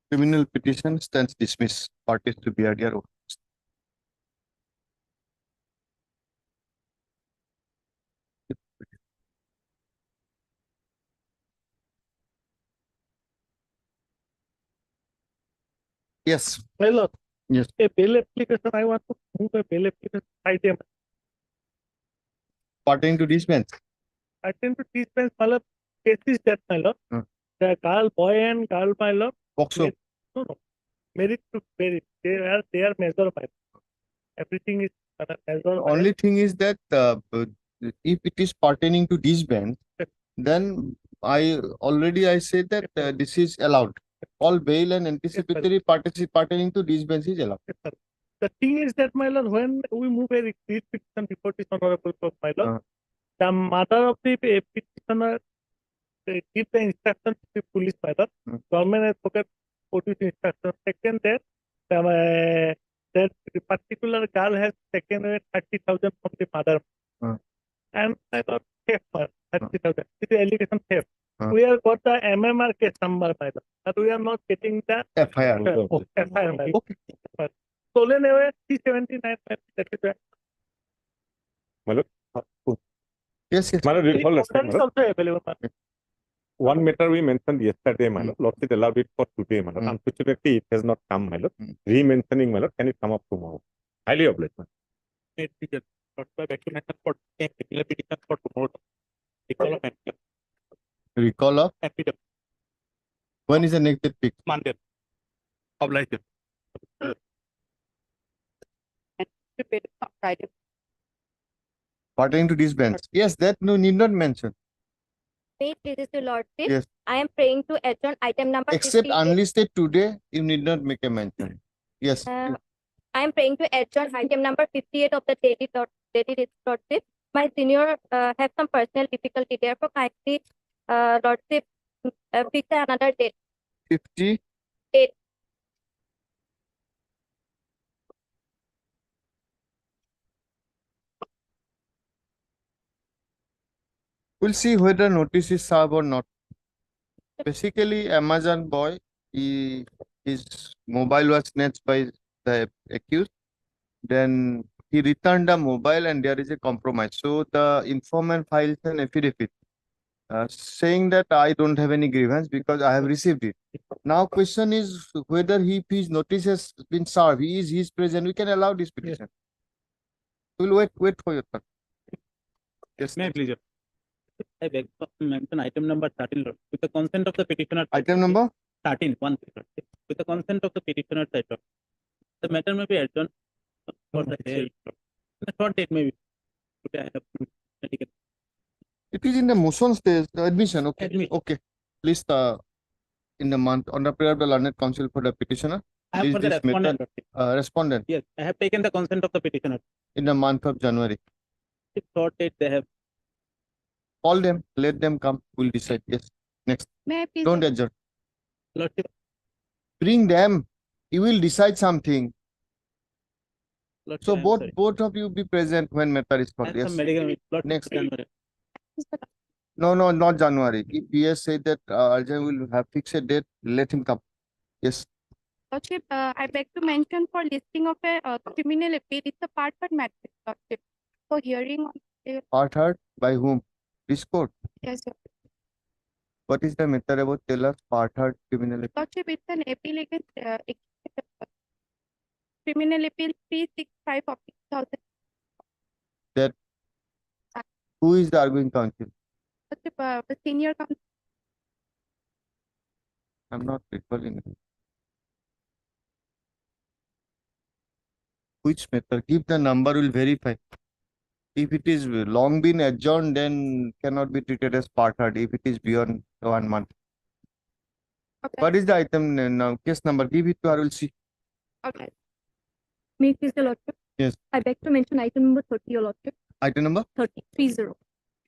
Criminal petition stands dismissed. Parties to BRDR. Yes. My lord, Yes. a bail application, I want to move a bail application item. Pertaining to this bench. Attend to these bench, my lord, case is that, my lord. The girl, boy and girl, my lord. POCSO. No, no. Merit to merit. They are measure, my lord. Everything is measure. Only thing is that if it is pertaining to this bench, then I said that this is allowed. All bail and anticipatory pertaining to this bench is allowed. The thing is that, my lord, when we move a receipt petition before this honorable court, my lord, the mother of the petitioner give the instruction to the police, my lord. Government advocate produce instruction. Second, that particular girl has taken away 30,000 from the mother. And I got theft, 30,000. It is allegation theft. We have got the MMR case number, my lord, but we are not getting the FIR. FIR, my lord. Stolen away 379. That is Yes, yes. also available. One matter we mentioned yesterday, my lord. Lordship allowed it for today, my lord. Unfortunately, it has not come, my lord. Re-mentioning, my lord. Can it come up tomorrow? Highly obliged, my Lord. Recall of when is the next date pick? Monday. Obliged. Friday. Pertaining to this bench. Yes, that no need not mention. May it please your lordship. Yes. I am praying to adjourn item number Except 58. unlisted today, you need not make a mention. Yes. I am praying to adjourn item number 58 of the daily lordship. My senior have some personal difficulty. Therefore, kindly lordship fix another date. 58. We'll see whether notice is served or not. Basically, Amazon boy, his mobile was snatched by the accused. Then he returned the mobile and there is a compromise. So the informant files an affidavit saying that I don't have any grievance because I have received it. Now question is whether if his notice has been served, he is present, we can allow this petition. We'll wait for your turn. Yes. May I please? I beg to mention item number 13, Lord. With the consent of the petitioner. Item number? 13, one. With the consent of the petitioner, the matter may be adjourned for the day. The short date may be. Today I have taken. It is in the motion stage, the admission. Okay. Admission. Okay. Please, in the month on the prayer of the learned counsel for the petitioner. I have for the respondent. Respondent. Yes, I have taken the consent of the petitioner. In the month of January. If short date they have. Call them, let them come. We'll decide. Yes. Next. May I please? Don't adjourn. Lordship. Bring them. You will decide something. Lordship, So I am sorry. both of you be present when matter is I called. have some Yes. medical. Lordship, Next. January. No, not January. If PS said that Arjun will have fixed a date, let him come. Yes. Lordship, I beg to mention for listing of a criminal appeal, it's a part one matter, Lordship. For hearing on. Part heard by whom? This court. Yes, sir. What is the matter about? Tell us. Part heard criminal appeal. Lordship, it's an appeal against criminal appeal 365 of 6,000. That who is the arguing counsel? Lordship, the senior counsel. I'm not recalling. Which matter? Give the number, will verify. If it is long been adjourned, then cannot be treated as part heard. If it is beyond 1 month. Okay. What is the item now? Case number. Give it to her. We'll see. Okay. May it please the Lordship? Yes. I beg to mention item number 30, Your Lordship. Item number? 30.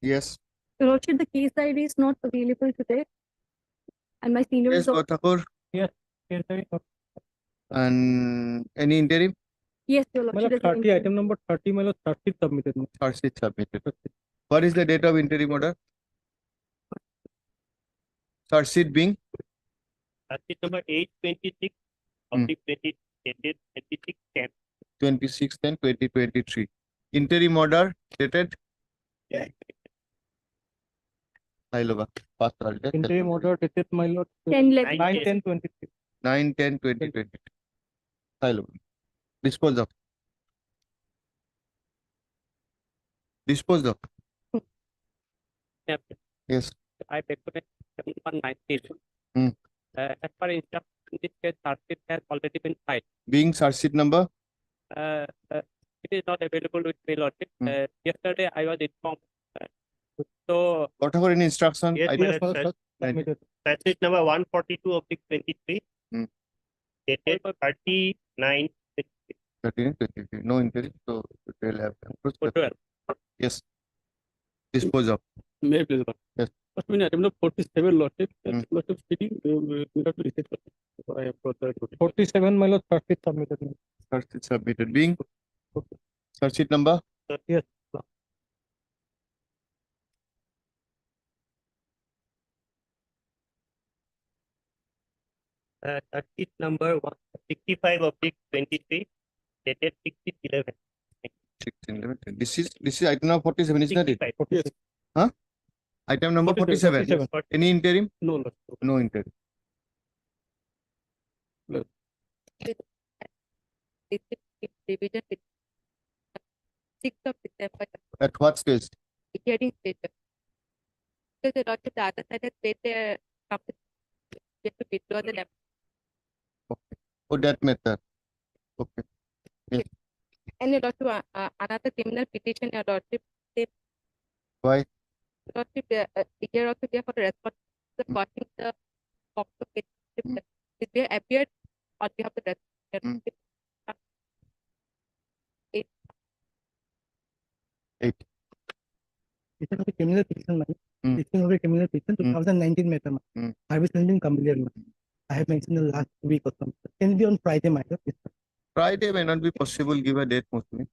Yes. Your Lordship, the case ID is not available today. And my senior Yes, is also. Thakur. Yes. And any interim? Yes, Your Lordship. there's an 30, interim. item number 30, my lord, 30 submitted. First is submitted. What is the date of interim order? Charge sheet being Sheet number 826 Hmm. of the 20 dated 26/10. 26/10/2023. Interim order dated Yeah. Hailova. Fast order. Interim order dated, my lord, 10/11. 9/10/23. 9/10/2023. Hailova. Dispose of. Dispose of. Yeah. Yes. I beg to mention 119. Hmm. As per instruction, this case charge has already been filed. Being charge sheet number. Uh, uh, it is not available with my lordship. Hmm. Yesterday I was informed. So Whatever any instruction. Yes, I my Yes, lord, my sir. lord. Charge sheet number 142 of the 23. Hmm. Dated 39. 13/23. No interim. So they'll have. For 12. Yes. Dispose of. May I please, Lord? Yes. First, when item number 47, Lordship, Hmm. Lordship speaking, we have to receive. I have brought that. 47, my lord, 30 submitted. Charge sheet submitted. Being charge sheet number. Yes. Charge sheet number 165 of the 23, dated 6/11. 16/11. This is item number 47, is not it? 65. Huh? Item number 47. 47. Any interim? No, Lord. No interim. Division with 6th of December, At what stage? hearing stage. Because the lordship, the other side has said their company to withdraw the left. Oh, that method. Okay. And your lordship, another criminal petition, your lordship, Why? lordship, here also they have to respond to Hmm. causing the POCSO case. Hmm. If they appeared on behalf of the Hmm. lordship, 8. This is a criminal petition, man. Hmm. This is a criminal petition, 2019 matter, man. Hmm. I was sending complaint, man. I have mentioned the last week or something. Can be on Friday, my lord. Friday may not be possible. Give a date, mostly.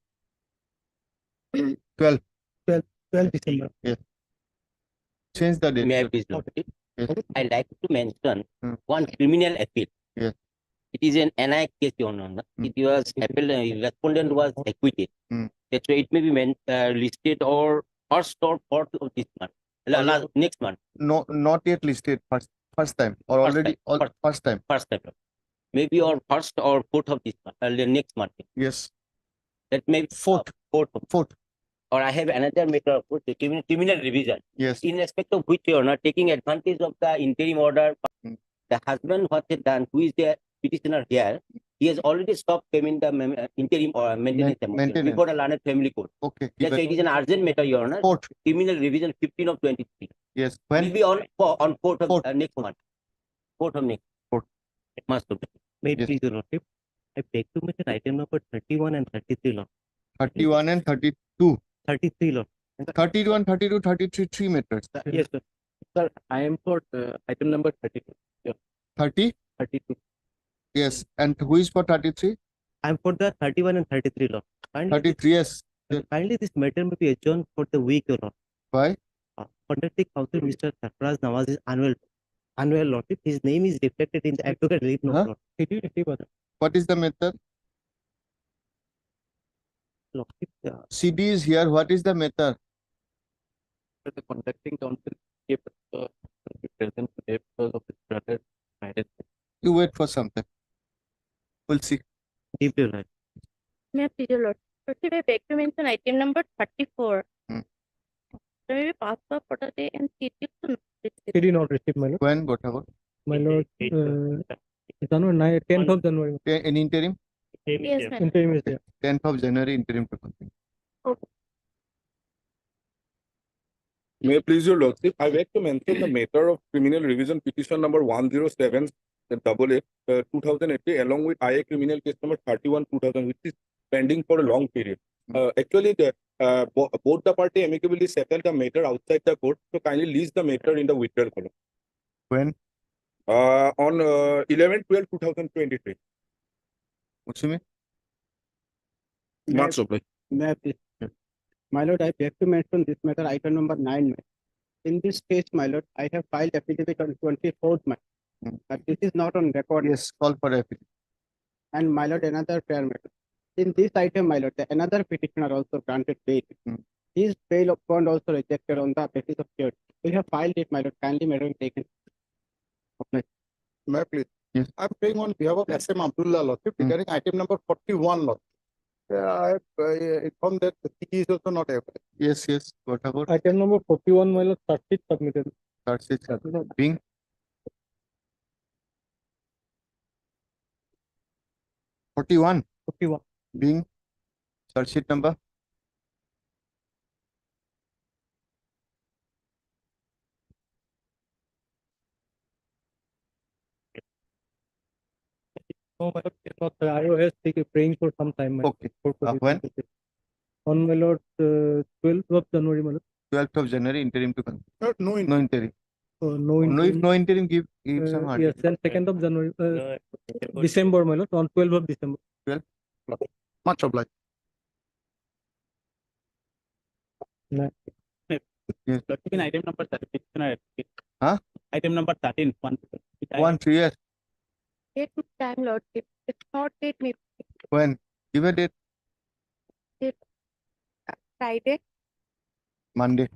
12. 12 December. Change the date. May I please note it? Yes. I like to mention Hmm. one criminal appeal. Yes. It is an NI case, Your Honor. Hmm. It was appeal, respondent was acquitted. Hmm. That's why it may be listed or first or fourth of this month. Next month, No, not yet listed. First time or First already. time. First time. first time. Maybe or first or fourth of this month, the next month. Yes. That may be Fourth. fourth. Or I have another matter of course, the criminal revision. Yes. In respect of which Your Honor, taking advantage of the interim order, Hmm. the husband what he done, who is the petitioner here, he has already stopped paying the interim or maintenance amount Maintenance. before the Learned Family Court. Okay. That's why it is an urgent matter, Your Honor. Fourth. Criminal revision 15 of 23. Yes. Will When? be on 4th of Fourth. next month. 4th of next. Fourth. Must be. May Yes. please, Your Lordship. I beg to mention item number 31 and 33, Lord. 31 and 32. 33, Lord. 31, 32, 33, 3 meters. Yes, sir. Sir, I am for item number 32. 30. 32. Yes. And who is for 33? I am for the 31 and 33, Lord. Kindly, 33. Yes. kindly this matter may be adjourned for the week, Your Lord. Why? Conducting counsel Mr. Sarfaraz Nawaz's annual lordship. His name is reflected in the advocate relief note, Huh? Lord. Did you receive other What is the method? lordship? CD is here. What is the method? The conducting counsel gave present today because of his brother's marriage. You wait for something. We'll see. Give your right. May I please, your lord? Lordship, I beg to mention item number 34. Hmm. There may be password for the day and schedule to not receive. Did not receive, my lord. When? Whatever. My lord, January 10th of January. In interim? Yes, ma'am. Interim is there. 10th of January interim to continue. May I please your lordship, I beg to mention the matter of criminal revision petition number 107 2080 along with IA criminal case number 31 2000 which is pending for a long period. Actually, both the party amicably settled the matter outside the court, so kindly list the matter in the withdrawal column. When? On 11/12/2023. Mutsumi? Not supply. May I please? My lord, I beg to mention this matter, item number 9. In this case, my lord, I have filed affidavit on 24th May But this is not on record. Yes, call for affidavit. And my lord, another fair matter. In this item, my lord, another petitioner also granted bail. Hmm. His bail of bond also rejected on the basis of guilt. We have filed it, my lord. Kindly, madam, taken. May I please? Yes. I'm paying on behalf of SM Abdullah Lordship regarding item number 41 Lordship. I have informed that the CE is also not available. Yes, yes, what about Item number 41, my lord, charge sheet submitted. charge sheet? Being 41 41. being charge sheet number No, my lord, cannot. I was praying for some time. My lord, okay. for When? On my lord, 12th of January, my lord. 12th of January, interim to come. No, No interim. No No, if interim. no interim, give some hard. Yes, then 2nd of January, December, my lord, on 12th of December. much obliged. Yes. Lordship, in item number 13, petitioner advocate. Huh? Item number 13, one. which I- 1 3 years. Date to time, Lordship. It's not date, maybe When? Give a date. Friday. Monday.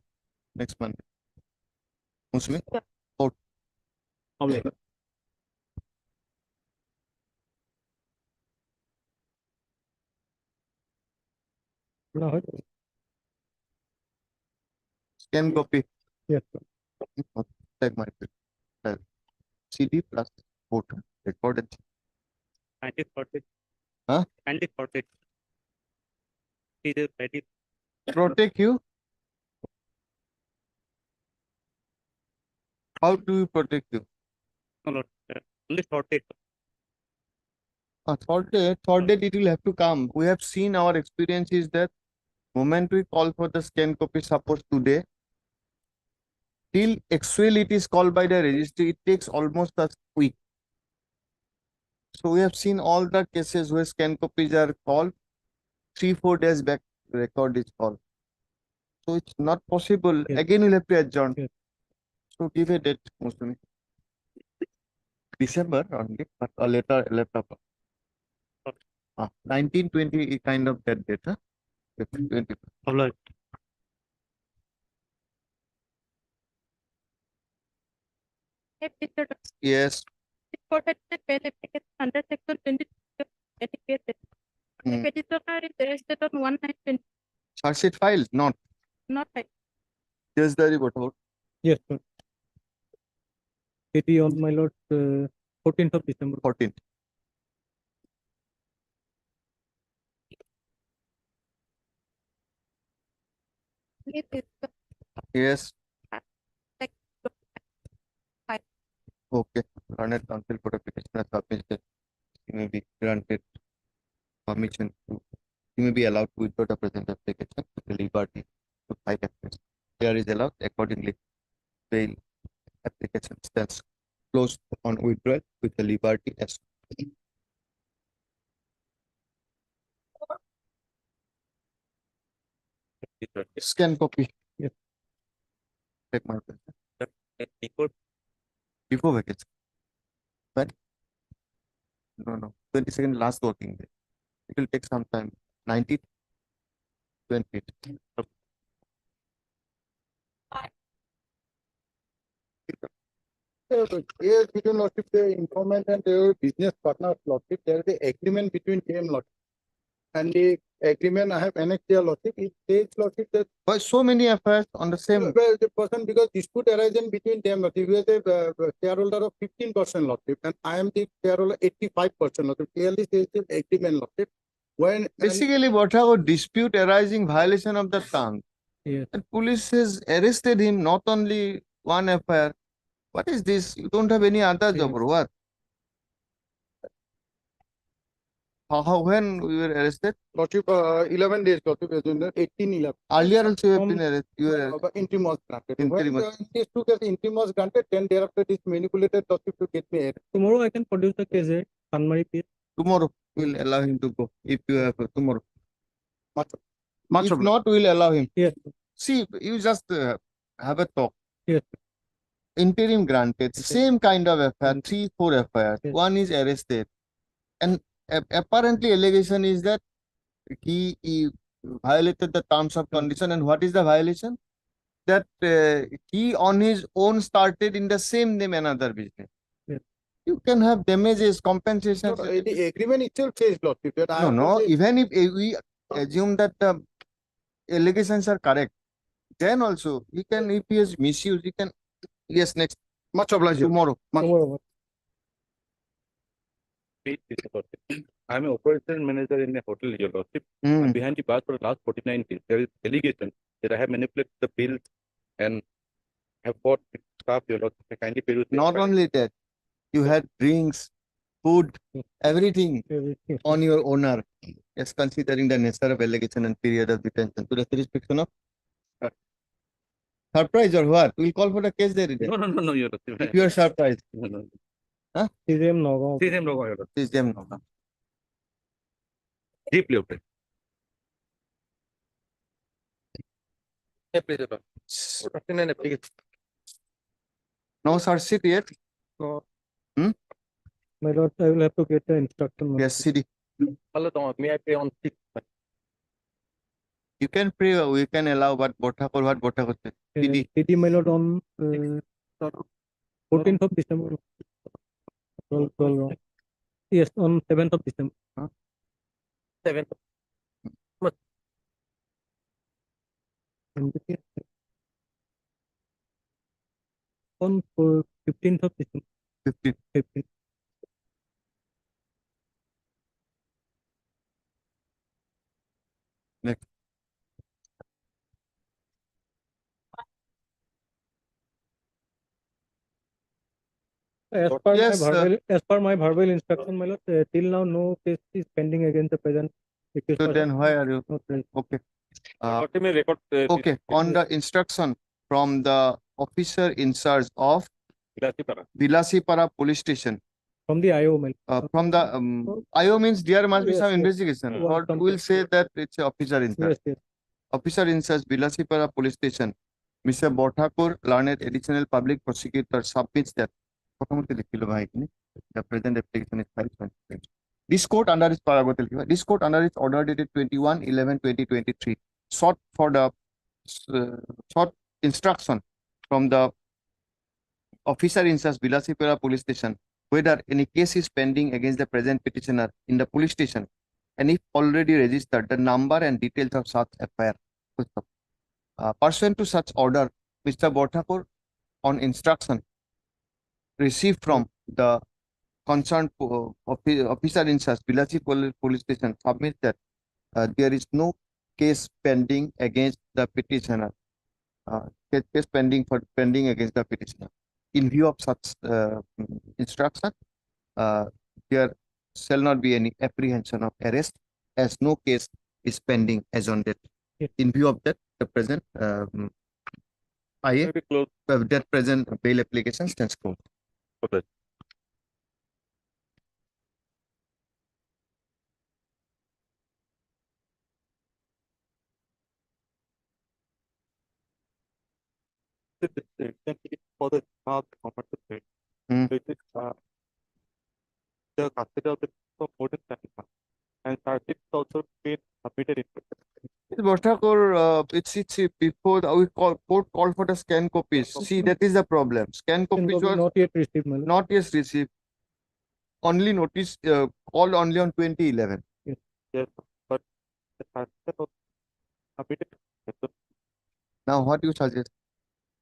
Next Monday. Muslim? Obliged. No, Scan copy. yes. Take my CD plus photo. Recorded. Kindly spot it. Huh? Kindly spot it. It is ready. Protect you. How do you protect you? No, Lord, only spot it. Third date it will have to come. We have seen our experience is that moment we call for the scan copy, suppose today, till actually it is called by the registry, it takes almost a week. So we have seen all the cases where scan copies are called 3-4 days back, record is called. So it's not possible. Yes. Again, we'll have to adjourn. Yes. So give a date, Muslimi. December only, but a later. 1920 kind of that date, huh? 20. Obliged. Hey, Mr. Yes. Reported the bail application under section 20 of NPA. The Hmm. petitioner is arrested on 1/9/20, Charge sheet filed, not. not like Here's the report about Yes, sir. It is on my lord, 14th of December. 14th. it is Yes. like Okay. Learned counsel for application has submitted. He may be granted permission to. He may be allowed to withdraw the present application with the liberty to file application. Here is allowed accordingly. Bail application stands closed on withdrawal with the liberty as. Scan copy. Yes. Take my place. Before Before vacation. When? No. 22nd last working day. It will take some time. 19th, 20th. Yes, between Lordship, the informant and the business partners Lordship, there is the agreement between them Lordship. And the agreement I have annexed there Lordship, it says Lordship that Why so many affairs on the same? well, the person because dispute arises between them Lordship, he is a shareholder of 15% Lordship, and I am the shareholder 85% Lordship. Clearly says the agreement Lordship. When Basically, whatever dispute arising violation of the term. Yes. And police has arrested him, not only one FIR. What is this? You don't have any other job Yes. or what? When we were arrested? Lordship, 11 days Lordship, 18/11. Earlier also you have From- been arrested. You were arrested. But interim was granted. Interim When was- these two cases interim was granted, then thereafter it is manipulated Lordship to get me ahead. Tomorrow I can produce the case, Sanmari case. Tomorrow we'll allow him to go. If you have tomorrow. Much If obliged. not, we'll allow him. Yes. See, you just have a talk. Yes. interim granted, same kind of FIR, 3-4 FIRs. Yes. One is arrested. And apparently allegation is that he violated the terms of condition. And what is the violation? That he on his own started in the same name another business. Yes. You can have damages, compensation. The agreement itself says lordship that I No, have no, only- even if we assume that the allegations are correct, then also he can, if he has misused, he can, yes, next, much obliged. tomorrow. Tomorrow. I'm an operations manager in a hotel, Your Lordship. Hmm. I'm behind the bars for the last 49 days. There is allegation that I have manipulated the bills and have bought staff, Your Lordship. I kindly peruse the Not file. only that, you had drinks, food, everything Everything. on your owner. Yes, considering the nature of allegation and period of detention. To the satisfaction of surprise or what? We'll call for the case there. No, Your Lordship. If you are surprised, No, no. CJM Nagaon. See them, Your Lordship. please them know. Deeply operated. Please, Your Lordship. Written an application. No search sheet yet? My lord, I will have to get the instruction. Yes, CD. Hello, may I pay on 6? You can pray, we can allow, but Bothakor, what Bothakor said. PD. PD, my lord, on 14th of December. 12. Yes, on 7th of December. 7th. On 15th of December. 15. 15th. Next. Yes, As per my verbal instruction, my lord, till now no case is pending against the present. accused So person. then why are you? Not right. Okay. Lordship may record. Okay, on the instruction from the officer in charge of Vilasipara Police Station, From the IO, my lord. from the IO means there must be Yes, some yes. investigation. Yes, Or we'll say that it's a officer in charge. Yes. Officer in charge Vilasipara Police Station, Mr. Bothakor, learned additional public prosecutor submits that the present application is filed. This court under its this court under its order dated 21/11/2023 sought for the sought instruction from the officer in charge Vilasipura Police Station whether any case is pending against the present petitioner in the police station, and if already registered, the number and details of such FIR. Pursuant to such order, Mr. Bothakor, on instruction received from the concerned officer in charge Vilasipura Police Station, submits that there is no case pending against the petitioner. Case pending against the petitioner. In view of such instruction, there shall not be any apprehension of arrest, as no case is pending as on date. Yes. In view of that, the present IA, that present bail application stands closed. Okay. For the staff comfort Hmm. it is the custody of the for more than 7 months, and charges also been submitted in. Bothakor, it's before we court called for the scan copies. See, that is the problem. Scan copies was Not yet received, my lord. not yet received. Only notice called only on 2011. Yes, but the charges also submitted. Now, what you suggest?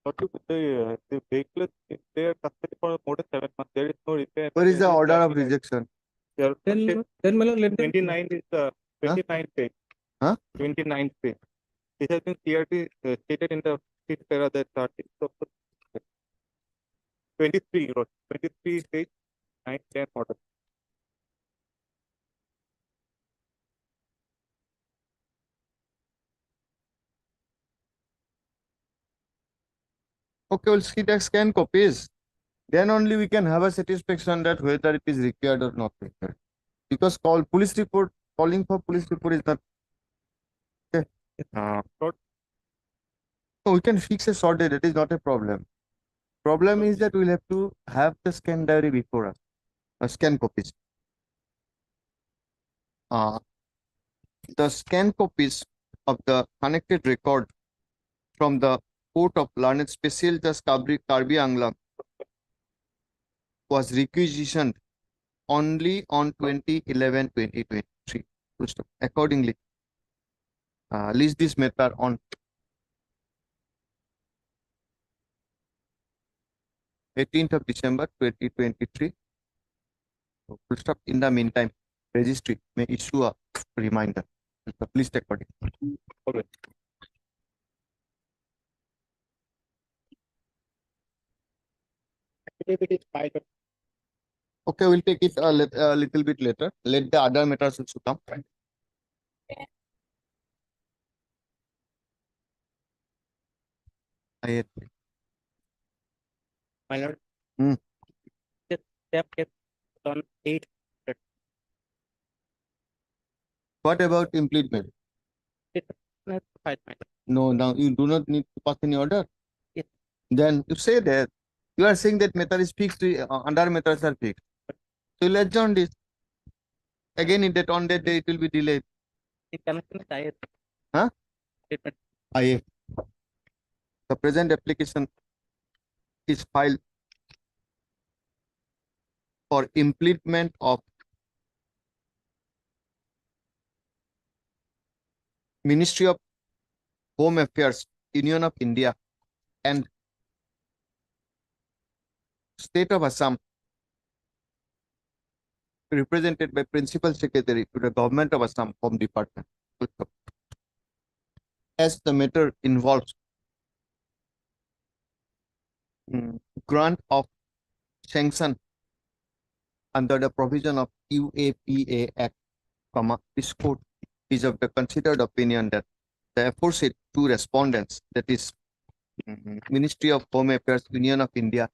But the vehicle is in their custody for more than 7 months. There is no repair. Where is the order of rejection? There, Then my lord, let them. 29 is the 29th page. Huh? 29th page. This has been clearly stated in the fifth para that article of 23, 23 page 9, 10 order. Okay, we'll see the scan copies. Then only we can have a satisfaction that whether it is required or not required. Because calling for police report is not. Short No, we can fix a short date. That is not a problem. Problem is that we'll have to have the scan diary before us, scan copies. The scan copies of the connected record from the court of learned special judge Karbi Anglam was requisitioned only on 2011-2023. Accordingly, list this matter on 18th of December 2023. Full stop. In the meantime, registry may issue a reminder. Please take part. Affidavit is filed. Okay, we'll take it a little bit later. Let the other matters also come. My lord. Hmm. This step kept on 8. What about implement? That's fine, my lord. No, now you do not need to pass any order. Yes. Then you say that you are saying that matter is fixed, under matters are fixed. So you'll adjourn this. Again, in that on that day it will be delayed. In connection with IS. Huh? Statement. IF. The present application is filed for implement of Ministry of Home Affairs, Union of India and State of Assam, represented by Principal Secretary to the Government of Assam Home Department. As the matter involves grant of sanction under the provision of UAPA Act, this court is of the considered opinion that the aforesaid two respondents, that is Ministry of Home Affairs, Union of India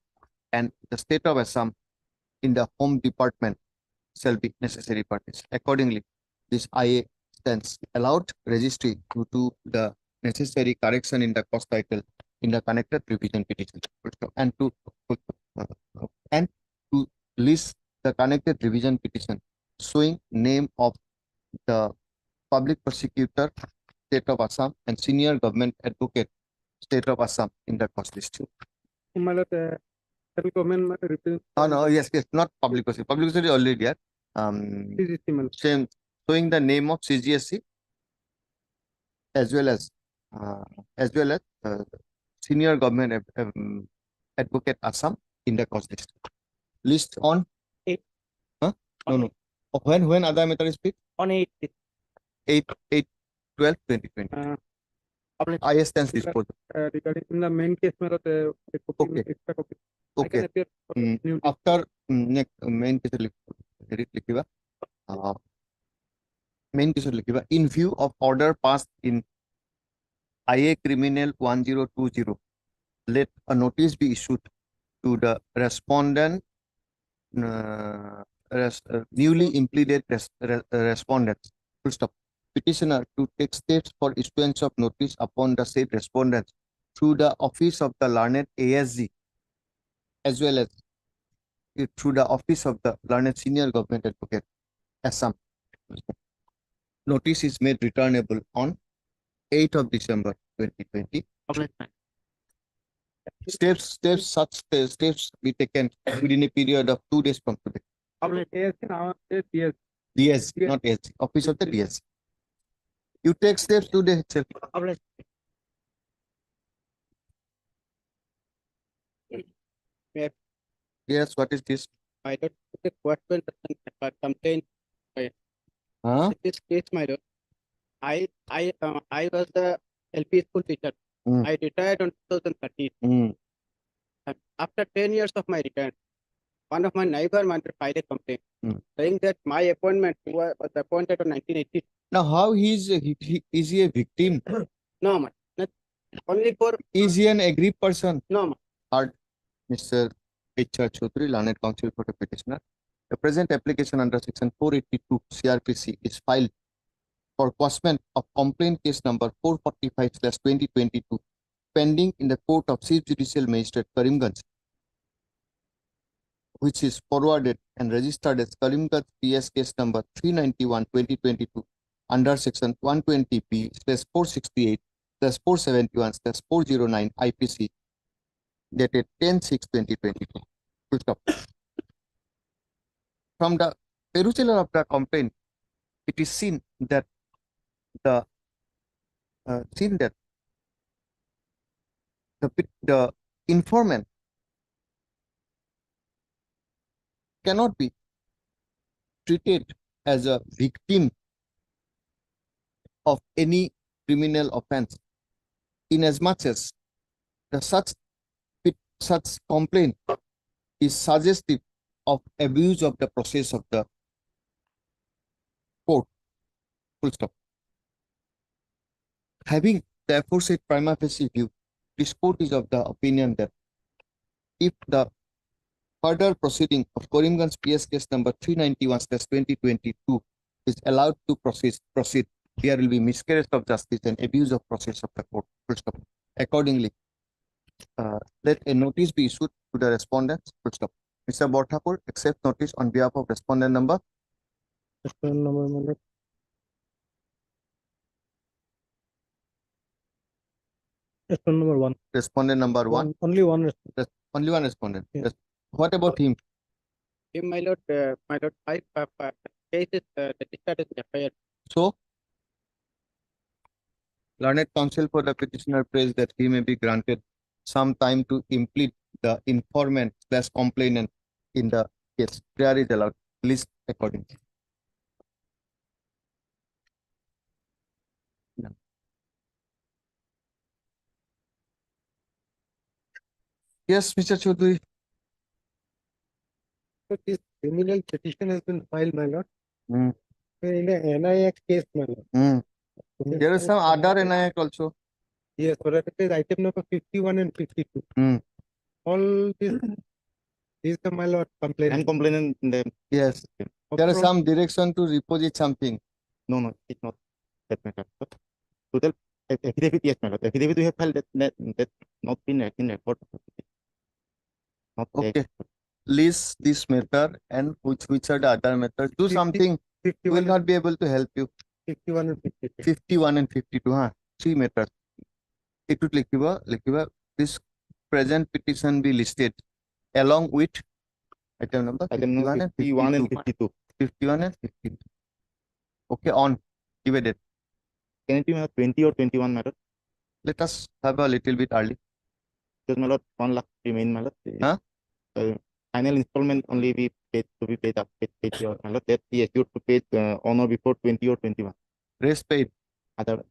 and the State of Assam in the Home Department shall be necessary parties. Accordingly, this IA stands allowed registry to do the necessary correction in the cost title in the connected revision petition and to list the connected revision petition showing name of the public prosecutor, State of Assam and senior government advocate, State of Assam in the cost list. My lord, central government represents. Oh no, yes, not public prosecutor. Public prosecutor is already there. CGC, my lord. Same, showing the name of CGSC as well as senior government advocate Assam in the cost list. List on 8. Huh? No. When other matter is picked? On 8. 8/12/2020. I stands disposal. Regarding in the main case, my lord, a copy, Okay. extra copy. I can Okay. appear for new. After next main case main case in view of order passed in IA Criminal 1020, let a notice be issued to the respondent, newly implemented respondents. Full stop. Petitioner to take steps for issuance of notice upon the said respondents through the office of the learned ASG as well as through the office of the learned senior government advocate Assam. Notice is made returnable on 8th of December 2020. Steps be taken within a period of 2 days from today. ASC now is yes. DSC, not ASC, office of the DSC. You take steps today itself. Yes, what is this? My lord, the question complaint. Huh? This case, my lord, I was the LP school teacher. I retired in 2013. And after 10 years of my retirement, one of my neighbor filed a complaint saying that my appointment was appointed in 1980. Now, how is he a victim? No, man. Only for. Is he an aggrieved person? No, man. Heard Mr. H.R. Chaudhary, Learned Counsel for the petitioner. The present application under section 482 CRPC is filed for quashment of complaint case number 445/2022 pending in the court of Chief Judicial Magistrate Karimganj which is forwarded and registered as Karimganj PS case number 391/2022 under section 120B/468/471/409 IPC dated 10/6/2022. Full stop. From the perusal of the complaint, it is seen that the the informant cannot be treated as a victim of any criminal offense, inasmuch as such complaint is suggestive of abuse of the process of the court. Full stop. Having the aforesaid prima facie view, this court is of the opinion that if the further proceeding of Karimganj PS case number 391/2022 is allowed to proceed, there will be miscarriage of justice and abuse of process of the court. Full stop. Accordingly, let a notice be issued to the respondents. Full stop. Mr. Borthakur, accept notice on behalf of respondent number. Respondent number, my lord. Respondent number 1. Respondent number 1. Only one respondent. Only one respondent. Yes. Yes. What about him? My lord, five cases registered as FIR. So, learned counsel for the petitioner prays that he may be granted some time to implead the informant/complainant in the case. Prayer is allowed. List accordingly. Yes, Mr. Chaudhary. So this criminal petition has been filed, my lord. Hmm. In a NIX case, my lord. There is some other NIX also. Yes, so that is item number 51 and 52. All these are my lord complaint. I'm complaining them. Yes. There is some direction to reposit something. No, it's not that matter. Total affidavit, yes, my lord. Affidavit we have filed that not been in record. Not Okay. List this matter and which are the other matters. Do 50, something. We 51 will not be able to help you. 51 and 52. 51 and 52. Huh? 3 matters. It would like this present petition be listed along with item number 51 and 52. 51 and 52. Okay, on. Give a date. Can it be 20 or 21, my lord? Let us have a little bit early. Because my lord, 1 lakh remain, my lord. Huh? Final installment only we paid to be paid up. Paid your, my lord, that he assured to pay on or before 20 or 21. Rest paid. Other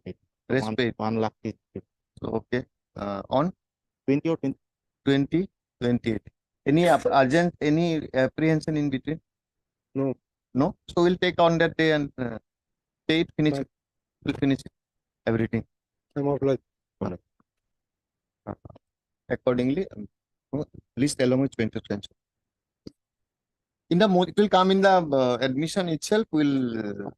paid. Rest paid. 1 lakh is paid. So, okay. On 20 or 20. 20, 28. Any urgent, any apprehension in between? No. No? So we'll take on that day and pay it, finish it. We'll finish it. Everything. I'm obliged. Accordingly, list along with 20 cents. In the it will come in the admission itself. Will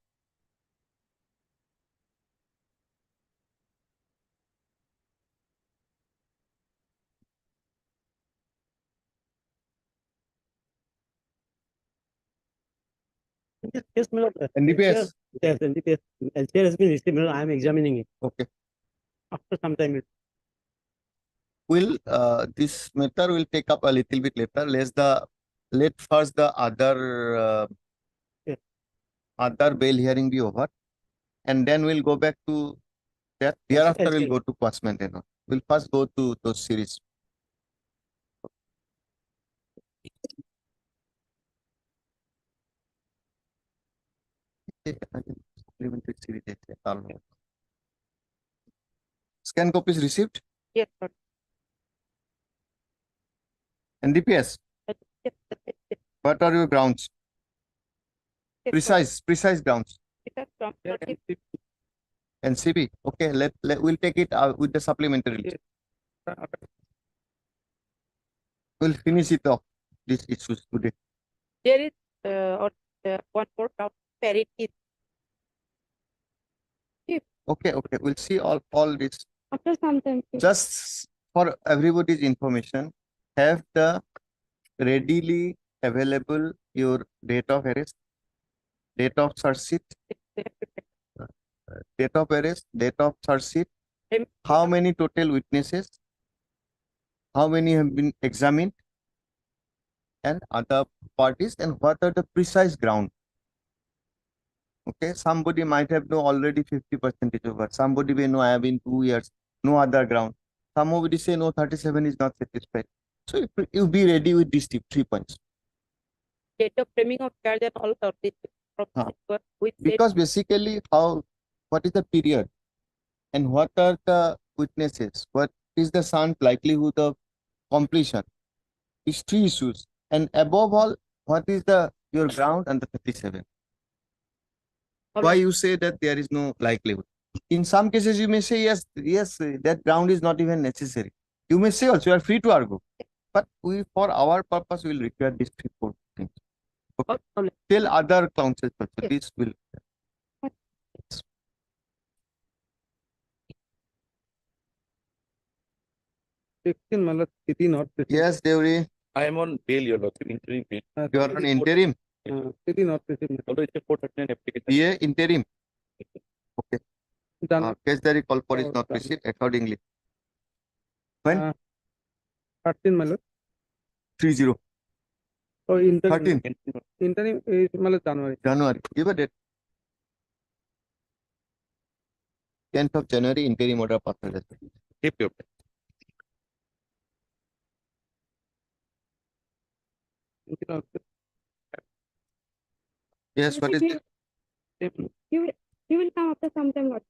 Yes, my lord. NDPS. Yes, NDPS. LCR has been received. I am examining it. Okay. After some time, Will this matter will take up a little bit later. Let first the other bail hearing be over, and then we'll go back to that. Thereafter, we'll go to quash maintenance. We'll first go to those series. Scan copies received. Yes, sir. NDPS. Yes, What are your grounds? Precise grounds. NCB. Okay, we'll take it with the supplementary list. We'll finish it off these issues today. There is one more doubt. Parity is Okay, we'll see all this. after some time. Just for everybody's information, have the readily available your date of arrest, date of search sheet, date of arrest, date of search sheet, how many total witnesses, how many have been examined, and other parties, and what are the precise ground. Okay, somebody might have know already 50% over. Somebody may know I have been 2 years, no other ground. Somebody say no, 37 is not satisfied. So you be ready with these 3 points. Date of framing of charge and all of this. With Because basically what is the period and what are the witnesses? What is the sound likelihood of completion? These 3 issues. And above all, what is your ground and the 37? Why you say that there is no likelihood? In some cases, you may say, yes, that ground is not even necessary. You may say also, you are free to argue. But for our purpose, we will require these 3-4 things. Okay. Till other councils, also, this will. 16 matlab city not city. Yes, Devri, I am on bail, Your Lordship, interim bail. you are on interim. City not city. Although it's a 439 application. Yeah, interim. Okay. Done. Case diary call for is Oh, not done. received accordingly. When? 13 matlab. 30. So interim. 13. Interim is matlab January. January. Give a date. 10th of January, interim order passed. Keep your Yes, what is it? You will come after some time. Lord.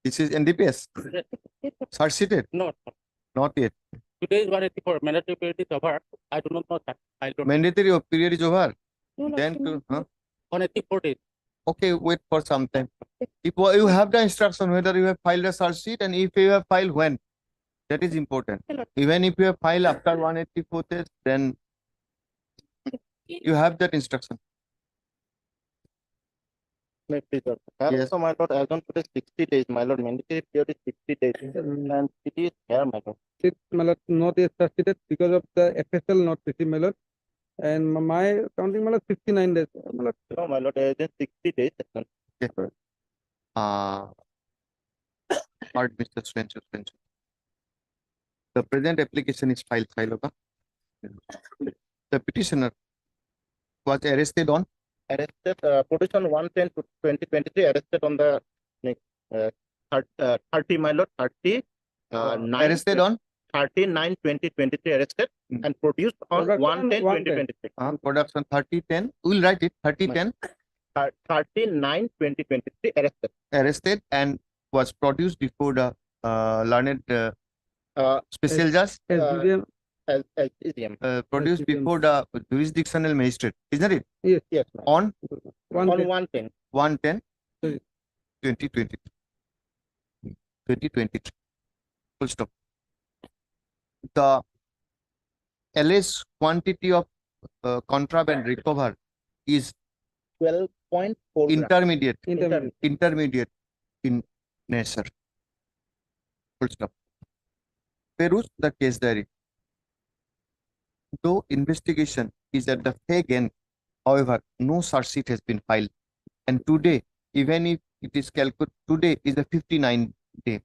This is NDPS. Yes, sir. Search sheeted? No, Not yet. today is 184. Mandatory period is over. I do not know that. I don't. Mandatory period is over. No, Lord, Then no. 184 days. okay, wait for some time. If you have the instruction whether you have filed a search sheet and if you have filed when, that is important. Hello. Even if you have filed after 184 days, then you have that instruction. May please, sir. Yes. So, my lord, as on today 60 days, my lord, mandatory period is 60 days. And city is here, my lord. It matlab not yet started because of the FSL not received my lord. And my counting matlab 59 days. Matlab No, my lord, it is 60 days. Pardon, Mr. Spencer. The present application is filed. Okay? The petitioner was arrested on Arrested, petition 110 to 2023, arrested on the 30, my lord, 30, 9, arrested on 39, 2023, arrested and produced on Production 110, 110. 2023. production 3010. We'll write it 3010. 39, 2023, arrested. Arrested and was produced before the learned special judge. SDM. LCM. Produced SDM. before the jurisdictional magistrate, isn't it? Yes, ma'am. On 110. 110 Sorry. 2023. 2023. Full stop. The alleged quantity of contraband recovered is 12.4 grams. intermediate Intermediate. in nature. Full stop. Peruse the case diary. Though investigation is at the fag end, however, no search sheet has been filed. And today, even if it is calculated, today is the 59 day,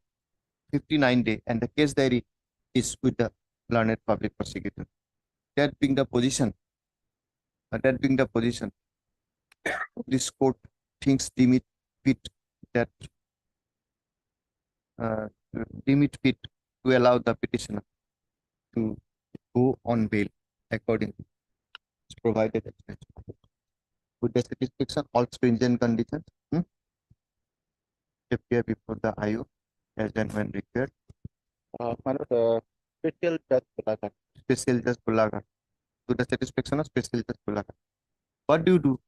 and the case diary is with the learned public prosecutor. That being the position, this court thinks deem it fit to allow the petitioner to go on bail accordingly. It's provided with the satisfaction all stringent conditions. Appear before the IO as and when required. My lord, special judge Pulagar. Special Judge Pulagar. To the satisfaction of Special Judge Pulagar. What do you do?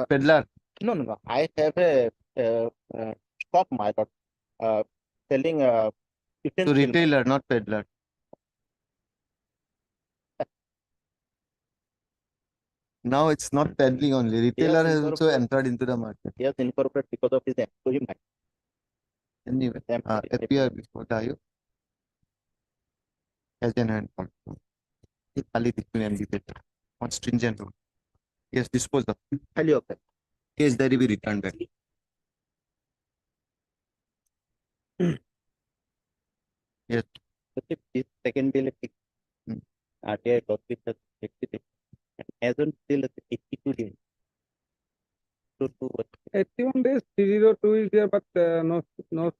Peddler. No. I have a shop, my lord, selling So utensil. retailer, not peddler. Now it's not peddling only. Retailer has also entered into the market. Yes, incorporate because of his employee. Anyway, appear before the IO as an hand. खाली दिखने and debate on stringent rule. Yes, dispose of. Highly of that. Case diary be returned back. Yes. But if this second bill is Hmm. RTI topic has exited, and as on still 82 days. So, 81 days, 302 is there, but no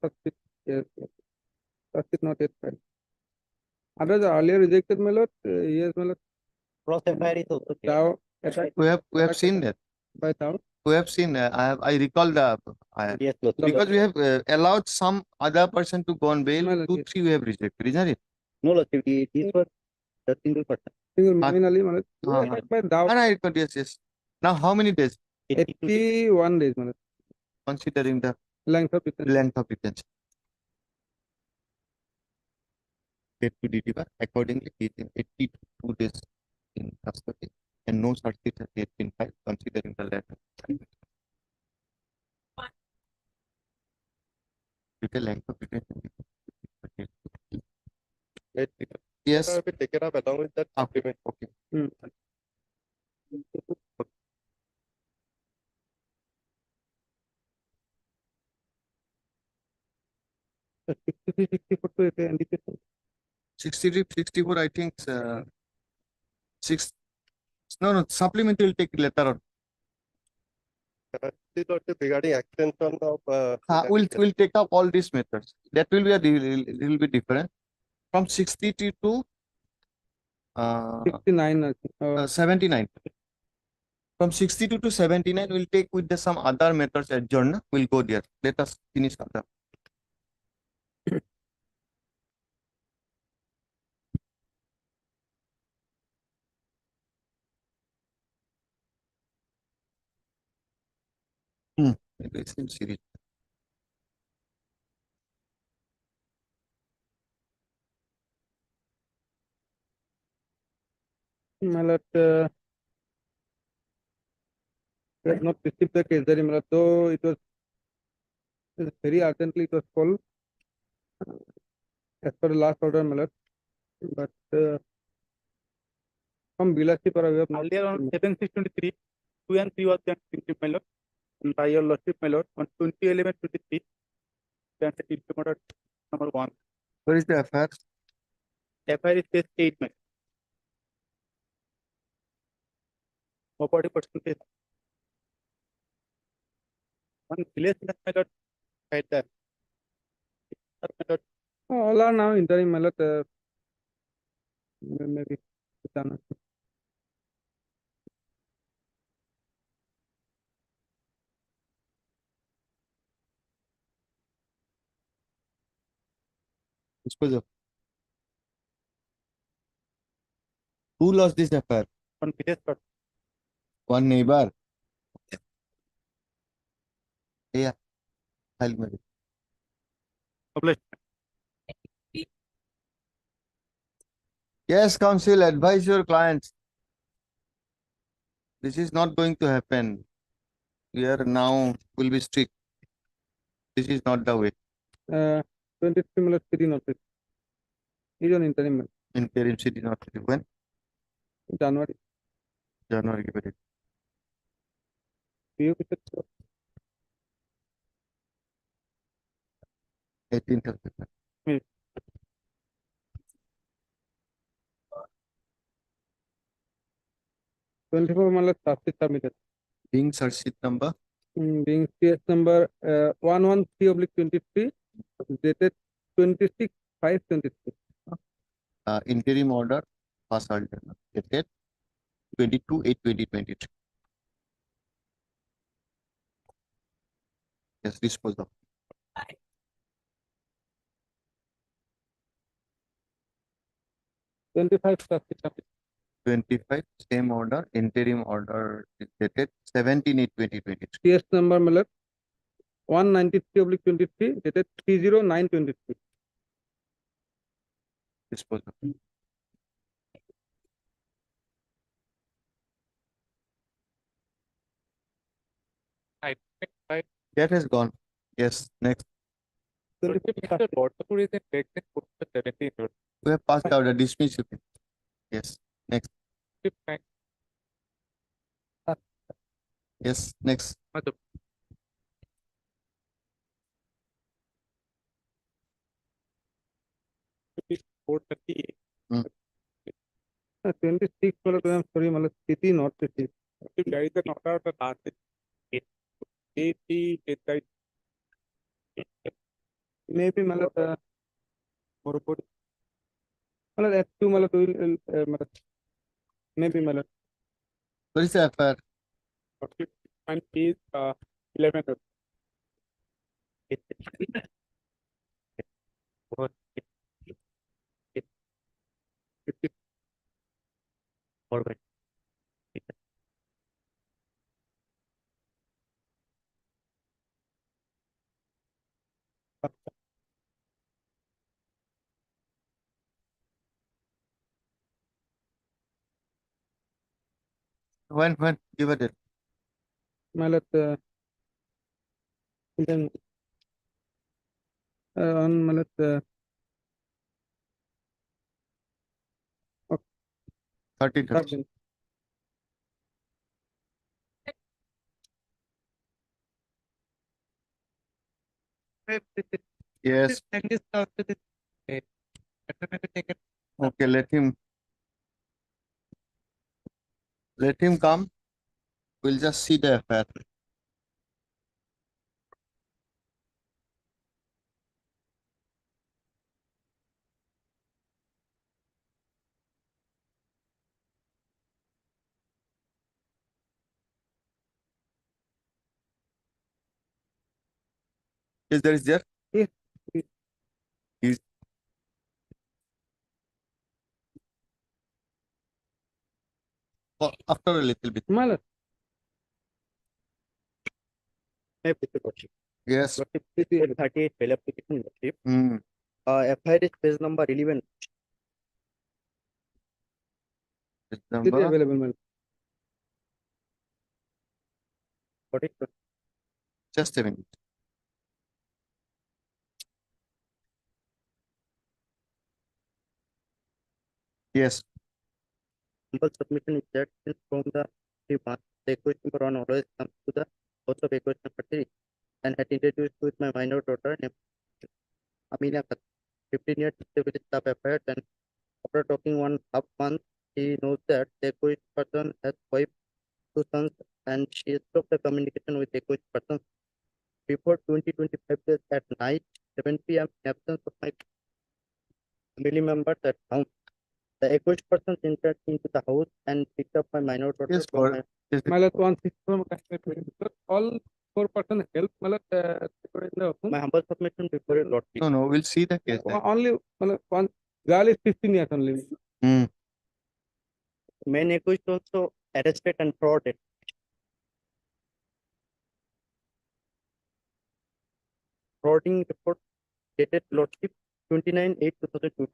success. Yes, yes. Success not yet filed. Others are earlier rejected, my lord. Yes, my lord. cross FIR is also there. Thou, attack We have seen that. by thou. We have seen. I recall the. Yes, Lord. Because we have allowed some other person to go on bail. Well, 2, yes. 3 we have rejected, isn't it? No, Lord, this was the single person. Single Ah. Momin Ali, my lord. Ah. Attack by thou. And I recall, yes, yes. Now, how many days 82 days. 81 days, my lord. considering the Length of detention. length of detention? Get to DT bar. Accordingly, he is in 82 days in custody and no search sheet has yet been filed considering the length of time. With the length of detention. Yes. Be taken up along with that Okay. document. Okay. Hmm. So 63, 64 to NDP. 63, 64, I think, 6. No, supplementary will take later on. Regarding extension of We'll take up all these methods. That will be a little bit different. From 63 to 69, I think. 79. From 62 to 79, we'll take with the some other methods adjourned. We'll go there. Let us finish other. It's in series. My lord, we have not received the case diary, my lord, though it was very urgently it was called as per the last order, my lord. But from Bilasipara, we have not. Earlier on 7/6/23, 2 and 3 was then principal, my lord. And by your lordship, my lord, on 20/11/23, then the principal order number 1. Where is the FIR? FIR is case 8, my lord. For 40%. One village, my lord, right there. My lord, All are now interim, my lord. Maybe done. Dispose of. Who lost this FIR? on village, but One neighbor. Yeah. I'll make it. published. Yes, counsel, advise your clients. This is not going to happen. We are now will be strict. This is not the way. 23 my lord, city notice. Is on interim, my lord. Interim city not when January. January give it. PO officer. 18th of February. 24 my lord, subject submitted. Being search sheet number Being CS number 113/23, dated 26/5/23. interim order pass alternate dated 22/8/2023. Yes, dispose of. Subject submitted. 25 same order interim order is dated 17/8/2023. CS number my lord, 193/23, dated 309/23. Dispose of. That has gone. Yes, next. We have passed out a dismiss. Yes. Next. Yes, next. Four 38. 26 मतलब I'm sorry मतलब city not city. If there is an order, the last is 80, 80, Maybe मतलब मतलब F2 मतलब मतलब maybe मतलब What is the FIR? and is 11. Forward. When? Give a date. मतलब then on मतलब 13. 13. Yes. Okay, let him come. We'll just see the FIR. Yes, there is there. Yes. He's after a little bit. मतलब Yes. 38 fail application received. Hmm. FIR is page number 11. It's city number. available मतलब Got it? Just a minute. Yes. Simple submission is that since from the 3 months, the equation number 1 always comes to the host of equation number 3 and had introduced with my minor daughter named Amina Khat. 15 years with staff FIR, and after talking 1.5 months, he knows that the equation person has 2 sons and she stopped the communication with the equation person before 20-25 days at night, 7 p.m. in absence of my family members at home. The accused person entered into the house and picked up my minor daughter Yes, from for my मतलब 164 all 4% help मतलब my humble submission before a lot. no, we'll see the case. then. only मतलब one girl is 15 years only. Hmm. Main accused also arrested and frauded. Frauding report dated lordship 29/8/2002.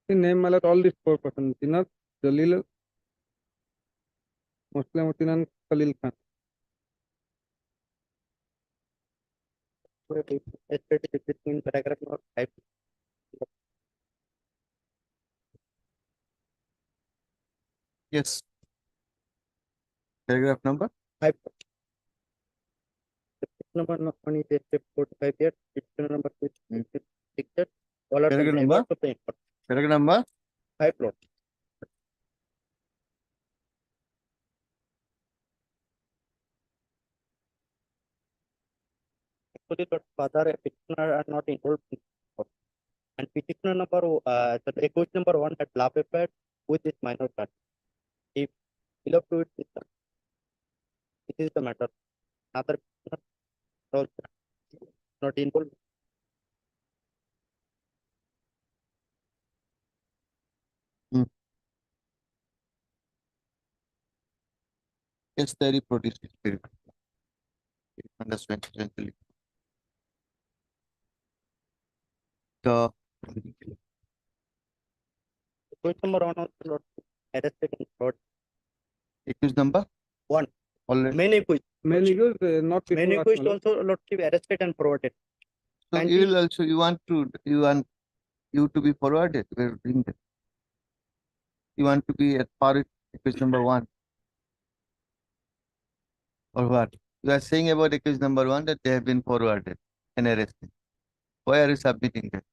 The name मतलब all these 4% Jinat, Jalil, Muslim Utinan, Khalil Khan. Stated between paragraph number 5. Yes. Paragraph number. 5. Number not one is step 45 years. Petition number 2 is pictured. All are Paragraph the number? of the import. Paragraph number. 5 plot. Actually, but father and petitioner are not involved. And petitioner number, accused number 1 had law prepared with this minor cut. If below to it, it is the matter. Other petitioner not involved. Yes, there is produce spirit. Understand gently. The Accused number 1 also not arrested and brought. accused number 1. already. Many accused. Many accused, not before Many us, accused my lord. also lordship arrested and forwarded. So and you he- will also you want you to be forwarded. We'll bring that. You want to be at par with accused number 1. Or what? You are saying about accused number 1 that they have been forwarded and arrested. Why are you submitting that?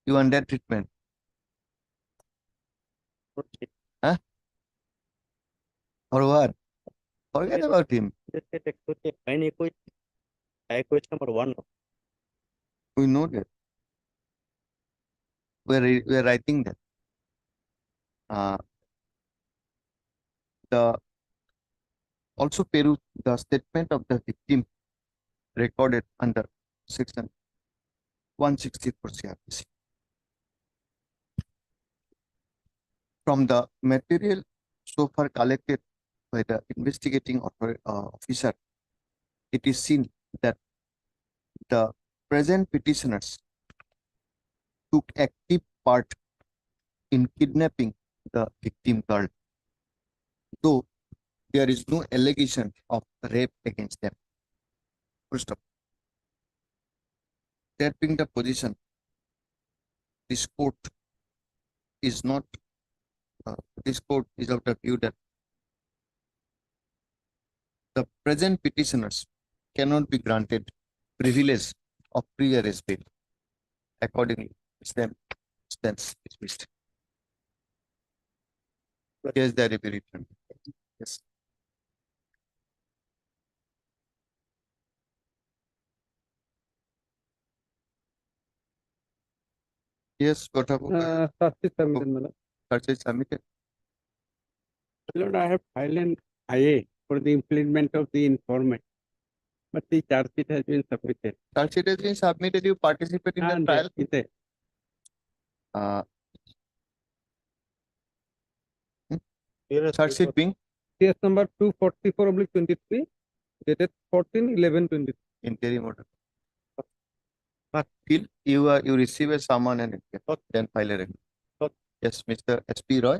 You want that treatment? lordship. Or what? Forget about him. Just get accused. Many accused. Accused number 1. We know that. We are writing that. Also peruse the statement of the victim recorded under section 164 CRPC. From the material so far collected by the investigating officer, it is seen that the present petitioners took active part in kidnapping the victim girl, though there is no allegation of rape against them. Full stop. That being the position, this court is not, this court is of the view that the present petitioners cannot be granted privilege of pre-arrest bail. Accordingly, stands dismissed. Case diary be returned. Yes. Yes, what about Charge sheet submitted, my lord. search is submitted? My lord, I have filed an IA for the implement of the informant, but the charge sheet has been submitted. Search sheet has been submitted. You participate in the And trial. is there. Search sheet being Case number 244/23, dated 14/11/23. interim order. But till you receive a summon and then file a record. Yes, Mr. S.P. Roy,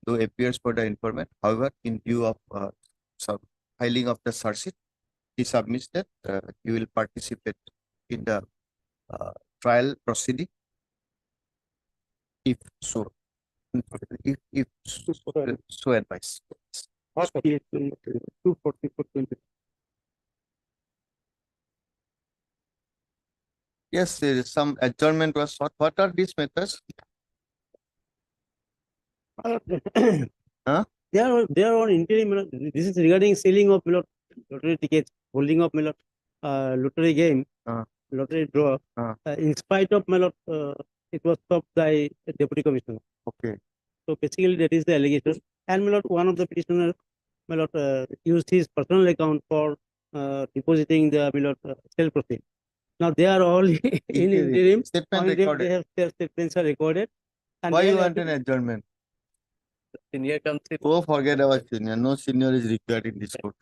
who appears for the informant. However, in view of filing of the search sheet, he submits that you will participate in the trial proceeding. If so, if so advised. Case number 244/23. Yes, there is some adjournment was sought. What are these methods? Huh? They are on interim. My lord. This is regarding selling of my lord, lottery tickets, holding of my lord, lottery game, lottery draw. In spite of my lord, it was stopped by the deputy commissioner. Okay. So basically, that is the allegation. And my lord, one of the petitioners, my lord, used his personal account for depositing the my lord sale proceed. Now they are all in interim. Statement On interim, recorded. They have their statements are recorded. And Why they you are want an adjournment? senior comes in. Oh, forget about senior. No senior is required in this court.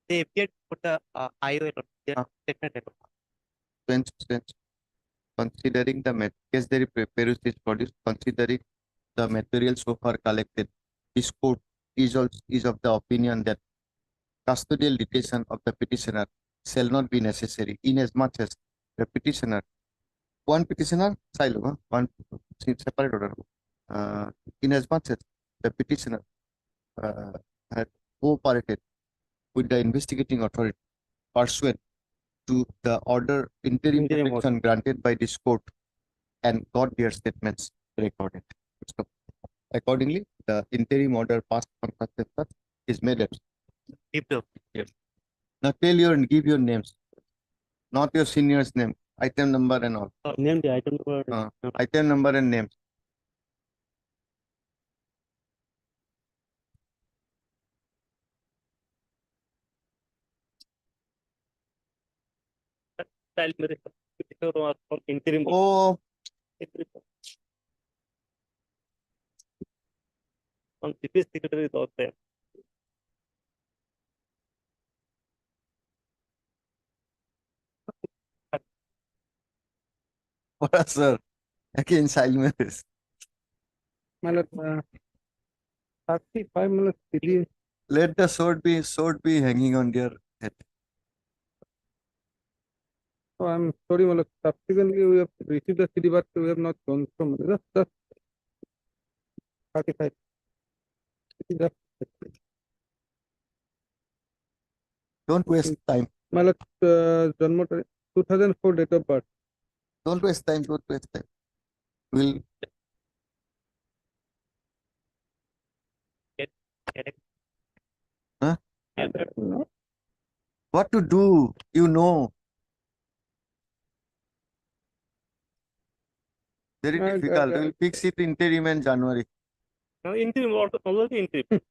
They appeared for the IO their statement record. Bench. Considering the case there is produced, considering the material so far collected, this court is of the opinion that custodial detention of the petitioner shall not be necessary inasmuch as the petitioner, one petitioner, silo, one separate order, inasmuch as the petitioner had cooperated with the investigating authority pursuant to the order interim protection granted by this court and got their statements recorded. So, accordingly, the interim order passed on such is made up. Yes. Now give your names, not your senior's name, item number and all. Name the item number. Item number and name. Child marriage petitioner was for interim. Oh, On chief secretary is also there. what sir? Again, child marriage. मतलब 35 मतलब CD. Let the sword be hanging on their head. So I'm sorry, मतलब subsequently we have received the CD, but we have not gone from just 35. Just Don't waste time. मतलब जन्म 2004 date of birth. Don't waste time. Don't waste time. We'll No? what to do? You know. Very I- difficult. I- We'll fix it interim in January. Now interim also already interim.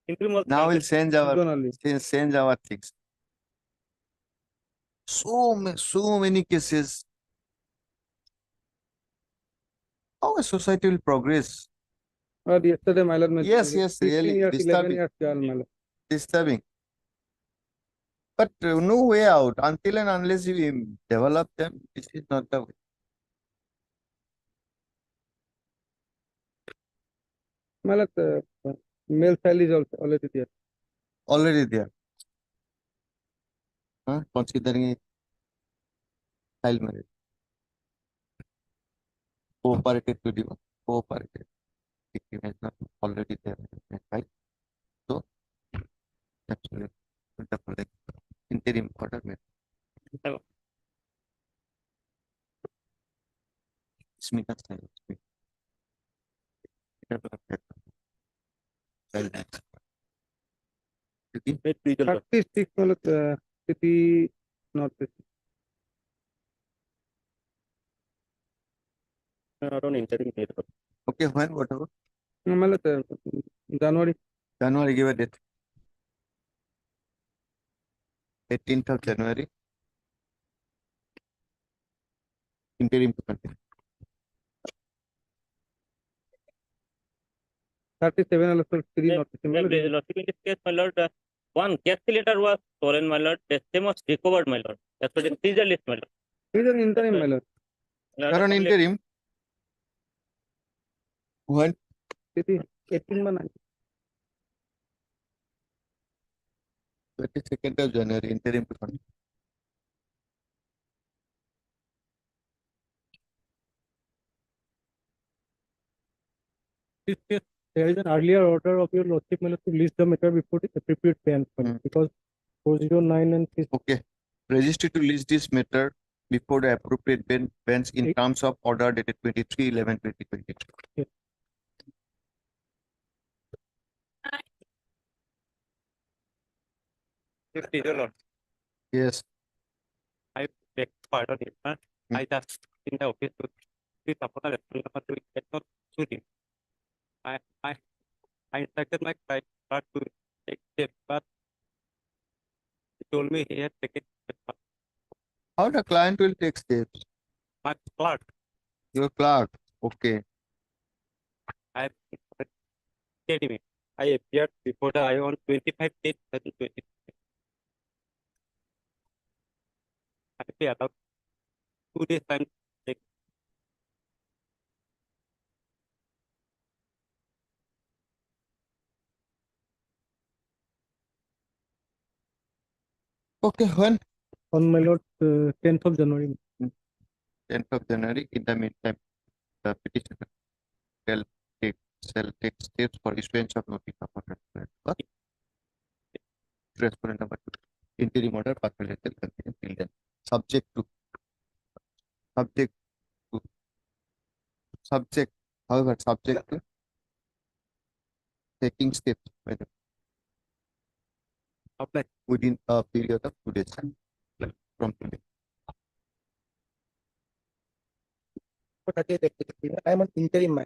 Interim was Now we'll change our Zonally. change our things. So many cases. How a society will progress? Or yesterday my lord Yes, yes, 15 really years, 11 disturbing. years girl, my lord. Disturbing. But no way out until and unless you develop them. This is not the way. My lord, male child is also already there. Already there. Considering it child marriage. Cooperated to the cooperated. Victim is not already there, right? So, absolutely. Wonderful. Interim order made. Hello. Smita style. Child marriage. Okay. Wait, please, 36 my lord, city not this. around interim made. Okay, when, whatever. My lord, January. January, give a date. 18th of January. Interim to continue. 37 my lord, city not this. My lord, In this case, my lord, one calculator was stolen, my lord. The same was recovered, my lord. That's what the seizure list, my lord. it is an interim my lord. You're on interim. When? City 18 man. 22nd of January, interim to continue. This case, there is an earlier order of your lordship, my lord, to list the matter before the appropriate bench, because 409 and Okay. Register to list this matter before the appropriate bench in terms of order dated 23/11/2023. Yes. Yes. I beg pardon, I just in the office to see someone else to get not shooting. I instructed my client to take steps, but he told me he had taken steps. How the client will take steps? My clerk, Your clerk. Okay. I said me. I appeared before the I on 25 days 2020. I pay about 2 days time. Okay, when? On my lord, 10th of January. 10th of January. In the meantime, the petitioner shall take steps for issuance of notice of order. Respondent number 2. Interim order partially continue till then. Subject to. However, subject to taking steps by the Apply. within a period of 2 days from today. for 30th April. I am on interim, my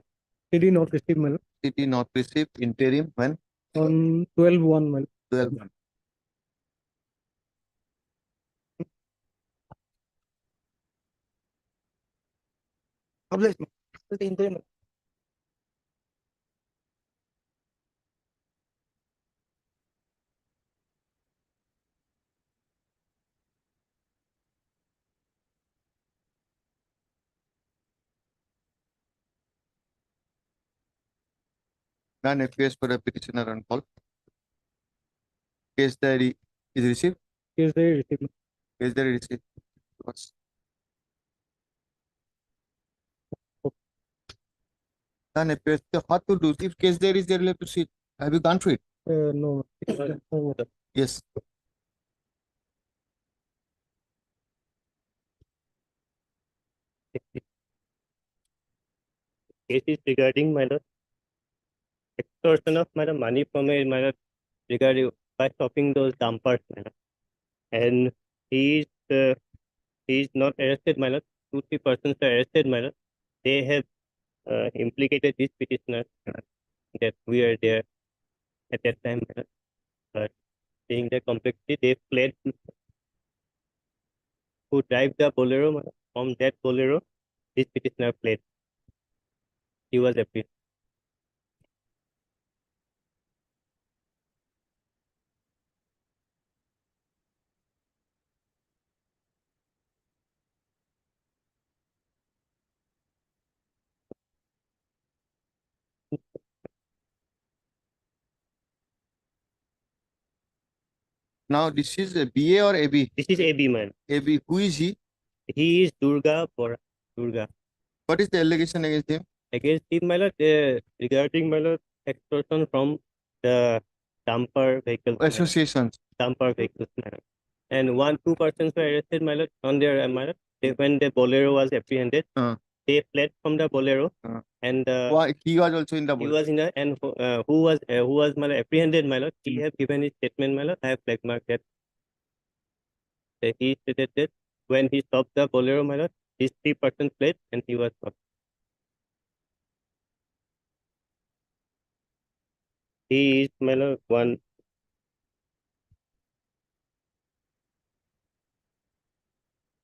He did not receive, my lord. City not receive interim when On 12/1, my lord. 12. published. It's the interim. None appears for a petitioner on call. Case diary is received. Case diary received. Case diary received. What's- None appears. So how to do? If case diary is there, you'll have to see. Have you gone through it? No. Yes. Case is regarding my lord, extortion of my lord, money from a my lord, regarding by stopping those dumpers, my lord. And he is not arrested, my lord. 2-3 persons are arrested, my lord. They have implicated this petitioner that we are there at that time, my lord. But seeing the complexity, they fled. Who drive the bolero, my lord. From that bolero, this petitioner fled. He was appealed. Now this is a BA or AB? This is AB man. AB. Who is he? He is Durga Bora. Durga. What is the allegation against him? Against him, my lord, regarding my lord, extortion from the dumper vehicles. my lord. Associations. Dumper vehicles, my lord. And 1-2 persons were arrested, my lord, on their my lord. When the bolero was apprehended, they fled from the bolero, and Why he was also in the he boat? was in a, and who was my lord, apprehended, my lord. He have given his statement, my lord. I have flag marked that. He stated that when he stopped the bolero, my lord, these 3 persons fled, and he was stopped. He is, my lord, one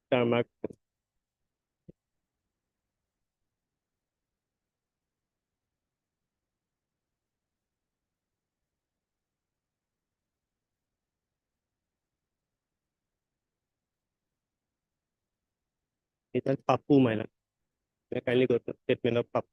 star mark. It's a Papu, my lord. May I kindly go to statement of Papu.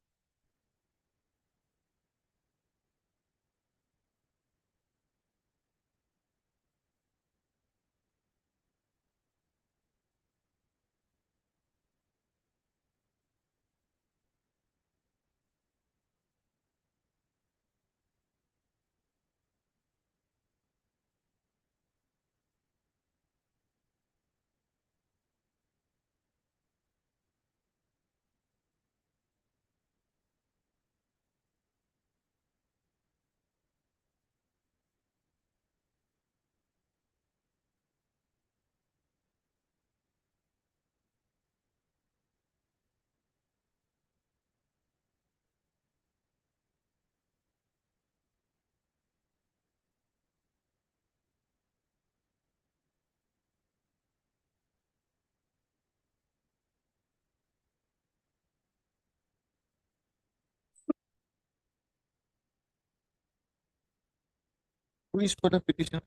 Who is for the petition?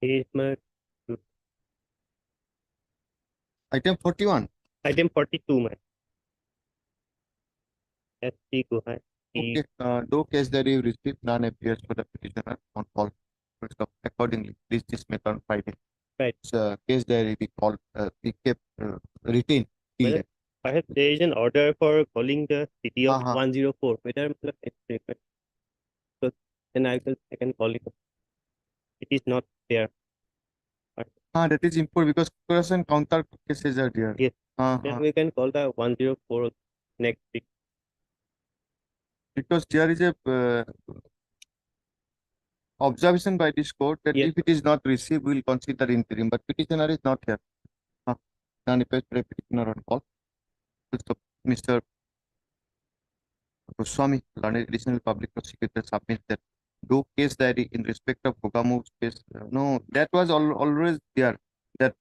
He is my Item 41. item 42, my S.T. Guhai. Okay. Though case diary received, none appears for the petitioner on call. Accordingly, please dismiss on Friday. Right. So case diary we kept retained till Well, then. Perhaps there is an order for calling the city of 104. Whether it's required. So then I can call it. It is not there. That is important because cross and counter cases are there. Yes. Then we can call the 104 next week. Because there is a observation by this court that if it is not received, we will consider interim. But petitioner is not here. None appears for a petitioner on call. Full stop. Mr. Goswami, learned additional public prosecutor, submits that do case diary in respect of Gogamu's case. No, that was always there. That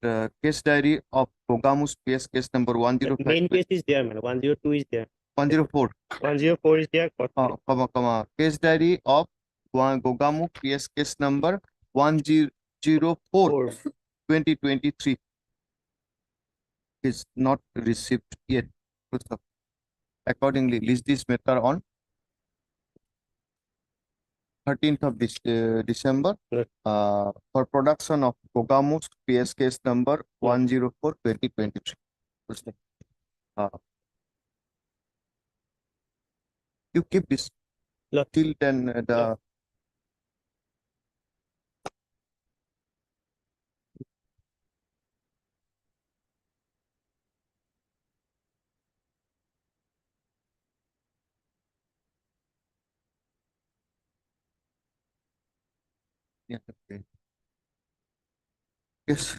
case diary of Gogamu's case number The 105. main case is there, madam. 102 is there. 104. 104 is there. Case diary of Gogamu case number 104 2023 is not received yet. Accordingly, list this matter on 13th of this December Right. for production of Gogamu's PS case number 104 2023. You keep this Lot. till then the yeah, okay. Yes.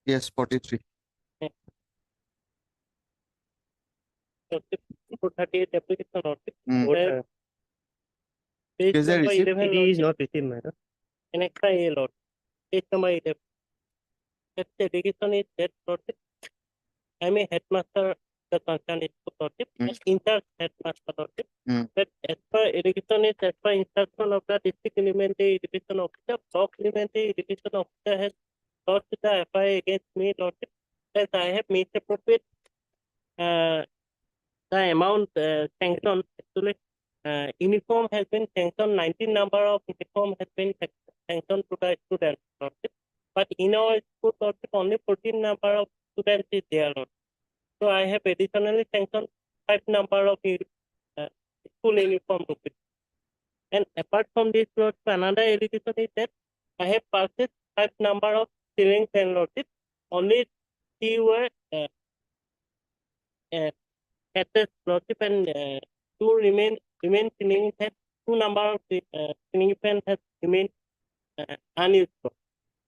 Yes, 43. 438 application notice. Mm. Where page Is there number receipt? 11 PD is not received, madam. an extra A lot. Page number 11. That the education is that notice. I may headmaster the concern is notice. In charge headmaster notice. Mm. But as per education is as per instruction of the district elementary education officer, block elementary education officer has lodged the FIR against me notice. As I have made appropriate the amount sanctioned actually uniform has been sanctioned, 19 number of uniform has been sanctioned to the students, but in our school only 14 number of students is there. So I have additionally sanctioned 5 number of school uniform rupees. And apart from this, another allegation is that I have purchased 5 number of ceiling fan notice. Only 3 were access lordship and 2 remain ceiling fan. 2 number of ceiling fan has remained unused.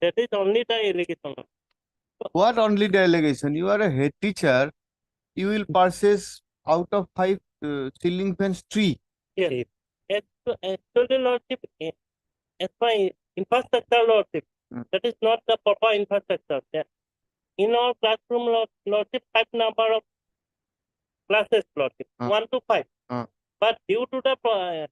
That is only the allegation. What only the allegation? You are a head teacher. You will purchase out of 5 ceiling fans 3. Yes. Actually, lordship, as per infrastructure lordship, that is not the proper infrastructure. Yeah. In our classroom lordship, 5 number of classes lordship, 1 to 5. But due to the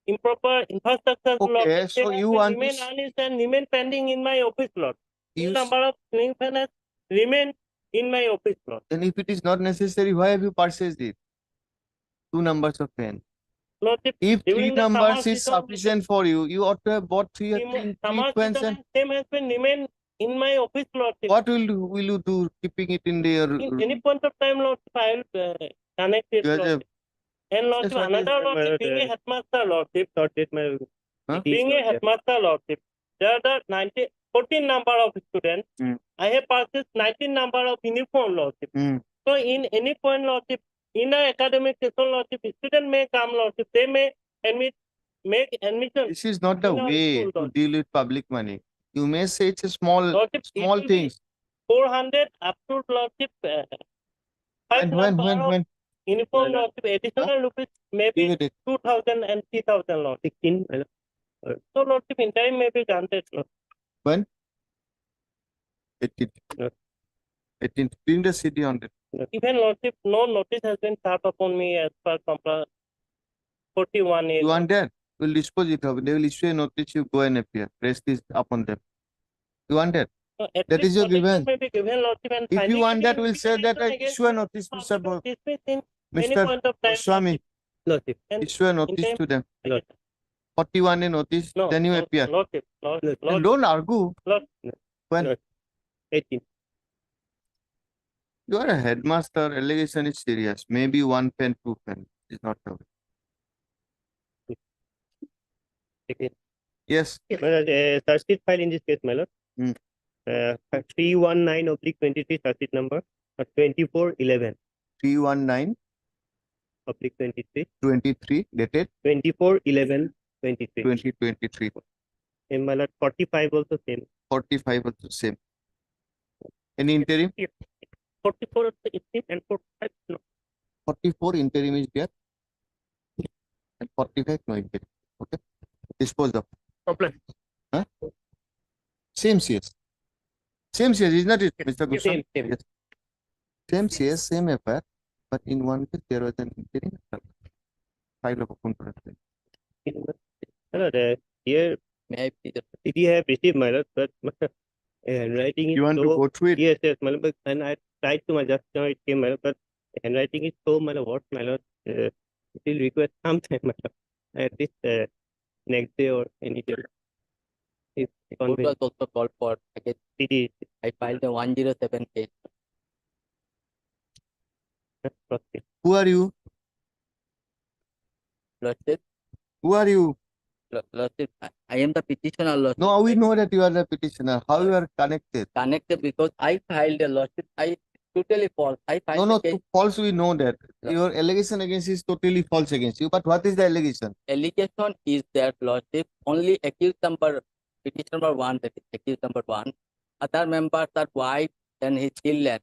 improper infrastructure lordship, so they you have want remain to unused and remain pending in my office lord. use, Number of ceiling fans remain in my office lord. then if it is not necessary, why have you purchased it? 2 numbers of pen. Lordship, If 3 during the summer numbers is season, sufficient for you, you ought to have bought 3 summer pens. season And and same has been remain in my office lordship. what will you do keeping it in their? In any point of time, lordship, I will connect it, You have a- lordship. And lordship, Yes, another lordship, being a headmaster lordship, Huh? being a headmaster lordship, there are the 14 number of students. I have purchased 19 number of uniform lordship. So in any point lordship, in the academic session lordship, student may come lordship, they may make admission. This is not the in our way school, to lordship. deal with public money. You may say it's a small Lordship, it small will be things. 400 up to lordship. 5 And number of when uniform lordship, additional rupees maybe Give it 2,000 and 3,000 lordship. 16. So lordship in time may be granted. when 18th. Yes. 18th. Bring the CD on it. Even lordship, no notice has been served upon me as per 41A. You want that? We'll dispose it of. They will issue a notice. You go and appear. Press this upon them. You want that? So at That least is your notice grievance. may be given, lordship, and If you finding want it that, in we'll say that I investigation against issue a notice, lordship Mr. to dismiss in any Mr. point of time. Swami. Lordship. And Issue a notice time- to them. Lordship. 41 a notice. No, Then you appear. Lordship. And Lordship. don't argue. When 18. you are a headmaster, allegation is serious. Maybe 1 pen, 2 pen. It's not a Okay. Yes. Search sheet file in this case, my lord. 319/23 search sheet number 2411 319 /23 23 dated 2411/23. 2023. And my lord 45 also same. 45 also same. Any interim? 44 of the interim and 45 no. 44 interim is there and 45 no interim. Okay. Dispose of. Problem. Huh? Same CS. Same CS, is not it, Mr. Gushan? Same. Yes. Same CS, same FIR, but in one case there was an interim. File of open production. Hello there. Here, May I please? CD have received my lord, but handwriting is You want to so. go through it? Yes, my lord, but and I tried to my just now it came, my lord, but handwriting is so, my lord, what, my lord, it will require some time, my lord. At least next day or any day. If Court was also called for against CD I filed a 107 case. process. Who are you? Lordship, Who are you? Lordship, I am the petitioner, Lordship. No, we know that you are the petitioner. How you are connected? Connected because I filed a Lordship. I totally false. I filed No, the case. false, we know that. Your allegation against is totally false against you. But what is the allegation? Allegation is that Lordship only accused number, petition number 1, that is accused number 1. Other members are wife and his children.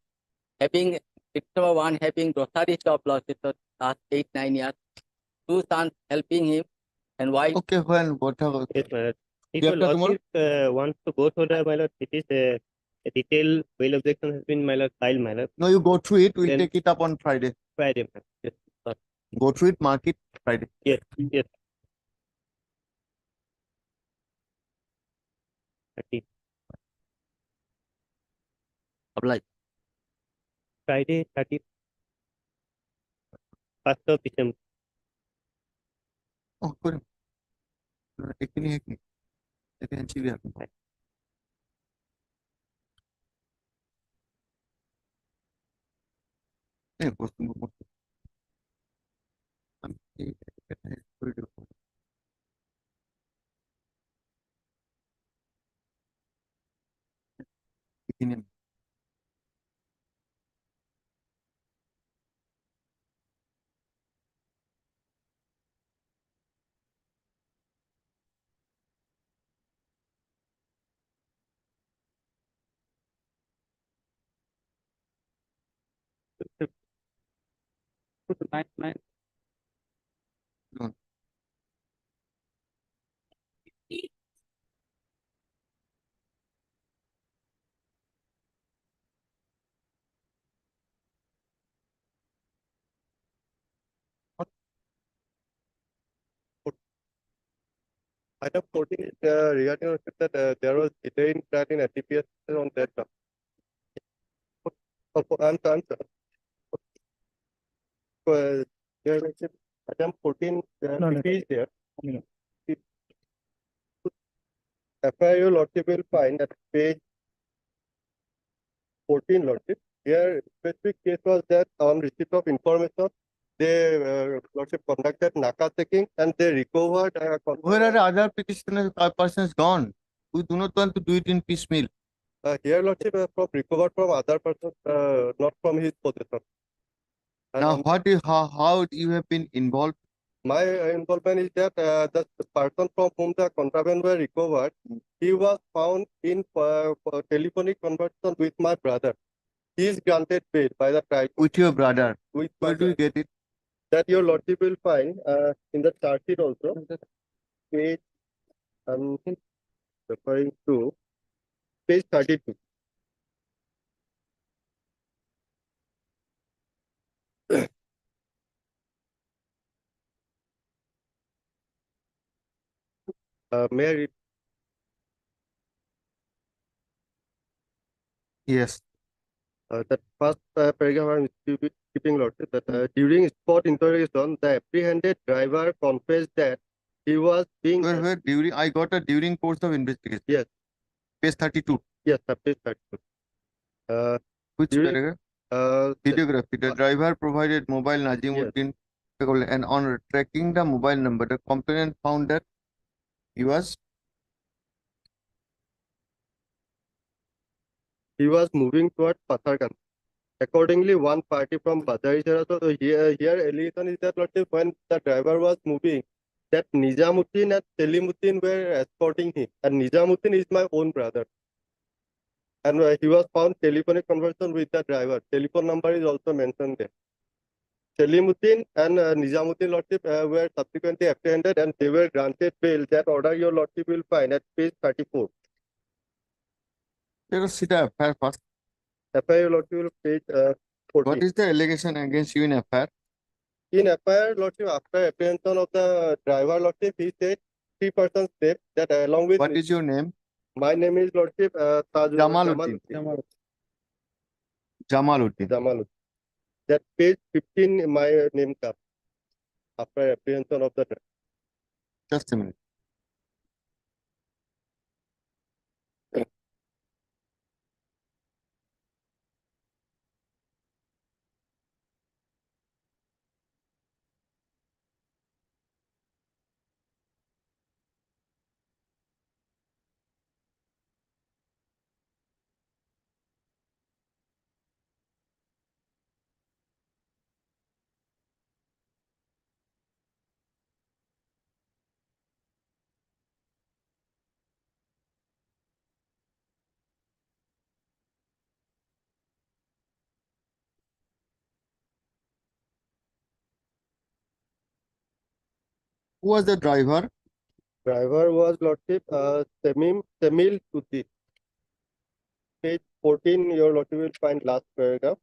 Having petition number 1 having grocery shop, Lordship for last 8-9 years. 2 sons helping him and wife. Okay, when whatever. Yes, my lord. If Day your after tomorrow? lordship wants to go through the, my lord, it is a detailed bail objection has been, my lord, filed, my lord, No, you go through it. We'll Then- take it up on Friday. Friday, my lord. Yes, sir. Go through it, mark it Friday. Yes, yes. 30. Apply. Friday, 30. 1st of December. Oh, good. Technically, we have. Yeah, Nine. Item 14 is regarding that there was detained that in ATPS on that. I'm there is item 14 No, is there. No. FIU Lordship will find at page 14 Lordship. Here specific case was that on receipt of information, they Lordship conducted NACA checking and they recovered. Where are the other petitioners persons gone? We do not want to do it in piecemeal. Here Lordship from recovered from other persons, not from his possession. And Now, how you have been involved? my involvement is that the person from whom the contraband were recovered, he was found in telephonic conversation with my brother. He is granted bail by the trial With your brother. with Where do you get it? that your lordship will find in the chart sheet also. Page I'm referring to page 32. May I read? Yes. That first paragraph I'm keeping lordship that during spot interrogation, the apprehended driver confessed that he was being Where during I got a during course of investigation. Yes. Page 32. yes, page 32. Which During- paragraph? Uh, Videography. The driver provided mobile Najimuddin and on tracking the mobile number, the complainant found that he was moving towards Pathargan. Accordingly, one party from Badari so here allegation is that lordship, when the driver was moving, that Nizamuddin and Selimuddin were escorting him, and Nizamuddin is my own brother. And he was found telephonic conversation with the driver. Telephone number is also mentioned there. Selimuddin and Nizamuddin Lordship were subsequently apprehended and they were granted bail. That order your Lordship will find at page 34. Let us see the FIR first. FIR your Lordship will page 14. What is the allegation against you in FIR? In FIR Lordship, after apprehension of the driver Lordship, he said 3 persons left that along with What is your name? my name is Lordship Jamaluddin. Jamaluddin. Jamaluddin. That page 15 my name comes after apprehension of the driver. Just a minute. Who was the driver? Driver was Lordship Semil Tuti. Page 14, your Lordship will find last paragraph.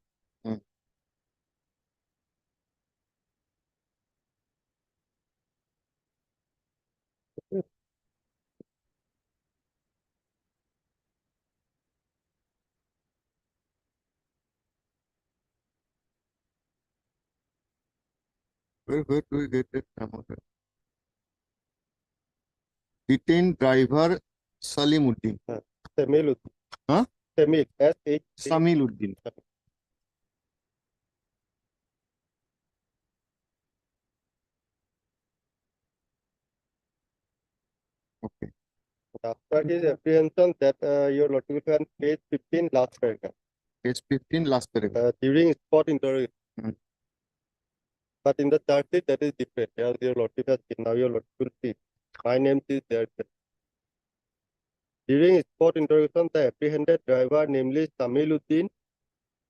Where do we get it? Detained driver Salimuddin. Semil Uti. Huh? Semil, S-H. Samiluddin. Okay. After his apprehension, that your Lordship will find page 15 last paragraph. Page 15, last paragraph. During spot interrogation. Hmm. But in the chart sheet, that is different. As your Lordship has seen, now your Lordship will see. My name is there. During spot interrogation, the apprehended driver, namely Samiluddin,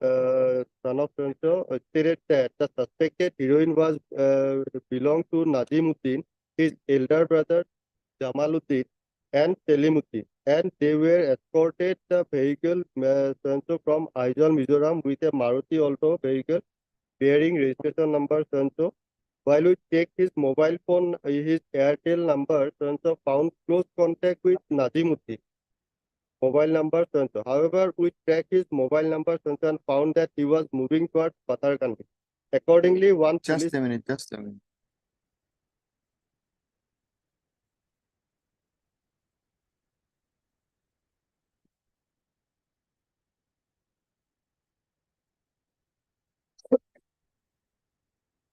son of Sancho, stated that the suspected heroine was belonged to Nazimuddin, his elder brother Jamaluddin, and Selimuddin, and they were escorted the vehicle Sancho from Aizawl, Mizoram with a Maruti Alto vehicle bearing registration number Sancho. While we checked his mobile phone, his Airtel number, Sancho found close contact with Nazimuddin. Mobile number Sancho. However, we tracked his mobile number Sancho and found that he was moving towards Patarkandi. Accordingly, one police. Just a minute, just a minute.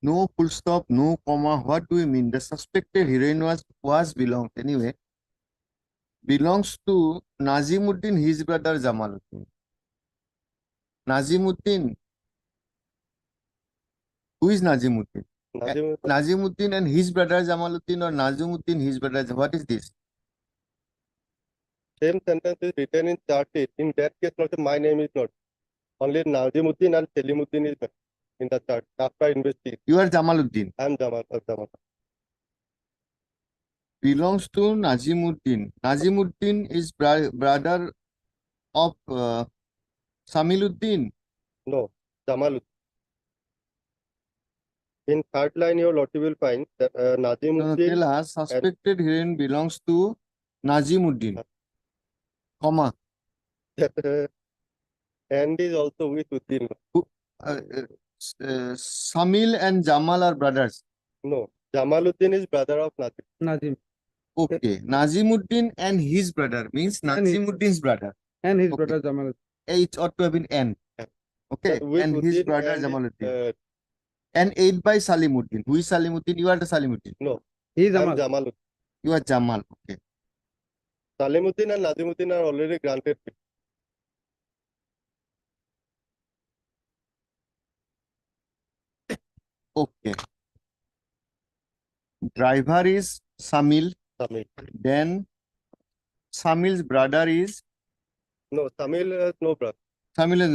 No full stop, no comma. What do you mean? The suspected heroine was belongs anyway. Belongs to Nazimuddin, his brother Jamaluddin. Nazimuddin. Who is Nazimuddin? Nazimuddin and his brother Jamaluddin, or Nazimuddin, his brother. What is this? Same sentence is written in chart sheet. In that case, not my name is not. Only Nazimuddin and Selimuddin is in the chart. After investigation. You are Jamaluddin. I am Jamal. Belongs to Nazimuddin. Nazimuddin is brother of Samiluddin. No, Jamaluddin. In third line, your Lordship will find that Nazimuddin. Tell us, suspected heroine belongs to Nazimuddin. Comma. That and is also with Uddin. Samil and Jamal are brothers. No, Jamaluddin is brother of Nazim. Okay, Nazimuddin and his brother means Nazimuddin's brother. And his Okay. brother Jamaluddin. It ought to have been N. Okay, With and his Uddin brother and, Jamaluddin. And 8 by Salimuddin. Who is Salimuddin? You are the Salimuddin. No, He is I am Jamal. Jamaluddin. You are Jamal. Okay. Salimuddin and Nazimuddin are already granted. Okay. Driver is Samil. Samil. Then Samil's brother is No, Samil has no brother. Samil is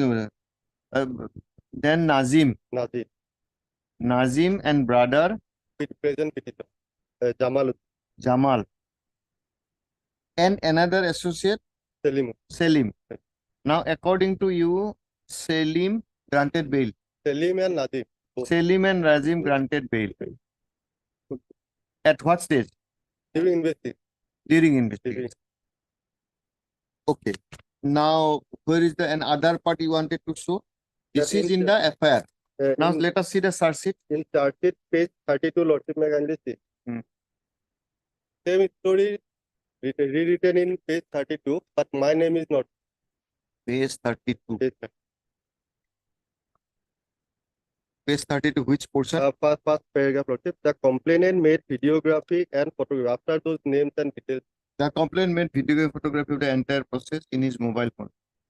brother. Then Nazim. Nazim and brother Present petition. Jamal Jamal. And another associate Selim. Selim. Now, according to you, Selim granted bail. Selim and Nadim. Selim and Nazim granted bail. At what stage? During investigation. During investigation. Okay. Now, where is the another part you wanted to show? This That is in the FIR. Now, in, let us see the search sheet. in chart sheet, page 32, Lordship may kindly see. Same story rewritten in page 32, but my name is not. Page 32. Page 32. Page 32, which portion? First paragraph, Lordship. The complainant made videography and photography. After those names and details. The complainant made video and photography of the entire process in his mobile phone.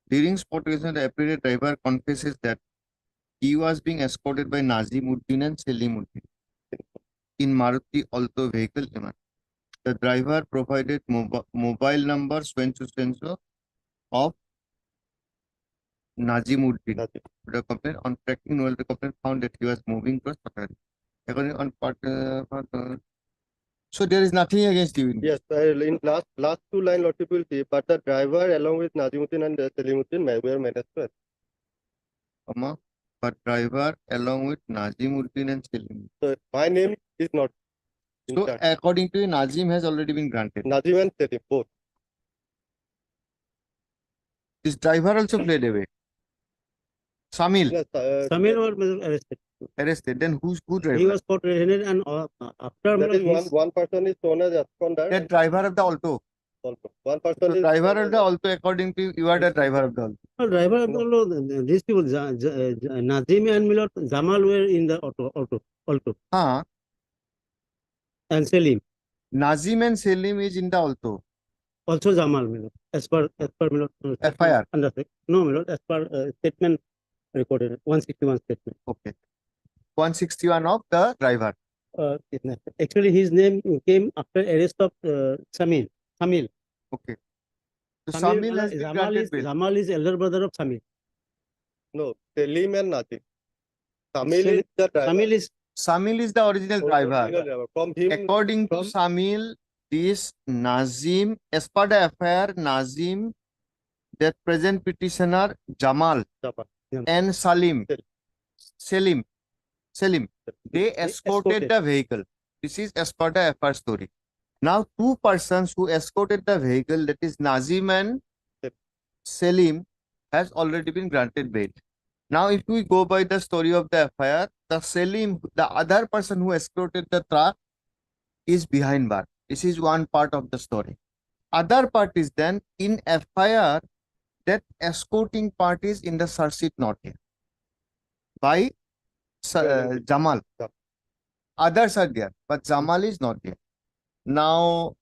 During spottation, the apprehended driver confesses that he was being escorted by Nazimuddin and Selimuddin in Maruti Alto vehicle MR. The driver provided mobile number so of Nazimuddin. The complaint on tracking well, the complaint found that he was moving towards Patari. According on part, so there is nothing against you. Yes, in last two line, Lordship will see, but the driver along with Nazimuddin and Selimuddin were managed to. But driver along with Nazimuddin and Selim. So my name is not. So according to you, Nazim has already been granted. Nazim and Selim, both. This driver also fled away. Samil. Yes, Samir was arrested. Arrested. Then who driver? He was caught red-handed and after that is one person is shown as absconder. That driver of the Alto. Also. One person So is driver of the Alto, according to you, you are the driver of the Alto. no, driver of the these people, Nazim and Milot, Jamal were in the Alto. And Selim. Nazim and Selim is in the Alto. Also Jamal Milot. As per Milot. FIR. No, Milot, as per statement recorded, 161 statement. Okay. 161 of the driver. Actually, his name came after arrest of Samil. Okay. So Samil has been granted bail. Jamal is elder brother of Samil. No, Selim and Nazim. Samil is the driver. Samil is the original driver. From him, according to Samil, this Nazim, as per the FIR, Nazim, that present petitioner Jamal and Selim, they escorted the vehicle. This is as per the FIR story. Now, two persons who escorted the vehicle, that is Nazim and Selim, has already been granted bail. Now, if we go by the story of the FIR, the Selim, the other person who escorted the truck, is behind bar. This is one part of the story. Other part is then in FIR, that escorting part is in the search sheet not here by Jamal. Others are there, but Jamal is not there. Now,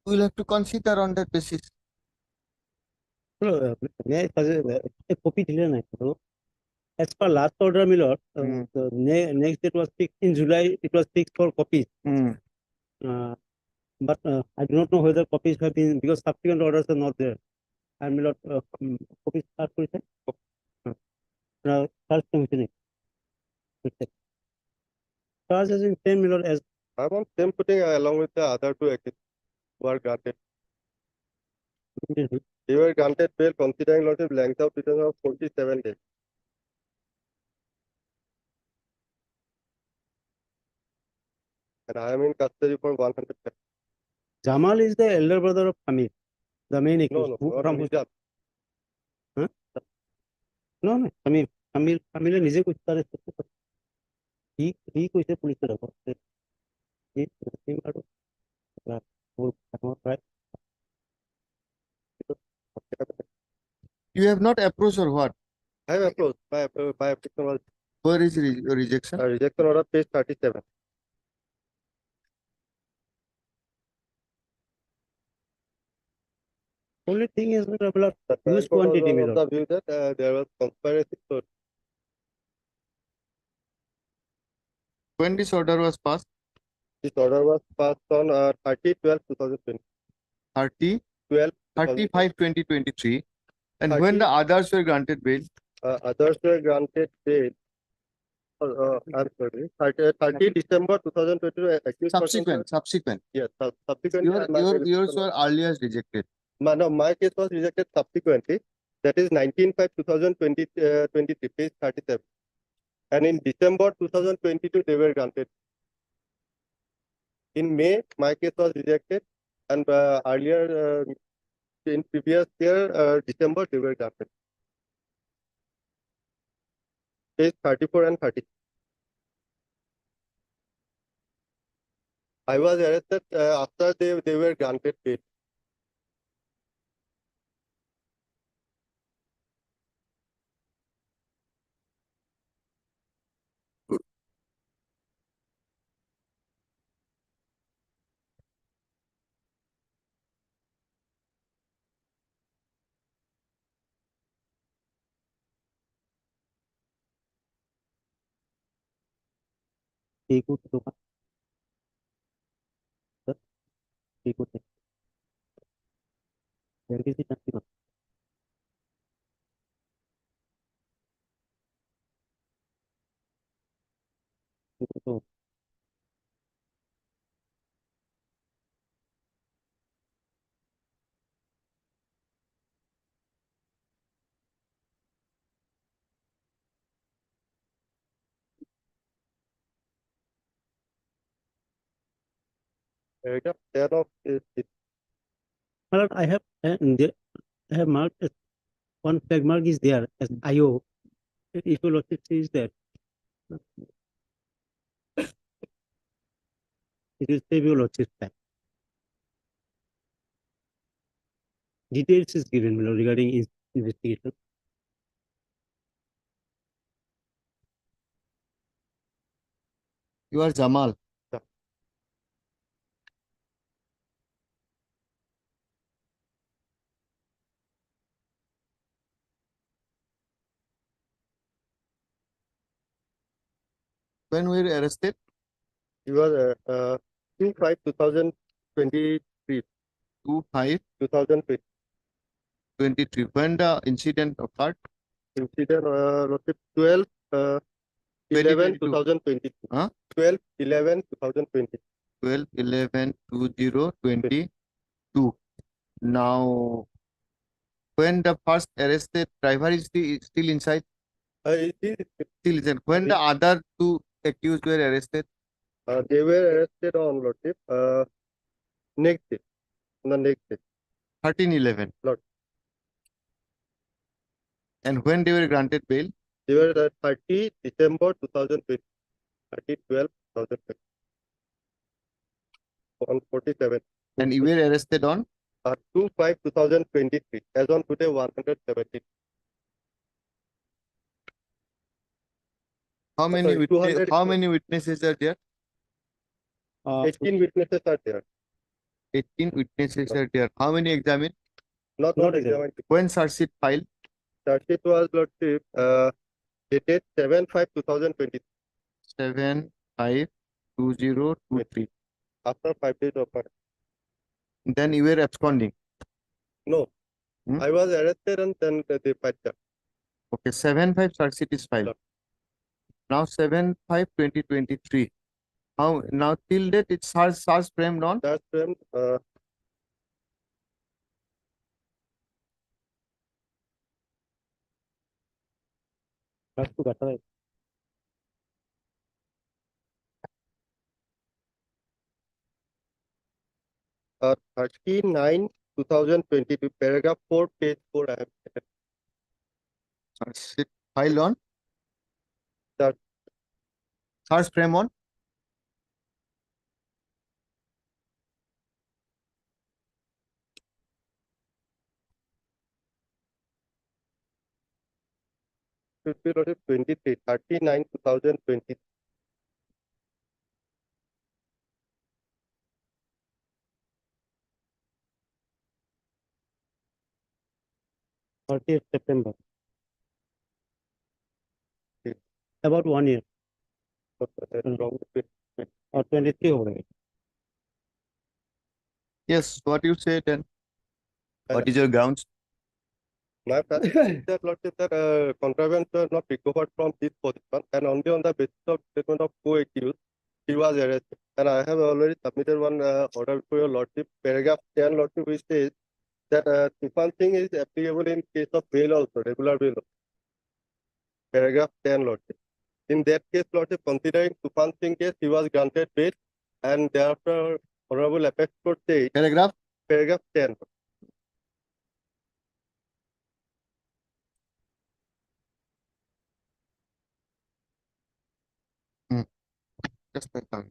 we'll have to consider on that basis. May I suggest a copy as per last order, my lord, the next date was fixed in July. It was fixed for copies. But I do not know whether copies have been, because subsequent orders are not there. And my lord, copies are present. Now, first commissioning. Charge has been same, my lord, as I want same putting along with the other two actions who are granted. They were granted bail considering Lordship length of detention of 47 days. And I am in custody for 100 days. Jamal is the elder brother of Hamid, the main accused. No, From Hijab. No, Hamid নিজে कुछ तरह से he कुछ police तरह से he right. You have not approached or what? I have approached by application was Where is your rejection? rejection order page 37. Only thing is that The use High Court was quantity, my of lord. the view that there was conspiracy. So When this order was passed? this order was passed on 30/12/2020. 30? 12 35/2023. And when the others were granted bail, Others were granted bail. I'm sorry, 30 December 2022. Accused persons subsequent. yes, subsequently. Yours were earlier rejected. No, my case was rejected subsequently. That is 19/5/2023, page 37. And in December 2022, they were granted. In May, my case was rejected, and earlier in previous year, December, they were granted. Page 34 and 30. I was arrested after they were granted bail. Ikut tu Pak. Sir, ikut ya. Dari sini nanti Pak. Ikut tu. Paragraph 10 of My lord, I have marked as one flag mark is there as IO. If your lordship sees that, it will save your lordship's time. Details is given, my lord, regarding investigation. You are Jamal. When were you arrested? He was 2/5/2023. 2/5/2023. 2023. When the incident occurred? Incident 12/11/2022. Huh? 12/11/2020. 12/11/2022. Now, when the first arrested driver is still inside? It is, Still inside. When the other two accused were arrested? they were arrested on lordship next day. On the next day. 13/11. Lord. And when they were granted bail? They were 30 December 2020. 30/12/2020. On 47. And you were arrested on? 2/5/2023. As on today, 170. How many sorry, 200 how many witnesses are there? 18 witnesses are there. 18 witnesses are there. How many examined? Not examined. When charge sheet filed? Charge sheet was lordship dated 7/5/2020. 7/5/2023. After 5 days of court. Then you were absconding. No. Hmm? I was arrested and then they patched up. Okay, 7/5 charge sheet is filed. Sure. Now 7/5/2023. How now till date it's charge framed on? Charge frame Kartu kata hai. 39/2022, paragraph 4, page 4. I have Charge sheet filed on? Charge. Charge frame on? should be lordship 23, 39/2020. September. Okay. About 1 year Wrong. or 23 over it. Yes, what you say then? What is your grounds? My friend said, Lordship, that contraventions were not recovered from his position, and only on the basis of statement of co-accused, he was arrested. And I have already submitted one order to your Lordship, paragraph 10, Lordship, which says that Tufan Singh is applicable in case of bail also, regular bail. Paragraph 10, Lordship. In that case, Lordship, considering Tufan Singh case, he was granted bail, and thereafter, Honorable Apex Court says, Paragraph? paragraph 10. Just a second.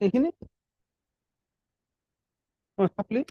এইখিনি chapli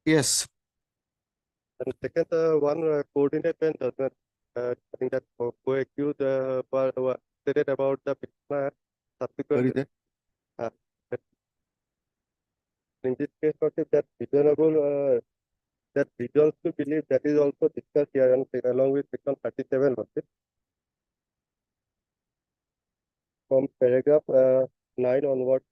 Yes. And second, one coordinate and judgment. I think that co-accused stated about the petitioner What is subsequent. that? Uh, in this case, not if that reasonable, that reasons to believe that is also discussed here and along with section 37 of it. From paragraph 9 onwards.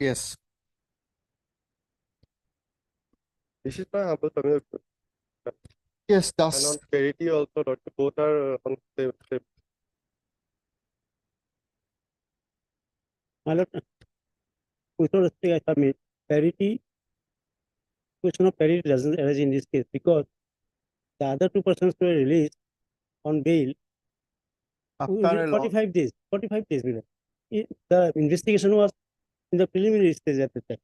Yes. This is my humble submission. Yes, And that's on Verity also, Lord, both are on same. My lord, with all respect, I submit question of parity doesn't arise in this case because the other two persons were released on bail after within a long, 45 days. 45 days, my lord. The investigation was in the preliminary stage at the time.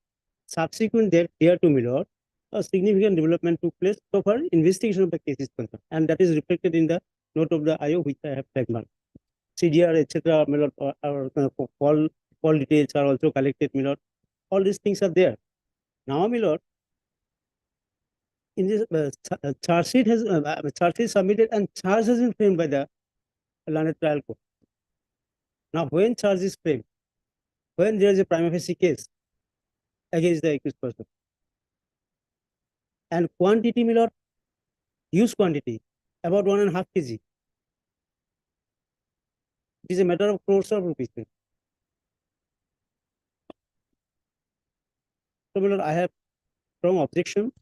Subsequent thereto, my lord, a significant development took place so far investigation of the case is concerned, and that is reflected in the note of the IO which I have flagged marked. CDR, etc., my lord, call details are also collected, my lord. All these things are there. Now, my lord, in this charge sheet submitted and charge has been framed by the learned trial court. Now, when charge is framed, when there is a prima facie case against the accused person, and quantity, my lord, use quantity about 1.5 kg, it is a matter of crores of rupees. So, my lord, I have strong objection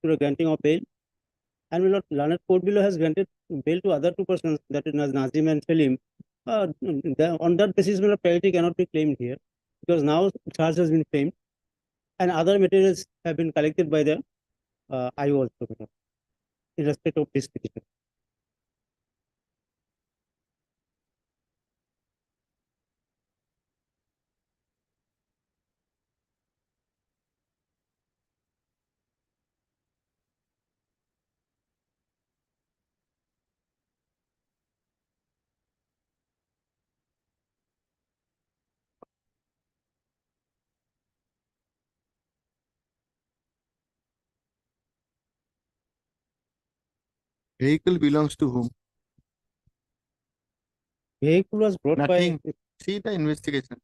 to the granting of bail. And my lord, learned court below has granted bail to other two persons, that is Nazim and Selim. On that basis, my lord, parity cannot be claimed here because now charge has been framed and other materials have been collected by the IO also, my lord, in respect of this petition. vehicle belongs to whom? Vehicle was brought Nothing. by See the investigation.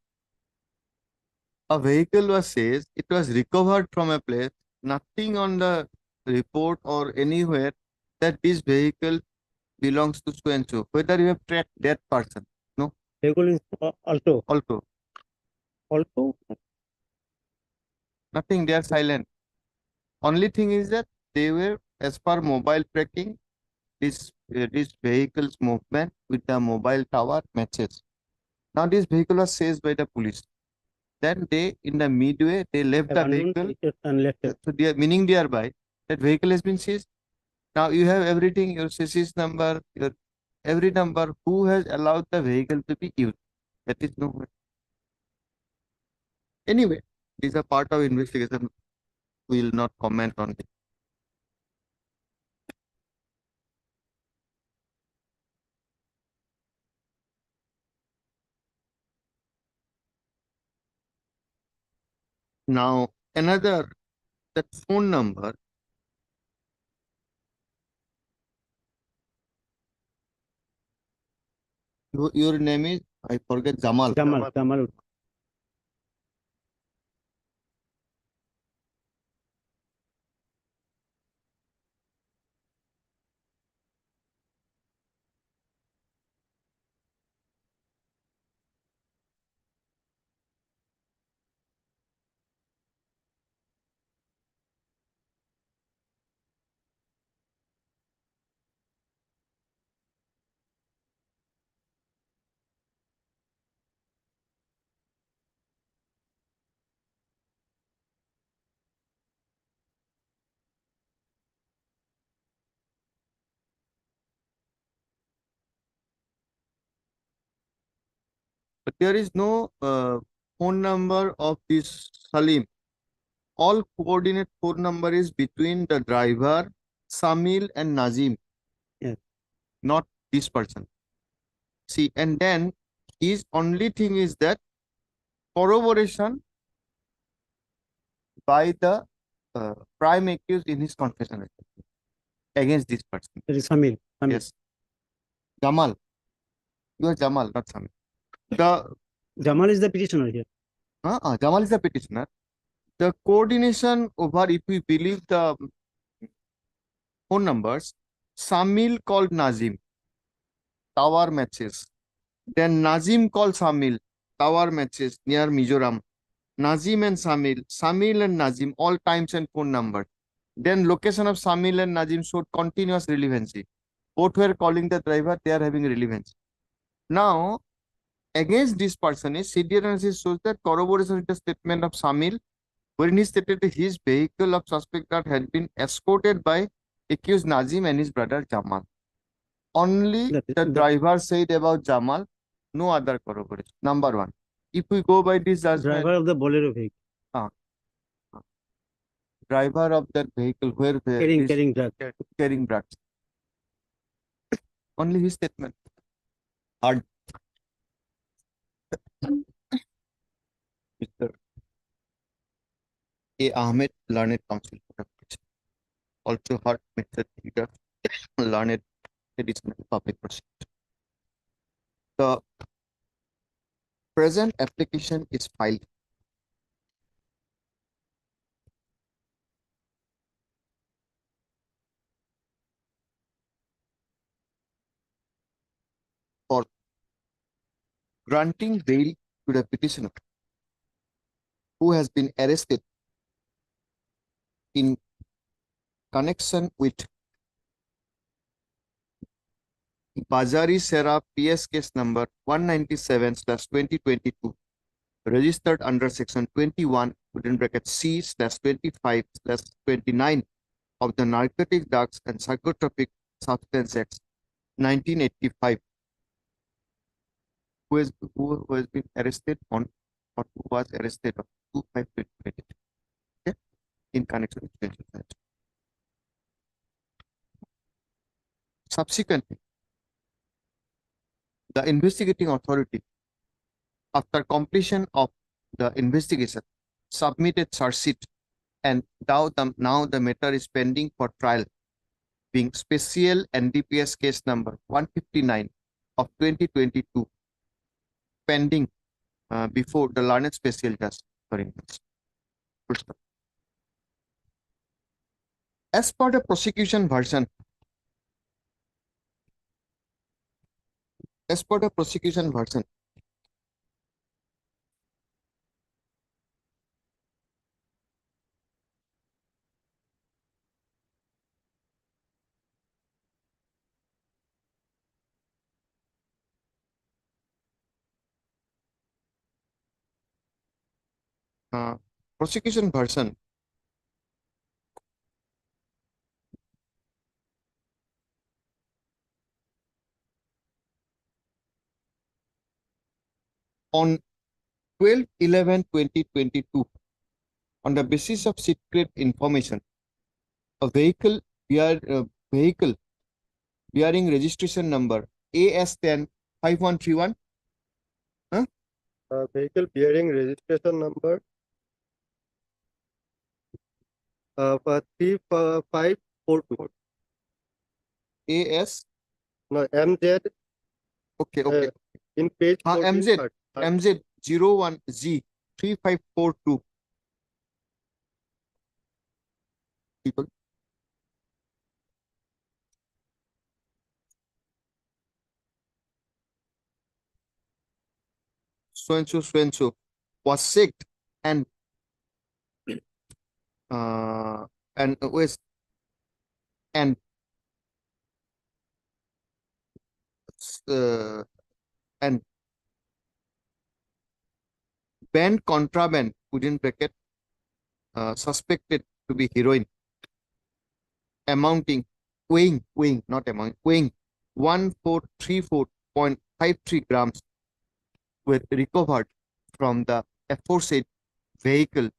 A vehicle was says it was recovered from a place. Nothing on the report or anywhere that this vehicle belongs to so and so. Whether you have tracked that person. vehicle is Alto. Also, nothing. They are silent. Only thing is that they were, as per mobile tracking, this vehicle's movement with the mobile tower matches. Now this vehicle was seized by the police. Then they, in the midway, they left the Abandoned vehicle. it and left it. So they are meaning thereby that vehicle has been seized. Now you have everything, your CC's number, your every number, who has allowed the vehicle to be used. That is nowhere. Anyway, these are part of investigation. We will not comment on it. Now another, that phone number. Your name is, I forget, Jamal. Jamal. But there is no phone number of this Salim. All coordinate phone number is between the driver, Samil and Nazim. Yes. Not this person. See, and then his only thing is that corroboration by the prime accused in his confession against this person. It is Samil. Yes. Jamal. You are Jamal, not Samil. Jamal is the petitioner here. Jamal is the petitioner. The coordination over, if we believe the phone numbers, Samil called Nazim, tower matches. Then Nazim called Samil, tower matches near Mizoram. Nazim and Samil, Samil and Nazim, all times and phone numbers. Then location of Samil and Nazim showed continuous relevancy. Both were calling the driver, they are having relevance. Now, against this person, CDR analysis shows that corroboration with the statement of Samil, wherein he stated that his vehicle of suspect that had been escorted by accused Nazim and his brother Jamal. Only the driver said about Jamal, no other corroboration. Number one. If we go by this judgment, Driver of the Bolero vehicle. driver of that vehicle where Carrying drugs. carrying drugs. Only his statement. Hard. Mr. A. Ahmed, Learned Counsel for Appeals. Also heard Mr. Peter, Learned Additional Public Prosecutor. The present application is filed for granting bail to the petitioner who has been arrested in connection with Bajari Sera PS case number 197/2022, registered under section 21 within bracket C/25/29 of the Narcotic Drugs and Psychotropic Substance Act 1985, who has been arrested on or who was arrested on 2/5/2022, okay, in connection with 2025. Subsequently, the investigating authority, after completion of the investigation, submitted charge sheet, and now the matter is pending for trial, being special NDPS case number 159 of 2022, pending before the learned special judge for inquest. Full stop. As per the prosecution version, on 12/11/2022, on the basis of secret information, a vehicle bearing registration number AS10 5131, Vehicle bearing registration number 3542. AS, No, MZ. okay. In page MZ 01Z 3542. People. So and so was sick and was and banned contraband within bracket suspected to be heroin amounting weighing 1434.53 grams were recovered from the aforesaid vehicle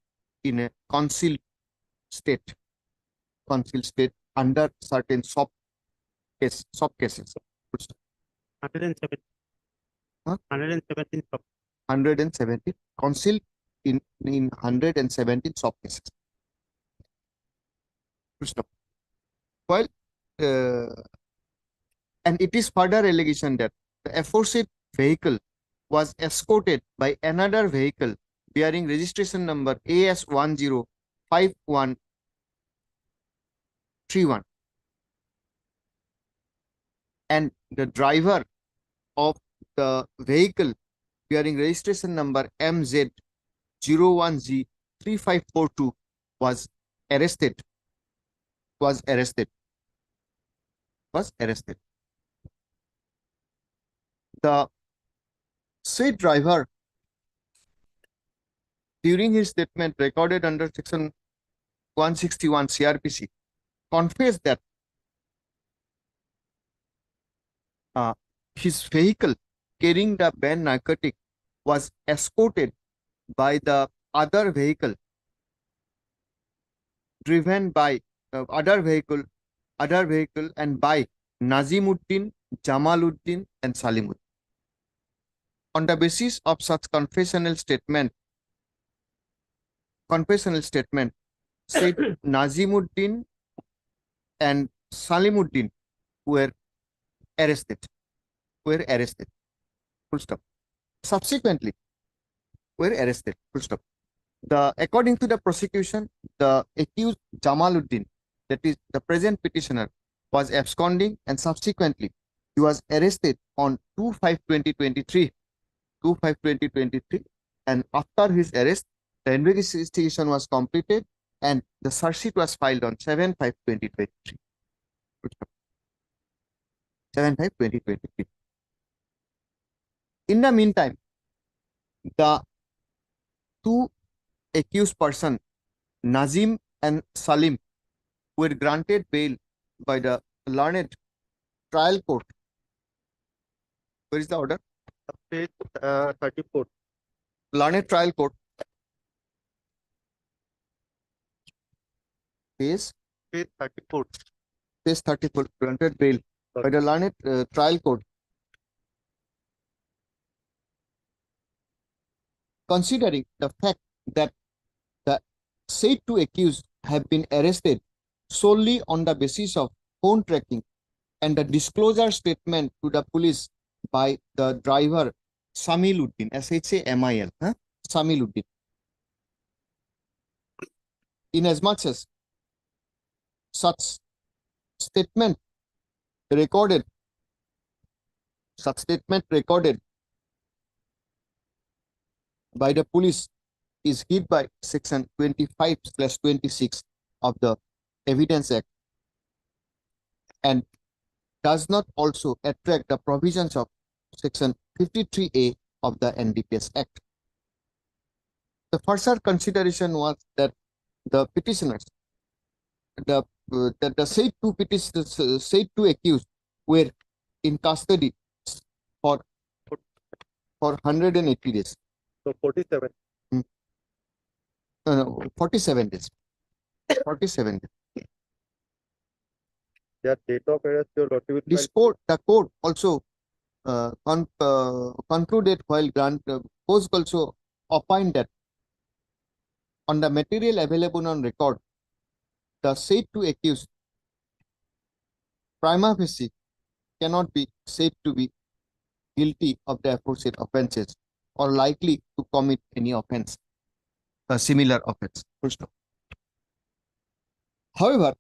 in a concealed state under certain soft cases. 117. Huh? 117. 170 concealed in 117 soft cases. While and it is further allegation that the aforesaid vehicle was escorted by another vehicle bearing registration number AS105131, and the driver of the vehicle bearing registration number 01G 3542 was arrested. Was arrested. The said driver, during his statement recorded under section 161 CRPC, confessed that his vehicle carrying the banned narcotic was escorted by the other vehicle driven by other vehicle and by Nazimuddin, Jamaluddin and Salimuddin. On the basis of such confessional statement, said Nazimuddin and Salimuddin were arrested. Full stop. Subsequently, were arrested. Full stop. According to the prosecution, the accused Jamaluddin, that is the present petitioner, was absconding and subsequently he was arrested on 2/5/2023. And after his arrest, the investigation was completed and the search sheet was filed on 7/5/2023. 7/5/2023. In the meantime, the two accused person, Nazim and Salim, were granted bail by the learned trial court. Where is the order? Page 34. Learned trial court. Page 34. Page 34, granted bail by the learned trial court. Considering the fact that the said two accused have been arrested solely on the basis of phone tracking and the disclosure statement to the police by the driver Samiluddin, Shamil, Samiluddin. Inasmuch as such statement recorded by the police is hit by section 25/26 of the Evidence Act and does not also attract the provisions of section 53A of the NDPS Act. The further consideration was that the petitioners, the said two accused were in custody for 180 days. So 47. No, 47 days. 47 days. Their date of arrest, your lordship, The court also concluded while post also opined that on the material available on record, the said two accused prima facie cannot be said to be guilty of the aforesaid offences or likely to commit any offence, a similar offence. However,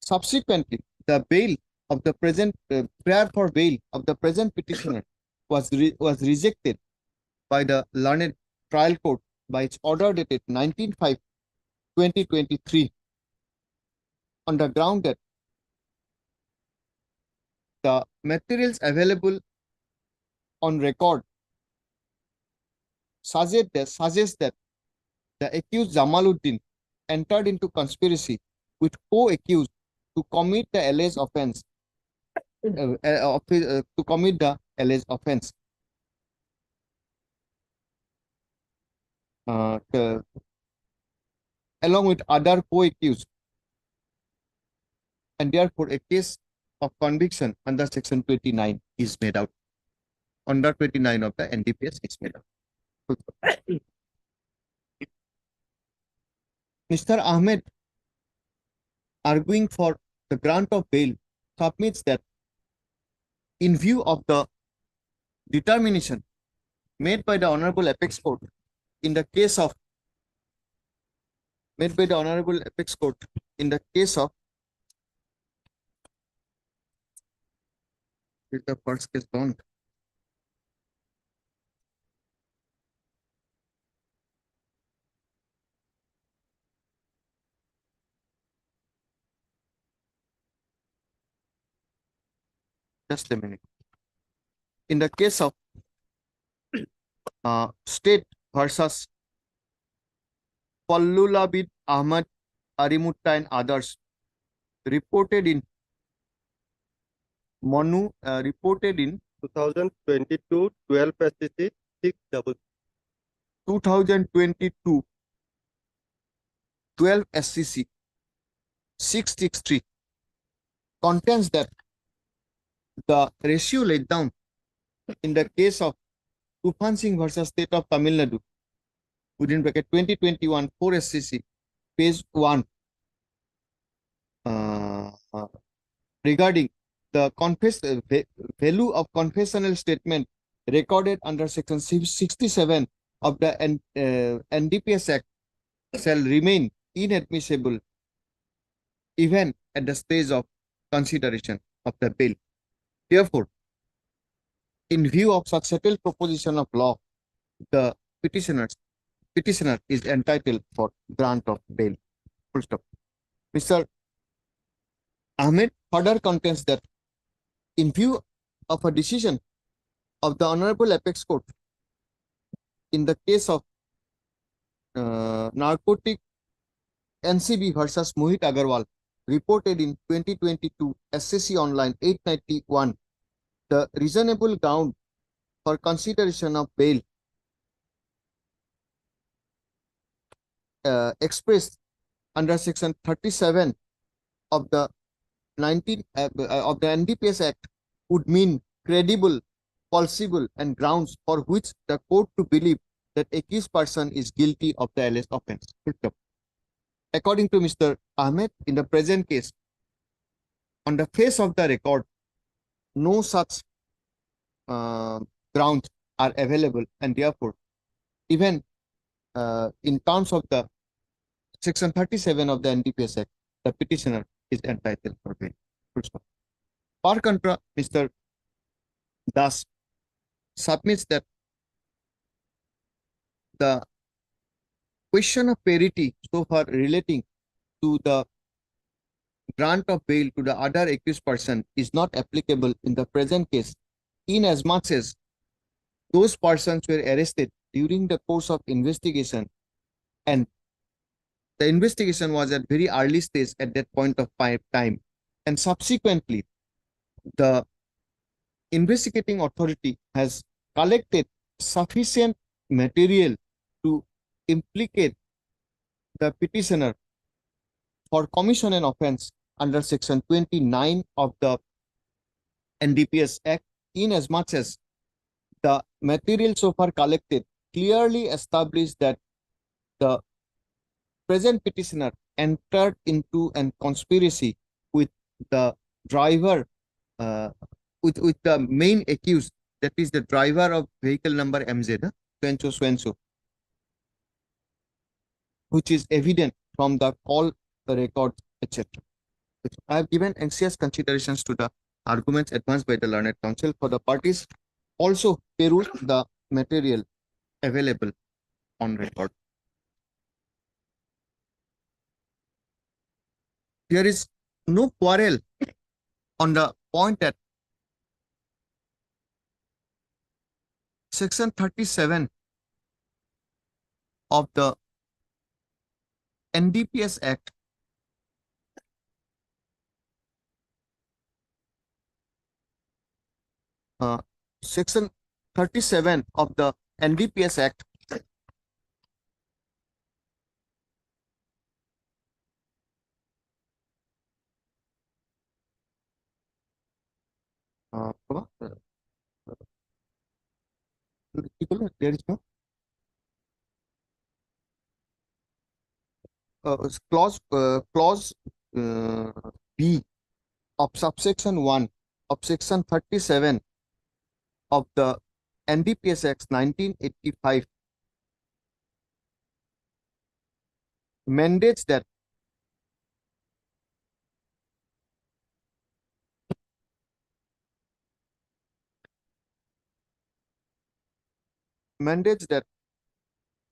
subsequently, the bail of the present prayer for bail of the present petitioner was rejected by the learned trial court by its order dated 19/5/2023 on the ground that the materials available on record suggest that the accused Jamaluddin entered into conspiracy with co-accused to commit the alleged offence. Along with other co-accused, and therefore a case of conviction under section 29 is made out. Under 29 of the NDPS is made out. Mr. Ahmed, arguing for the grant of bail, submits that in view of the determination made by the Honorable Apex Court in the case of is the first case gone? Just a minute. In the case of State versus Fallula bin Ahmad Arimutta and others, reported in reported in 2022 12 SCC 6 2022 12 SCC 663 contains that the ratio laid down in the case of Tufan Singh versus State of Tamil Nadu within bracket 2021 4 SCC page 1 regarding the value of confessional statement recorded under section 67 of the NDPS Act shall remain inadmissible even at the stage of consideration of the bill. Therefore, in view of such settled proposition of law, the petitioner is entitled for grant of bail. Full stop. Mr. Ahmed further contends that in view of a decision of the Honorable Apex Court in the case of narcotic NCB versus Mohit Agarwal, reported in 2022 SCC Online 891, the reasonable ground for consideration of bail expressed under section 37 of the NDPS Act would mean credible, plausible, and grounds for which the court to believe that accused person is guilty of the alleged offense. According to Mr. Ahmed, in the present case, on the face of the record, no such grounds are available, and therefore, even in terms of the section 37 of the NDPS Act, the petitioner is entitled for bail. Par contra, Mr. Das submits that the question of parity so far relating to the grant of bail to the other accused person is not applicable in the present case, inasmuch as those persons were arrested during the course of investigation, and the investigation was at very early stage at that point of time, and subsequently the investigating authority has collected sufficient material to implicate the petitioner for commission an offense under section 29 of the NDPS Act, inasmuch as the material so far collected clearly established that the present petitioner entered into a conspiracy with the driver, with the main accused, that is the driver of vehicle number MZ, Swenso, which is evident from the call records, etc. I have given anxious considerations to the arguments advanced by the learned counsel. For the parties also peruse the material available on record. There is no quarrel on the point that section 37 of the NDPS Act section 37 of the NDPS Act there is no clause B of subsection 1 of section 37 of the NDPS Act 1985 mandates that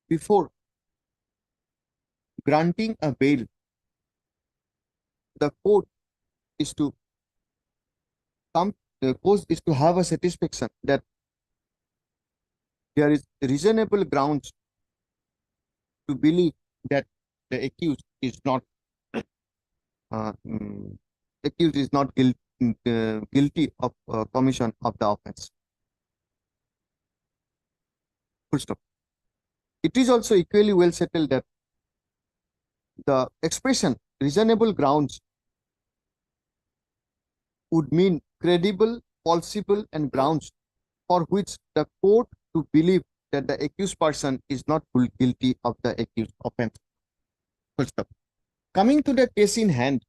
before granting a bail, the court is to course is to have a satisfaction that there is reasonable grounds to believe that the accused is not guilty of commission of the offense. Full stop. It is also equally well settled that the expression reasonable grounds would mean credible, plausible, and grounds for which the court to believe that the accused person is not guilty of the accused offense. Full stop. Coming to the case in hand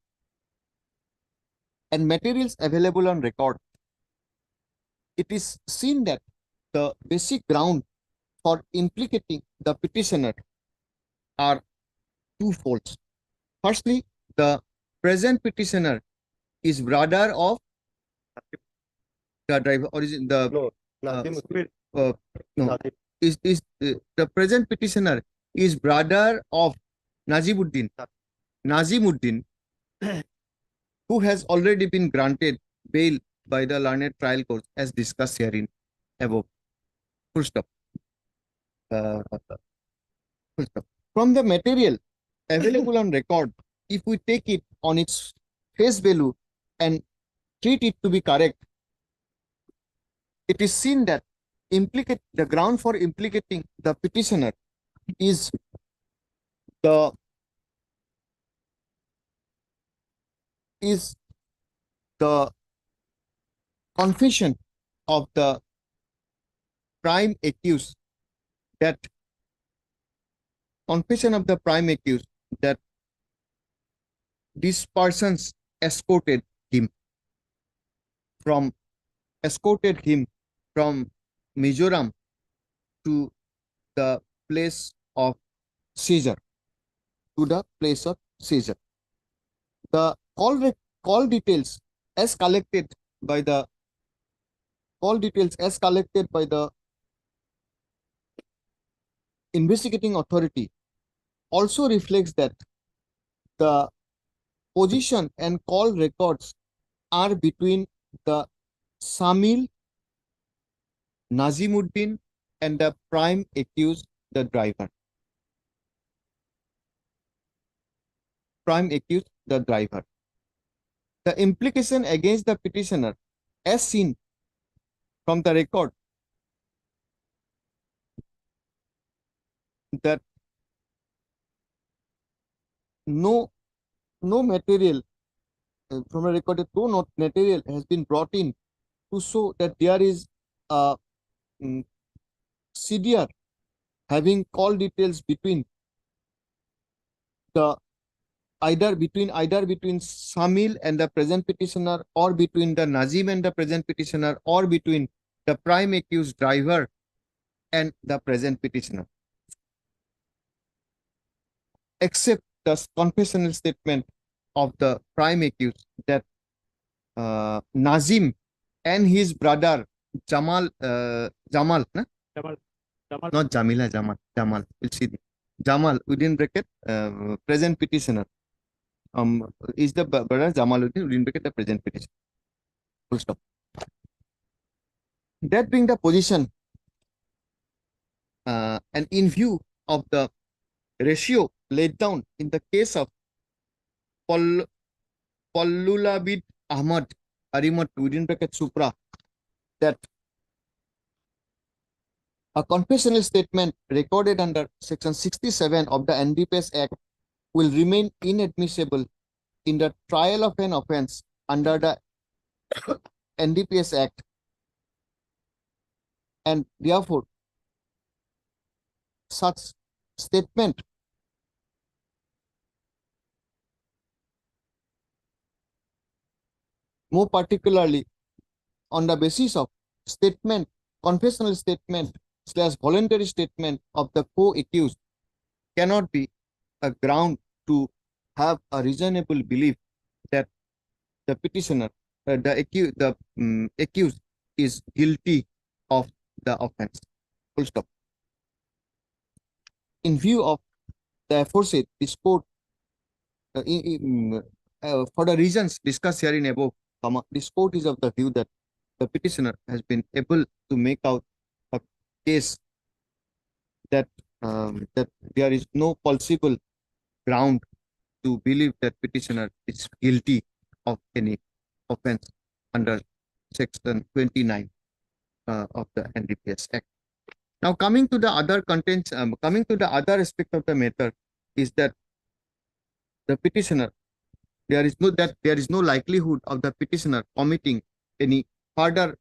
and materials available on record, it is seen that the basic ground for implicating the petitioner are twofold. Firstly, the present petitioner is brother of the driver, or is it the No, Nazimuddin. no, Nazim. is the present petitioner is brother of Nazimuddin, who has already been granted bail by the learned trial court as discussed herein above. Full stop. Full stop. From the material available on record, if we take it on its face value and treat it to be correct, it is seen that the ground for implicating the petitioner is the confession of the prime accused that these persons escorted him from Mizoram to the place of seizure. The call details as collected by the investigating authority also reflects that the position and call records are between the Samil, Nazimuddin, and the prime accused, the driver. The implication against the petitioner, as seen from the record, that no material from a record, no material has been brought in to show that there is a CDR having call details between either between Samil and the present petitioner, or between the Nazim and the present petitioner, or between the prime accused driver and the present petitioner, except the confessional statement of the prime accused that Nazim and his brother Jamal, not Jamila, Jamal, we'll see. Jamal within bracket, present petitioner, is the brother Jamaluddin within bracket the present petitioner. Full stop. That being the position, and in view of the ratio laid down in the case of Pallulabid Ahmad Arimat within bracket Supra, that a confessional statement recorded under Section 67 of the NDPS Act will remain inadmissible in the trial of an offense under the NDPS Act, and therefore such statement more particularly on the basis of confessional statement / voluntary statement of the co-accused cannot be a ground to have a reasonable belief that the petitioner, the accused is guilty of the offense. Full stop. In view of the aforesaid, this court, for the reasons discussed here in above, this court is of the view that the petitioner has been able to make out a case that that there is no possible ground to believe that petitioner is guilty of any offense under section 29 of the NDPS Act. Now, coming to the other contents, coming to the other aspect of the matter is that the petitioner, there is no likelihood of the petitioner committing any further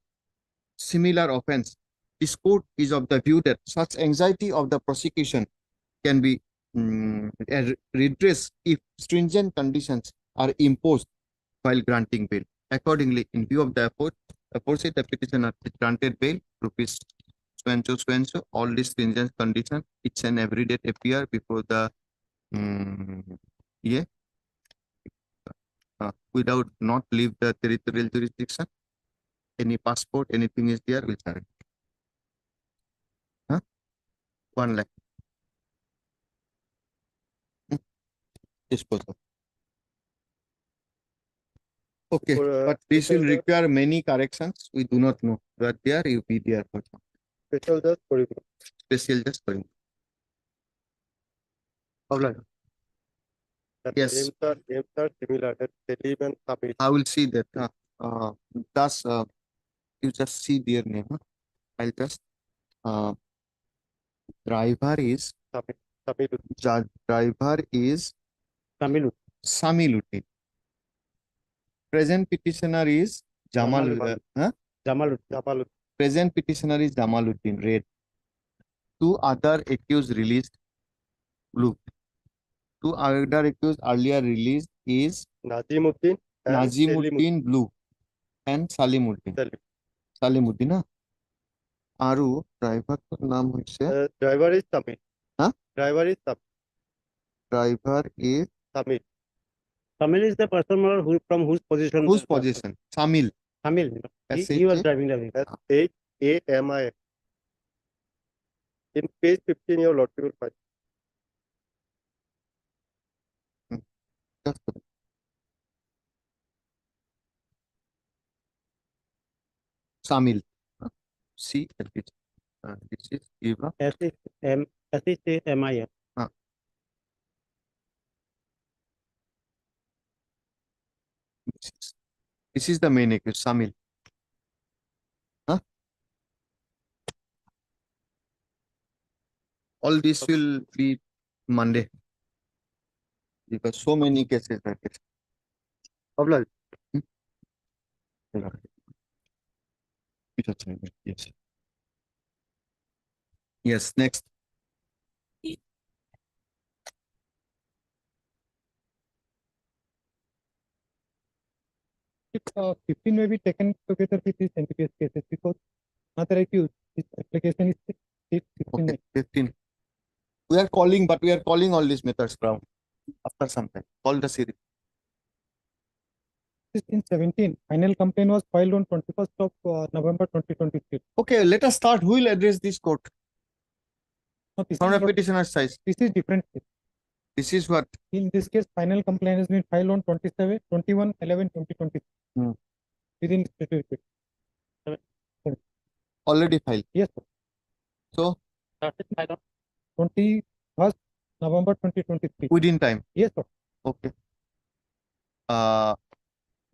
similar offense. This court is of the view that such anxiety of the prosecution can be redressed if stringent conditions are imposed while granting bail. Accordingly, in view of the aforesaid, the petitioner is granted bail, rupees so, all these stringent conditions, each and every date appear before the without not leave the territorial jurisdiction. Any passport, anything is there, will surrender. 1 lakh. Disposal. Okay, but this will require many corrections. We do not know. But there you be there for some. Special just for you. Special just for you. That Yes. Aims are similar. That Selim and Samir. I will see that. Thus, you just see their name. I'll just driver is driver is Samiluddin. Present petitioner is Jamaluddin. Present petitioner is Jamaluddin, red. 2 other accused released, blue. 2 other accused earlier released is Nazimuddin and Nazimuddin, blue, and Salimuddin. Salimuddin, na? Aru driver naam hoise. Driver is Samir. Huh? Driver is Samir. Driver is Samir. Samil is the person from whose position? whose position? Samil. Samil. He was driving the vehicle. That's HAMI. In page 15, your lordship will find. Just Samil. See, this is Eva. SHMIL. This is the main accused, Samil. All this will be Monday because so many cases are there. Yes. Yes, next. 15 may be taken together with these NDPS cases because another accused, his application is 15. Okay, 15. We are calling, but we are calling all these methods ground after some time. Call the series. 17. Final complaint was filed on 21st of November 2023. Okay, let us start. Who will address this court? No, this From is a not- petitioner's side. this is different case. This is what? In this case, final complaint has been filed on 21/11/2023. Within statutory period. Already filed. Yes, sir. So, 21st November 2023. within time. Yes, sir. Okay.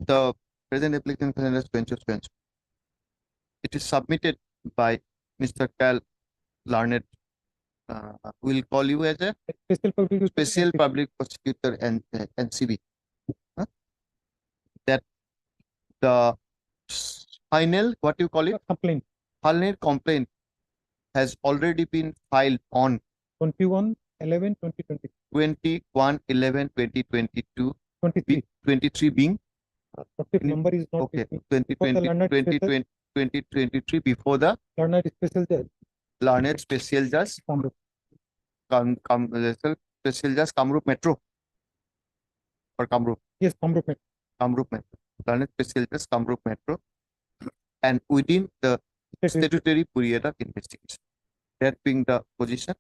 The present application is bench. It is submitted by Mr. Cal Larned. We'll call you as a special public prosecutor and NCB. That the final, what you call it? Complaint. Final complaint has already been filed on 21/11/2023. 21/11/2022. 23 being Number is not okay. with me. 2023 before the Learned special judge. Learned Special Judge Kamrup. Special Judge Kamrup Metro or Kamrup. Yes, Kamrup. Kamrup Metro. Learned Special Judge Kamrup Metro, and within the statutory period of investigation. That being the position,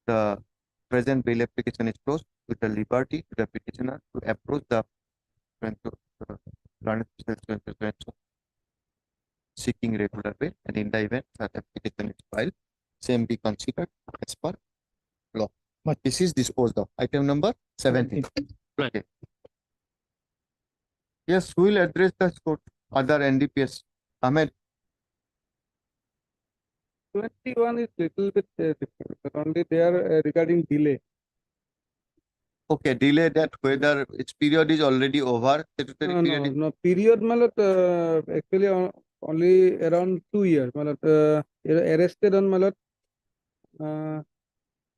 the present bail application is closed with the liberty to the petitioner to approach the Learned Special Judge seeking regular bail, and in the event that application is filed, same be considered as per law. But this is disposed of. Item number 17. Okay. Yes, who will address the court? Other NDPS. Ahmed. 21 is little bit different, but only there regarding delay. Okay, delay that whether its period is already over. Statutory No, period no, is- no. Period actually only around 2 years. Arrested on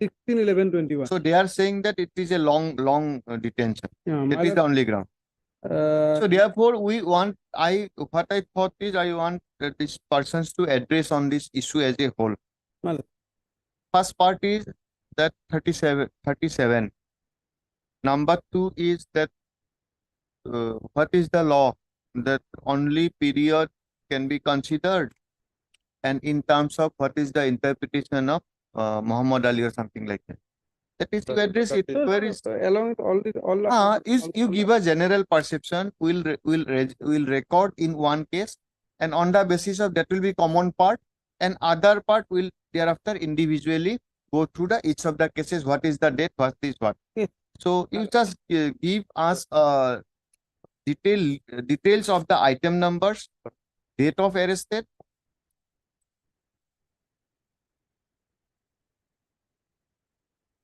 16/11/21. So they are saying that it is a long detention. Yeah, That is the only ground. uh, So therefore, what I thought is I want these persons to address on this issue as a whole. Well- First part is that 37. Number 2 is that what is the law that only period can be considered, and in terms of what is the interpretation of Muhammad Ali or something like that. That is to address it. Where is along with all you give a general perception, we'll record in one case, and on the basis of that will be common part, and other part will thereafter individually go through the each of the cases. What is the date? What is what? Yes. So you just give us details of the item numbers, date of arrested.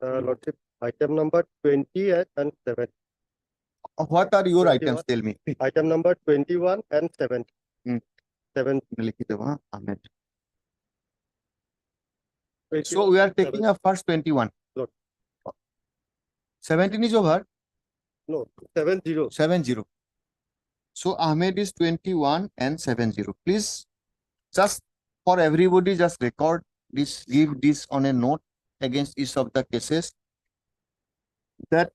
Lordship, item number 20 and 7. What are your 21. items? Tell me. Item number 21 and 7. Hmm. 7. लिख दो, हाँ, Ahmed. So we are taking a first 21. Good. 17 is over. No, 70. 70. So Ahmed is 21 and 70. Please, just for everybody, just record this, give this on a note against each of the cases. That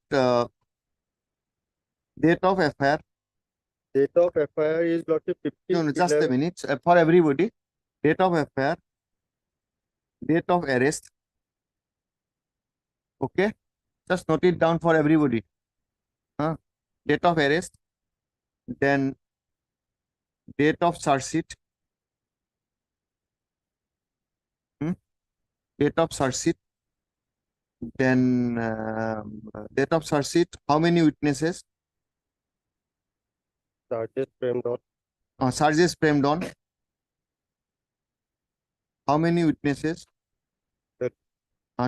date of FIR. Date of FIR is Lordship 15. No, just a minute. For everybody, date of FIR, date of arrest. Okay, just note it down for everybody. Date of arrest, then date of charge sheet. Date of charge sheet. Then date of charge sheet. How many witnesses? Charges framed on. Charges framed on. How many witnesses? That-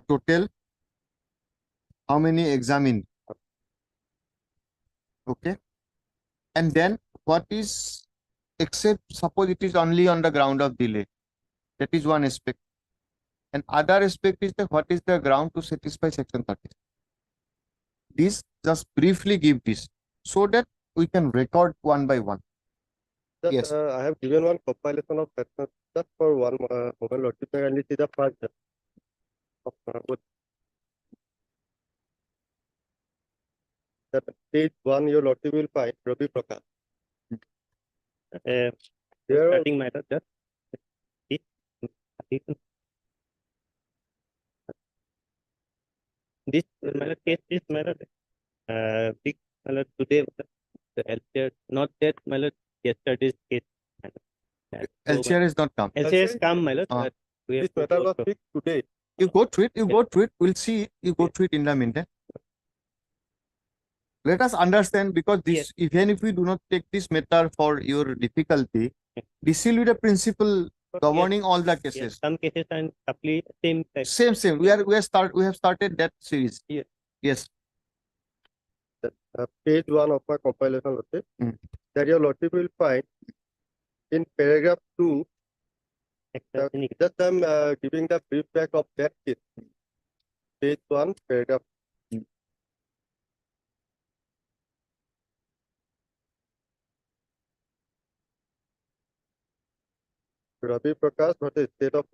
Total. How many examined? Okay. And then what is, except suppose it is only on the ground of delay. That is one aspect. And other aspect is that what is the ground to satisfy section 30. This just briefly give this so that we can record one by one. Just, Yes. I have given one compilation of sections just for one moment, Lordship, and this is the first of that page 1, your Lordship will find Ravi Prakash. There, Starting matter, just this matter case is matter big matter today the LCR not that matter yesterday's case. LCR is not come. LCR has come matter. We have this to matter go was through. fixed today. You go through it, you go through it, we'll see it, you go through it in the meantime. Let us understand, because this, Yes. even if we do not take this matter for your difficulty, this will be the principle governing all the Yes, cases. some cases and supply same type. Same. We have started that series. Yes. Yes. Page 1 of my compilation, Lordship, that your Lordship will find in paragraph 2. Just I'm giving the brief back of that case. Page 1, paragraph. Ravi Prakash versus State of.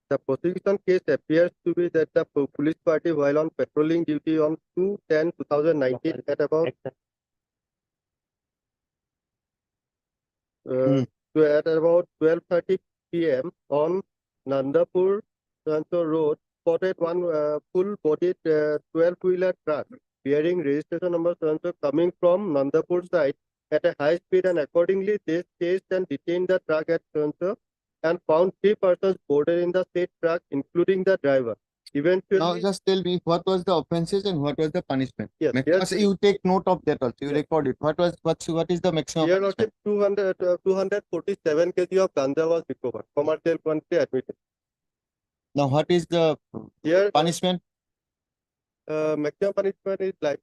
The prosecution case appears to be that the police party, while on patrolling duty on 2/10/2019 at about at about 12:30 p.m. on Nandapur Road, spotted one full-bodied 12-wheeler truck bearing registration number coming from Nandapur side at a high speed, and accordingly they chased and detained the truck at Tonso and found 3 persons boarded in the said truck, including the driver. Eventually, Now just tell me what was the offenses and what was the punishment? yes, Maximum, yes, you take note of that also. You Yes. record it. What is the maximum here punishment? 247 kg of ganja was recovered. Commercial quantity admitted. Now what is the Here, punishment? maximum punishment is life.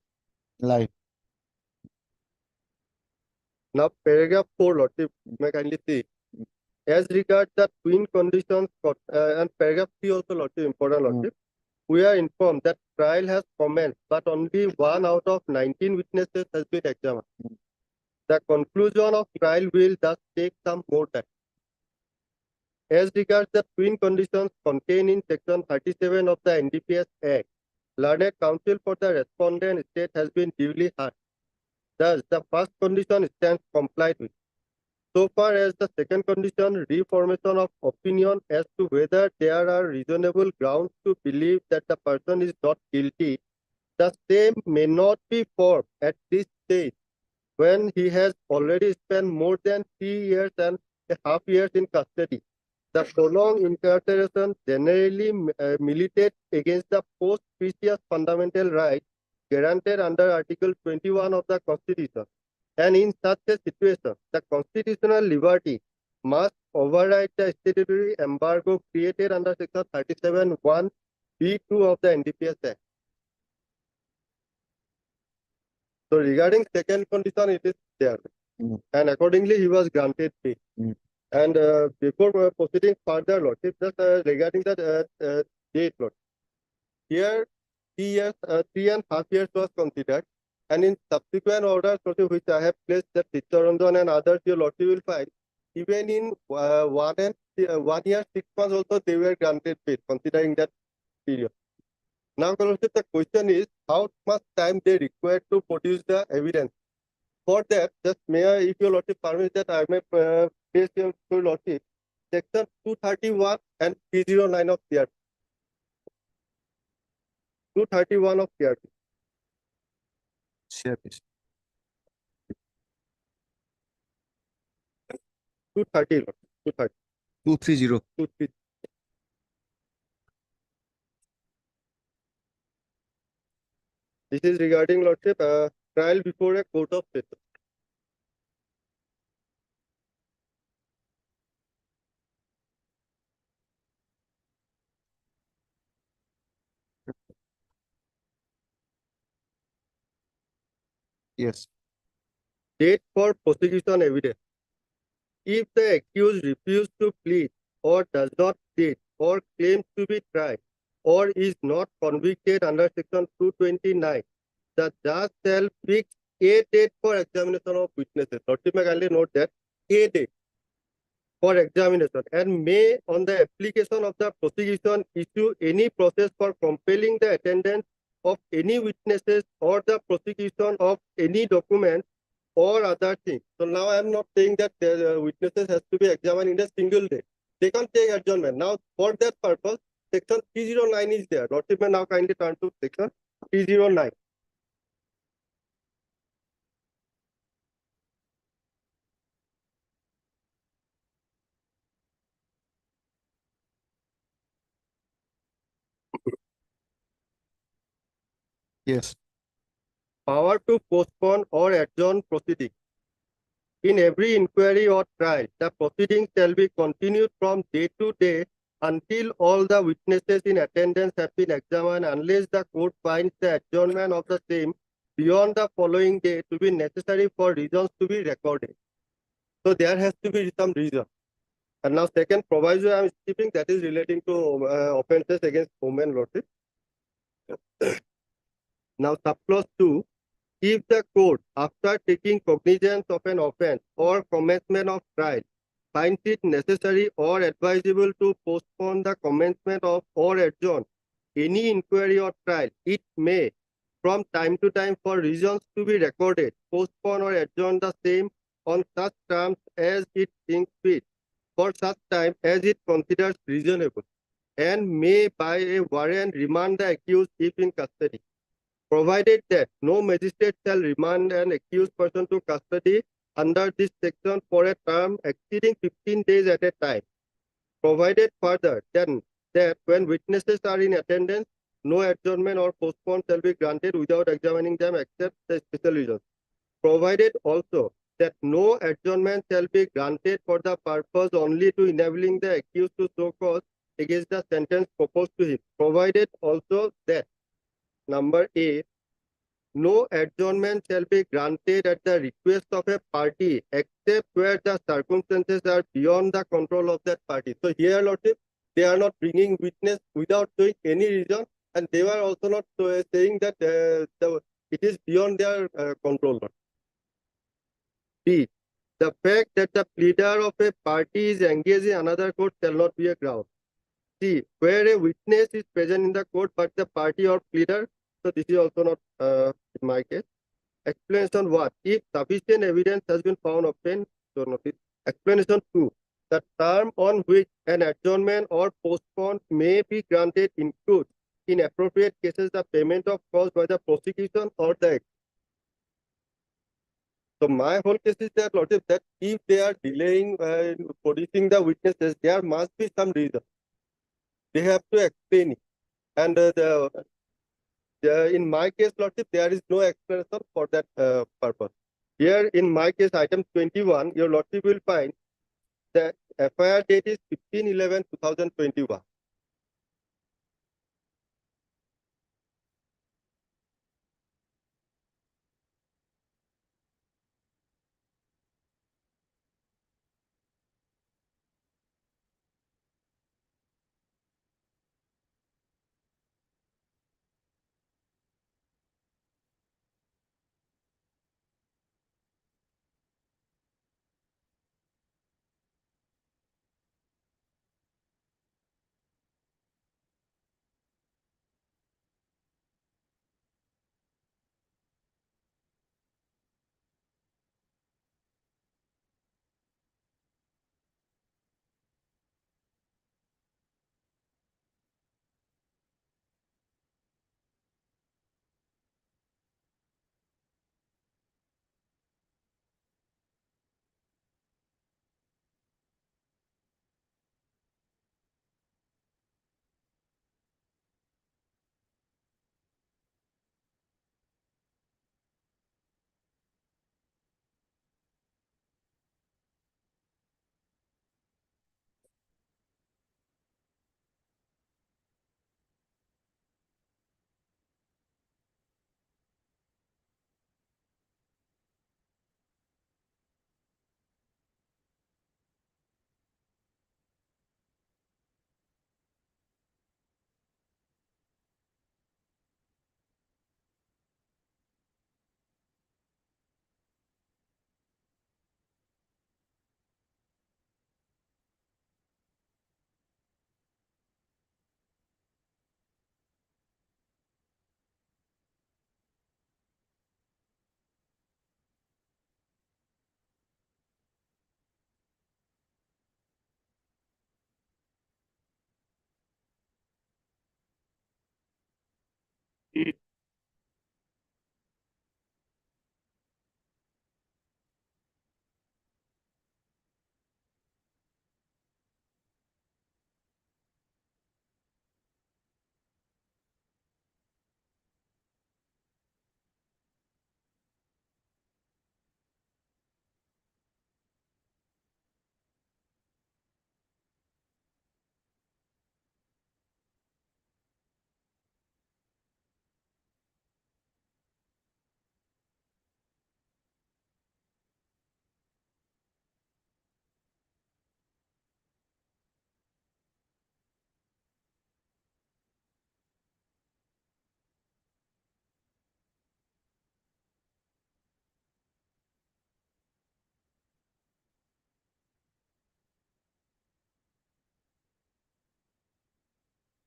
Life. Now, paragraph 4, Lordship, may kindly see. As regards the twin conditions, and paragraph 3 also, Lordship, important, Lordship. We are informed that trial has commenced, but only 1 out of 19 witnesses has been examined. The conclusion of trial will thus take some more time. As regards the twin conditions contained in section 37 of the NDPS Act, learned counsel for the respondent state has been duly heard. Thus, the first condition stands complied with. So far as the second condition, reformation of opinion as to whether there are reasonable grounds to believe that the person is not guilty, the same may not be formed at this stage when he has already spent more than 3 years and a half years in custody. The prolonged incarceration generally militates against the post-precious fundamental rights granted under Article 21 of the Constitution. And in such a situation, the constitutional liberty must override the statutory embargo created under Section 37(1)(b)(2) of the NDPS Act. So regarding second condition, it is there. And accordingly, he was granted bail. And before proceeding further, Lordship, just regarding the date, Lord. Here, 3.5 years was considered. And in subsequent orders, Lordship, which I have placed that Chittaranjan and others, your Lordship will find, even in 1 year, 6 months also, they were granted bail, considering that period. Now, Lordship, the question is, how much time they require to produce the evidence? For that, just may I, if your Lordship permits that, I may place your Lordship, section 231 and 309 of CRP. 231 of CRP. Share this. 230, Lord. 230. 230. 230. This is regarding, Lordship, trial before a court of session. Yes. Date for prosecution evidence. If the accused refuses to plead or does not plead or claims to be tried or is not convicted under Section 229, the judge shall fix a date for examination of witnesses. Lordship, may kindly note that a date for examination and may, on the application of the prosecution, issue any process for compelling the attendance of any witnesses or the prosecution of any document or other thing. So now I am not saying that the witnesses has to be examined in a single day. They can take adjournment. Now, for that purpose, Section 309 is there. Lordship, may now kindly turn to Section 309. Yes. Power to postpone or adjourn proceedings. In every inquiry or trial, the proceedings shall be continued from day to day until all the witnesses in attendance have been examined, unless the court finds the adjournment of the same beyond the following day to be necessary for reasons to be recorded. So there has to be some reason. And now second proviso I am skipping, that is relating to offences against women, Lordship. Now subclause 2. If the court, after taking cognizance of an offence or commencement of trial, finds it necessary or advisable to postpone the commencement of or adjourn any inquiry or trial, it may, from time to time, for reasons to be recorded, postpone or adjourn the same on such terms as it thinks fit, for such time as it considers reasonable, and may by a warrant remand the accused if in custody, provided that no magistrate shall remand an accused person to custody under this section for a term exceeding 15 days at a time. Provided further then that when witnesses are in attendance, no adjournment or postpone shall be granted without examining them except the special reasons. Provided also that no adjournment shall be granted for the purpose only to enabling the accused to show cause against the sentence proposed to him. Provided also that number A, no adjournment shall be granted at the request of a party except where the circumstances are beyond the control of that party. So here, Lordship, they are not bringing witness without showing any reason, and they were also not saying that it is beyond their control. B, the fact that the pleader of a party is engaged in another court shall not be a ground. C, where a witness is present in the court but the party or pleader, so this is also not in my case. Explanation 1, if sufficient evidence has been found obtained, so notice. Explanation 2, the term on which an adjournment or postpone may be granted includes, in appropriate cases, the payment of costs by the prosecution or the. So my whole case is that, Lordship, that if they are delaying producing the witnesses, there must be some reason. They have to explain it. And in my case, Lordship, there is no explanation for that purpose. Here, in my case, item 21, your Lordship will find that FIR date is 15/11/2021.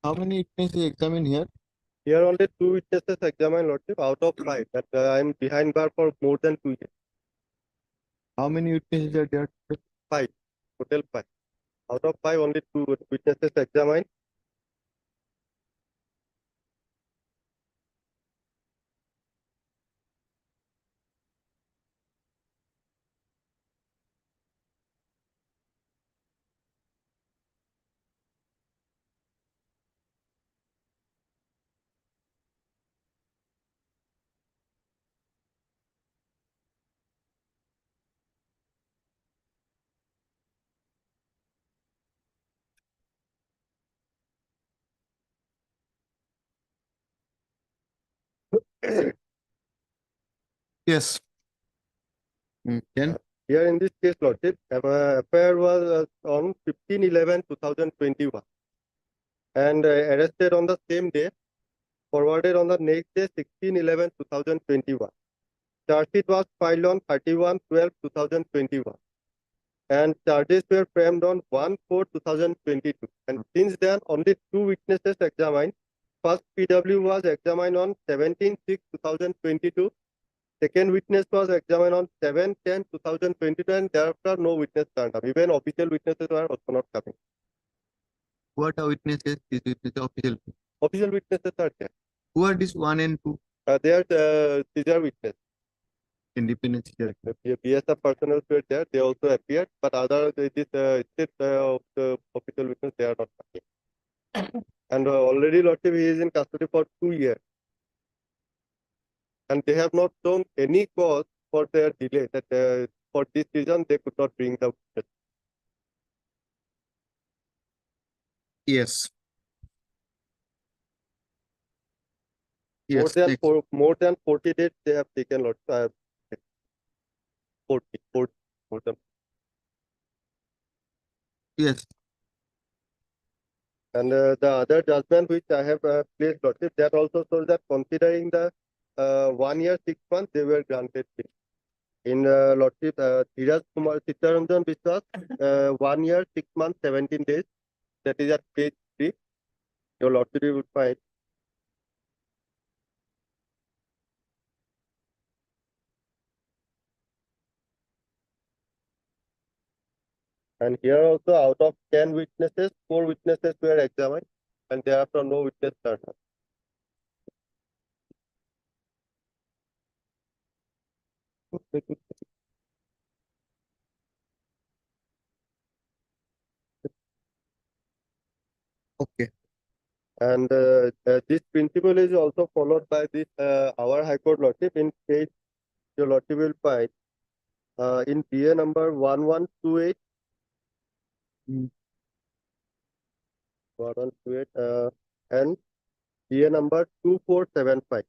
How many witnesses examined here? Here only 2 witnesses examined, Lordship, out of 5. That I am behind bar for more than 2 years. How many witnesses are there? 5, total 5. Out of 5, only 2 witnesses examined. Yes. Then Here in this case, Lordship, affair was on 15/11/2021 and arrested on the same day, forwarded on the next day, 16/11/2021. Charge sheet was filed on 31/12/2021 and charges were framed on 1/4/2022. And since then, only 2 witnesses examined. First PW was examined on 17/6/2022. Second witness was examined on 7/10/2022, and thereafter no witness turned up. Even official witnesses were also not coming. what are witnesses? This witness official. Official witnesses are there. Who are these 1 and 2? They are Caesar witness. Independent Caesar. The BSF personnel were there. They also appeared, but other this state of the official witness, they are not coming. And already Lordship, he is in custody for 2 years. And they have not shown any cause for their delay, that for this reason they could not bring the witness. Yes. More Yes. than next. more than 40 days they have taken, Lordship. 40, more than. Yes. And the other judgment which I have placed, Lordship, that also shows that considering the 1 year 6 months, they were granted bail. In Lordship, Dheeraj Kumar Chittaranjan Biswas, 1 year 6 months 17 days. That is at page 3. Your Lordship would find. And here also, out of 10 witnesses, 4 witnesses were examined, and thereafter no witness turned up. Okay. And this principle is also followed by this our High Court Lordship. In page, your Lordship will find in PA number 1128. 1128 and PA number 2475.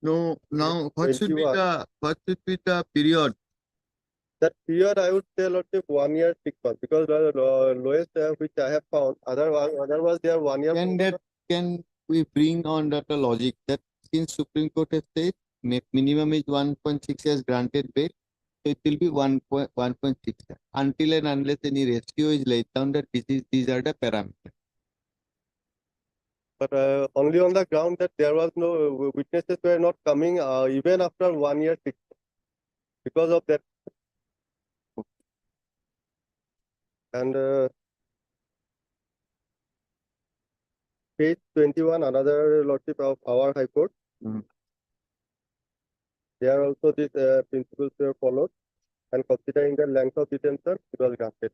No, now what should be 21. the period? That period I would say, Lordship, 1 year 6 months, because the lowest which I have found, otherwise they are 1 year. Can we bring on that logic that since Supreme Court has said minimum is 1.6 years granted bail, so it will be 1.6 until and unless any ratio is laid down that these are the parameters. But only on the ground that there was no witnesses were not coming even after 1 year 6 months. Because of that. And page 21, another Lordship of our High Court. There also these principles were followed, and considering the length of detention, it was granted.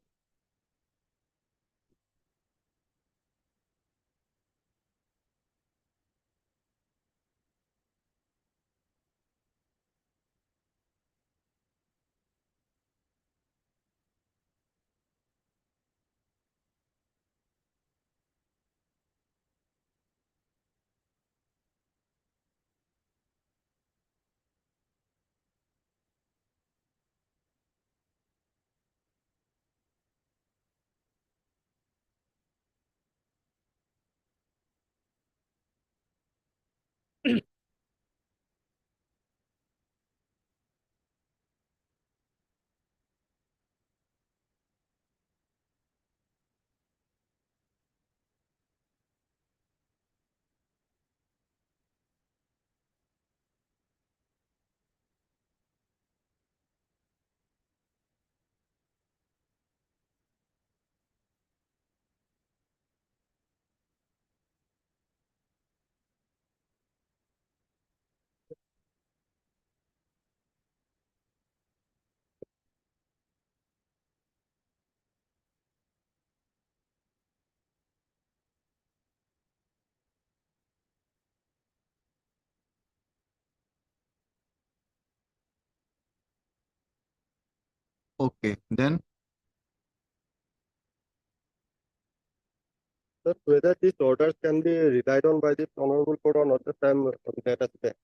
Okay, then But whether these orders can be relied on by this honorable court or not, that I'm on that aspect.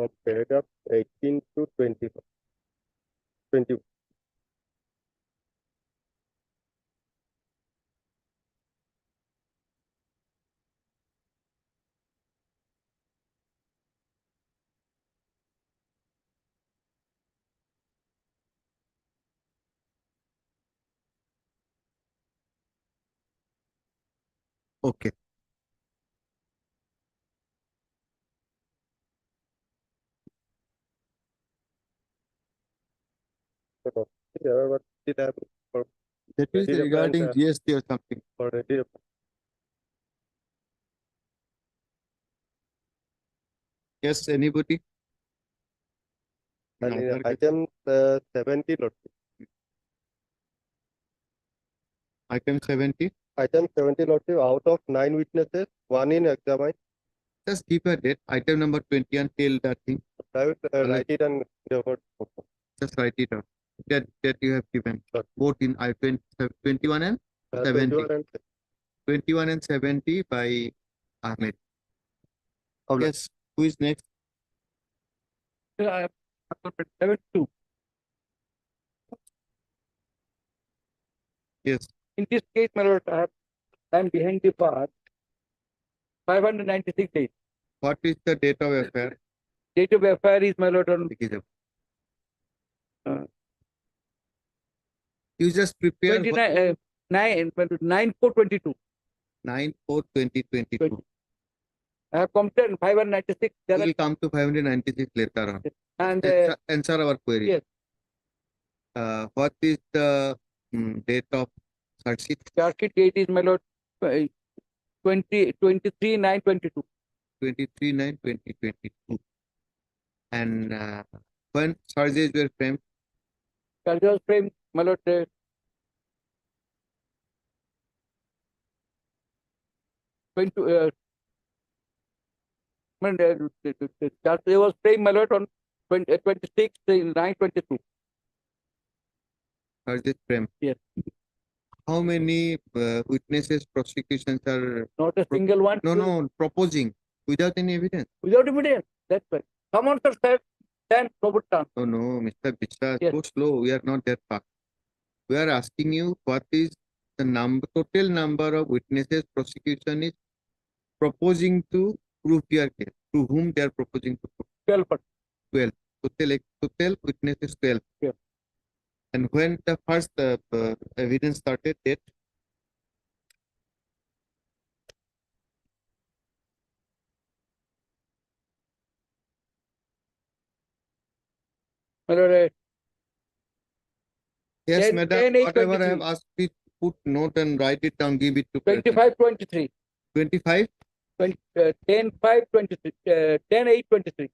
from paragraph 18 to 20. Okay. What did I for That is Ready to regarding plant, GST or something. already? Yes, anybody? And Other item 70, Lord. Item 70. Item 70, Lord, out of 9 witnesses, 1 in examined. Just keep a date. Item number 20 until that thing. I will write it and give out. Just write it out. That you have given. Sure. Both in I-20, 21 and 70. 21 and 21 and 70 by Ahmed. Alright. Yes. Who is next? I have 72. Yes. In this case, my lord, I am behind the bar 596 days. What is the date of affair? Date of affair is, my lord, on You just prepare 29, 9/4/22. 9/4/2022. I have completed 596. We will come to 596 later on. And Answer our query. yes. What is the date of charge sheet? Charge sheet date is, my lord, 23/9/22. 23/9/2022. And when charges were framed? Charges frame, my lord, 20. The charge was framed, my lord, on 26/9/22. Charges framed. Yes. How many witnesses prosecutions are? Not a single one. No, proposing without any evidence. Without evidence. That's right. Come on, sir, stand forward, turn. No, Mr. Biswas, Yes. go slow. We are not that fast. We are asking you what is the total number of witnesses prosecution is proposing to prove their case. To whom they are proposing to prove? 12. 12. Total witnesses 12. Yeah. And when the first evidence started, date? My lord, Yes, 10, madam. 10, 8, Whatever I 23. have asked, please put note and write it down. Give it to person. 25/23. 25. 10/5/23. 10/8/23.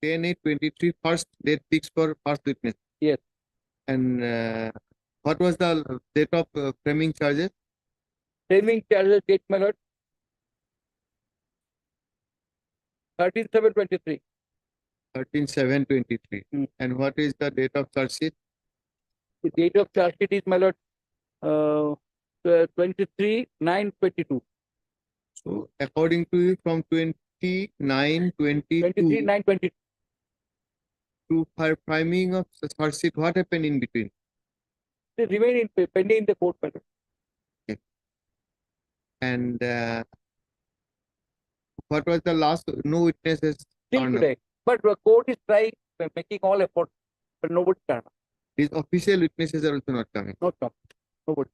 10/8/23. First date fixed for first witness. Yes. And what was the date of framing charges? Framing charges date, my lord, 13/7/23. 13/7/23. And what is the date of charge sheet? The date of charge sheet is, my lord, 23/9/22. So according to you, from 29/22 23/9/22. to framing of the charge sheet, what happened in between? They remain pending in the court, my lord. And what was the last? No witnesses. Till turned up. today. But the court is trying, making all efforts, but nobody turned up. These official witnesses are also not coming. Not come. Nobody.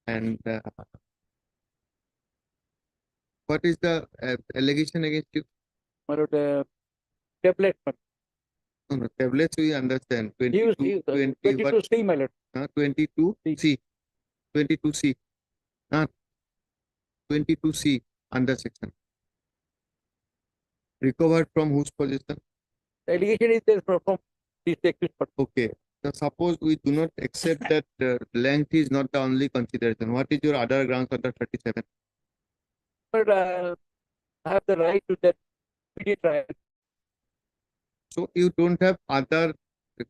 And what is the allegation against you? My lord, tablet. No, tablets we understand. Use 22C, my lord. 22C. 22C. 22C under section. Recovered from whose possession? The allegation is there from this accused person. Okay. So suppose we do not accept that length is not the only consideration. What is your other grounds under 37? But I have the right to that immediate trial. So you don't have other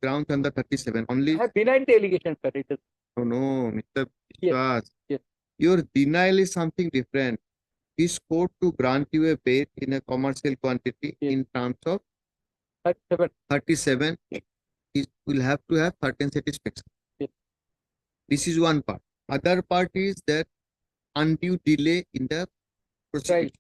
grounds under 37. Only. I have denied the allegation, sir. It is. No, Mr. Yes. Biswas. Yes. Your denial is something different. this court to grant you a bail in a commercial quantity Yes. in terms of 37. 37, it will have to have certain satisfaction. Yes. This is one part. Other part is that undue delay in the prosecution.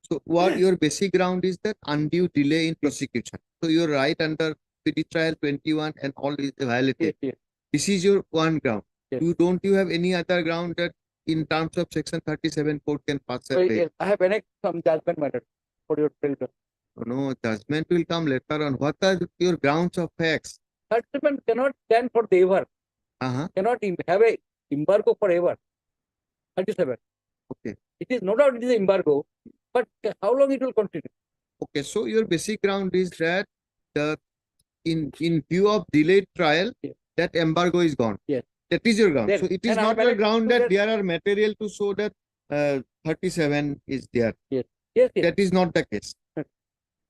So what your basic ground is that undue delay in prosecution. So your right under Speedy Trial 21 and all is violated. Yes. This is your one ground. Yes. Don't you have any other ground that in terms of section 37 court can pass a bail? Yes, I have annexed some judgment matter for your filter. No, judgment will come later on. What are your grounds of facts? Judgment cannot stand for the ever. Cannot have a embargo forever. 37. Okay. It is no doubt it is embargo, but how long it will continue? Okay, so your basic ground is that the in view of delayed trial, Yes. that embargo is gone. Yes. That is your ground. Then- So it is and I not have your annexed ground to that that- there are material to show that 37 is there. Yes. Yes. That is not the case. Hmm.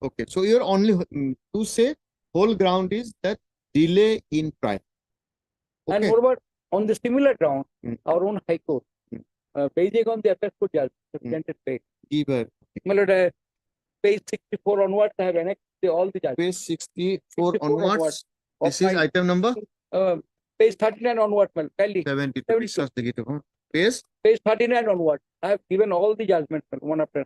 Okay, so your only to say whole ground is that delay in trial. And Okay. moreover, on the similar ground, Hmm. our own High Court, Hmm. based on the appellate court judgment, granted bail. Give a My lord, page 64 onwards, I have annexed all the judgments. page 64 64 onwards. onwards of This is my- item number Page 39 onwards, my lord. Kindly, 72. 72. Discuss the gate, huh? Page page 39 onwards, I have given all the judgments, my lord, one after.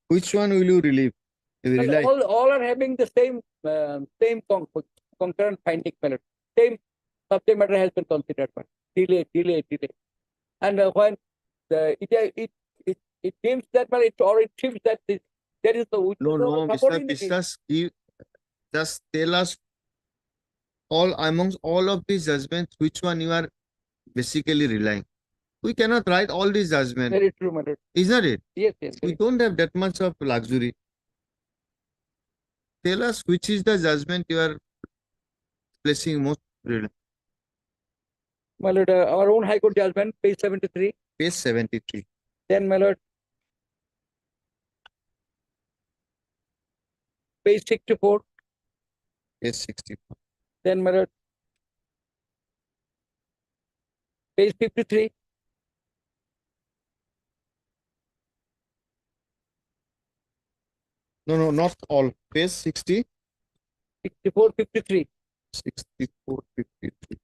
which one will you relieve? You will And rely. all are having the same concurrent finding, my lord. Same subject matter has been considered, but delay. And when it seems that, well, it seems that there is the No, supporting Mr. the case. বিশ্বাs, just tell us amongst all of these judgments, which one you are basically relying. We cannot write all these judgments, Very true, my lord. isn't it? Yes. We don't have that much of luxury. Tell us which is the judgment you are placing most reliance. My lord, our own High Court judgment, page 73. Page 73. Then, my lord, page 64. Page 64. Then, my lord, page 53. No, not all. Page 60, 64, 53. 64, 53.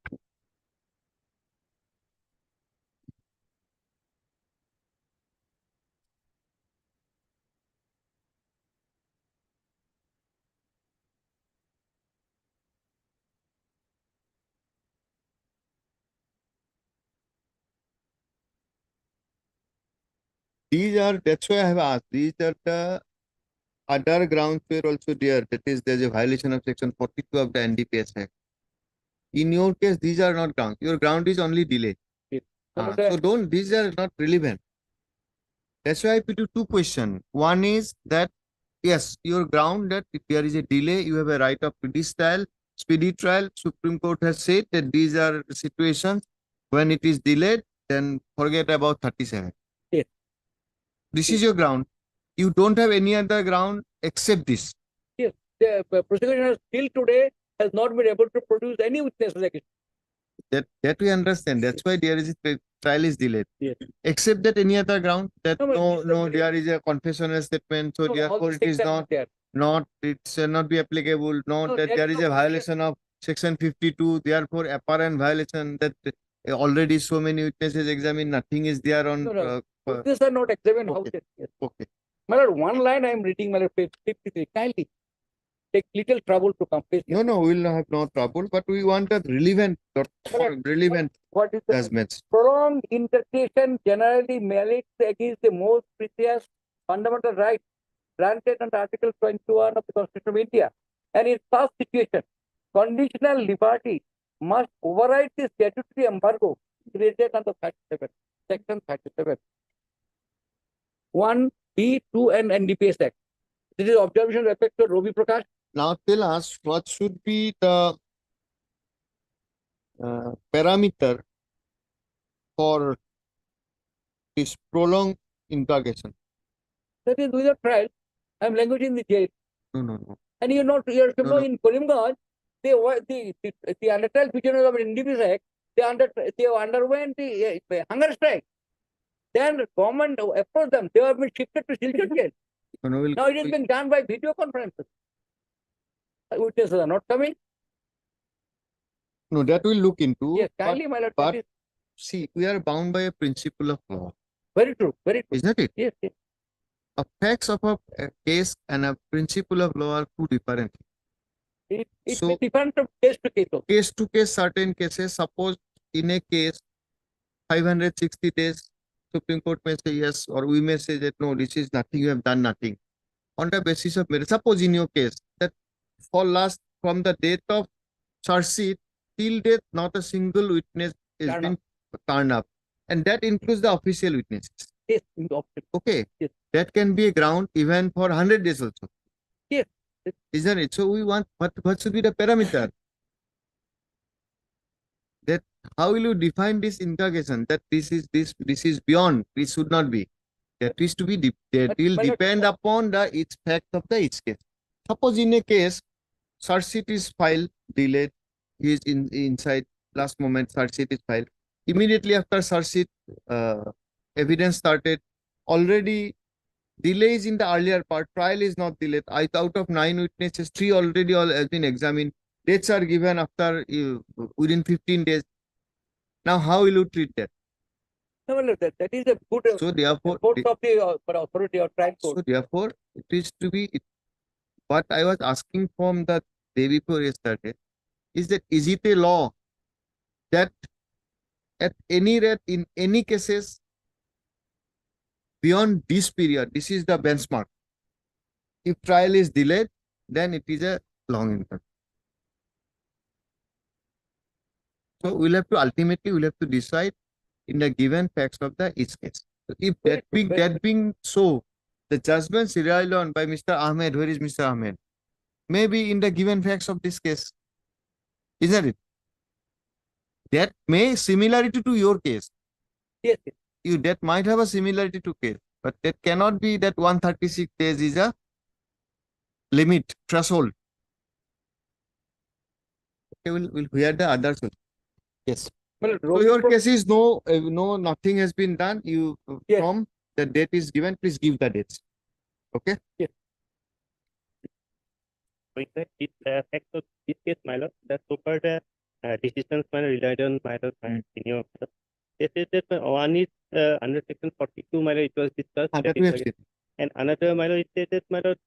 That's why I have asked. These are the other grounds were also there. That is, there's a violation of section 42 of the NDPS Act. In your case, these are not grounds. Your ground is only delay. Yes. So these are not relevant. That's why I put you two questions. One is that, yes, your ground that if there is a delay, you have a right of speedy trial. Supreme Court has said that these are situations when it is delayed, then forget about 37. Yes. This is your ground. You don't have any other ground except this. Yes. The prosecution till today has not been able to produce any witnesses against. That we understand. That's why there is a trial is delayed. Yes. Except that any other ground that No, but there is a confessional statement, so No, all therefore the it is six are not there. it shall not be applicable. No, That there there is is no a violation of section 52, therefore apparent violation that already so many witnesses examined, nothing is there on. No. These are not examined. How Okay. they- yes. Okay. My lord, one line I am reading, my lord, page 53. Kindly take little trouble to come. Page No, we will have no trouble, but we want a relevant What is the judgments. prolonged interpretation generally merits against the most precious fundamental right granted under Article 21 of the Constitution of India. And in such situation, conditional liberty must override the statutory embargo created under 37, Section 37. 1B, 2, and NDPS Act. This is observation with respect to Robi Prakash. Now tell us what should be the parameter for this prolonged interrogation. That is without trial. I am languaging the jail. No. And you are No. in Karimganj, the under trial feature of NDPS Act, they underwent the hunger strike. Then government approached them. They have been shifted to Silchar jail. No, we'll- Now it is being done by video conferences. Witnesses are not coming. no, that we'll look into. Yes, but- kindly, my lord. but- that is See, we are bound by a principle of law, very true. Very true. isn't it? Yes, yes. A facts of a case and a principle of law are two different. It So- may different from case to case. Also. Case to case, certain cases, suppose in a case, 560 days, Supreme Court may say yes, or we may say that no, this is nothing, you have done nothing. On the basis of merit, suppose in your case, that from the date of charge sheet till date, not a single witness has Turn been turned up. And that includes the official witnesses. Yes, in the option. Okay. Yes. That can be a ground even for 100 days also. Yes. Isn't it? So we want, what should be the parameter? That how will you define this interrogation? That this is beyond, this should not be. That is to be, that But- will but- depend upon the each fact of the each case. Suppose in a case, charge sheet is filed, delayed, he is inside, last moment charge sheet is filed. Immediately after charge sheet, evidence started, already delays in the earlier part, trial is not delayed. Out of 9 witnesses, 3 already has been examined. Dates are given after within 15 days. Now, how will you treat that? No, my lord, that is a good So therefore, report of the authority or trial court. so therefore, it is to be. What I was asking from the day before yesterday is that is it a law that at any rate in any cases beyond this period, this is the benchmark. If trial is delayed, then it is a long interval. So we'll have to decide in the given facts of the each case. So if that being so, the judgments relied on by Mr. Ahmed, where is Mr. Ahmed? Maybe in the given facts of this case, isn't it? That may similarity to your case. Yes, yes. That might have a similarity to case, but that cannot be that 136 days is a limit threshold. Okay, we'll hear the others. Yes. Well, So your case is no, nothing has been done. Yes. From the date is given, please give the dates. Okay. With that, it affects of this case, my lord, the so-called decisions my lord, relied on my lord, my senior. They said that one is under section 42, my lord, it was discussed. That that we is have again. seen. And another, my lord, it said that, my lord,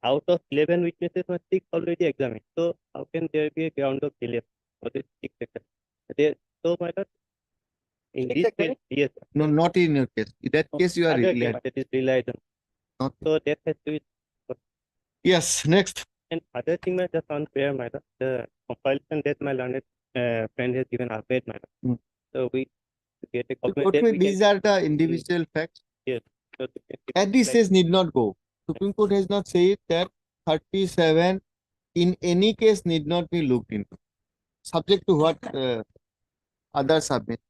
out of 11 witnesses, 6 already examined. So how can there be a ground of delay for this 6 section? So, my lord, in Six this case, examined? yes. No, not in your case. In that case, you are Other relied. case that is relied on. Not- So that has to be. Yes. Next. And other thing, my just unfair, my lord, the compilation that my learned friend has given update, my lord. So we get a copy. Court that may, we these can, are the individual facts. so we can keep At this like- stage need not go. Supreme Court has not said that 37 in any case need not be looked into. Subject to what others submit.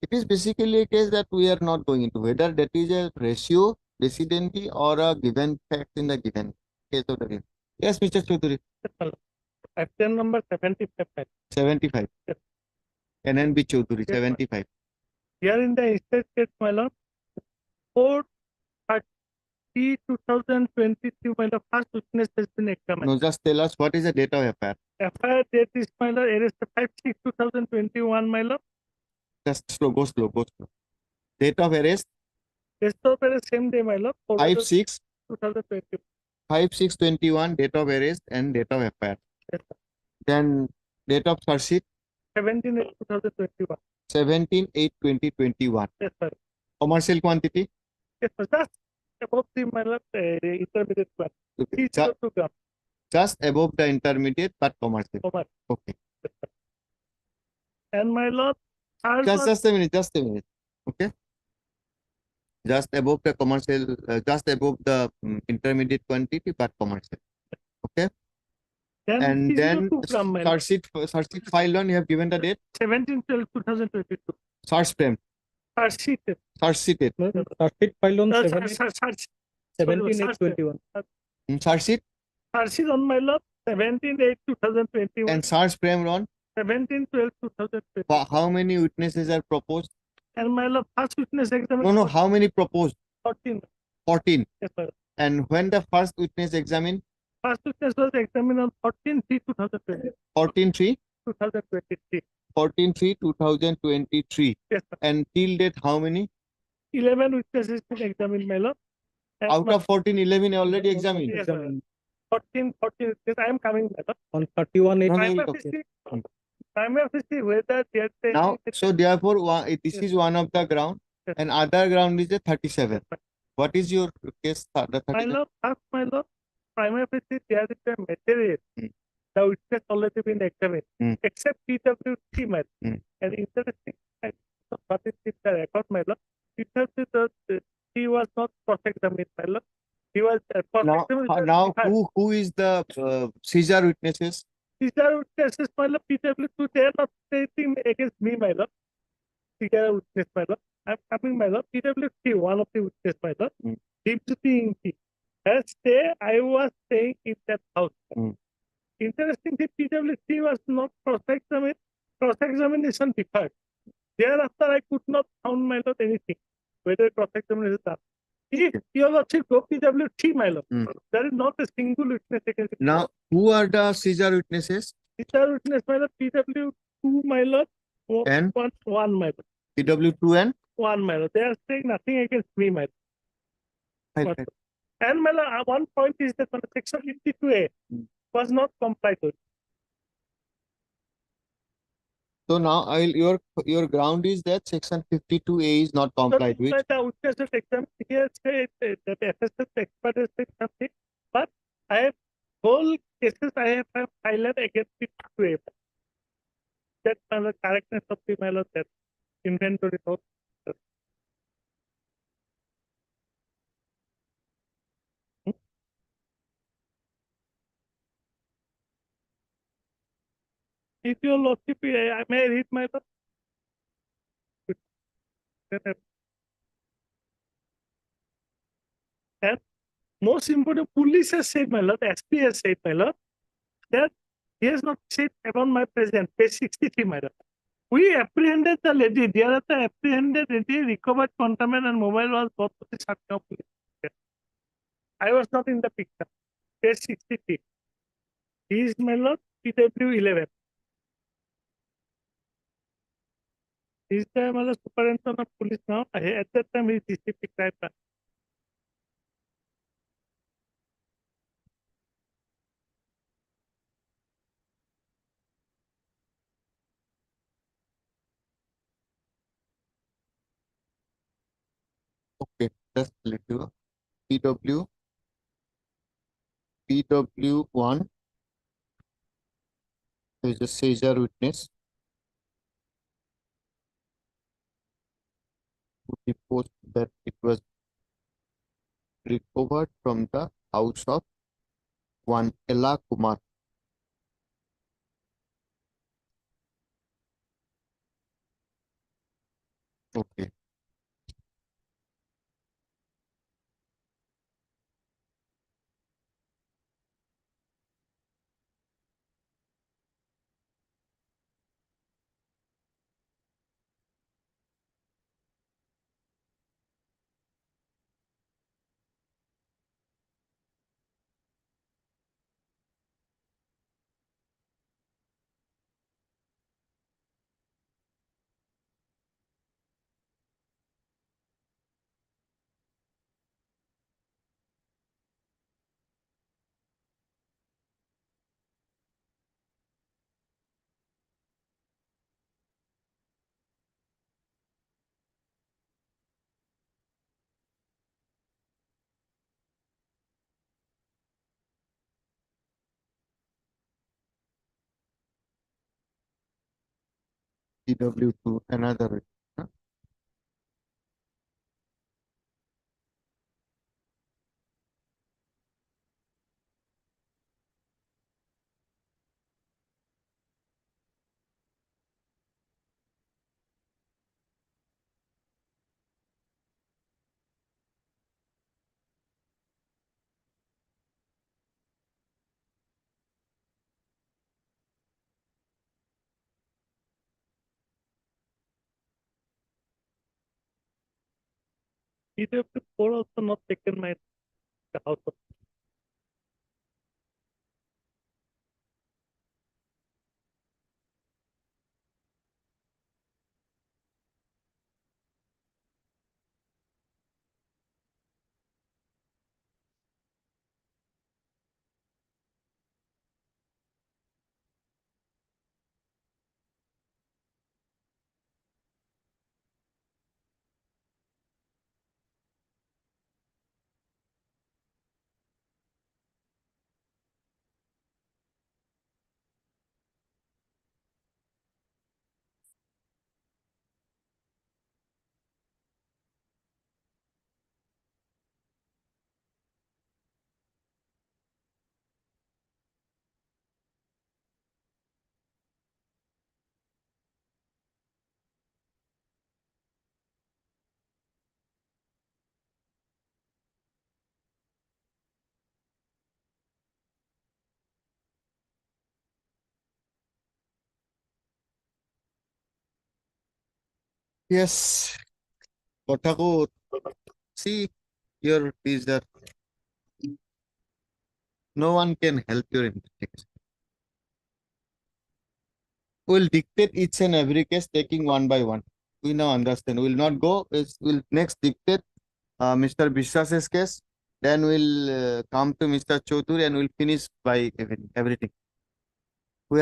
It is basically a case that we are not going into, whether that is a ratio, residency, or a given fact in the given case of the given. Yes, Mr. Chaudhary, Item number 75. 75. Yes. NNB Chaudhary, Yes, ma'am. 75. Here in the instance case, my lord, 4/30/2022, my lord, first witness has been examined. No, just tell us what is the date of FIR. FIR date is, my lord, arrest 5/6/2021, my lord. Just slow, go slow, go slow. Date of arrest, Rest of it is same day, my lord. 5/6, 2020. 5/6/21, date of arrest and date of FIR. Yes, sir. Then date of charge sheet, 17/8/2021. 17/8/2021. Yes, sir. Commercial quantity, Yes, sir. Just above the, my lord, intermediate class. okay, 302 gram. just above the intermediate but commercial. Commercial. Okay. And my lord, charge was- Just a minute. Okay. Just above the commercial, just above the intermediate quantity but commercial. then And then 302 gram, my lord. charge sheet file on, you have given the date, 17/12/2022. charge frame, Charge sheet. charge sheet date, Circuit file on Charge 17/8/21. charge sheet Charge sheet on my lord, 17/8/2021. and charge frame on 17/12/2020. How many witnesses are proposed? And my lord, first witness examined. No, no, how many proposed? 14. 14. Yes, my lord. And when the first witness examined? First witness was examined on 14/3/2020. 14/3? 2023. 14/3/2023. Yes, sir. And till date, how many? 11 witnesses been examined, my lord. And Out my- of 14, 11 already examined. Yes, sir. 14 witnesses. I am coming, my lord. On 31, No, no, Prima okay. facie, whether they are saying. Now, so therefore, this is one of the ground, Yes. and other ground is the 37. What is your case? The My 37? lord, first, my lord, prima facie, there is a material. Hmm. The witness already been examined, Hmm. except PWT, my lord. Hmm. And interesting, what is in the record, my lord? PWT, he was not cross-examined, my lord. He was cross-examined. Now who is the seizure witnesses? These are witnesses, my lord. PWT, they are not stating against me, my lord. These are witness, my lord. I'm coming, my lord. PWT, one of the witness, my lord. Hmm. Deep to the Inti. As I was staying in that house. Hmm. Interestingly, PWT was not cross-examined. Cross-examination deferred. Thereafter, I could not found, my lord, anything, whether cross-examination is done. If your lordship go PWT, my lord, Hmm. there is not a single witness against it. Now, who are the seizure witnesses? These are witness, my lord, PW2, my lord, And? one, my lord, PW2 and? one, my lord. They are saying nothing against me, my lord. Right, right. And my lord, one point is that section 52A Hmm. was not complied with. So now your ground is that section 52A is not complied with. The witness exam here said that FSS expert has said something, but I have whole cases I have filed against 52A. That my lord, correctness of the, my lord, that inventory of. If your lordship, I may read my lord. And most important, police has said, my lord, SP has said, my lord, that he has not said about my president, page 63, my lord. We apprehended the lady, thereafter apprehended lady, recovered contraband and mobile was both to the Satna police. I was not in the picture. Page 63. He is, my lord, PW11. He is the, my lord, superintendent of police now. At that time, he is district crime branch. Okay, just let you PW1 is a seizure witness who reports that it was recovered from the house of one Ella Kumar. Okay. PW2, another witness. Huh? CWP 4 also not taken my house. Yes, কথাকো see your teaser. No one can help your investigation. We'll dictate each and every case taking one by one. We now understand. We'll not go. We'll next dictate Mr. Biswas's case. Then we'll come to Mr. Chaudhary and we'll finish by everything. We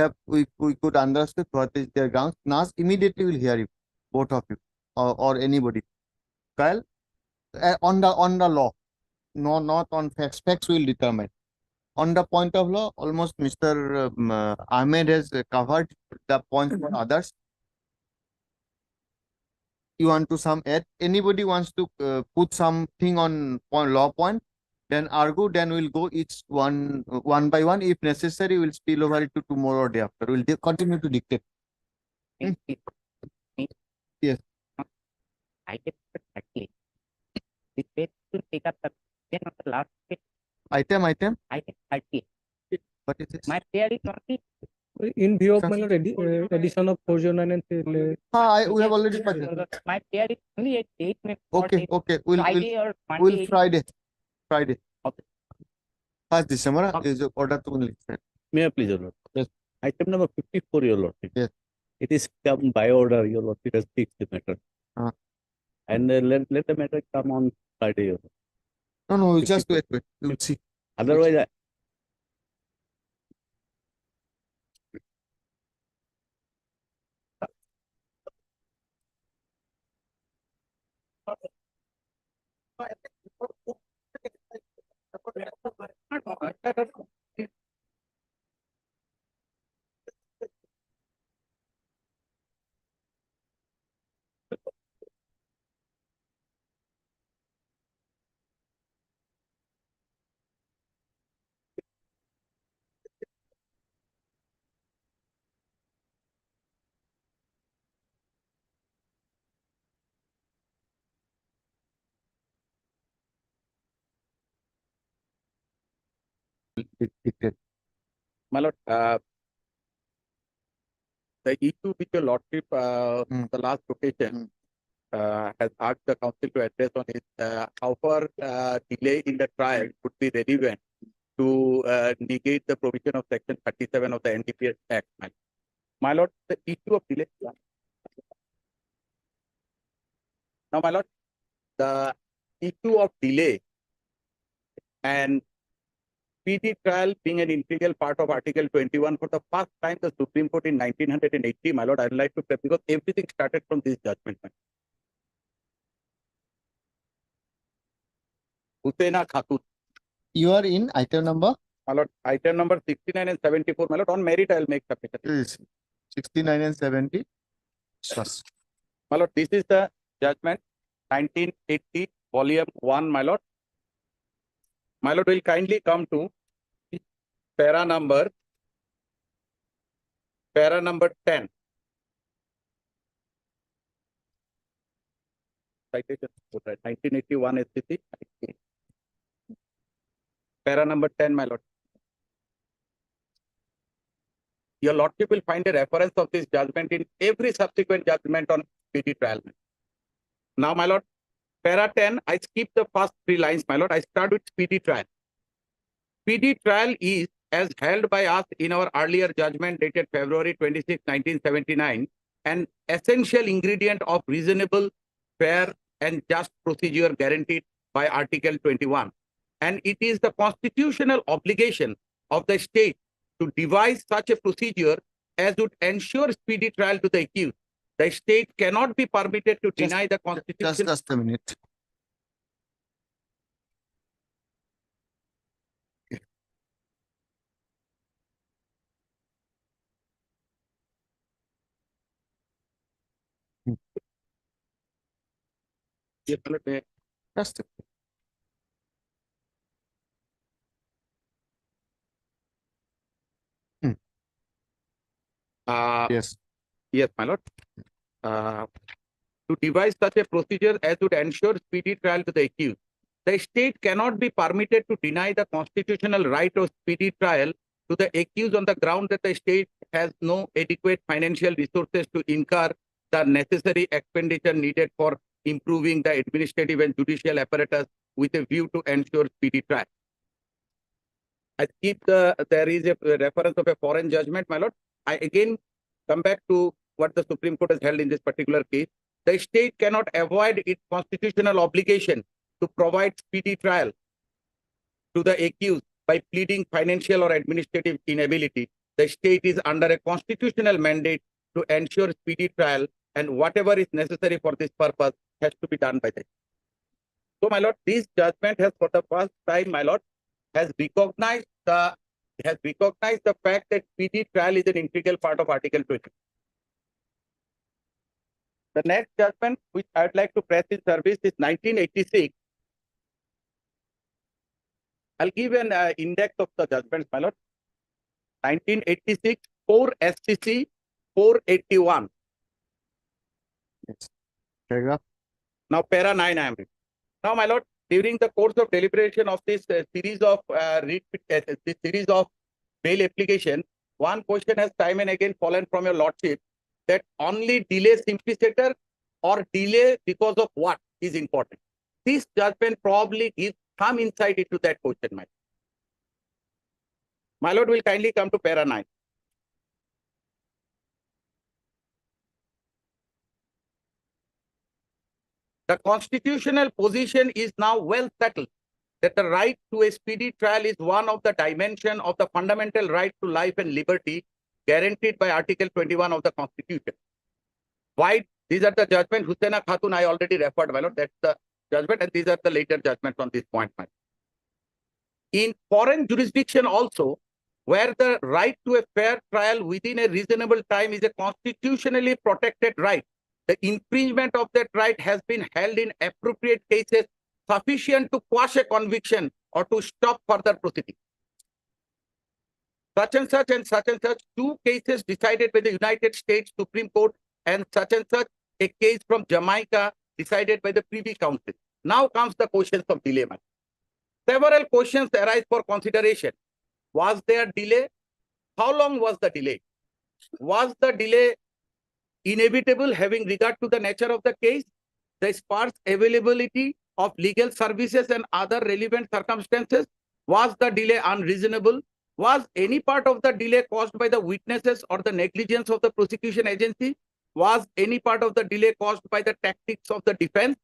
could understand what is their grounds. Nas immediately will hear you, both of you, or anybody. Kyle, on the law, no, not on facts. Facts will determine. On the point of law, almost Mr. Ahmed has covered the points for others. You want to some add? Anybody wants to put something on law point? Then argue. Then we'll go each one by one. If necessary, we'll spill over it to tomorrow or day after. We'll continue to dictate. Yes. I get exactly. This page to take up the then of the last page. Item. I think 30. What is this? My share is 20. In view of my lord, addition of 409 and We have already purchased. My share is only 8 minutes. Okay. Friday or Monday. We'll Friday. Okay. 1st December is order to only. May I please, Your Lord? Yes. Item number 54, Your Lord. Yes. It is come by order, Your Lord. It has fixed the matter. And let the matter come on Friday, Your Lord. No, just wait. We'll see. Otherwise, Dictate. my lord, the issue which your lordship, the last occasion, has asked the council to address on is how far delay in the trial would be relevant to negate the provision of section 37 of the NDPS Act. My lord, the issue of delay. Now, my lord, the issue of delay and PD trial being an integral part of Article 21 for the first time, the Supreme Court in 1980, my lord, I'd like to say, because everything started from this judgment. Husaina Khatun. You are in item number? My lord, item number 69 and 74, my lord, on merit, I'll make submission. 69 and 70. My lord, this is the judgment, 1980, volume 1, my lord. My lord, will kindly come to para number 10. Citation, 1981 SCC. Para number 10, my lord. Your lordship will find a reference of this judgment in every subsequent judgment on PD trial. Now, my lord, para 10, I skip the first 3 lines, my lord. I start with speedy trial. Speedy trial is, as held by us in our earlier judgment dated February 26, 1979, an essential ingredient of reasonable, fair, and just procedure guaranteed by Article 21. And it is the constitutional obligation of the state to devise such a procedure as would ensure speedy trial to the accused. The state cannot be permitted to deny the constitution. Just a minute. Yes, my lord, may I- Just a yes. Yes, my lord. To devise such a procedure as would ensure speedy trial to the accused. The state cannot be permitted to deny the constitutional right of speedy trial to the accused on the ground that the state has no adequate financial resources to incur the necessary expenditure needed for improving the administrative and judicial apparatus with a view to ensure speedy trial. I keep there is a reference of a foreign judgment, my lord. I again come back to what the Supreme Court has held in this particular case. The state cannot avoid its constitutional obligation to provide speedy trial to the accused by pleading financial or administrative inability. The state is under a constitutional mandate to ensure speedy trial, and whatever is necessary for this purpose has to be done by them. So, my lord, this judgment has for the first time, my lord, has recognized the fact that speedy trial is an integral part of Article 20. The next judgment which I would like to press in service is 1986. I'll give an index of the judgments, my lord. 1986, 4 SCC 481. Yes. Paragraph. Now, para 9 I am reading. Now, my lord, during the course of deliberation of this series of bail application, one question has time and again fallen from your lordship, that only delay simpliciter or delay because of what is important. This judgment probably gives some insight into that question, my lord. My lord will kindly come to para 9. The constitutional position is now well settled that the right to a speedy trial is one of the dimensions of the fundamental right to life and liberty guaranteed by Article 21 of the Constitution. Why? These are the judgment. Hussaina Khatun, I already referred, my lord. That's the judgment, and these are the later judgments on this point, my lord. In foreign jurisdiction also, where the right to a fair trial within a reasonable time is a constitutionally protected right, the infringement of that right has been held in appropriate cases sufficient to quash a conviction or to stop further proceedings. Such and such, two cases decided by the United States Supreme Court, and such, a case from Jamaica decided by the Privy Council. Now comes the questions of delay. Several questions arise for consideration. Was there delay? How long was the delay? Was the delay inevitable having regard to the nature of the case, the sparse availability of legal services and other relevant circumstances? Was the delay unreasonable? Was any part of the delay caused by the witnesses or the negligence of the prosecution agency? Was any part of the delay caused by the tactics of the defense?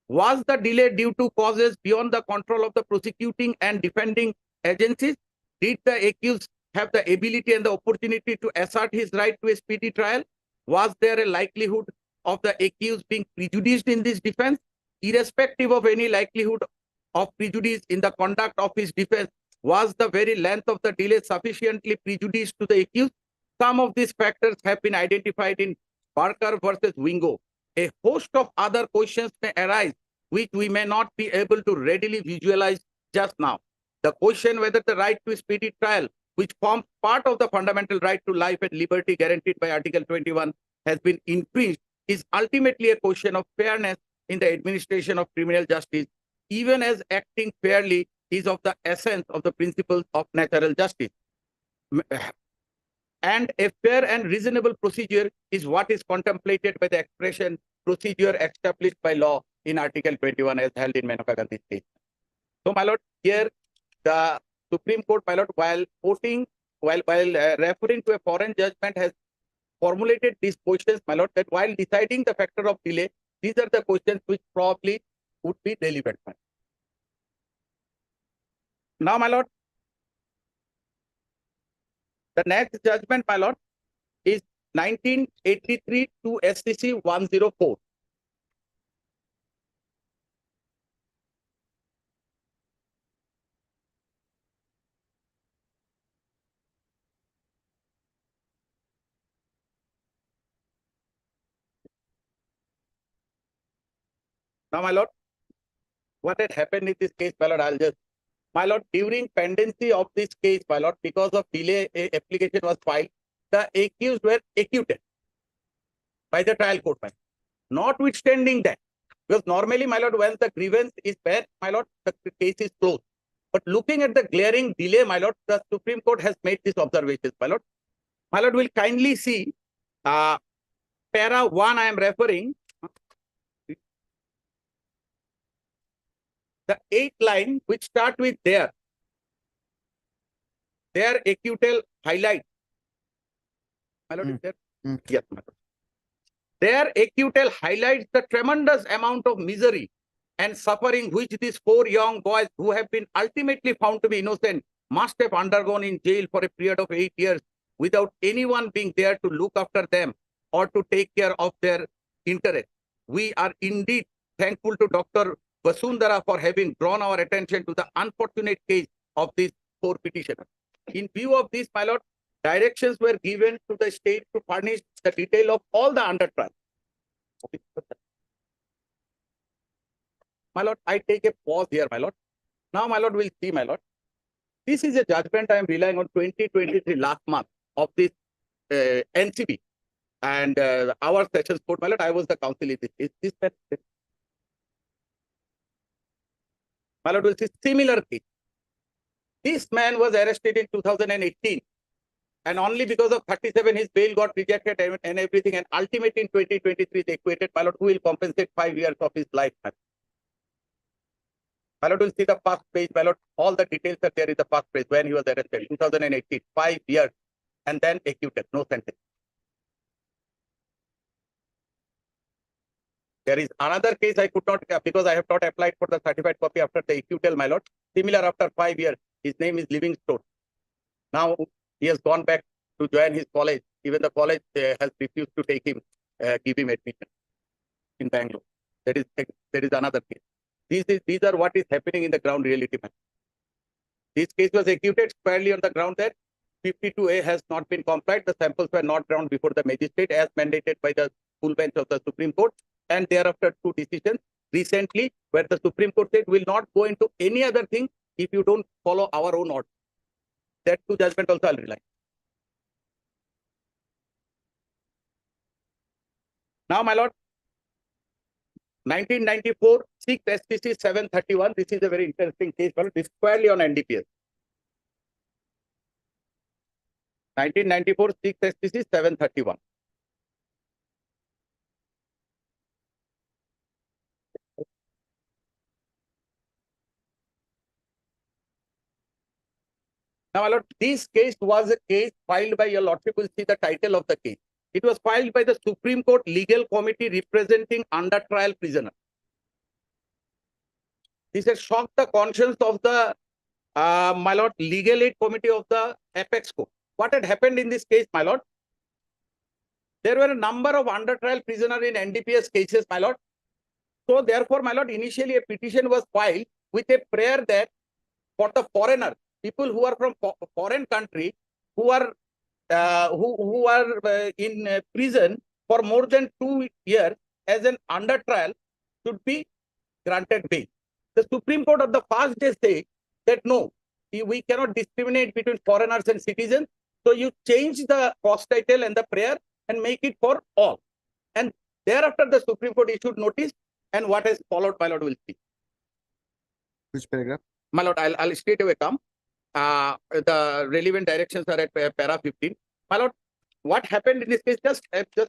Was the delay due to causes beyond the control of the prosecuting and defending agencies? Did the accused have the ability and the opportunity to assert his right to a speedy trial? Was there a likelihood of the accused being prejudiced in this defense? Irrespective of any likelihood of prejudice in the conduct of his defense, was the very length of the delay sufficiently prejudiced to the accused? Some of these factors have been identified in Barker versus Wingo. A host of other questions may arise, which we may not be able to readily visualize just now. The question whether the right to a speedy trial, which forms part of the fundamental right to life and liberty guaranteed by Article 21, has been infringed, is ultimately a question of fairness in the administration of criminal justice, even as acting fairly is of the essence of the principles of natural justice. And a fair and reasonable procedure is what is contemplated by the expression procedure established by law in Article 21 as held in Menoka Gandhi's case. So, my lord, here the Supreme Court, my lord, while referring to a foreign judgment, has formulated these questions, my lord, that while deciding the factor of delay, these are the questions which probably would be relevant. Now, my lord, the next judgment, my lord, is 1983 to SCC 104. Now, my lord, what had happened in this case, my lord, my lord, during pendency of this case, my lord, because of delay, a application was filed, the accused were acquitted by the trial court, my lord. Notwithstanding that, because normally, my lord, when the grievance is bad, my lord, the case is closed. But looking at the glaring delay, my lord, the Supreme Court has made these observations, my lord. My lord will kindly see para 1 I am referring. The 8th line which start with their acquittal highlight. My lord, is there? Yes, my lord. Their acquittal highlights the tremendous amount of misery and suffering which these 4 young boys who have been ultimately found to be innocent must have undergone in jail for a period of 8 years without anyone being there to look after them or to take care of their interest. We are indeed thankful to Dr. Vasundhara for having drawn our attention to the unfortunate case of these 4 petitioners. In view of this, my lord, directions were given to the state to furnish the detail of all the under trial. My lord, I take a pause here, my lord. Now, my lord, will see, my lord. This is a judgment I am relying on 2023 last month of this NCB and our sessions court, my lord. I was the counsel in this. Is this my lord, will see similar case. This man was arrested in 2018 and only because of 37 his bail got rejected and everything, and ultimately in 2023 they acquitted, my lord, who will compensate 5 years of his life. My lord will see the first page, my lord, all the details are there in the first page when he was arrested, 2018, 5 years and then acquitted, no sentence. There is another case I could not, because I have not applied for the certified copy after the acquittal, my lord. Similar after 5 years, his name is Livingstone. Now he has gone back to join his college. Even the college has refused to take him, give him admission in Bangalore. There is another case. These are what is happening in the ground reality. This case was acquitted squarely on the ground that 52A has not been complied. The samples were not drawn before the magistrate as mandated by the full bench of the Supreme Court. And thereafter 2 decisions recently where the Supreme Court said will not go into any other thing if you don't follow our own order. That 2 judgment also I'll rely. Now, my lord, 1994, 6 STC 731. This is a very interesting case, my lord. This is squarely on NDPS. 1994, 6 STC 731. Now, my lord, this case was a case filed by your lordship. Will see the title of the case. It was filed by the Supreme Court Legal Committee representing under trial prisoners. This has shocked the conscience of the, my lord, Legal Aid Committee of the Apex Court. What had happened in this case, my lord? There were a number of under trial prisoners in NDPS cases, my lord. So, therefore, my lord, initially a petition was filed with a prayer that for the foreigner, people who are from foreign country, who are in prison for more than 2 years as an under trial should be granted bail. The Supreme Court of the first day say that no, we cannot discriminate between foreigners and citizens. So you change the cause title and the prayer and make it for all. And thereafter the Supreme Court issued notice, and what has followed, my lord, will see. Which paragraph? My lord, I'll straight away come. The relevant directions are at para 15. My lord, what happened in this case, just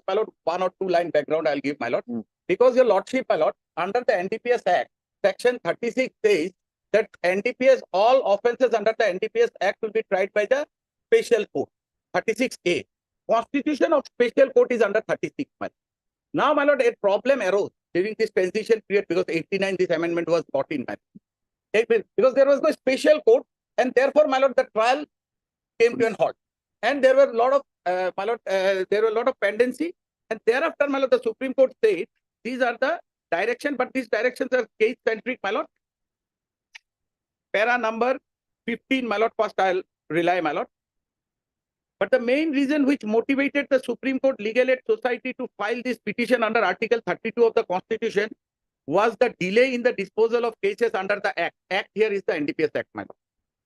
my lord, 1 or 2 line background I'll give, my lord. Because your lordship, my lord, under the NDPS Act, Section 36 says that NDPS, all offences under the NDPS Act will be tried by the special court, 36A. Constitution of special court is under 36. Now, my lord, a problem arose during this transition period because 89 this amendment was brought in. Because there was no special court, and therefore, my lord, the trial came to an halt. And there were a lot of, there were a lot of pendency. And thereafter, my lord, the Supreme Court said these are the direction, but these directions are case centric, my lord. Para number 15, my lord, first I'll rely, my lord. But the main reason which motivated the Supreme Court Legal Aid Society to file this petition under Article 32 of the Constitution was the delay in the disposal of cases under the Act. Act here is the NDPS Act, my lord,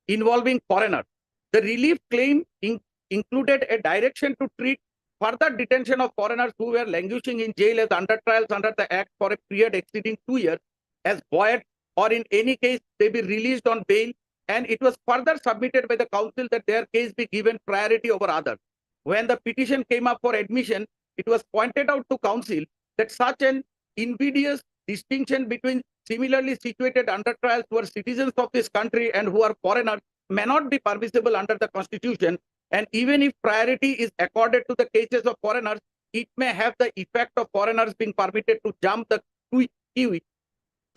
involving foreigners. The relief claim included a direction to treat further detention of foreigners who were languishing in jail as under trials under the Act for a period exceeding 2 years as void, or in any case they be released on bail. And it was further submitted by the council that their case be given priority over others. When the petition came up for admission, it was pointed out to council that such an invidious distinction between similarly situated under trials who are citizens of this country and who are foreigners may not be permissible under the Constitution. And even if priority is accorded to the cases of foreigners, it may have the effect of foreigners being permitted to jump the queue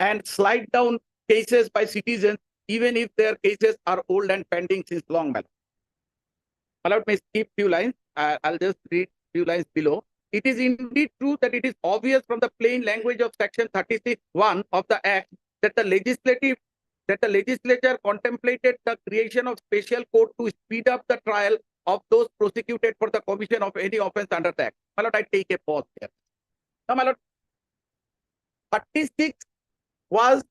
and slide down cases by citizens, even if their cases are old and pending since long. Allow me skip few lines. I'll just read few lines below. It is indeed true that it is obvious from the plain language of Section 36(1) of the Act that the legislature contemplated the creation of special court to speed up the trial of those prosecuted for the commission of any offence under the Act. My lord, I take a pause here. Now, my lord, 36 was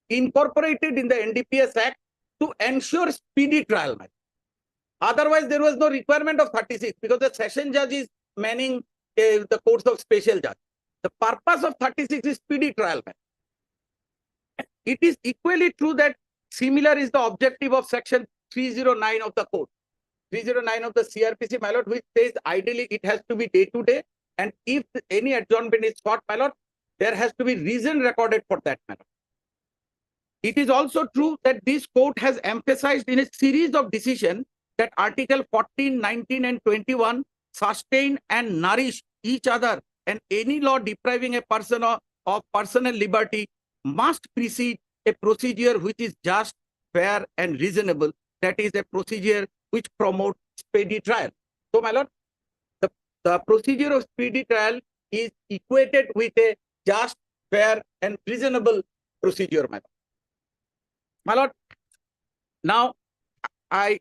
incorporated in the NDPS Act to ensure speedy trial. Otherwise, there was no requirement of 36 because the session judge is manning the courts of special judge. The purpose of 36 is speedy trial. It is equally true that similar is the objective of Section 309 of the code, 309 of the CRPC, my lord, which says ideally it has to be day to day, and if any adjournment is sought, my lord, there has to be reason recorded for that, my lord. It is also true that this court has emphasized in a series of decisions that Article 14, 19, and 21 sustain and nourish each other, and any law depriving a person of personal liberty must precede a procedure which is just, fair, and reasonable. That is a procedure which promotes speedy trial. So, my lord, the procedure of speedy trial is equated with a just, fair, and reasonable procedure, my lord. My lord, now I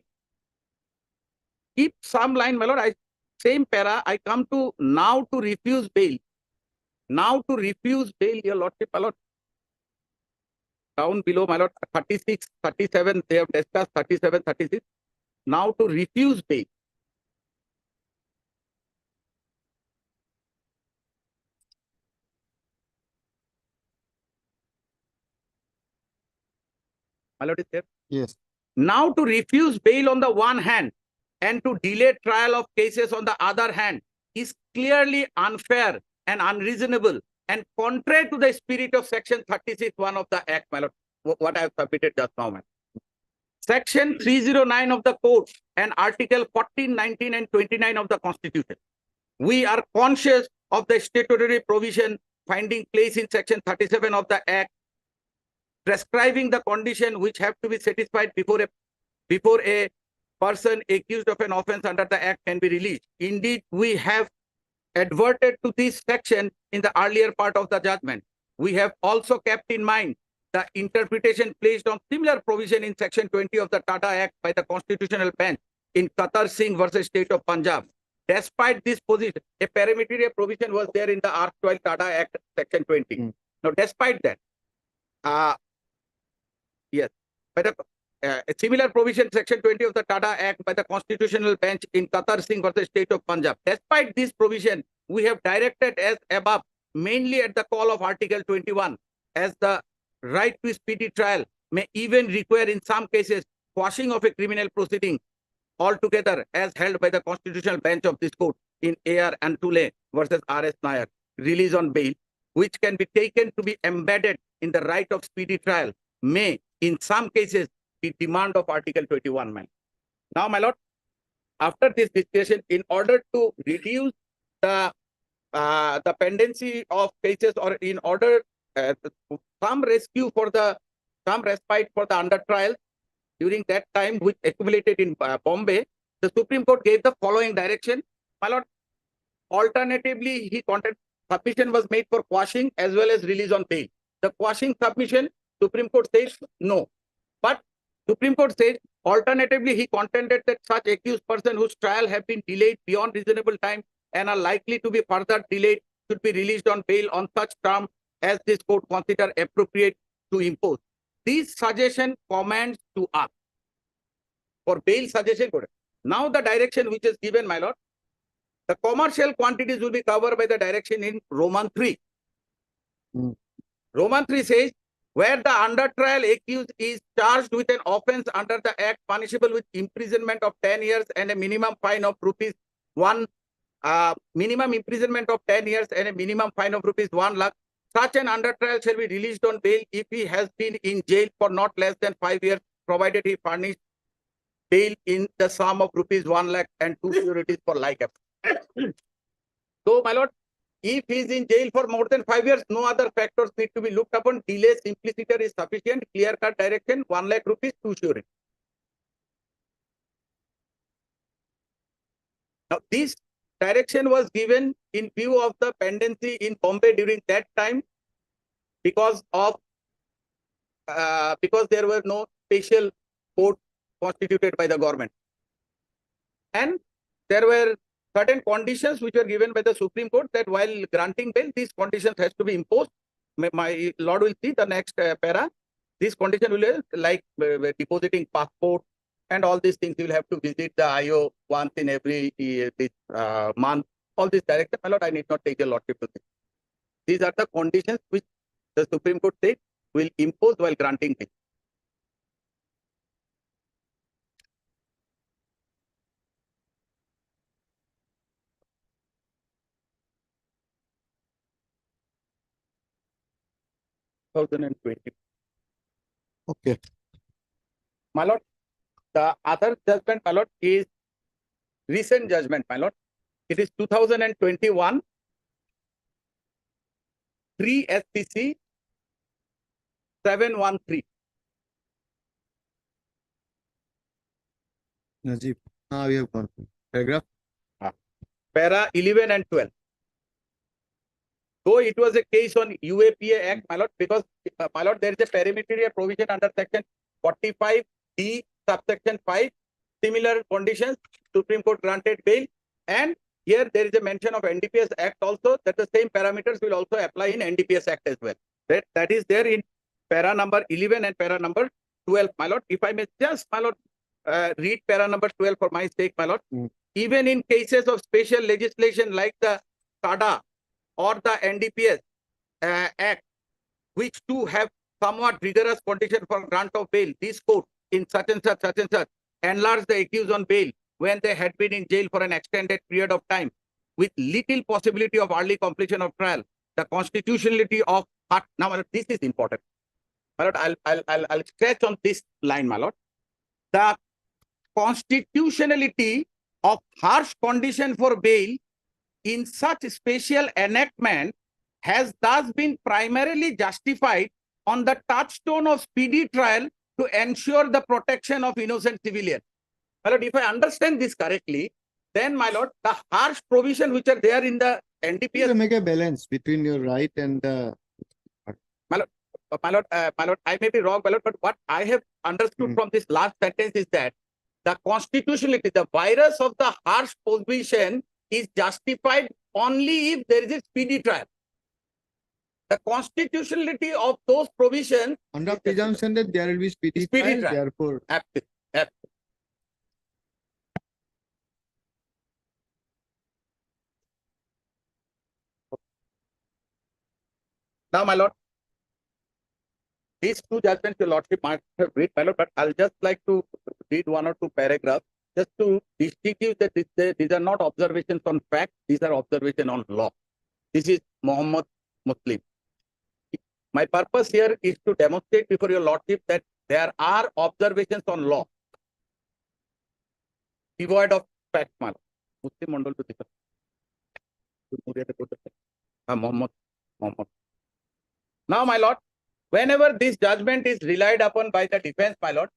keep some line, my lord, same para, I come to now to refuse bail. Now to refuse bail, your lordship, my lord. Down below, my lord, 36, 37, they have discussed 37, 36. Now to refuse bail. My lord is there? Yes. Now to refuse bail on the one hand and to delay trial of cases on the other hand is clearly unfair and unreasonable and contrary to the spirit of Section 36(1) of the Act, my lord, what I have submitted just now, man. Section 309 of the Code and Article 14, 19, and 29 of the Constitution. We are conscious of the statutory provision finding place in Section 37 of the Act, prescribing the condition which have to be satisfied before a person accused of an offence under the Act can be released. Indeed, we have adverted to this section in the earlier part of the judgment. We have also kept in mind the interpretation placed on similar provision in Section 20 of the Tata Act by the Constitutional Bench in Qatar Singh versus State of Punjab. Despite this position, a parametric provision was there in the erstwhile Tata Act, Section 20. Now, despite that, yes, by the a similar provision, Section 20 of the Tata Act by the Constitutional Bench in Qatar Singh versus State of Punjab. Despite this provision, we have directed as above, mainly at the call of Article 21, as the right to speedy trial may even require in some cases quashing of a criminal proceeding altogether, as held by the Constitutional Bench of this court in A.R. Antule versus R.S. Nayak, release on bail. which can be taken to be embedded in the right of speedy trial may, in some cases, be demand of Article 21, man. Now, my lord, after this discussion, in order to reduce the pendency of cases, or in order some respite for the under trial during that time, which accumulated in Bombay, the Supreme Court gave the following direction, my lord. Alternatively, he content submission was made for quashing as well as release on bail. The quashing submission, Supreme Court says no. But Supreme Court says, alternatively, he contended that such accused person whose trial have been delayed beyond reasonable time and are likely to be further delayed should be released on bail on such terms as this court consider appropriate to impose. These suggestion commands to us for bail suggestion. Now the direction which is given, my lord, the commercial quantities will be covered by the direction in Roman 3. Roman 3 says, where the under trial accused is charged with an offense under the act punishable with imprisonment of 10 years and a minimum fine of rupees 1, minimum imprisonment of 10 years and a minimum fine of rupees 1 lakh. Such an under trial shall be released on bail if he has been in jail for not less than 5 years, provided he furnished bail in the sum of rupees 1 lakh and 2 securities for like offense. So, my lord, if he is in jail for more than 5 years, no other factors need to be looked upon. Delay simpliciter is sufficient. Clear-cut direction, 1 lakh rupees, 2 securities. Now, this direction was given in view of the pendency in Bombay during that time, because there were no special court constituted by the government, and there were certain conditions which were given by the Supreme Court that while granting bail, these conditions has to be imposed. My lord will see the next para. This condition will like depositing passport and all these things. You will have to visit the IO once in every month. All these directives, my lord, I need not take your lordship to this. These are the conditions which the Supreme Court said will impose while granting bail. Okay. My lord, the other judgment, my lord, is recent judgment, my lord. It is 2021 3 SPC 713. Najib, we have gone. Paragraph? Para 11 and 12. Though it was a case on UAPA Act, my lord, because, my lord, there is a perimeter provision under section 45D, subsection 5. Similar conditions, Supreme Court granted bail. And here there is a mention of NDPS Act also, that the same parameters will also apply in NDPS Act as well. That is there in para number 11 and para number 12, my lord. If I may just, my lord, read para number 12 for my sake, my lord. Even in cases of special legislation like the SADA or the NDPS Act, which too have somewhat rigorous condition for grant of bail, this court in such and such, enlarged the accused on bail when they had been in jail for an extended period of time with little possibility of early completion of trial. The constitutionality of, now my lord, this is important. My lord, I'll scratch on this line, my lord. The constitutionality of harsh condition for bail in such special enactment has thus been primarily justified on the touchstone of speedy trial to ensure the protection of innocent civilians. My lord, if I understand this correctly, then, my lord, the harsh provision which are there in the NDPS... You make a balance between your right and the... My lord, I may be wrong, my lord, but what I have understood from this last sentence is that the constitutionality, the virus of the harsh provision is justified only if there is a speedy trial. The constitutionality of those provisions... Under presumption that there will be speedy trial, therefore... Absolutely. Now, my lord, these two judgments your lordship might have read, my lord, but I'll just like to read 1 or 2 paragraphs just to distinguish that these are not observations on fact, these are observations on law. This is Muhammad Muslim. My purpose here is to demonstrate before your lordship that there are observations on law devoid of fact. Muslim Mandal to Muhammad. Now, my lord, whenever this judgment is relied upon by the defense, my lord,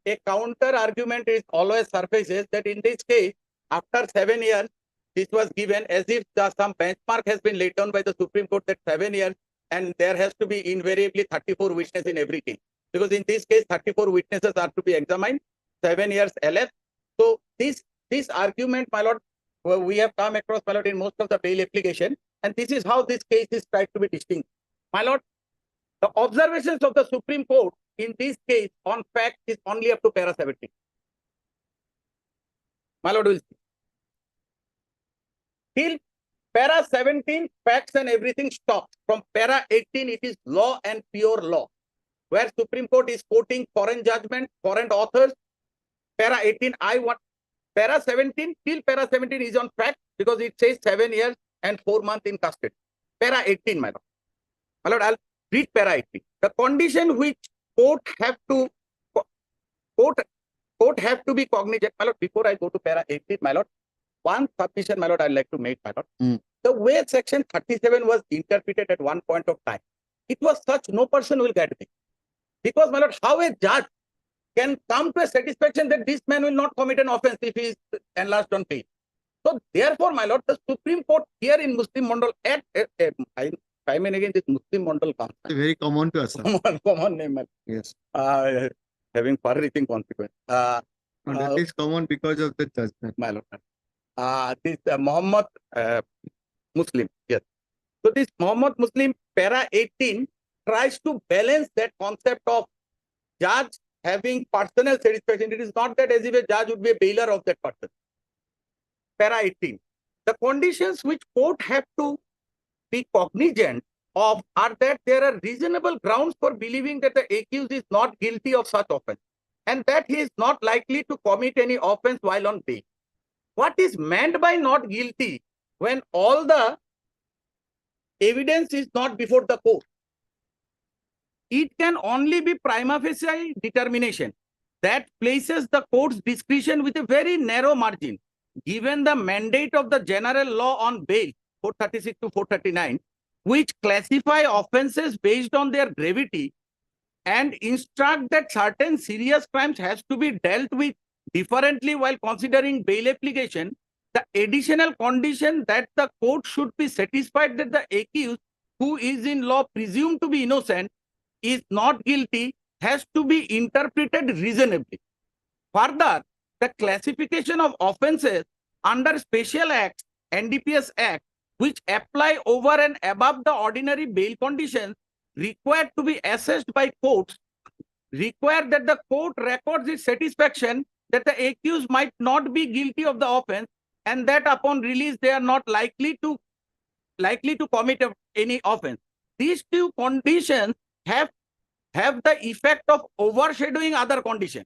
a counter argument is always surfaces that in this case, after 7 years, this was given as if some benchmark has been laid down by the Supreme Court that 7 years, and there has to be invariably 34 witnesses in every case. Because in this case, 34 witnesses are to be examined, 7 years elapsed. So this argument, my lord, we have come across, my lord, in most of the bail application, and this is how this case is tried to be distinct. My lord, the observations of the Supreme Court in this case on fact is only up to para 17. My lord will see. Till para 17, facts and everything stops. From para 18, it is law and pure law. Where Supreme Court is quoting foreign judgment, foreign authors. Para 18, para 17, till para 17 is on fact because it says 7 years and 4 months in custody. Para 18, my lord. My lord, I'll read para 18. The condition which court have to be cognizant, my lord, before I go to para 18, my lord, one submission, my lord, I'd like to make, my lord. The way section 37 was interpreted at one point of time, it was such no person will get it. Because, my lord, how a judge can come to a satisfaction that this man will not commit an offense if he is enlarged on bail. So, therefore, my lord, the Supreme Court here in Muslim Mandal, I mean again, this Muslim Mandal comes. Very common to us. Common name, man. Yes. Having far-reaching consequence. And that is common because of the judgment. My lord. This Muhammad Muslim, yes. So this Muhammad Muslim para 18 tries to balance that concept of judge having personal satisfaction. It is not that as if a judge would be a bailer of that person. Para 18. The conditions which court have to be cognizant of are that there are reasonable grounds for believing that the accused is not guilty of such offense and that he is not likely to commit any offense while on bail. What is meant by not guilty when all the evidence is not before the court? It can only be prima facie determination that places the court's discretion with a very narrow margin, given the mandate of the general law on bail, 436 to 439, which classify offenses based on their gravity and instruct that certain serious crimes has to be dealt with differently while considering bail application. The additional condition that the court should be satisfied that the accused, who is in law presumed to be innocent, is not guilty, has to be interpreted reasonably. Further, the classification of offenses under Special Acts, NDPS Act, which apply over and above the ordinary bail conditions required to be assessed by courts, require that the court records its satisfaction that the accused might not be guilty of the offense and that upon release they are not likely to commit any offense. These two conditions have the effect of overshadowing other conditions.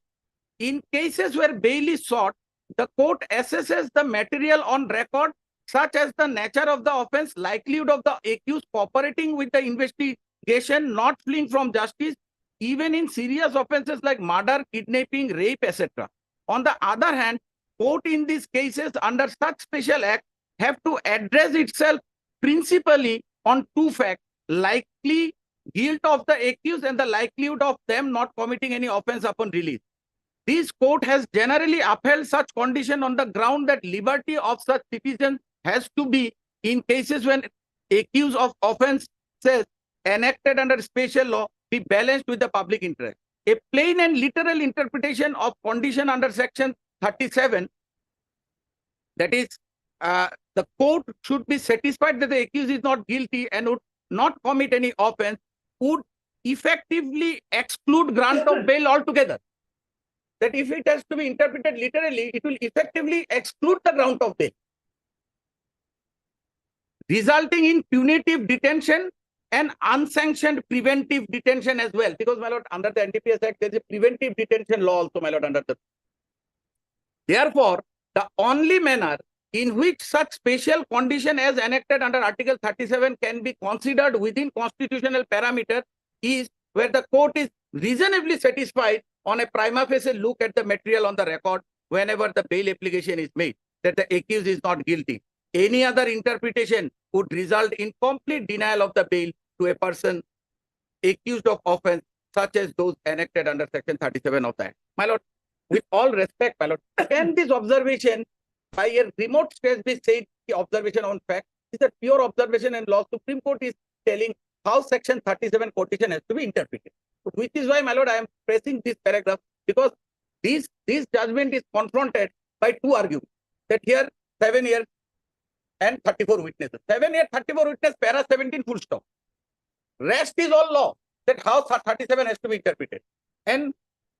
In cases where bail is sought, the court assesses the material on record, such as the nature of the offense, likelihood of the accused cooperating with the investigation, not fleeing from justice, even in serious offenses like murder, kidnapping, rape, etc. On the other hand, court in these cases under such special act have to address itself principally on two facts: likely guilt of the accused and the likelihood of them not committing any offense upon release. This court has generally upheld such condition on the ground that liberty of such citizens has to be, in cases when accused of offenses enacted under special law, be balanced with the public interest. A plain and literal interpretation of condition under section 37, that is, the court should be satisfied that the accused is not guilty and would not commit any offense, would effectively exclude grant of bail altogether. That if it has to be interpreted literally, it will effectively exclude the grant of bail, resulting in punitive detention and unsanctioned preventive detention as well. Because, my lord, under the NDPS Act, there is a preventive detention law also, my lord, under the. Therefore, the only manner in which such special condition as enacted under Article 37 can be considered within constitutional parameter is where the court is reasonably satisfied on a prima facie look at the material on the record whenever the bail application is made that the accused is not guilty. Any other interpretation would result in complete denial of the bail to a person accused of offence such as those enacted under Section 37 of the Act. My lord, with all respect, my lord, can this observation by a remote stage be said the observation on fact? Is a pure observation and law. Supreme Court is telling how Section 37 quotation has to be interpreted. Which is why, my lord, I am pressing this paragraph because this judgment is confronted by two arguments. That here 7 years and 34 witnesses. 7 years, 34 witnesses, para 17 full stop. Rest is all law. That how 37 has to be interpreted. And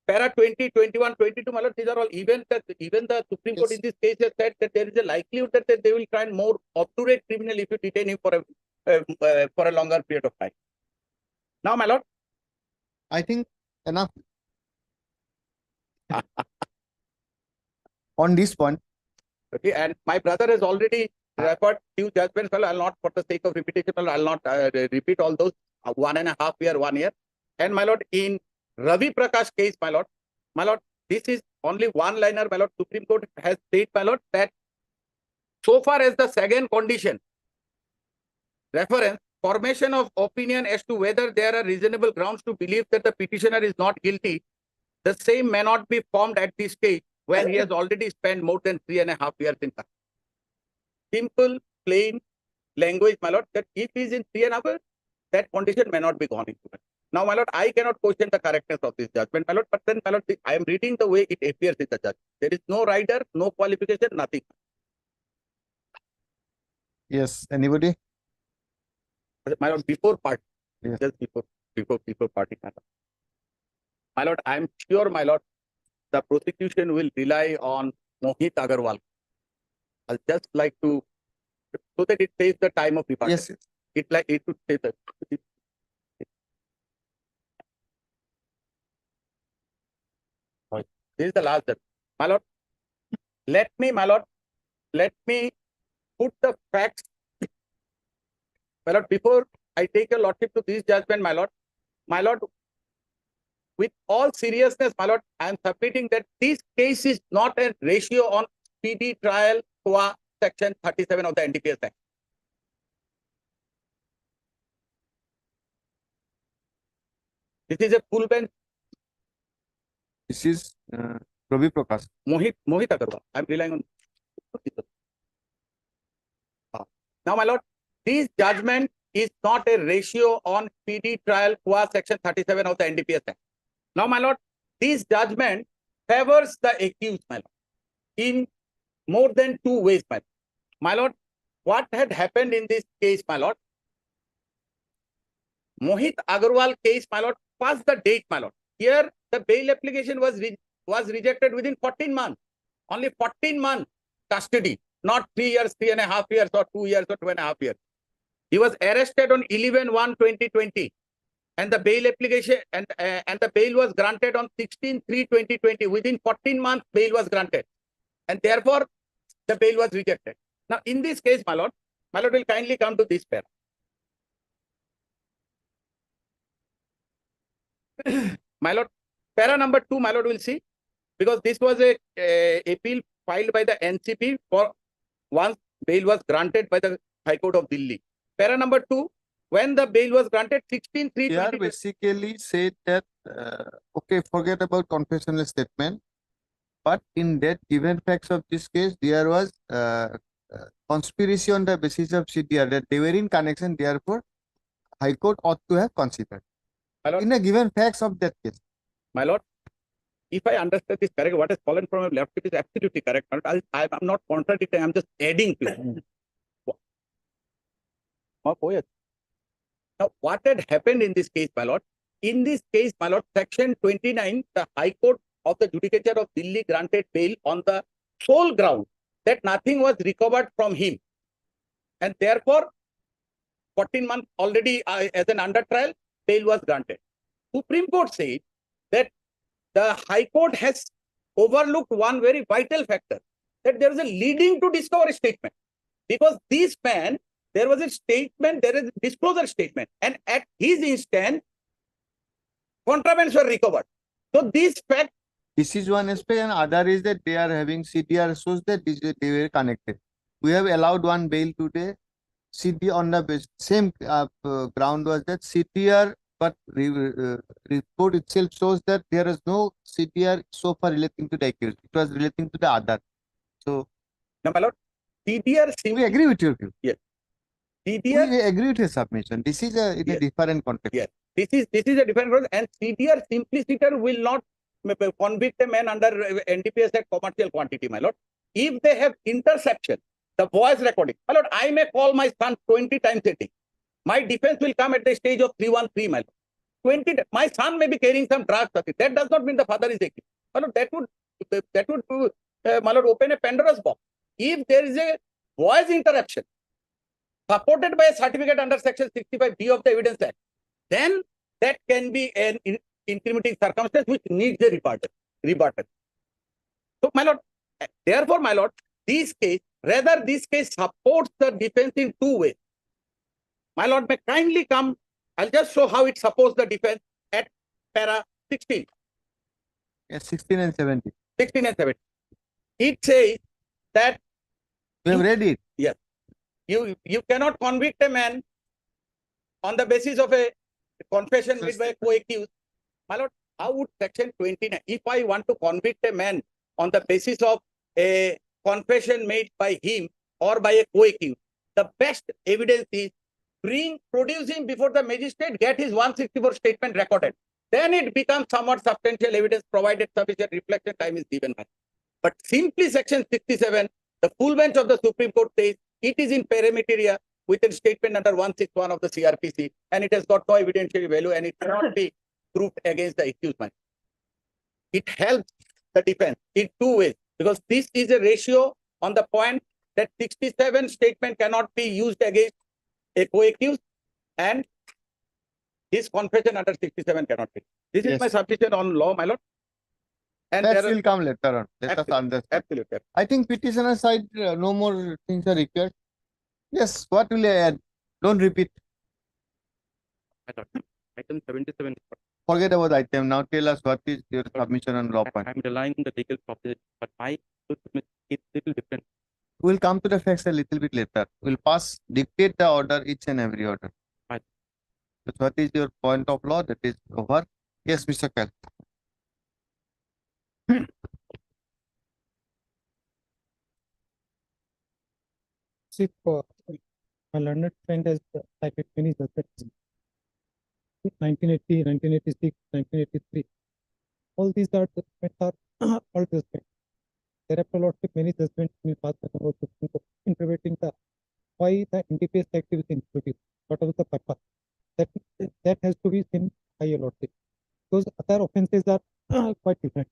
para 20, 21, 22, my lord, these are all even the Supreme Court in this case has said that there is a likelihood that they will try and more obdurate criminal if you detain him for a longer period of time. Now, my lord, I think enough on this point. okay, and my brother has already referred few judgments. Well, I'll not, for the sake of repetition, I'll not repeat all those 1.5 year, 1 year. And my lord, in Ravi Prakash case, my lord, this is only one liner, my lord. Supreme Court has said, my lord, that so far as the second condition, reference, formation of opinion as to whether there are reasonable grounds to believe that the petitioner is not guilty, the same may not be formed at this stage when he has already spent more than 3.5 years in custody. Simple, plain language, my lord, that if he is in 3.5 years, that condition may not be gone into it. Now, my lord, I cannot question the correctness of this judgment, my lord, but then, my lord, I am reading the way it appears in the judgment. There is no rider, no qualification, nothing. Yes, anybody? My lord, before part, Yes. just before party, my lord, I am sure, my lord, the prosecution will rely on Mohit Agarwal. I'll just like to, so that it saves the time of departure. Yes. It would save the. This is the last step. My lord, let me put the facts. My lord, before I take your lordship to this judgment, my lord, with all seriousness, my lord, I am submitting that this case is not a ratio on speedy trial qua Section 37 of the NDPS Act. This is a full bench. This is Ravi Prakash. Mohit Agarwal. I'm relying on. Now, my lord, this judgment is not a ratio on speedy trial qua Section 37 of the NDPS Act. Now, my lord, this judgment favors the accused, my lord, in more than 2 ways, my lord. My lord, what had happened in this case, my lord? Mohit Agarwal case, my lord, first the date, my lord. Here, the bail application was rejected within 14 months. Only 14 months custody, not 3 years, 3.5 years, or 2 years, or 2.5 years. He was arrested on 11/1/2020, and the bail application and the bail was granted on 16/3/2020. Within 14 months, bail was granted, and therefore the bail was rejected. Now, in this case, my lord will kindly come to this pair. My lord, para number 2, my lord will see, because this was a appeal filed by the NCP for once bail was granted by the High Court of Delhi. Para number 2, when the bail was granted 16/3/2020. They are basically said that, okay, forget about confessional statement, but in that given facts of this case, there was conspiracy on the basis of CDR, that they were in connection, therefore, High Court ought to have considered. My lord, In a given facts of that case. my lord, if I understand this correct, what has fallen from my left, it is absolutely correct. I'm not contradicting, I'm just adding to it. Now, what had happened in this case, my lord? In this case, my lord, Section 29, the High Court of the Judicature of Delhi granted bail on the sole ground that nothing was recovered from him. And therefore, 14 months already as an under trial, bail was granted. Supreme Court said that the High Court has overlooked one very vital factor, that there is a leading to discovery statement. Because this man, there was a statement, there is a disclosure statement, and at his instance, contrabands were recovered. So this fact, This is one aspect, and other is that they are having CDR shows that they were connected. We have allowed one bail today. CD on the same ground was that CTR, but report itself shows that there is no CTR so far relating to the accused. It was relating to the other. So, now, my lord, CDR we agree with your view. Yes. CDR, We agree with your submission. This is in a Yes. different context. Yes. this is a different role, and CDR simpliciter will not convict a man under NDPS Act commercial quantity, my lord. If they have interception, the voice recording, my lord, I may call my son 20 times a day. My defense will come at the stage of 313, my lord. My son may be carrying some drugs. That does not mean the father is accused. My lord, that would my lord, open a Pandora's box. If there is a voice interruption supported by a certificate under Section 65B of the Evidence Act, then that can be an incriminating circumstance which needs a rebuttal. So, my lord, therefore, my lord, this case supports the defense in two ways. My lord, may kindly come. I'll just show how it supports the defense at para 16. Yes, 16 and 17. 16 and 17. It says that We have read it. yes, you cannot convict a man on the basis of a confession made by a co-accused. My lord, how would Section 29, if I want to convict a man on the basis of a confession made by him or by a co-accused, the best evidence is produce him before the magistrate, get his 164 statement recorded. Then it becomes somewhat substantial evidence provided sufficient reflection time is given. But simply Section 67, the full bench of the Supreme Court says it is in parameteria within statement under 161 of the CRPC, and it has got no evidentiary value, and it cannot be proved against the accused man. It helps the defense in two ways, because this is a ratio on the point that 67 statement cannot be used against a co-accused, and his confession under 67 cannot be. This is Yes. my submission on law, my lord. And That there are- will come later on. Let us Absolutely. understand. Absolutely. I think petitioner side, no more things are required. Yes, what will I add? Don't repeat. Item 77. Forget about item. Now tell us what is your submission on law point. I'm relying on the legal proposition, but my it's little different. We'll come to the facts a little bit later. We'll dictate the order, each and every order. Right. But what is your point of law? That is over. Yes, Mr. Kal. See, my learned friend has cited many judgments. 1980, 1986, 1983. All these are judgments are all judgments. Thereafter, lordship many judgments will pass about interpreting the why the NDPS Act is introduced. What was the purpose? That has to be seen by a lordship. Because other offences are quite different.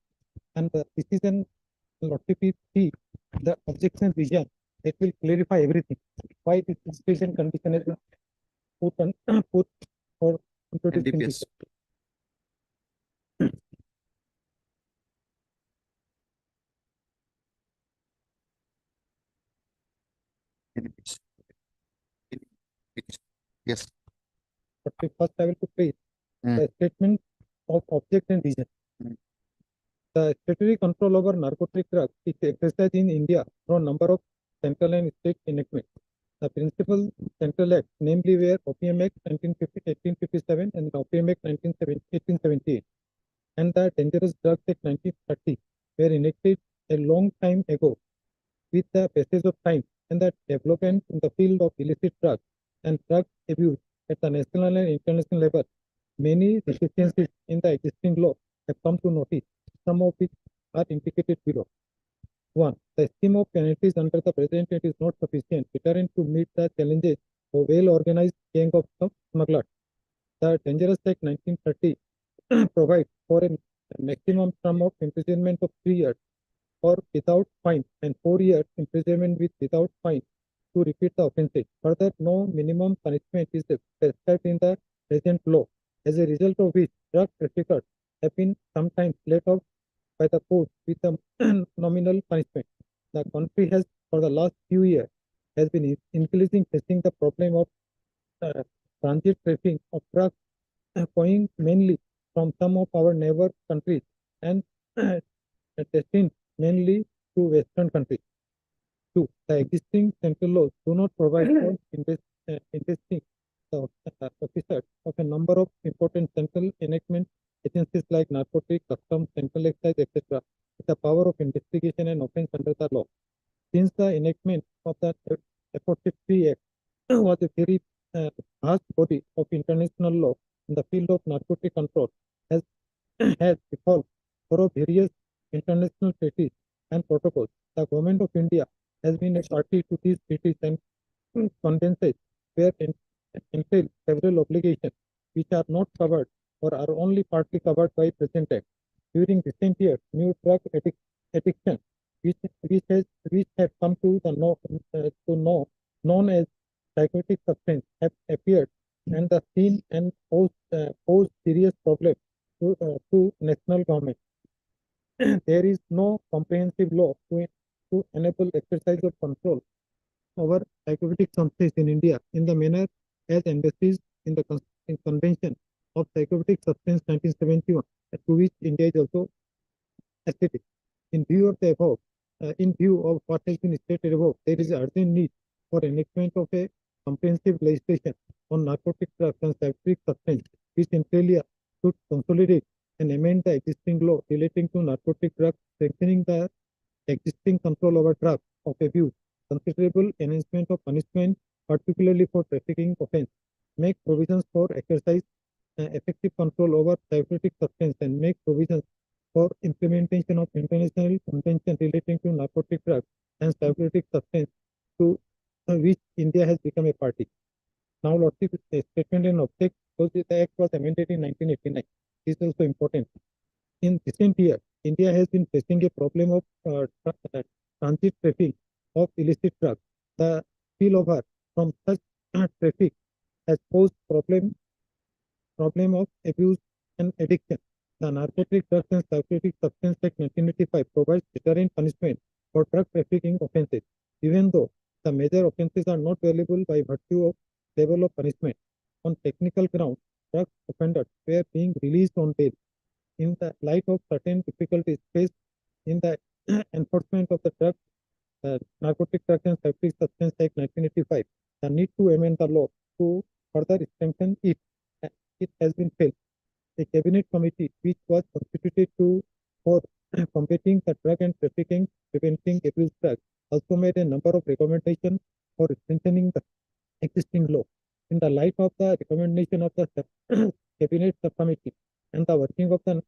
And the decision lordship is see the objection vision. It will clarify everything. Why this institution condition is put for introduced in this. Yes. But first I will to praise Mm. the statement of object and reason. Mm. The statutory control over narcotic drugs is exercised in India through a number of central and state enactments. The principal central act, namely were OPM Act 1857 and the OPM Act 1878 and the Dangerous Drugs Act 1930 were enacted a long time ago. With the passage of time and the development in the field of illicit drugs and drug abuse at the national and international level, many deficiencies in the existing law have come to notice, some of which are indicated below. 1. The scheme of penalties under the present act is not sufficient deterrent to meet the challenges of well-organized gang of smugglers. The Dangerous Act 1930 provides for a maximum term of imprisonment of 3 years or without fine and 4 years imprisonment without fine to repeat the offences. Further, no minimum punishment is prescribed in the present law, as a result of which drug traffickers have been sometimes let off by the court with a nominal punishment. the country has, for the last few years, has been increasing facing the problem of transit traffic of trucks going mainly from some of our neighbor countries and destined mainly to Western countries. Two, the existing central laws do not provide for investing the officers of a number of important central enactment agencies like narcotics, customs, central excise, etc. with the power of investigation and offense under the law. Since the enactment of the F43 Act was a very vast body of international law in the field of narcotic control has has evolved through various international treaties and protocols. The government of India has been a party to these treaties and conventions where entail several obligations which are not covered or are only partly covered by present act. During recent years, new drug addiction, which have come to know known as psychotic substance, have appeared and the seen and pose serious problem to national government. There is no comprehensive law to enable exercise of control over psychotic substances in India in the manner as emphasized in the Convention of Psychotic Substance 1971, to which India is also acceded. In view of what has been stated above, there is urgent need for enactment of a comprehensive legislation on narcotic drugs and psychotic substances, which inter alia should consolidate and amend the existing law relating to narcotic drugs, strengthening the existing control over drugs of abuse, considerable enhancement of punishment, particularly for trafficking offense, make provisions for exercise effective control over psychotic substance, and make provisions for implementation of international convention relating to narcotic drugs and psychotic substance to which India has become a party. Now, Lordship, a statement in object, because the Act was amended in 1989. This is also important. In recent years, India has been facing a problem of transit traffic of illicit drugs. The spillover from such traffic has posed problem of abuse and addiction. The Narcotic Drugs and Psychotic Substance Act 1985 provides deterrent punishment for drug trafficking offences, even though the major offences are not valuable by virtue of level of punishment. On technical grounds, drug offenders were being released on bail. In the light of certain difficulties faced in the enforcement of the Narcotic Drugs and Psychotic Substance Act 1985, the need to amend the law to further strengthen it has been felt. A cabinet committee which was constituted for combating the drug and trafficking, preventing abuse drugs, also made a number of recommendations for strengthening the existing law. In the light of the recommendation of the cabinet subcommittee and the working of the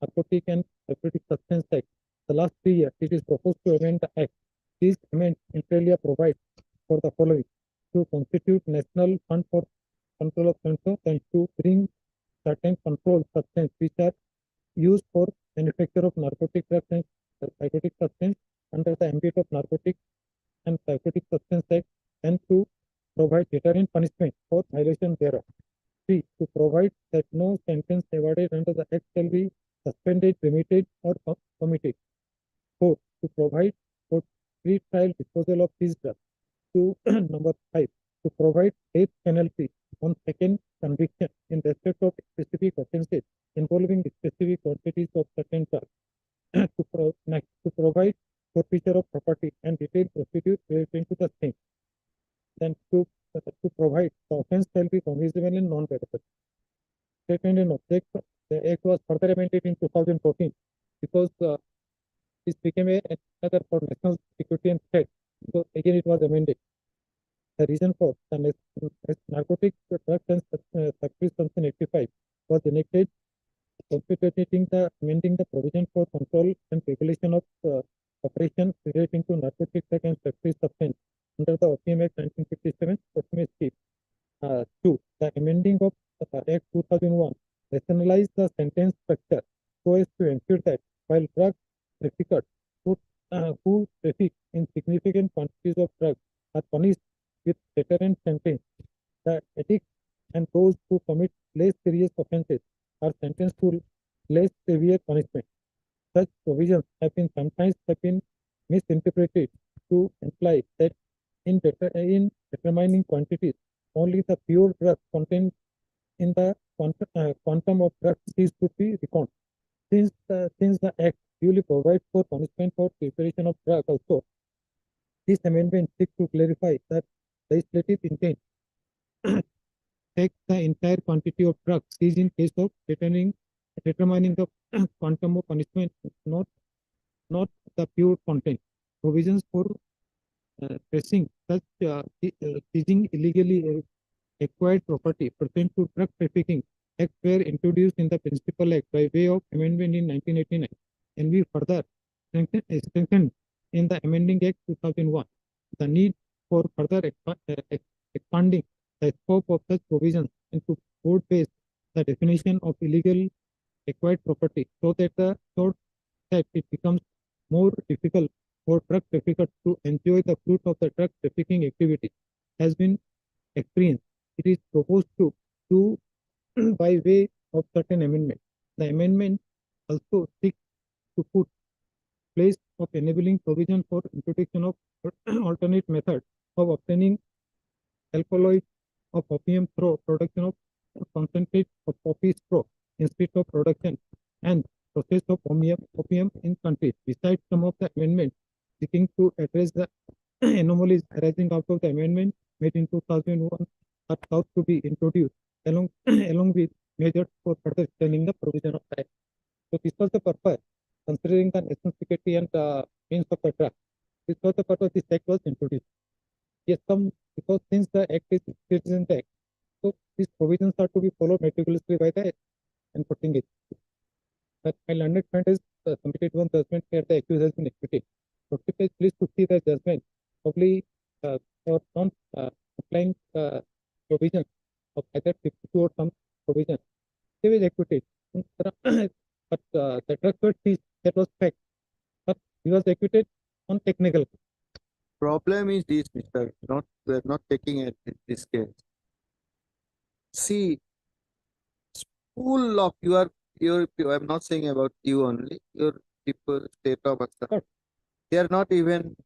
Narcotic and Psychotic Substance Act, the last 3 years, it is proposed to amend the Act. These amendments inter alia provide for the following: to constitute National Fund for Control of Substances and to bring certain controlled substances which are used for manufacture of narcotic drugs and psychotic substance under the ambit of Narcotic and Psychotic Substance Act, and to provide deterrent punishment for violation thereof. 3. To provide that no sentence awarded under the Act shall be suspended, remitted, or commuted. 4. To provide for pre-trial disposal of these drugs. Number 5. To provide death penalty on second conviction in respect of specific offences involving specific quantities of certain drugs. To provide forfeiture of property and detailed procedure relating to the same. Then to provide the offence shall be cognizable and non-payable. Statement in object, the Act was further amended in 2014 because this became another for national security and threat. So again, it was amended. The reason for the Narcotic Drugs and Psychotic Substance 85 was enacted, constituting amending the provision for control and regulation of operations relating to narcotic drug and psychotic substance under the OPM Act 1957, OPM scheme. 2. The amending of the Act 2001 rationalized the sentence structure so as to ensure that while drug traffickers who traffic in significant quantities of drugs are punished with deterrent sentence, the addicts and those who commit less serious offences are sentenced to less severe punishment. Such provisions have been misinterpreted to imply that in determining quantities, only the pure drug contained in the quantum of drug seized could be reckoned. Since the Act duly provides for punishment for preparation of drug also, this amendment seeks to clarify that legislative intent take the entire quantity of drugs seized in case of determining the quantum of punishment, not the pure content. Provisions for tracing such seizing illegally acquired property pertaining to drug trafficking Act were introduced in the Principal Act by way of amendment in 1989 and we further strengthened in the Amending Act 2001. The need for further expanding the scope of such provisions and to broad-base the definition of illegal acquired property so that it becomes more difficult for drug traffickers to enjoy the fruit of the drug trafficking activity has been experienced. It is proposed to do by way of certain amendment. The amendment also seeks to put place of enabling provision for introduction of alternate method of obtaining alkaloid of opium through production of concentrate of poppy straw instead of production and process of opium in countries. Besides some of the amendments seeking to address the anomalies arising out of the amendment made in 2001 are thought to be introduced along with measures for further strengthening the provision of the Act. So this was the purpose, considering the national security and means of the drug. This was the purpose this Act was introduced. Yes, because since the Act is Citizen Act, so these provisions are to be followed meticulously by the enforcing agency. But my learned friend has submitted one judgment where the accused has been acquitted. So if I please to see the judgment, probably for non-applying provisions of either 52 or some provision, he was acquitted. But the drugs were seized, that was fact. But he was acquitted on technical. Problem is this, Mr. We're not taking it in this case. See, school of I'm not saying about you only, your people, state of Assam, they are not even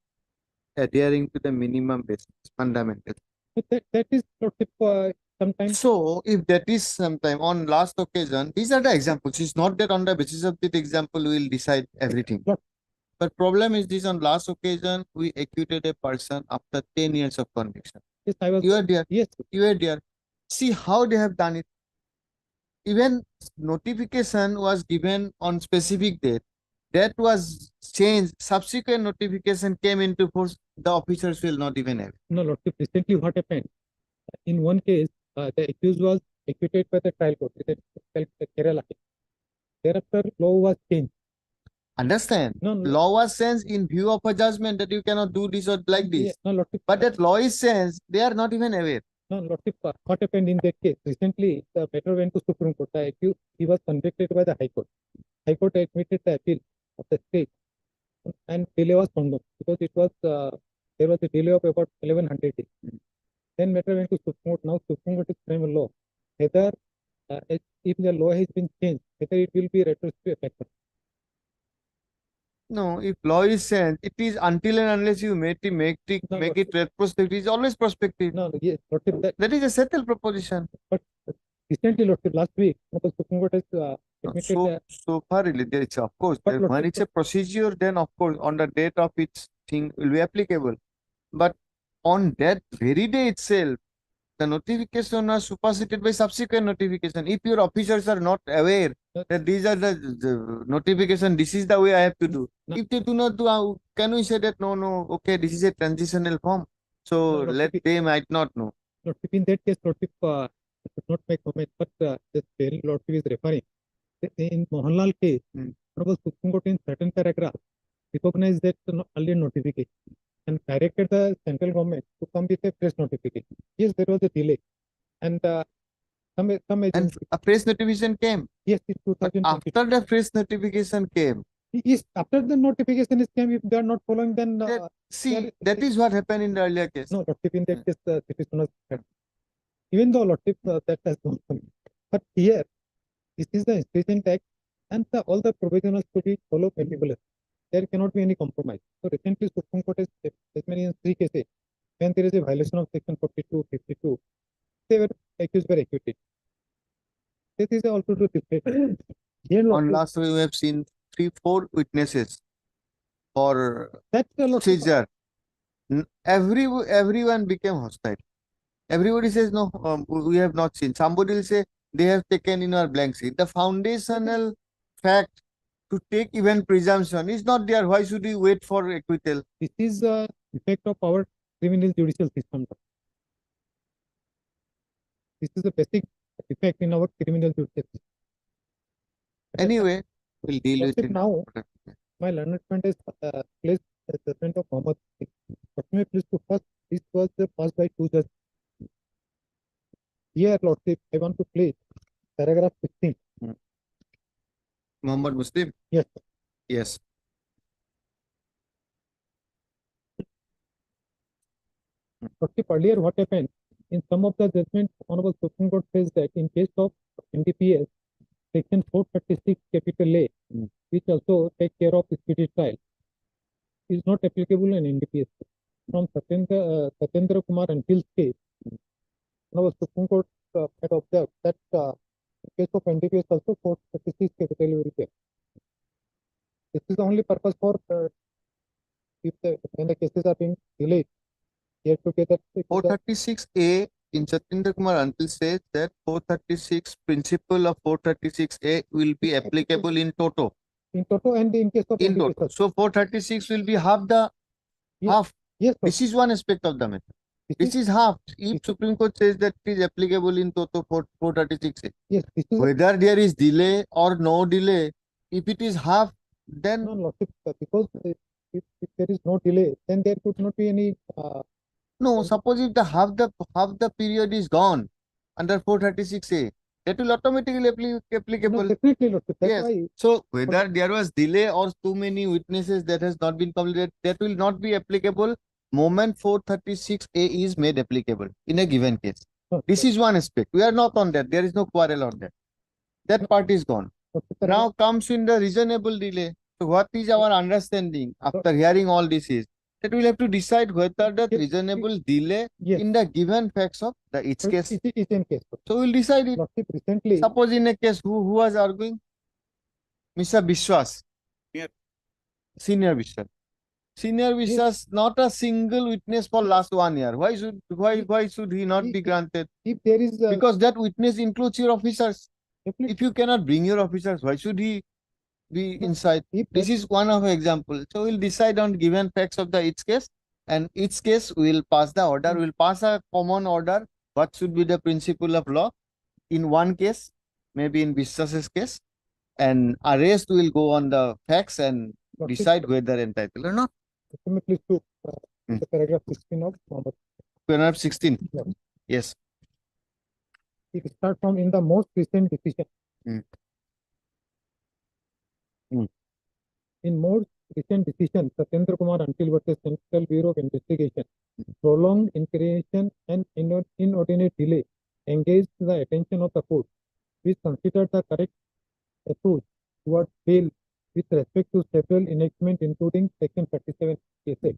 adhering to the minimum basis, fundamental. But that is sometimes. So, if that is sometime on last occasion, these are the examples. It's not that on the basis of that example we will decide everything. But problem is this: on last occasion, we acquitted a person after 10 years of conviction. Yes, I was. You are there. Yes. You are there. See how they have done it. Even notification was given on specific date. That was changed. Subsequent notification came into force. The officers will not even have. No, Lordship, recently what happened? In one case, the accused was acquitted by the trial court, Kerala. Thereafter, law was changed. Understand? No. Law was changed in view of a judgment that you cannot do this or like this. Yeah, no, Lordship, but that law is changed, they are not even aware. No, Lordship, what happened in that case? Recently, the matter went to Supreme Court. The accused, he was convicted by the High Court. High Court admitted the appeal of the state, and delay was found because it was there was a delay of about 1100 days. Then matter went to Supreme Court. Now Supreme Court is frame a law. Whether if the law has been changed, whether it will be retrospective effect. No, if law is changed, it is until and unless you make it retrospective, it is always prospective. No, yes, that is a settled proposition. But recently, last week, Supreme Court has admitted so far, it's of course. When it's a procedure, then of course, on the date of its thing will be applicable. But on that very day itself, the notification was superseded by subsequent notification. If your officers are not aware that these are the notification, this is the way I have to do. If they do not do, can we say that no, okay, this is a transitional form, so they might not know. In that case, Lordship, I should not make comment, but this very Lordship is referring. In Mohanlal case, Supreme Court in certain paragraph recognized that earlier notification and directed the central government to come with a press notification. Yes, there was a delay, and some agency. And a press notification came. Yes, in 2020. After the press notification came. Yes, after the notification is came, if they are not following, then that is what happened in the earlier case. No, Lordship, in that case, the citizen was even though Lordship that has not come, but here this is the Institution Act, and all the provisions to be followed meticulously. there cannot be any compromise. So recently Supreme Court has judgment in 3 cases when there is a violation of section 42, 52, they were accused were acquitted. This is also to deflate. Here On last we have seen 3-4 witnesses for that's a lot. seizure. Everyone became hostile. Everybody says no, we have not seen. Somebody will say they have taken in our blank sheet. The foundational fact to take even presumption is not there. Why should we wait for acquittal? This is the effect of our criminal judicial system. This is the basic effect in our criminal judicial system. Anyway, we'll deal with Lordship, it. now my learned friend has placed the judgment of Mohammed. But may please to first, this was passed by 2 judges. Here, Lordship, I want to place paragraph 16. Muhammad Muslim? Yes. Yes. Lordship, earlier what happened in some of the judgments, Honorable Supreme Court says that in case of NDPS, section 436 capital A, which also take care of speedy trial, is not applicable in NDPS. From Satyendra Kumar Antil's case, Honorable Supreme Court had observed that in case of NDPS also 436 capital A will be. This is the only purpose for when the cases are being delayed. Here to get that 436A in Satyendra Kumar Antil says that 436 principle of 436A will be applicable in toto. In toto and in case of In NDPS. toto. So 436 will be half the half. Yes, This is one aspect of the matter. This is half. If Supreme Court says that it is applicable in toto 436A, yes, this is whether there is delay or no delay, if it is half, then no, Lordship, because if there is no delay, then there could not be any. no, suppose if the half the period is gone under 436A, that will automatically applicable. No, definitely, Lordship. That's Yes. why. So whether there was delay or too many witnesses that has not been completed, that will not be applicable moment 436A is made applicable in a given case. This is one aspect. We are not on that. There is no quarrel on that. That part is gone. Now comes in the reasonable delay. So what is our understanding after hearing all this is that we'll have to decide whether the reasonable delay in the given facts of the each case. It is in case. So we'll decide it. Lordship, recently. Suppose in a case who was arguing? Mr. Biswas. Yes. Senior Biswas. Senior Biswas, not a single witness for last 1 year. Why should he not be granted? If there is Because that witness includes your officers. definitely, If you cannot bring your officers, why should he be inside? if This is one of example. So we'll decide on given facts of the each case, and each case will pass the order. We'll pass a common order. What should be the principle of law in one case, maybe in Biswas's case, and a rest will go on the facts and Lordship, decide whether entitled or not. please to the paragraph 16 of Mohammed. Paragraph 16. Yeah. Yes. It starts from in the most recent decision. In most recent decision, Satyendra Kumar Antil versus Central Bureau of Investigation, prolonged incarceration and inordinate delay engaged the attention of the court, which considered the correct approach towards bail with respect to several enactments, including Section 37 cases.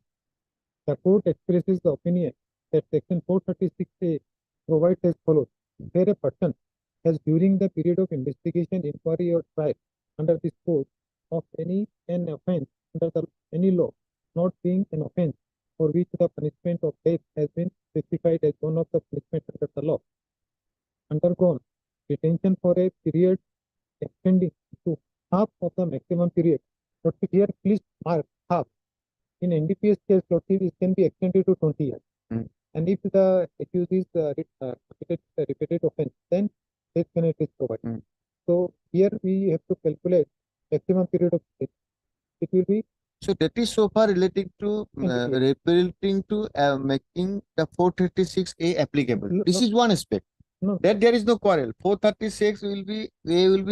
The court expresses the opinion that Section 436A provides as follows: where a person has during the period of investigation, inquiry, or trial under this code of an offense under any law not being an offense for which the punishment of death has been specified as one of the punishments under the law, undergone detention for a period extending to half of the maximum period. Lordship, here please mark half. In NDPS case, Lordship, it can be extended to 20 years. And if the accused is repeated offense, then death penalty is provided. So here we have to calculate maximum period of death. It will be So that is so far relating to making the 436A applicable. This is one aspect. No. That there is no quarrel. 436 will be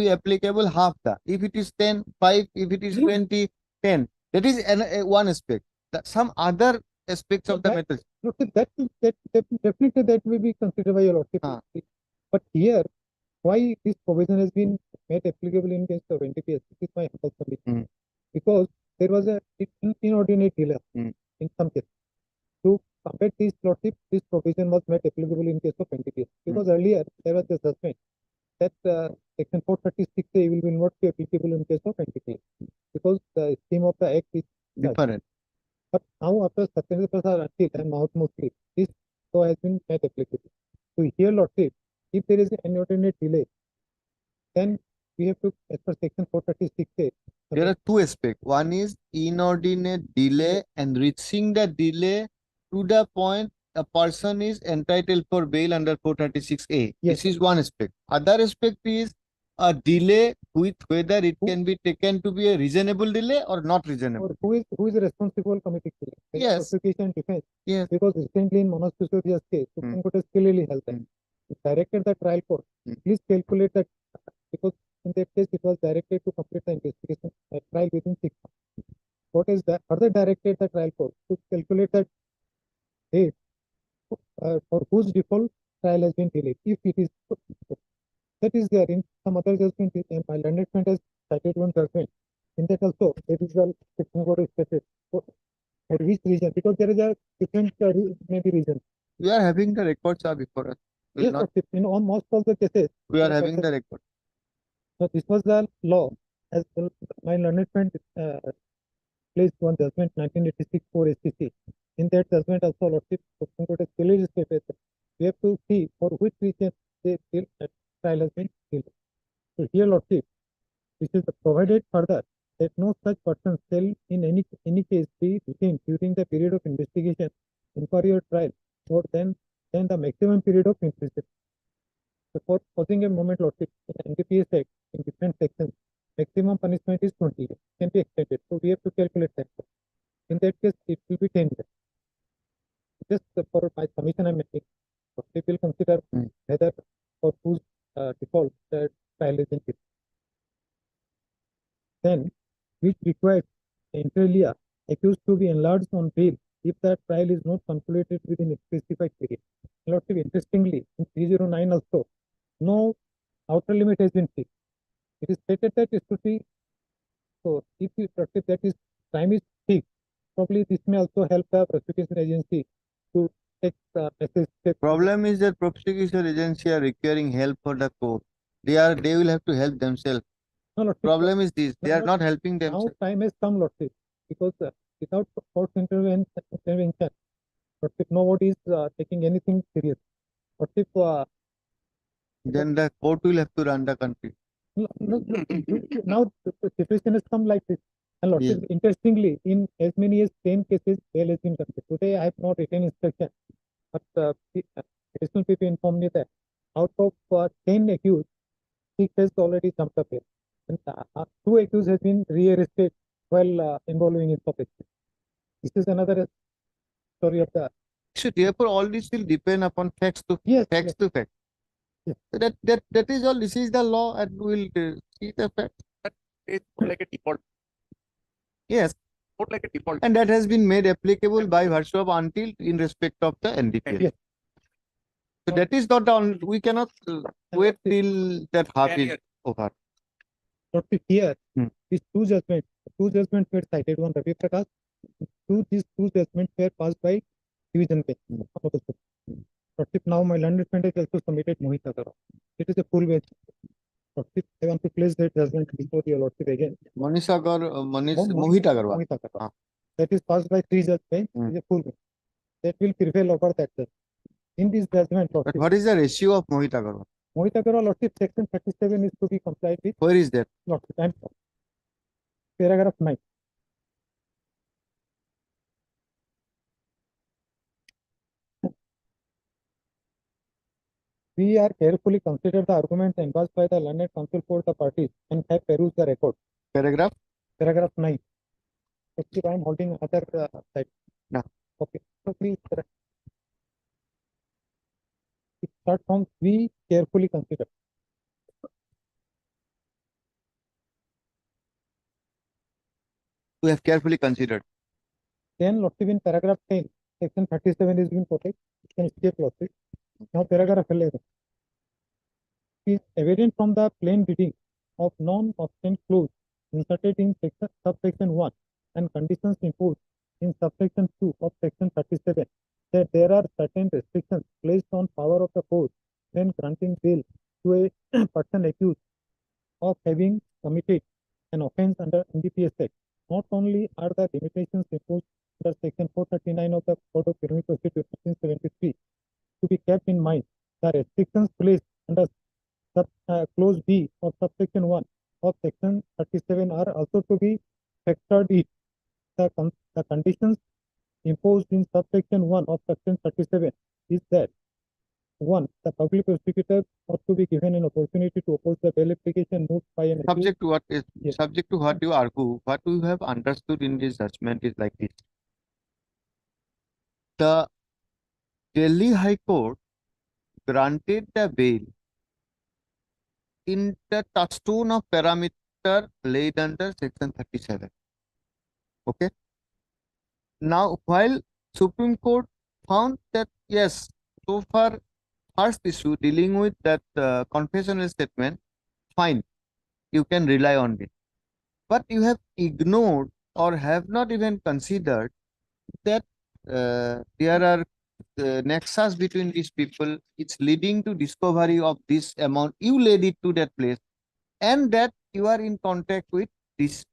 applicable half the. If it is 10, 5, if it is 20, 10. That is one aspect. Some other aspects of the matter. that definitely that will be considered by your Lordship. But here, why this provision has been made applicable in case of NDPS? This is my humble submission. Because there was a inordinate delay in some cases. To combat this lordship, this provision was made applicable in case of NTPS because earlier there was a judgment that section 436A will not be applicable in case of NTPS because the scheme of the act is Different. But now after Satyendra Prasad Akhil and Mahmood Mufti, this law has been made applicable. So here lordship, if there is an inordinate delay, then we have to, as per section 436A. There are two aspects. One is inordinate delay and reaching the delay to the point a person is entitled for bail under 436A. Yes. This is one aspect. Other aspect is a delay with whether it can be taken to be a reasonable delay or not reasonable. Or who is the responsible committee? Like Yes. prosecution and defense. Yes. Because recently in Manoj Sisodia's case, Supreme Court has clearly held that. It directed the trial court. Please calculate that because in that case it was directed to complete the investigation trial within 6 months. What is that? Further directed the trial court to calculate that date for whose default trial has been delayed. If it is that is there in some other judgment, my learned friend has cited one judgment. In that also, there is a Supreme Court is stated for which reason, because there is a different maybe reason. We are having the records are before us. We'll Yes, not- but in on most of the cases, we are having the record. so this was the law as well. My learned friend placed one judgment 1986 for STC. In that judgment also, Lordship Supreme Court has clearly stated that we have to see for which reason they feel that trial has been delayed. So here, Lordship, this is provided further that no such person shall in any case be detained during the period of investigation, inquiry or trial more than the maximum period of imprisonment. So for causing a moment, Lordship, in the NDPS Act, in different sections, maximum punishment is 20 years, can be extended. So we have to calculate that. In that case, it will be 10 years. Just for my submission I'm making, Lordship will consider whether for whose default the trial is in it. Then, which requires the inter alia accused to be enlarged on bail if the trial is not concluded within a specified period. Lordship, interestingly, in 309 also, no outer limit has been fixed. It is stated that it should be, so if you Lordship, that is time is fixed, probably this may also help the prosecution agency to take message. Problem is that prosecution agency are requiring help for the court. They will have to help themselves. No, Lordship, Problem is this, they are no, not helping now themselves. time has come, Lordship, because without court intervention, Lordship, nobody is taking anything serious. Lordship, Then the court will have to run the country. now the situation has come like this. And Lordship, interestingly, in as many as 10 cases, bail has been granted. Today, I have not written instruction, but additional people informed me that out of 10 accused, 6 has already jumped up here. And 2 accused has been rearrested while involving in public. This is another story of the. So therefore, all this will depend upon facts to Yes, facts to fact. Yes. So that is all. This is the law, and we'll see the fact. It's like a default, Yes, not like a default. and that has been made applicable by virtue of until in respect of the NDPS. Yes. So that is not on. We cannot wait till that half is Yes. over. Lordship, here, Hmm. these two judgments were cited. One Ravi Prakash. These two judgments were passed by division bench. Lordship, now my learned friend has also submitted Mohit Agarwal. It is a full bench. Lordship, I want to place that judgment before your Lordship again. Mohit Agarwal. Mohit Agarwal. That is passed by 3 judge bench. It is a full bench. That will prevail over that judge. In this judgment, But Lordship, what is the ratio of Mohit Agarwal? Mohit Agarwal, Lordship, section 37 is to be complied with. Where is that? Lordship, and paragraph 9. We are carefully considered the arguments advanced by the learned counsel for the parties and have perused the record. Paragraph? Paragraph 9. Okay, I am holding other side. No. Okay, so please. It starts from we carefully consider. We have carefully considered. Then, Lordship, in paragraph 10, section 37 is being quoted. You can escape, Lordship. Now, paragraph 11. It is evident from the plain reading of non-obstant clause inserted in subsection 1 and conditions imposed in subsection 2 of section 37 that there are certain restrictions placed on power of the court when granting bail to a person accused of having committed an offence under NDPS Act. Not only are the limitations imposed under section 439 of the Code of Criminal Procedure 1973 to be kept in mind, the restrictions placed under clause B of subsection 1 of section 37 are also to be factored in. The conditions imposed in subsection 1 of section 37 is that 1. The public prosecutor ought to be given an opportunity to oppose the bail application moved by an accused. Subject to what is Yes. subject to what you argue, what you have understood in this judgment is like this. The Delhi High Court granted the bail in the touchstone of parameter laid under section 37. Okay. Now, while Supreme Court found that yes, so far first issue dealing with that confessional statement, fine, you can rely on it. But you have ignored or have not even considered that there are nexus between these people. It's leading to discovery of this amount. You led it to that place, and that you are in contact with this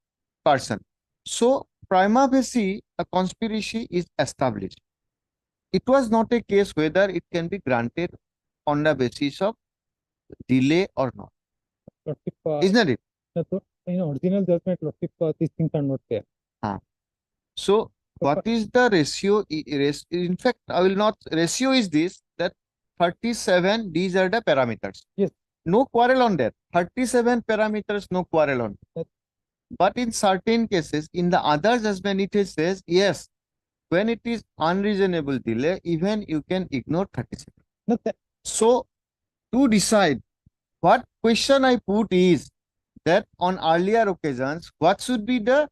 person. So, prima facie, a conspiracy is established. It was not a case whether it can be granted on the basis of delay or not. Isn't it? In original judgment, these things are not there. So, what is the ratio? In fact, I will not. Ratio is this, that 37, these are the parameters. Yes. No quarrel on that. 37 parameters, no quarrel on that. But in certain cases, in the other judgment, it says, yes, when it is unreasonable delay, even you can ignore 37. No, So, to decide, what question I put is that on earlier occasions, what should be the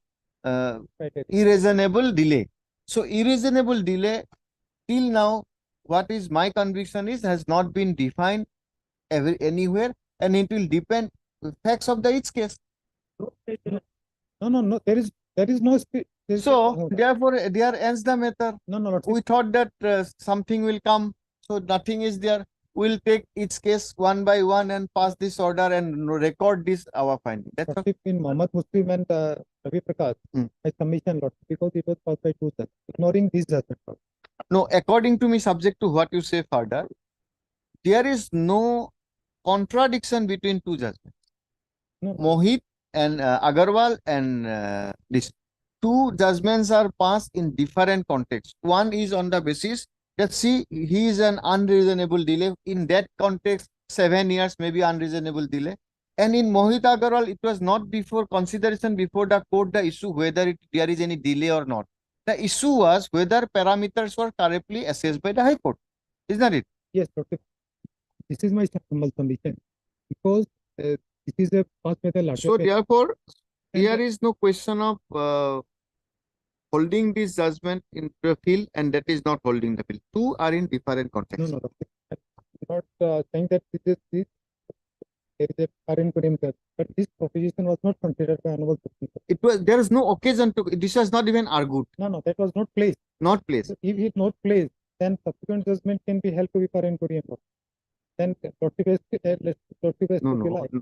irreasonable delay? So, irreasonable delay till now, what is my conviction is has not been defined anywhere, and it will depend facts of the each case. No. There is no. So, therefore, there ends the matter. No. We thought that something will come, so nothing is there. We'll take each case one by one and pass this order and record this our finding. That's all. In Mohammed Muslim and Ravi Prakash, I submission lot because it was passed by 2 judges, ignoring this judgment. No, according to me, subject to what you say further, there is no contradiction between 2 judgments. No. Mohit and Agarwal and this 2 judgments are passed in different contexts. One is on the basis that see, he is an unreasonable delay. In that context, 7 years may be unreasonable delay. And in Mohit Agarwal, it was not before consideration before the court the issue whether there is any delay or not. The issue was whether parameters were correctly assessed by the High Court. Isn't it? Yes, Dr. This is my humble submission because this is a past method. So therefore, here is no question of holding this judgment in the field, and that is not holding the field. 2 are in different contexts. No, I'm not saying that there is a current judgment, but this proposition was not considered by Honorable Supreme Court. It was there is no occasion to. This was not even argued. No, that was not placed. Not placed. So if it is not placed, then subsequent judgment can be held to be current. Then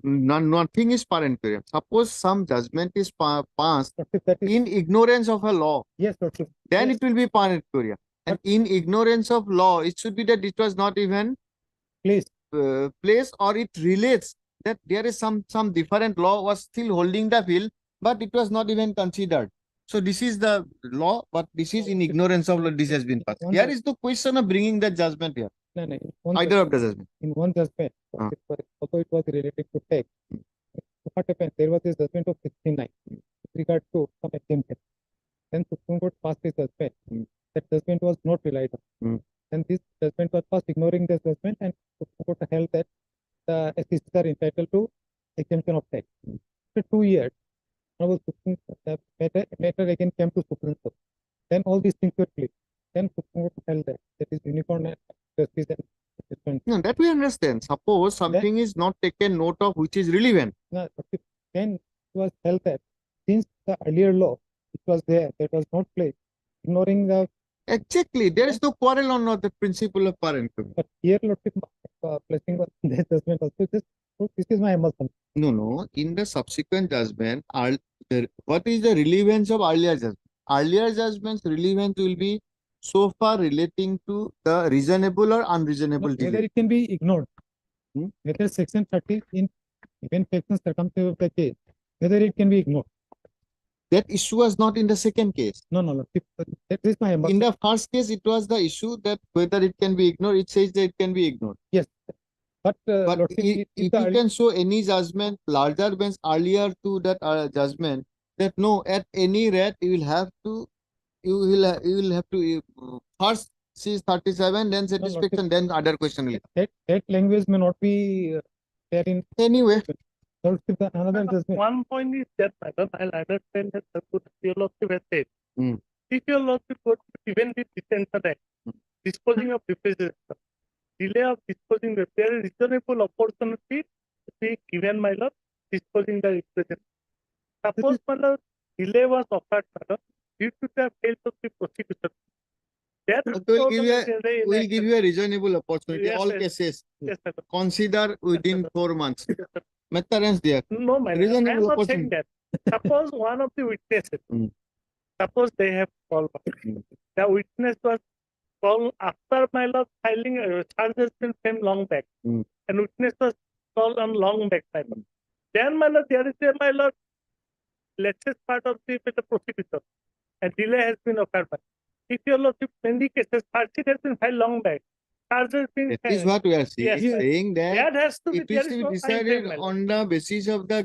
No. Nothing is parental. Suppose some judgment is passed in ignorance of a law. Yes, Dr. Then it will be parental. And in ignorance of law, it should be that it was not even placed, or it relates that there is some different law was still holding the field, but it was not even considered. So this is the law, but this is in ignorance of law. This has been passed. Here is the question of bringing the judgment here. Either of the judgment. In one judgment, although it was related to tax, what happened? There was a judgment of 69 with regard to some exemption. Then Supreme Court passed a judgment. That judgment was not relied on. And this judgment was passed ignoring this judgment, and Supreme Court held that the SECs are entitled to exemption of tax. After 2 years, the matter again came to Supreme Court. Then all these things were clear. Then Supreme Court held that is uniform and justice and no, that we understand. Suppose something is not taken note of which is relevant. No, then it was held that since the earlier law which was there, that was not placed, ignoring the, Exactly. There is no quarrel on the principle of parental. but here Lordship placing was the judgment also. This is my humble submission. No. In the subsequent judgment, what is the relevance of earlier judgment? Earlier judgment's relevance will be so far relating to the reasonable or unreasonable Whether delay. it can be ignored, Hmm? whether section 30 in event facts circumstances of the case, whether it can be ignored. That issue was not in the second case. No, Lordship, that is my humble. In the first case, it was the issue that whether it can be ignored. It says that it can be ignored. Yes, but But Lordship, if you the can show any judgment larger bench earlier to that judgment, that no, at any rate you will have to first see 37, then satisfaction, then other question will. that language may not be there in Anyway, Lordship, another judgment. One point is that, madam, I'll understand that your lordship has said. Hmm. If your lordship would even with detention act, disposing of representation, delay of disposing, there is reasonable opportunity to be given, my lord, disposing the representation. Suppose, my lord, delay was offered, madam, due to the failure of the prosecution. That we'll give you a reasonable opportunity. Yes, All yes. cases Yes, madam. consider within madam. 4 months. Metterance there. No, my lord, I am Reasonable not saying opportunity. that. Suppose one of the witnesses, Hmm. suppose they have called back. The witness was called after my lord filing a charge has been framed long back. Hmm. And witness was called on long back, my lord. Then, my lord, there is a, my lord, latest part of the prosecution. A delay has been occurred. If your lordship, many cases, charge sheet has been filed long back. Charge has been That is filed. what we are saying. Yes, sir. Saying that That has to be, it there is is to be no time decided frame, my lord. on the basis of the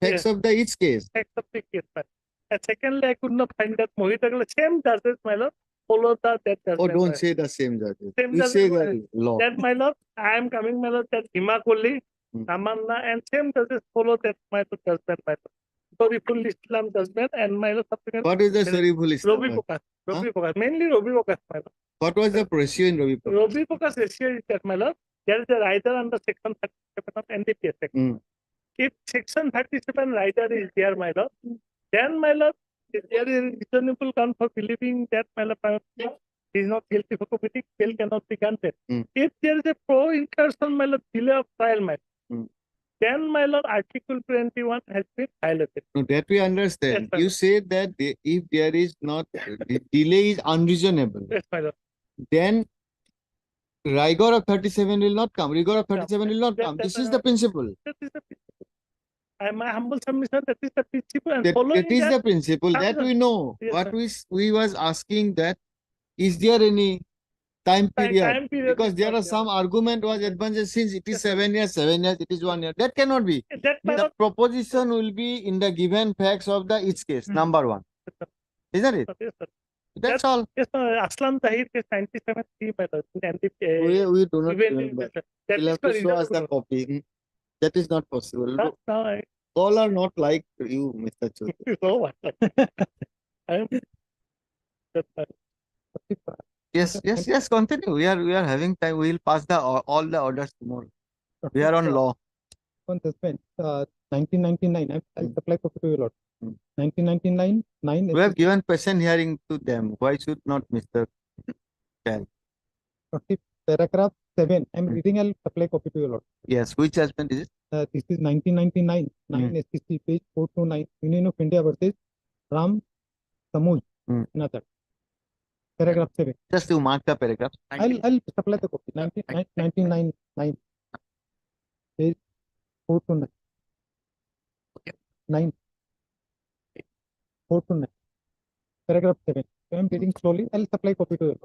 facts Yes. of the each case. Facts of the case, my lord. And secondly, I could not find that Mohit Agarwal, same judges, my lord, follow that judgment. Oh, my don't lord. say the same judges. Same We judges, say my the law. That, my lord, I am coming, my lord, that Hima Kohli, Hmm. Tamanna, and same judges follow that, my lord, judgment, my lord. Sorry, Islam judgment, and my lord, subsequent. What is the Sariful Islam? Robi Pokas. Robi Pokas. Mainly Robi Pokas, my lord. What was the ratio in Ravi Prakash? Robi Pokas ratio is that, my lord, there is a rider under section 37 of NDPS Act. Hmm. If section 37 rider is there, my lord, then, my lord, if there is reasonable ground for believing that, my lord, he is not guilty for committing, bail cannot be granted. Hmm. If there is a pro-incursion, my lord, delay of trial, my lord, Hmm. then, my lord, Article 21 has been violated. No, that we understand. Yes, my You lord. say that if there is not, the delay is unreasonable, Yes, my lord. then rigor of 37 will not come. Rigor of 37 will not That- come. that- This is the principle. That is the principle. My humble submission, that is the principle, and That following is the principle that we know. Yes, What sir. we was asking that, is there any time period? time period Because is there not are some argument was advanced since it is 7 years, 7 years, it is 1 year. That cannot be. That, my The lord, proposition will be in the given facts of the each case, Hmm. number one. Isn't it? yes, sir. That's all. Yes, Aslam Tahir case 97-3, my lord. And the, We do not even- remember. that You'll is have to for show us the reasonable. copy. That is not possible. Now I All are not like you, Mr. Choudhury. know what. I am. Yes, continue. We are having time. We will pass all the orders tomorrow. We are on law. One judgment, 1999, I'll supply copy to you, Lord. Hmm. 1999, 9 We have given patient hearing to them. Why should not Mr. paragraph 7. I'm Hmm. reading, I'll supply copy to you, Lord. Yes, which judgment is it? This is 1999, 9 Hmm. SCC, page 429, Union of India versus Ram Samuj, Hmm. Natar. Paragraph 7. Just to mark the paragraph. I'll supply the copy. 1999, page 429. 9. 429. Paragraph 7. So I'm reading slowly. I'll supply copy to you.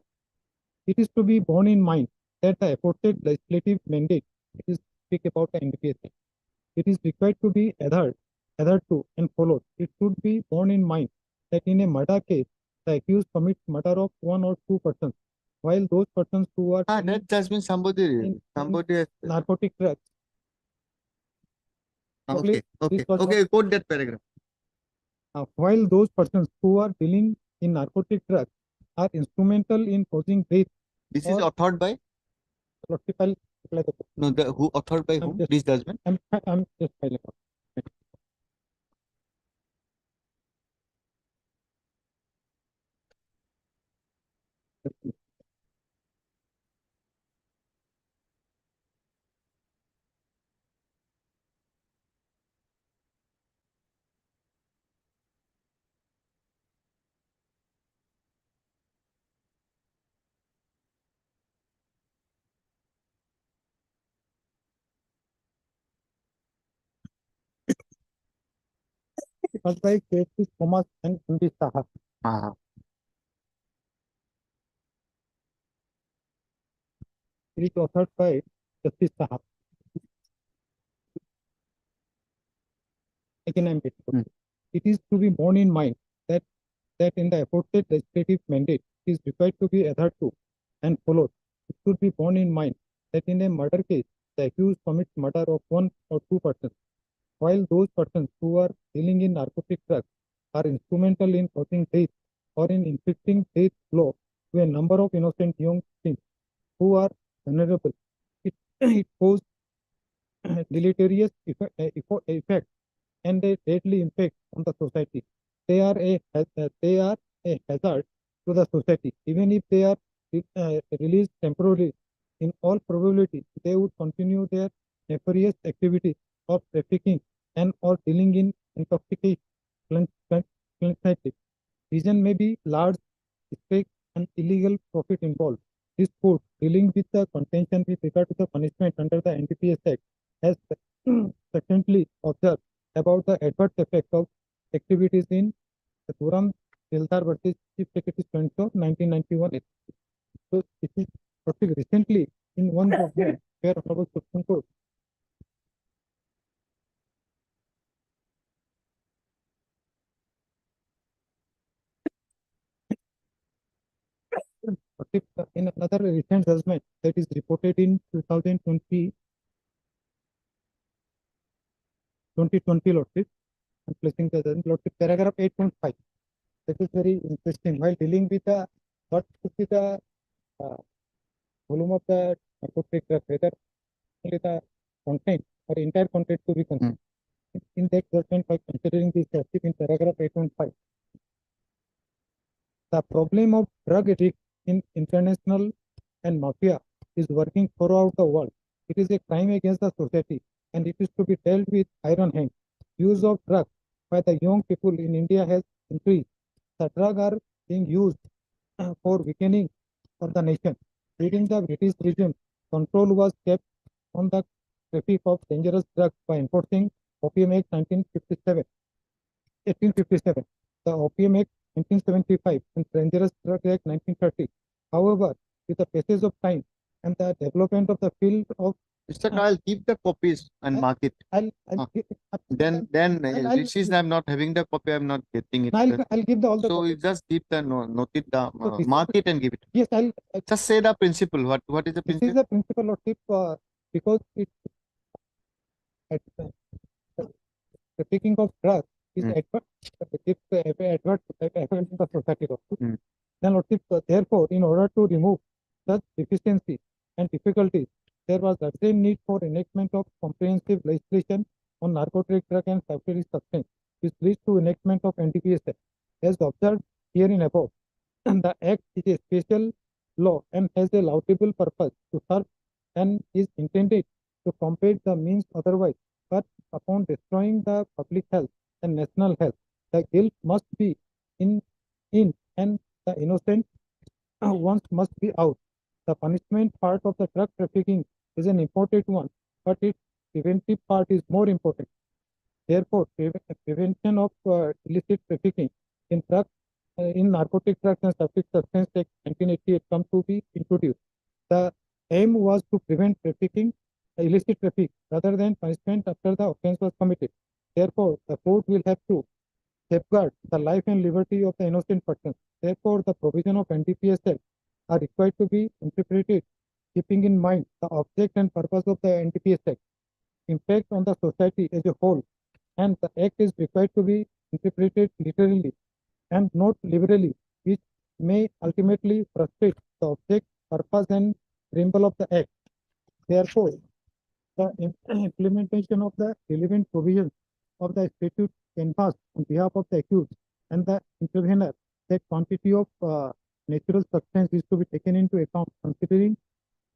It is to be borne in mind that the aforesaid legislative mandate is speak about the NDPS Act. It is required to be adhered to and followed. It should be borne in mind that in a murder case, the accused commits murder of 1 or 2 persons, while those persons who are That judgment somebody has. narcotic drugs. Okay, this was okay. Quote that paragraph. While those persons who are dealing in narcotic drugs are instrumental in causing death. This is authored by? Lordship, I'll supply the copy. No, who authored by whom? This judgment? I'm just filing. It was by K.C. Thomas and M.D. Saha. It is authored by Justice Saha. Again, I'm repeating. It is to be borne in mind that in the aforesaid legislative mandate is required to be adhered to and followed. It should be borne in mind that in a murder case, the accused commits murder of one or two persons, while those persons who are dealing in narcotic drugs are instrumental in causing death or in inflicting death blow to a number of innocent young teens who are vulnerable. It poses deleterious effect and a deadly impact on the society. They are a hazard to the society. Even if they are released temporarily, in all probability, they would continue their nefarious activity of trafficking and or dealing in intoxication. Reason may be large stake and illegal profit involved. This court, dealing with the contention with regard to the punishment under the NDPS Act, has secondly observed about the adverse effect of activities in the Turam Dildar versus Chief Secretary Spencer 1991. So this is recently in one judgment where Honorable Supreme Court in another recent judgment that is reported in 2020 Lordship, and placing the judgment Lordship paragraph 8.5. That is very interesting. While dealing with the what could be the volume of the narcotic drug, whether only the content or entire content to be considered. In that judgment, by considering this Lordship in paragraph 8.5, the problem of drug addict in international and mafia is working throughout the world. It is a crime against the society and it is to be dealt with iron hand. Use of drugs by the young people in India has increased. The drugs are being used for weakening of the nation. During the British regime, control was kept on the traffic of dangerous drugs by enforcing Opium Act 1857. The Opium Act 1975 and Dangerous Drug Act 1930. However, with the passage of time and the development of the field of Mr. I'll keep the copies and mark it. Then this is I'm not having the copy, I'm not getting it. I'll give the all the So you copies. just keep the note it down, Okay. mark it and give it. Yes, Just say the principle. What is the this is principle? the principle of tip because it the taking of drugs is adverse effect in the society also. Then Lordship, therefore, in order to remove such deficiency and difficulties, there was urgent need for enactment of comprehensive legislation on narcotic drug and substitute substance, which leads to enactment of NDPS Act. As observed herein above, the Act is a special law and has a laudable purpose to serve and is intended to combat the means otherwise, but upon destroying the public health and national health, the guilt must be in and the innocent ones must be out. The punishment part of the drug trafficking is an important one, but its preventive part is more important. Therefore, prevention of illicit trafficking in drugs, in narcotic drugs and substance act 1988 come to be introduced. The aim was to prevent trafficking, illicit traffic, rather than punishment after the offense was committed. Therefore, the court will have to safeguard the life and liberty of the innocent person. Therefore, the provision of NDPS Act are required to be interpreted keeping in mind the object and purpose of the NDPS Act, impact on the society as a whole, and the Act is required to be interpreted literally and not liberally, which may ultimately frustrate the object, purpose, and preamble of the Act. Therefore, the implementation of the relevant provisions of the statute canvassed on behalf of the accused and the intervener that quantity of natural substance is to be taken into account considering,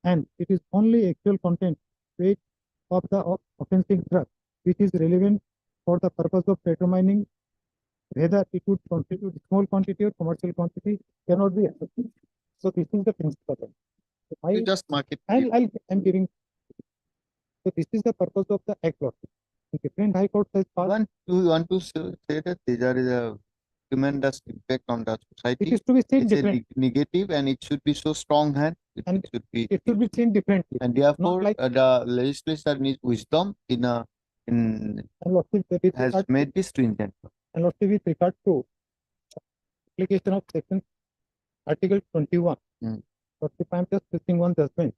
and it is only actual content weight of the offensive drug which is relevant for the purpose of determining whether it would constitute small quantity or commercial quantity cannot be accepted. So this is the principle. So You just mark it. I'm giving. So this is the purpose of the act law. Different high courts has passed. You want to say that there is a tremendous impact on the It society. is to be seen It's a different, negative and it should be so strong hand. And should be, it should be seen differently. and therefore like- the legislature needs wisdom in And lordship, with has regard, made this stringent. and lordship, with regard to application of section Article 21. Hmm. Lordship, I am just listing one judgment.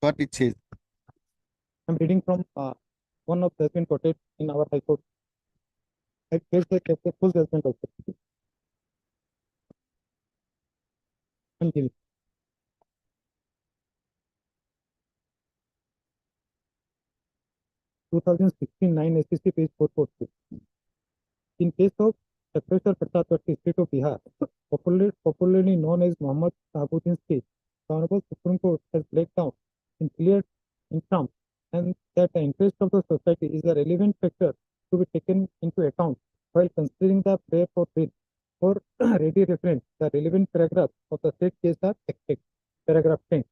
What it says. I'm reading from one of judgment quoted in our High Court. I place the full judgment also. I'm giving. Two 2016-9 SCC page 446. In case of Dr. Prasad Varti, State of Bihar, popularly known as Muhammad Sahabuddin's case, the Honorable Supreme Court has laid down in clear terms and that the interest of the society is a relevant factor to be taken into account while considering the prayer for bail. For ready reference, the relevant paragraphs of the said case are expected. Paragraph 10.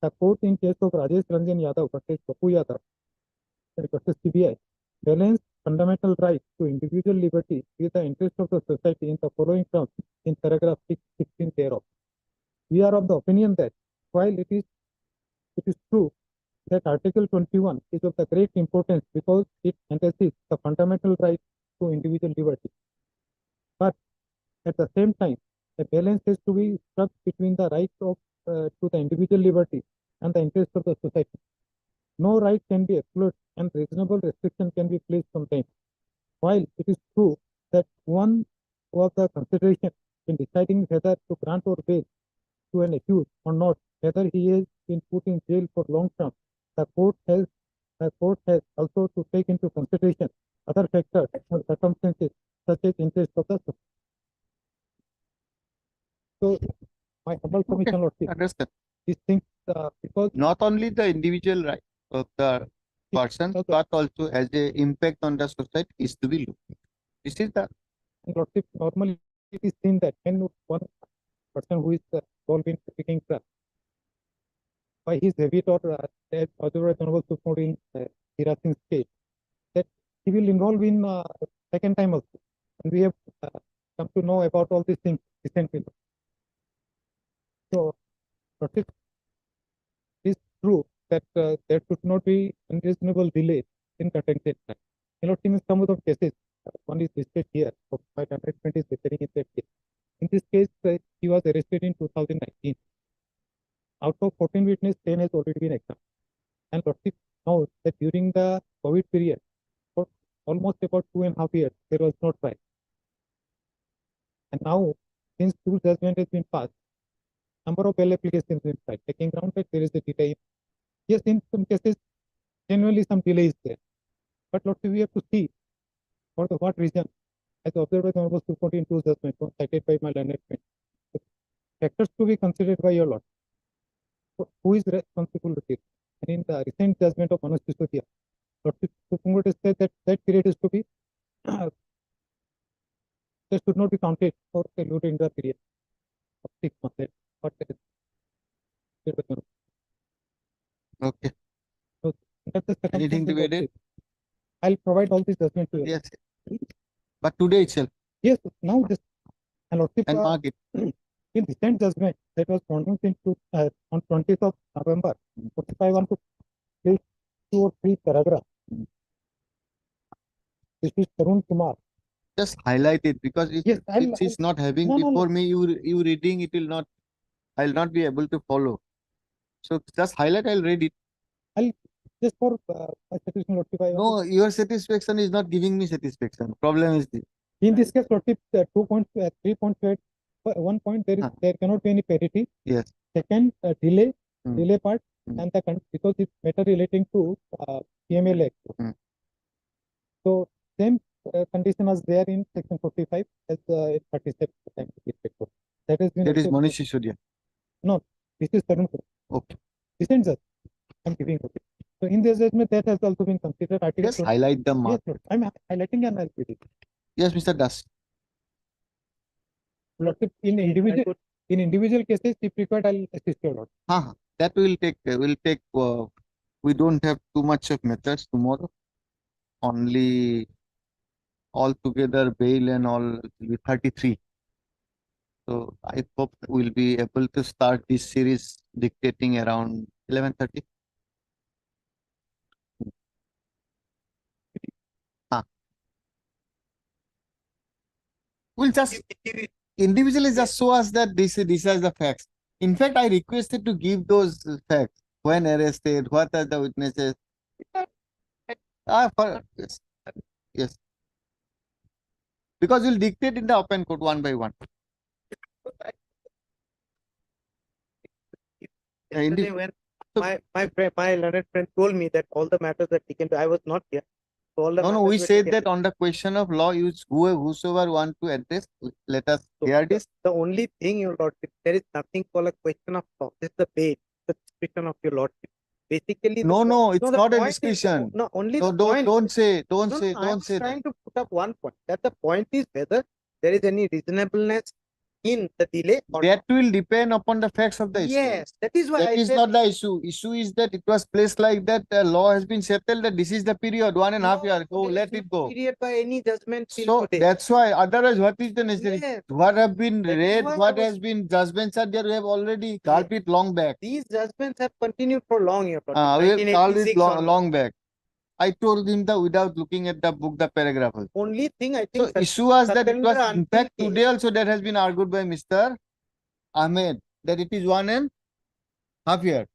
The court in case of Rajesh Ranjan Yadav versus Bapu Yadav versus CBI balance fundamental right to individual liberty with the interest of the society in the following terms in paragraph 16 thereof. We are of the opinion that while it is true that Article 21 is of the great importance because it emphasizes the fundamental right to individual liberty, but at the same time, a balance has to be struck between the right of to the individual liberty and the interest of the society. No right can be excluded and reasonable restriction can be placed on them. While it is true that one of the consideration in deciding whether to grant or bail to an accused or not, whether he has been put in jail for long term, the court has also to take into consideration other factors or circumstances such as interest of the society. So, my humble submission, Lordship, Understand. these things because Not only the individual right of the person, also- but also as a impact on the society is to be looked. This is the Lordship, normally it is seen that when one person who is involved in picking crap by his habit or as otherwise Honorable Supreme Court in Hira Singh's case, that he will involve in second time also. And we have come to know about all these things recently. So, Lordship, it is true that there should not be unreasonable delay in conducting crime. Lordship, in some of the cases, one is listed here, of my attachment is referring in that case. In this case, he was arrested in 2019. Out of 14 witnesses, 10 has already been examined. And Lordship knows that during the COVID period, for almost about 2.5 years, there was no trial. And now, since two judgment has been passed, number of bail applications have been filed, taking ground that there is a delay. Yes, in some cases, genuinely some delay is there. But Lordship, we have to see for the what reason, as observed by the Honorable Supreme Court in two judgments, cited by my learned friend. Factors to be considered by your Lord. Who is responsible for it? And in the recent judgment of Manoj Sisodia, Lordship Supreme Court has said that that period is to be that should not be counted for included in the period of 6 months. But okay. so that's the Anything to be added? circumstances. I'll provide all these judgments to you. Yes. But today itself, Yes, now this and Lordship, and mark it. in recent judgment that was pronounced on 20th of November, if I want to place 2 or 3 paragraphs. This is Tarun Kumar. Just highlight it because if Yes, it is not having no, no, before no. me, you reading it will not. I'll not be able to follow. So just highlight. I'll read it. Just for my satisfaction, Lordship, I want No, your satisfaction is not giving me satisfaction. Problem is this. to- in this case, Lordship, 2 points, 3 points, 1 point, there cannot be any parity. Yes. Second, delay part, Hmm. and because it's matter relating to PML Act. Hmm. So same condition was there in section 45 as in 37. That that has been. That is also- Manish Sisodia. This is Tarun Kumar. Okay. Recent judge. I'm giving okay. So in this judgment, that has also been considered. Article Just 20. highlight the mark. Yes, I'm highlighting and I'll put it. Yes, Mr. Das. Lordship, in individual cases, if required, I'll assist your lord. That will take, we don't have too much of methods tomorrow. Only all together bail and all will be 33. So I hope we'll be able to start this series dictating around 11:30. We'll just individually just show us that this is the facts. In fact, I requested to give those facts. When arrested, what are the witnesses? Yes. Because we'll dictate in the open court one by one. Yesterday when my learned friend told me that all the matters that he can do, I was not here. So all the No, matters we were said taken. that on the question of law, whosoever want to address, let us hear this. The only thing, your lordship, there is nothing called a question of law. This is the base, the discretion of your lordship. Basically, No, it's the not a point is- discussion. No, only No, the point. don't say No, that. trying to put up one point. That the point is whether there is any reasonableness in the delay or That will depend upon the facts of the issue. yes, that is why That I is said not the issue. Issue is that it was placed like that. The law has been settled that this is the period, 1.5 years. Go, there is let no it go. period by any judgment till So today. that's why. Otherwise, what is the necessary? Yes. What have been That is read? why I What was- has been judgments are there? We have already called it long back. These judgments have continued for long, your lordship. We have called it 1986 long, onwards. long back. I told him that without looking at the book, the paragraph. Only thing I So think issue was that it was Satyendra in fact until today also that has been argued by Mr. Ahmed that it is 1.5 year.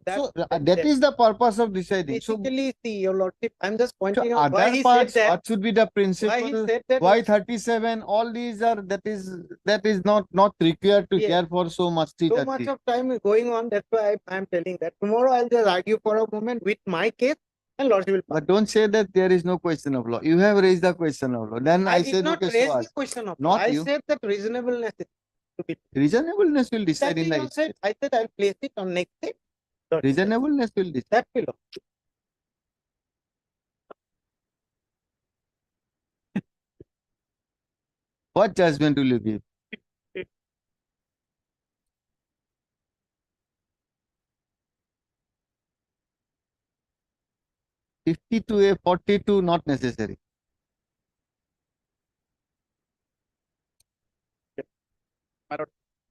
So that is the purpose of deciding. So basically, see, your lordship, I'm just pointing out why other he parts, said that. what should be the Why he principle? said that? Why 37? All these are that is not required to Yes. hear for so much. So much of time is going on. That's why I'm telling that tomorrow I'll just argue for a moment with my case, and lordship will. But don't say that there is no question of law. You have raised the question of law. Then I did said, not okay, raise so the ask. question of. Not I you. said that reasonableness is to be. Reasonableness will decide That in is the not said. I said I'll place it on next day. reasonableness will decide. That below. What judgment will you give? (52A) 42 not necessary.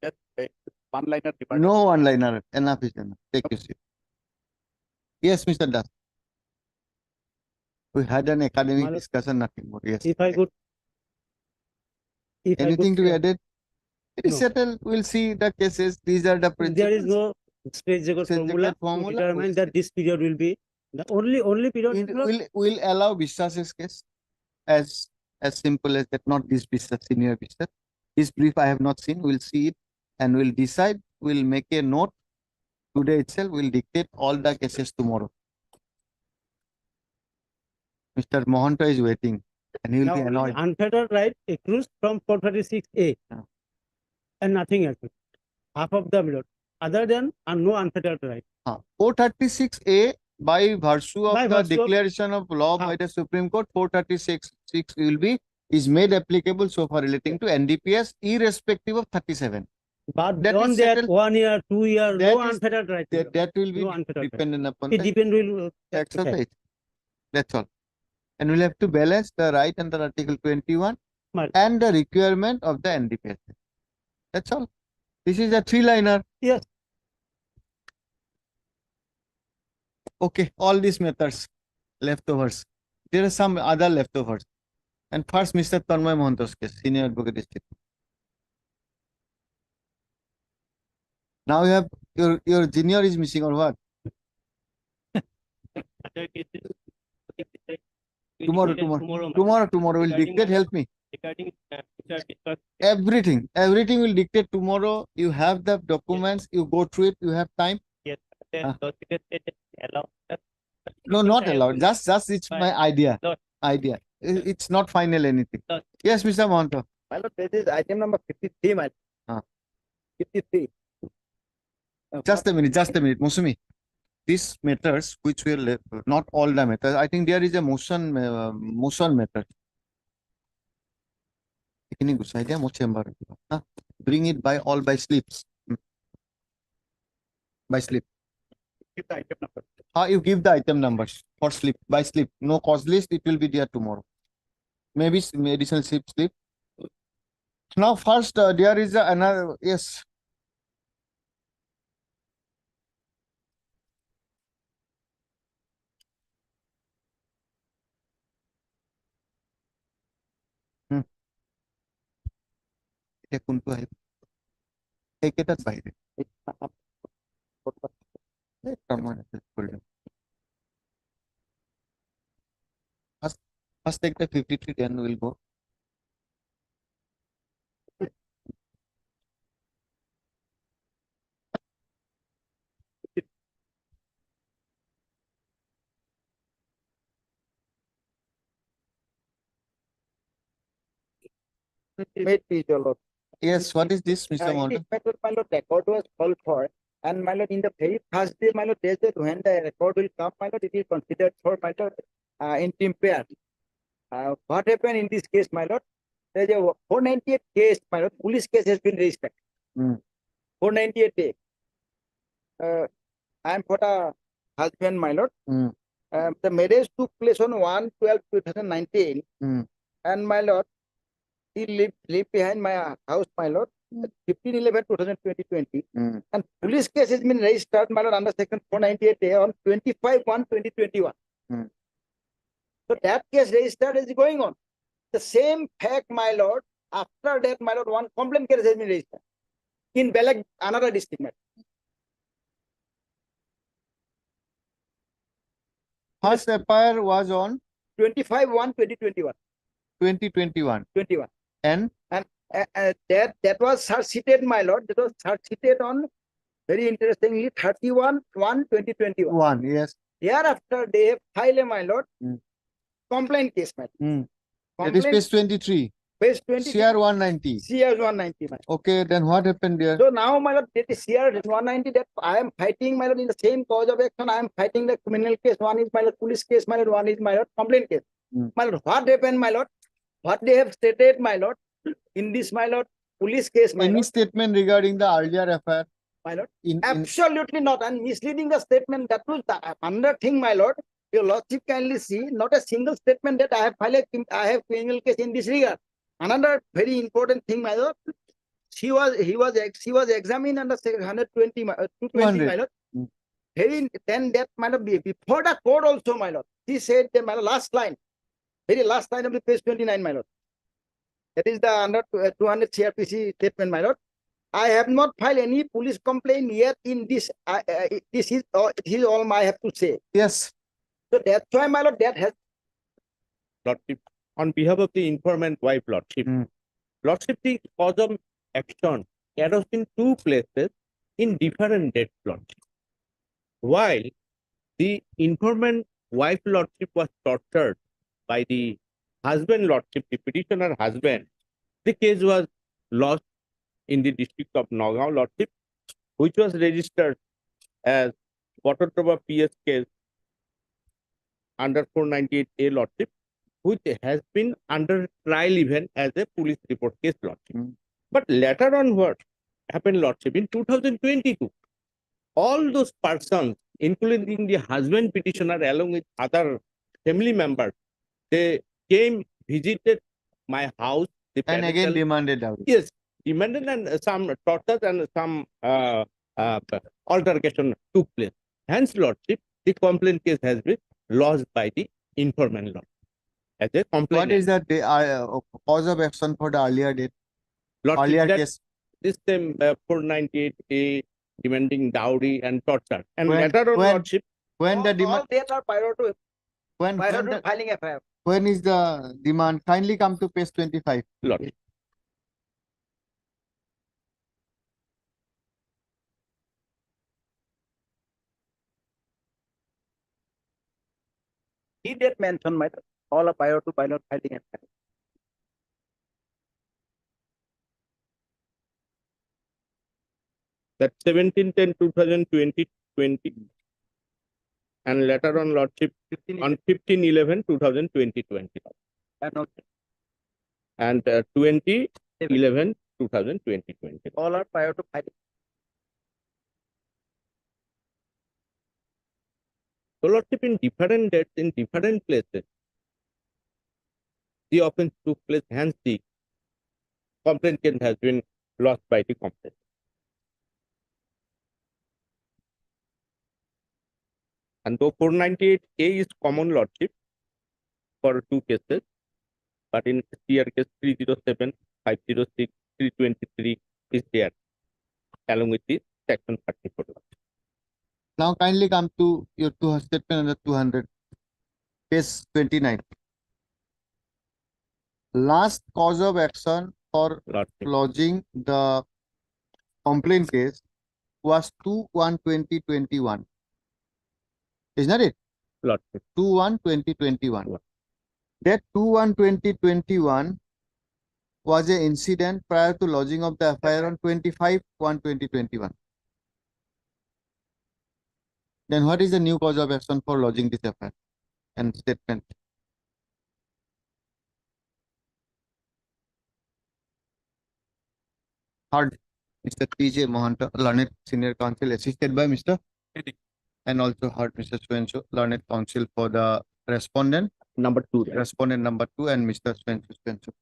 Just one-liner debate. No one-liner. Enough is enough. Take your seat. Yes, Mr. Das. We had an academic Madam, discussion, nothing more. Yes. If I could. If I Anything to could, be added? It is No. settled. We'll see the cases. These are the principles. there is no straight Straight formula to formula. determine that this period will be the only period. We'll allow Vishwas's case as simple as that. Not this Vishwas, senior Vishwas. His brief I have not seen. We'll see it and we'll decide. We'll make a note today itself. We'll dictate all the cases tomorrow. Mr. Mohanto is waiting and he will be annoyed. Unfettered right accrues from 436A Yeah. and nothing else. Half of the period. Other than no unfettered right. 436A by virtue of By the virtue of- declaration of law by the Supreme Court, 436 is made applicable so far relating to NDPS irrespective of 37. But That beyond is that, settled. 1 year, 2 year, That no is- unfettered right. That will be No unfettered right. dependent upon It the depends will facts of the case. That's all. And we'll have to balance the right under Article 21 Right. and the requirement of the NDPS. That's all. This is a three-liner. Yes. Okay, all these methods, leftovers. There are some other leftovers. And first, Mr. Tanmay Mohanto's case, Senior Advocate District. Now you have your junior is missing or what? Other cases, Tomorrow will dictate. Help me. Regarding which are discussed. Everything will dictate tomorrow. You have the documents. You go through it. You have time. Yes, then those cases they just allow that. No, not allowed. Just it's my idea. Not. Idea. It's not final anything. Not. Yes, Mr. Mohanto. My lord, this is item number 53, my lord. 53. Just a minute, Musumi. These matters which will not all the matters. I think there is a motion matter. Ini gusai dia mau chamber. Bring it by all by slips. By slip. Give the item number. You give the item numbers for slip by slip. No cause list. It will be there tomorrow. Maybe additional slip. Now first there is another yes. এটা কোনটো আহিব এইকেইটাত বাহিৰে First take the 53, then we'll go. Made please, your lord. Yes, what is this, Mr. In Monta? this method, my lord, record was called for, and my lord, in the very first day, my lord, they said when the record will come, my lord, it is considered for my lord impaired. What happened in this case, my lord? There is a 498 case, my lord, police case has been registered. 498 day. I am for the husband, my lord. The marriage took place on 1/12/2019, and my lord, he lived behind my house, my lord, 15/11/2020, and police case has been registered, my lord, under section 498A on 25/1/2021. So that case registered is going on. The same fact, my lord, after that, my lord, one complaint case has been registered in Belag, another district. My lord. First FIR was on 25/1/2021. 2021. 21. And That was seated, my lord. That was seated on, very interestingly, 31/1/2021. one, yes. Thereafter, they have filed, my lord, complaint case, my lord. That is page 23. Page 20. CR 190. CR 190, my lord. Okay, then what happened there? So now, my lord, that is CR 190 that I am fighting, my lord, in the same cause of action. I am fighting the criminal case. One is, my lord, police case, my lord. One is, my lord, complaint case. My lord, what happened, my lord? What they have stated, my lord, in this, my lord, police case, my Any lord, statement regarding the earlier FIR? my lord, In absolutely not. And misleading the statement, that was the another thing, my lord. Your lordship kindly see, not a single statement that I have criminal case in this regard. Another very important thing, my lord. She was examined under section 120, 220, my lord. Then that, my lord, before the court also, my lord, she said that, my lord, last line, very last line of the page 29, my lord. That is the under 200 CRPC statement, my lord. I have not filed any police complaint yet in this. This is all I have to say. Yes. So that's why, my lord, that has. Lordship, on behalf of the informant wife, Lordship, Lordship, the cause of action arose in two places in different dates, Lordship. While the informant wife, Lordship, was tortured by the husband, Lordship, the petitioner husband, the case was lost in the district of Nagaon, Lordship, which was registered as Kototrova PS case under 498A, Lordship, which has been under trial even as a police report case, Lordship. But later on, what happened, Lordship, in 2022, all those persons, including the husband petitioner along with other family members, they came, visited my house. And again demanded out. Yes, demanded, and some tortures and some altercation took place. Hence, Lordship, the complaint case has been lodged by the informant, Lord, as a complaint. What is the cause of action for the earlier date? Lordship, Earlier that case. This time 498A demanding dowry and torture. And When- later on, when- Lordship, When the All demand, dates are prior to when filing FIR. when is the demand? Kindly come to page 25. Lordship. He did mention, my lord, all are prior to filing FIR. that 17/10/2020 and later on Lordship on 15/11/2020 and 20/11/2020. All are prior to filing. So Lordship, in different dates in different places, the offense took place, hence the complainant has been lost by the complainant. And though 498A is common Lordship for two cases, but in CR case 307, 506, 323 is there along with the section 34. Now kindly come to your statement under 200, case 29. Last cause of action for Lordship. lodging the complaint case was 2/1/2021. Isn't that it? Lordship. 2/1/2021. That 2/1/2021 was an incident prior to lodging of the FIR on 25/1/2021. Then what is the new cause of action for lodging this FIR and statement? Heard Mr. T.J. Mohanta, learned senior counsel, assisted by Mr. And also heard Mr. Swenso, learned counsel for the respondent Number 2. respondent number 2 and Mr. Swenso.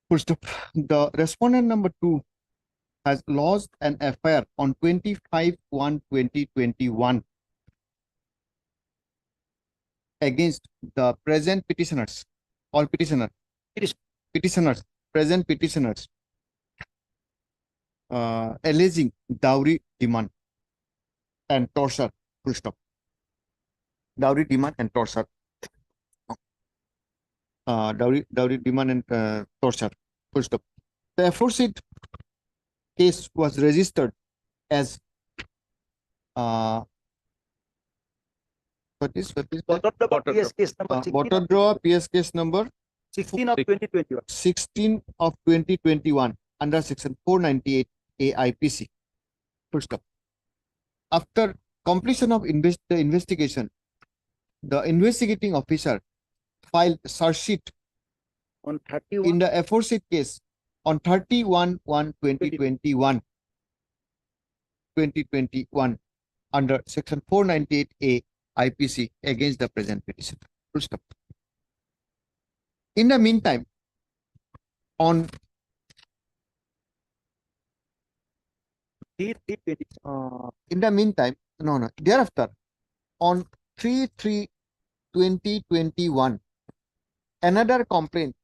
Full stop. The respondent number 2 has lodged an FIR on 25/1/2021 against the present petitioners, all petitioners, present petitioners, alleging dowry demand and torture. Full stop. Dowry demand and torture. Dowry demand and torture. Full stop. The aforesaid case was registered as what is PS case number 16 water draw PS case number 16 of 2021. 16 of 2021 under section 498 AIPC. Full stop. After completion of the investigation, the investigating officer filed search sheet On 31. in the aforesaid case on 31/1/2021 under section 498A IPC against the present petition. Full stop. In the meantime, on thereafter, on 3/3/2021, another complaint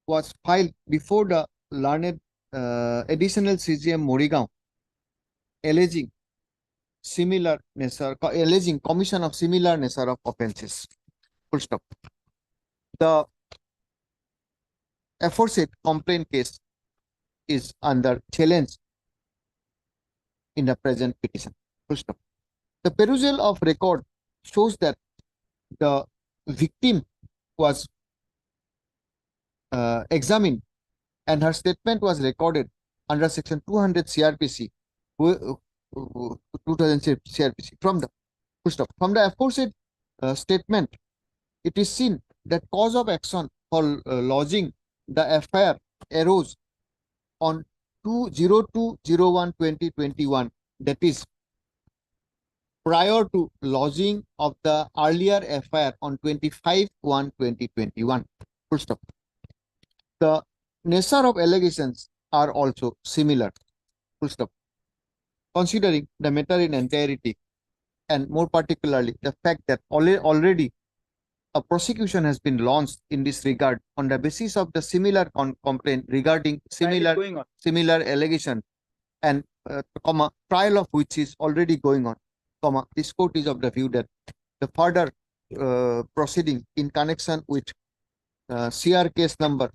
was filed before the learned additional CGM Morigaon, alleging commission of similar nature of offences. Full stop. The aforesaid complaint case is under challenge in the present petition. Full stop. The perusal of record shows that the victim was examined and her statement was recorded under section 200 CRPC, 2000 CRPC. From the full stop. From the aforesaid statement, it is seen that cause of action for lodging the FIR arose on 2/02/01/2021, that is prior to lodging of the earlier FIR on 25/1/2021. Full stop. The nature of allegations are also similar. Full stop. Considering the matter in entirety and more particularly the fact that already a prosecution has been launched in this regard on the basis of the similar complaint regarding similar allegation and trial of which is already going on, this court is of the view that the further proceeding in connection with CR case number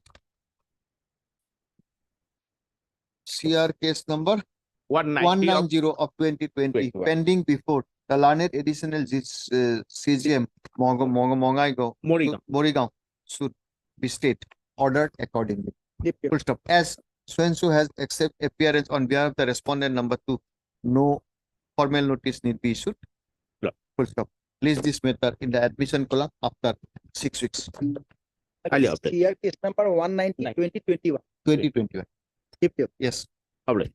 190 of 2020 pending before the learned additional CGM Morigaon should be ordered accordingly. Full stop. As So has accept appearance on behalf of the respondent number 2. No formal notice need be issued. Stop. Full stop. List this matter in the admission column after 6 weeks. Highly object. Here case number 190, 2021. 2021. Keep your. Yes. Publish.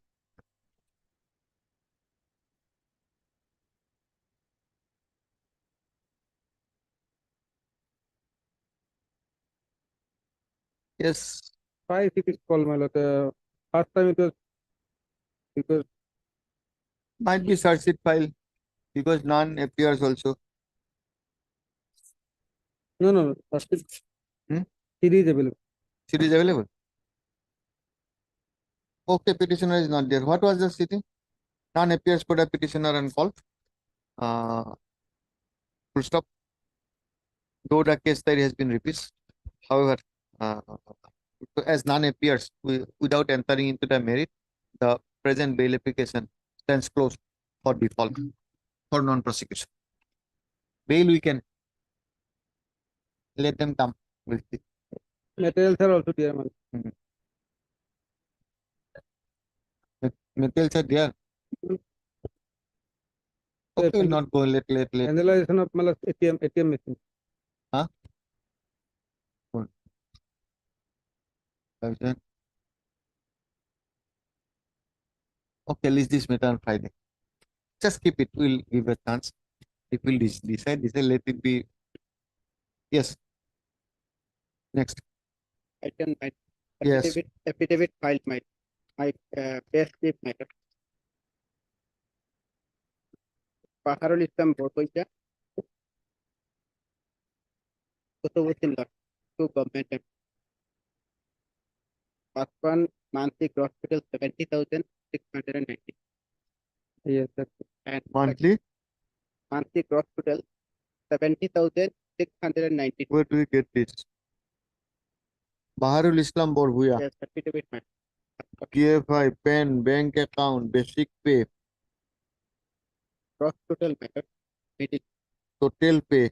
Yes. 5 6 call, my lord. First time it was because Might be search sheet file because none appears also. no. First Hmm? CD is available. Sheet is available. Okay, petitioner is not there. What was the city? None appears for the petitioner and call. Full stop. Though the case diary has been repeated. However, as none appears without entering into the merit, the present bail application stands closed for default for non-prosecution. Bail we can let them come. We'll see. Materials are also there, my lord. Materials are there. Okay, we'll not go let. Analyzation of my lord ATM machine. Huh? Hold. 5,000. Okay, list this matter on Friday. Just keep it. We'll give a chance. If we'll decide, let it be. Yes. Next. Item Yes. affidavit filed my pay slip matter. Baharul Islam Borboja, Kutubuddin lot, 2 government employees. First one, monthly gross total 70,690. Yes, that's it. And Monthly. monthly gross total 70,690. Where do we get this? Baharul Islam Borbuya. Yes, affidavit matter. PFI, PAN, bank account, basic pay, Gross total matter. Middle. total pay,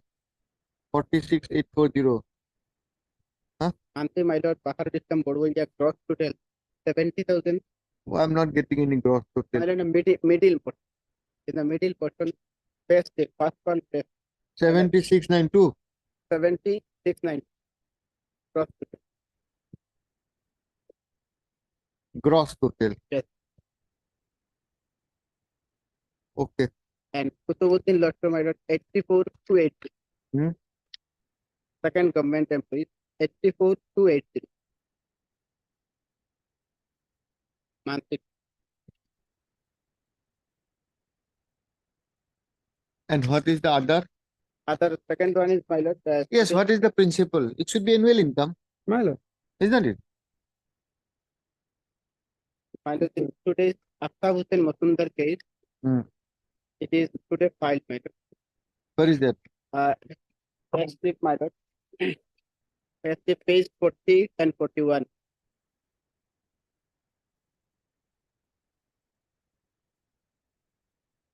46,840. Monthly my lord Baharul Islam Borboja gross total 70,000. Oh, I'm not getting any gross total. In the middle portion. In the middle portion, first one, 7692. 7690. Gross total. Gross total. Yes. Okay. And Kutubuddin lot from my lord 84 to 80. Hmm. Second government employees 84 to 80. Monthly. And what is the other? Other second one is my lord. Yes, what is the principal? It should be annual income, My lord. isn't it? My lord, in today's Aftab Hussain Masundar case, Hmm. it is today filed my lord. Where is that? First slip my lord. First slip page 40 and 41.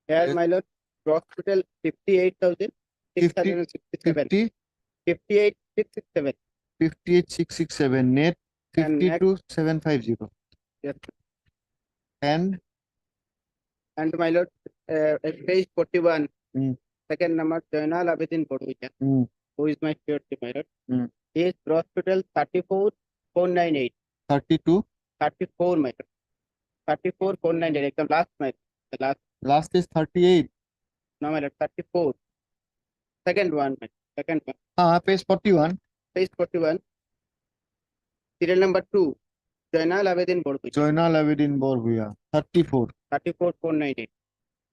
Here Yes. my lord, gross total 58,667. 50, 58,667. 58,667 net, And next- 52,750. Yes. And And my lord, at page 41, Hmm. second number, Jainal Abedin Borboja, Hmm. who is my surety, my lord. Hmm. His gross total 34,498. 32, 34, my lord. 34,498. The last, my the last is 38. no, my lord, 34. Second one, my second one. Page 41. Page 41. Serial number 2, Jainal Abedin Borboja, Joinal Abedin Borbuya, 34. 34,498.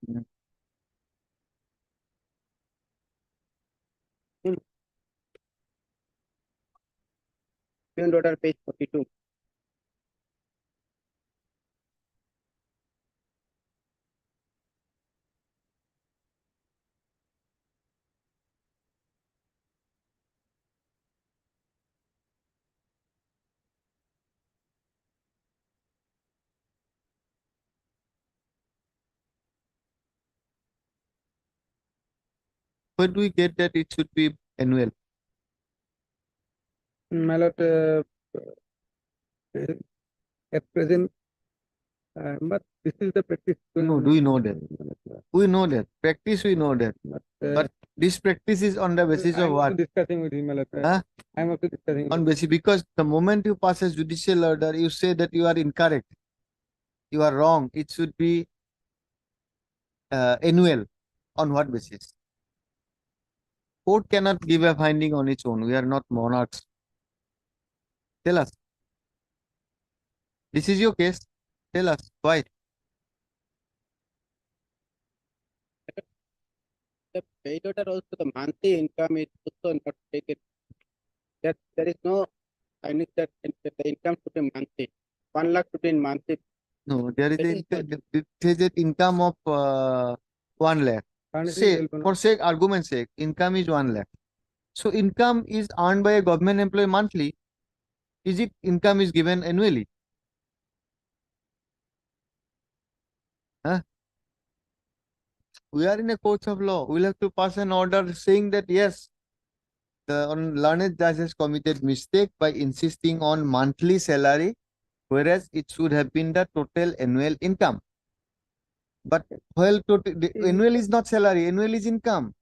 Hmm. Twin order, page 42. Where do we get that it should be annual? My lord, at present, but this is the practice. No, do we know that? We know that. Practice, we know that. But this practice is on the basis of I'm also what? discussing with him, Huh? I'm also discussing. On basis, because the moment you pass a judicial order, you say that you are incorrect. You are wrong. It should be annual. On what basis? Court cannot give a finding on its own. We are not monarchs. Tell us. This is your case. Tell us why. The paid order also, the monthly income is also not taken. That there is no, I need that the income should be monthly. 1 lakh should be in monthly. No, there is That a, is not- it is an income of 1 lakh. Say, for sake, argument's sake, income is 1 lakh. So income is earned by a government employee monthly. Is it income is given annually? Huh? We are in a court of law. We'll have to pass an order saying that yes, the learned judge has committed mistake by insisting on monthly salary, whereas it should have been the total annual income. But well, the annual is not salary, annual is income.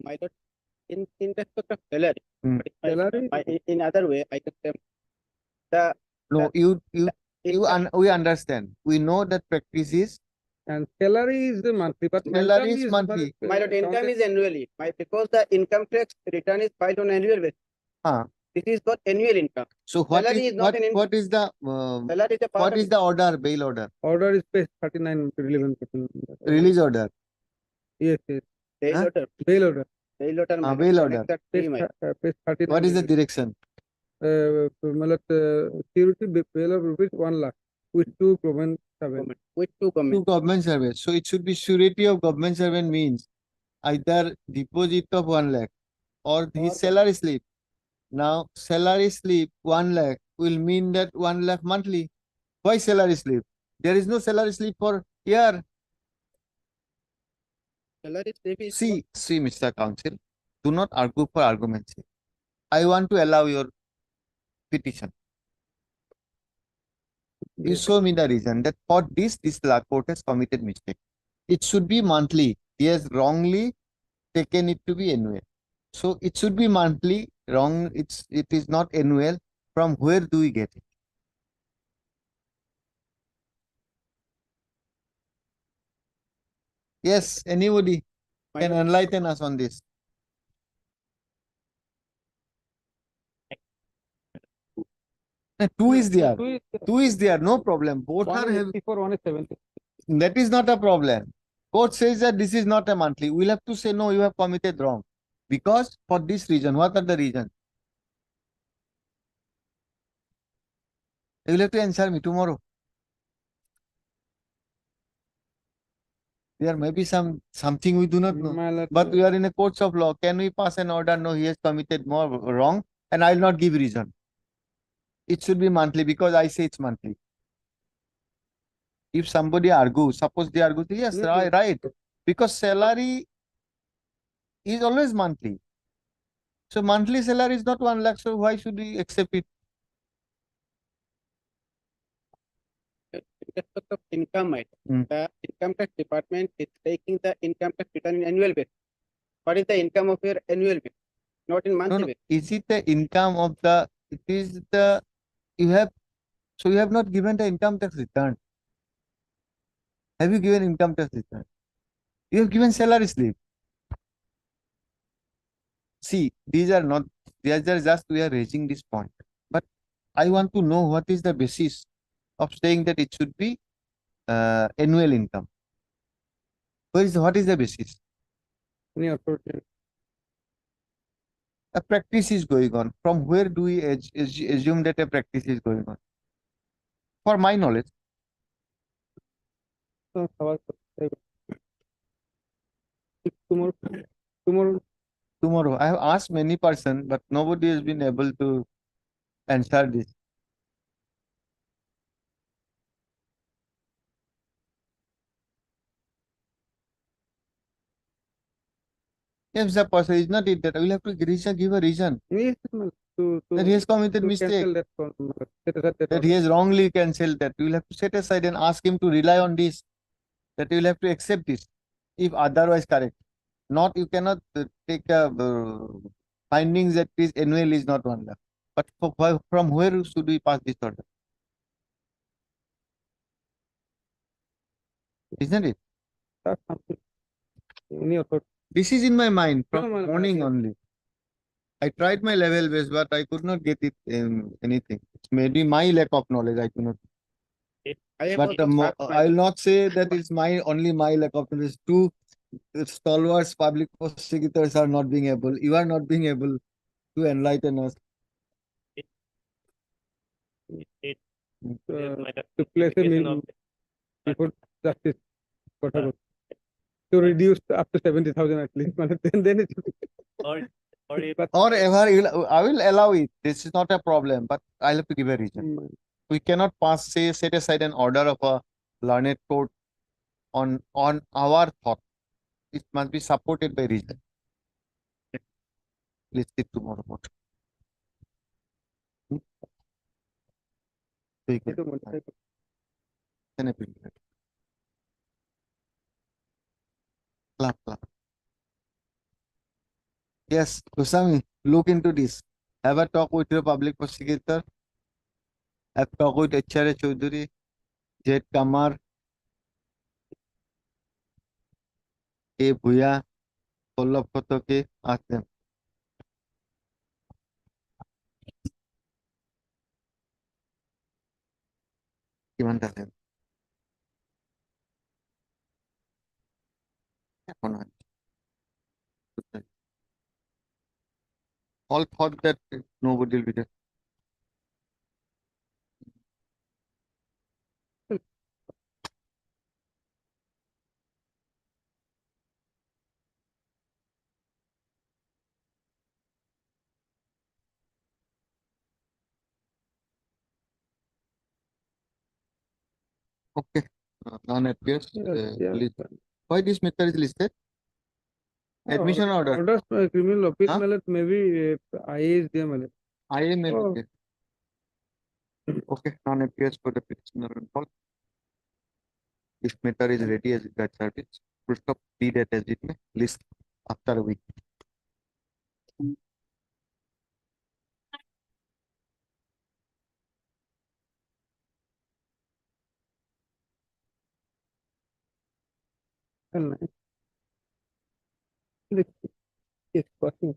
My lord, in respect of salary, Hmm. but in other way, I can say the No, we understand. We know that practice is And salary is the monthly, but salary income is monthly. my lord, income is annually. Because the income tax return is filed on annual basis. Huh. This is for annual income. So what Salary is is not an income. what is the Salary is a part what of is the order, bail order, Order is page 39 to 11. release order? Yes, yes. bail Huh? order. Bail order. Bail order. my lord, bail annex order. that Page, three, my lord. page 39. What is the direction? Security bail of rupees 1 lakh with 2 government servants. With two To government. government servant. So it should be surety of government servant means either deposit of 1 lakh or his salary slip. Now salary slip 1 lakh will mean that 1 lakh monthly. Why salary slip? There is no salary slip for year. Salary slip is See, Mr. Counsel, do not argue for argument's sake. I want to allow your petition. You show me the reason that for this court has committed mistake. It should be monthly. He has wrongly taken it to be annual. So it should be monthly. Wrong. It is not annual. From where do we get it? Yes, anybody can enlighten us on this. Two is there. Two is there. No problem. Both One are is having. 84, one is 70. That is not a problem. Court says that this is not a monthly. We'll have to say no, you have committed wrong. Because for this reason, what are the reasons? You will have to answer me tomorrow. There may be something we do not know. But we are in a court of law. Can we pass an order? No, he has committed more wrong, and I will not give reason. It should be monthly because I say it's monthly. If somebody argues, suppose they argue, yes, right. Because salary is always monthly. So monthly salary is not 1 lakh. So why should we accept it? in respect of income, my Hmm. the income tax department is taking the income tax return in annual basis. What is the income of your annual basis, not in monthly No. basis? Is it the income of the? It is the. You have. So you have not given the income tax return. Have you given income tax return? You have given salary slip. See, these are not. These are just we are raising this point. But I want to know what is the basis of saying that it should be annual income. What is the basis? Any authority. A practice is going on. From where do we assume that a practice is going on? For my knowledge. Tomorrow. I have asked many persons, but nobody has been able to answer this. Yes, the person is not it that I will have to give a reason. Yes, That he has committed to mistake, cancel that set aside that that he has wrongly cancelled that. You will have to set aside and ask him to rely on this, that you will have to accept this, if otherwise correct. Not, you cannot take findings that this annual is not 1 lakh. But from where should we pass this order? Isn't it? That's something. Any authority. This is in my mind from No, no, morning yes. only. I tried my level best, but I could not get it anything. It's maybe my lack of knowledge. I could not. I have But also fact I will not say that it's only my lack of knowledge. Two stalwarts public prosecutors are not being able. You are not being able to enlighten us. To place him in before justice. Whatever. To reduce up to 70,000 at least. Then it or if Or ever, I will allow it. This is not a problem, but I'll have to give a reason. We cannot set aside an order of a learned court on our thought. It must be supported by reason. Let's see tomorrow. Clap. Yes, Kusami, look into this. Have a talk with your public prosecutor. Have a talk with HRA Chaudhary, Jed Kamar, A. Bhuya, Kollab Kotoke, ask them. কিমান আছে এখন হয় all thought that nobody will be there. Okay, none appears. List. Why this matter is listed? Admission order. Orders criminal appeal Huh? mallet maybe IA is there mallet. IA may Oh. be there. Okay, none appears for the petitioner and all. This matter is ready as that service. Full stop. Read it as it may. List after a week. Yes, watching.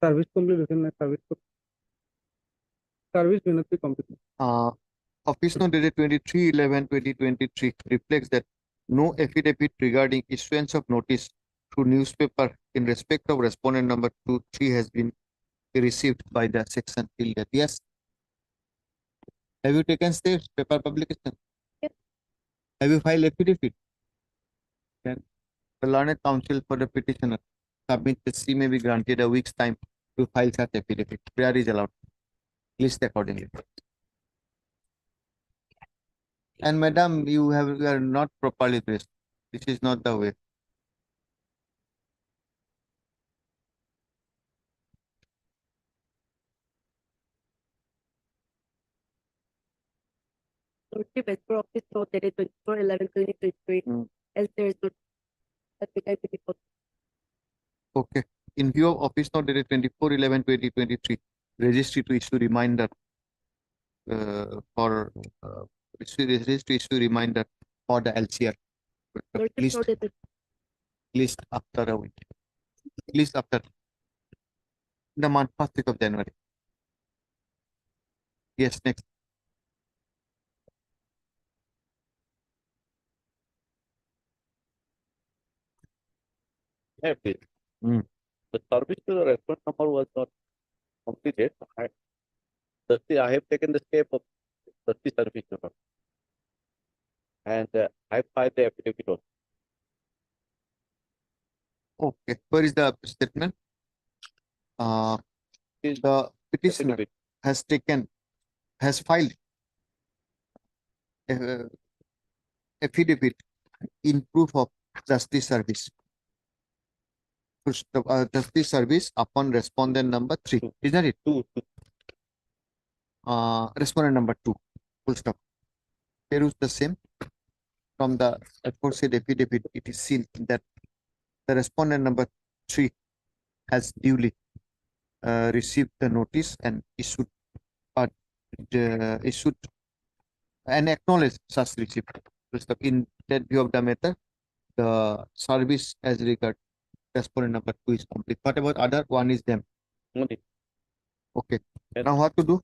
Service complete service will not be complete. Office note dated 23/11/2023 reflects that no affidavit regarding issuance of notice through newspaper in respect of respondent number 23 has been received by the section till that. Yes. Have you taken steps, paper publication? Yes. Have you filed affidavit? Then the learned counsel for the petitioner submit the C may be granted a week's time to file such affidavit. Prayer is allowed. List accordingly. And madam, you are not properly dressed. This is not the way. Office note dated 24/11/2023. Else there is no certificate report. Okay. In view of office note dated 24/11/2023, registry to issue reminder for the LCR. List after a week. List after the month 1st week of January. Yes, next. Yeah, please. the service to the response number was not completed, I have taken the step of the service number. And I filed the affidavit also. Okay. Where is the statement? The petitioner has filed affidavit in proof of justice service. Justice service upon respondent number 3, isn't it? Respondent number 2, full stop. Here is the same. From the aforesaid affidavit, it is seen that the respondent number 3 has duly received the notice and issued and acknowledged such receipt. Full stop. In that view of the matter, the service as regard respondent number 2 is complete. What about other? One is them. Nothing. Okay. Yes. Now what to do?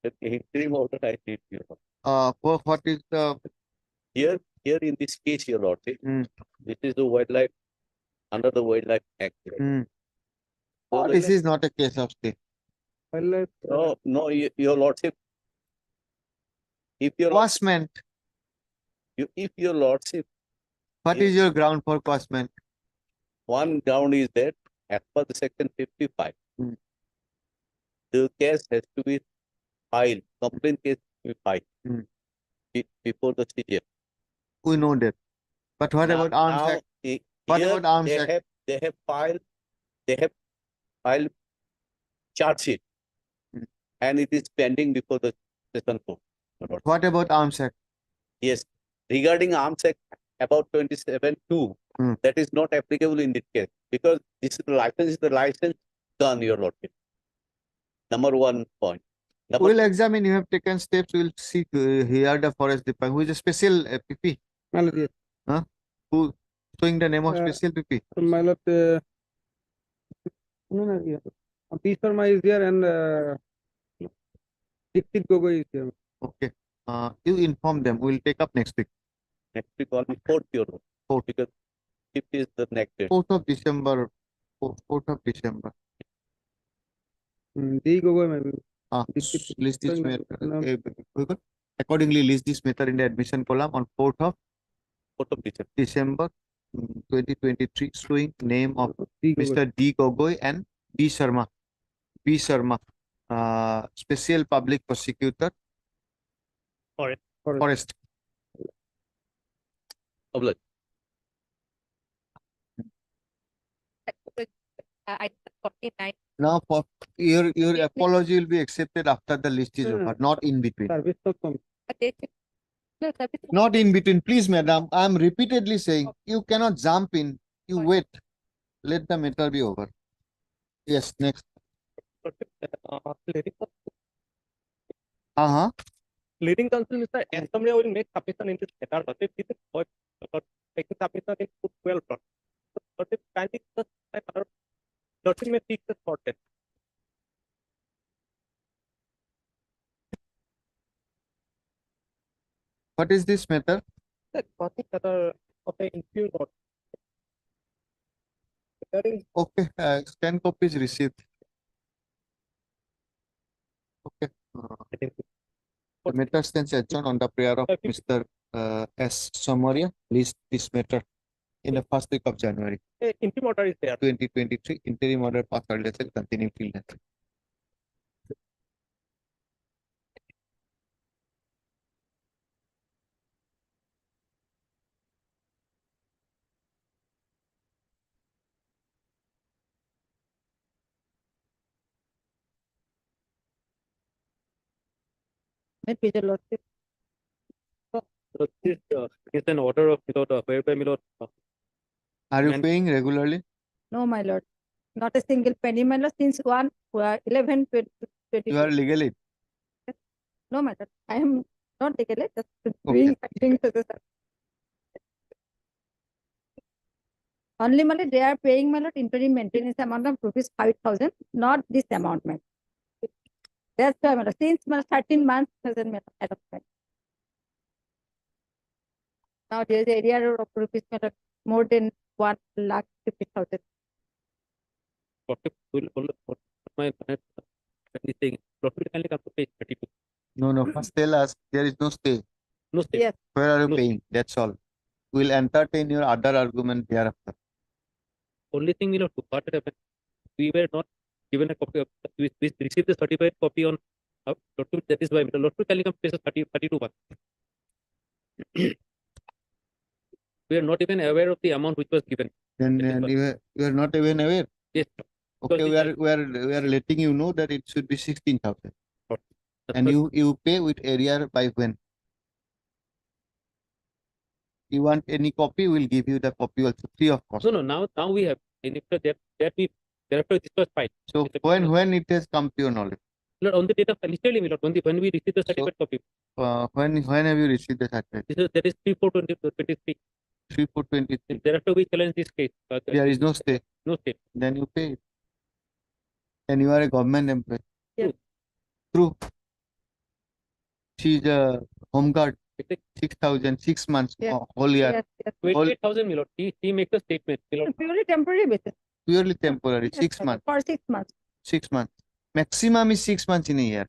The interim order I did, Your Lordship. What is the Here in this case, Your Lordship, Mm. this is the wildlife, under the Wildlife Act. Mm. So This is not a case of stay. No, Your Lordship. If Your Quashment. if Your Lordship, What is your ground for quashment? one ground is that as per the section 55, Hmm. the case has to be filed, complaint case to be filed Hmm. before the CJF. We know that. But what about Arms Act? What Here about Arms they Act? have filed charge sheet, Hmm. and it is pending before the session court. Your Lordship. What about Arms Act? Yes, regarding Arms Act about 27(2), Hmm. that is not applicable in this case because this is the license done, Your Lordship. Number one point. Number We'll examine. You have taken steps. We'll see here the forest department, who is a special PP. Who showing the name of special PP. My lord, P. Sharma is there and Dixit Gogoi is there. Okay. You inform them. We'll take up next week. next week on the 4th, Your Lordship. 4th. Because 5th is the next date. 4th of December. 4th of December. D. Gogoi, my lord. List this matter. Accordingly, list this matter in the admission column on 4th of 4th of December. December 2023, showing name of D. Gogoi. Mr. D. Gogoi and D. Sharma. B. Sharma, Special Public Prosecutor, Forest. Obliged. I 49. Now, for your apology will be accepted after the list is over, not in between. Service to come. No, service. Not in between, please, madam. I am repeatedly saying you cannot jump in. You wait. Let the matter be over. Yes, next. Leading counsel, Mr. Anthony will make submission in this matter, but if it is taking submission in put 12 plot. But if kindly just Lordship may fix the spot test. What is this matter? The copy that are of the interview note. Regarding Okay, 10 copies received. Okay. The matter stands adjourned on the prayer of Mr. S. Somaria. List this matter in the first week of January interim order is there. 2023. Interim order passed earlier, continue till that. Lordship. This is an order of whereby my lord. Are you And- paying regularly? No, my lord. Not a single penny, my lord, since 11/2022. You are legally. No, my lord. I am not legally just doing acting to the only, my lord, they are paying, my lord, interim maintenance amount of rupees 5,000, not this amount, my lord. That's why, my lord, since my lord, 13 months hasn't been adopted. Now there is area of rupees, my lord, more than 1,50,000. My thing. Lordship kindly come to page 32. No. First tell us there is no stay. No stay. Yes. Where are you No. paying? That's all. We'll entertain your other argument thereafter. Only thing we have to part we were not given a copy of we received the certified copy on that is why Lordship kindly come page 32 1. we are not even aware of the amount which was given. Then That is why. you are not even aware. Yes. Okay, Because we are letting you know that it should be 16,000. That's And what- you pay with area by when. You want any copy, we'll give you the copy also free of cost. No, now we have, and after thereafter this was fine. So It's a- when it has come to your knowledge, Lord, on the date of, literally, my Lord, when we received the certificate copy, when have you received the certificate? that is 3/4/2023. 3/4/23. Thereafter we challenge this case. There is no stay. No stay. Then you pay it. And you are a government employee. Yeah. True. She's a home guard. It's 6,000, 6 months, Yes. whole year. Yes, yes. 28,000, my Lord. He makes a statement, my Lord. Purely temporary basis. Purely temporary, 6 months. For 6 months. 6 months. Maximum is 6 months in a year.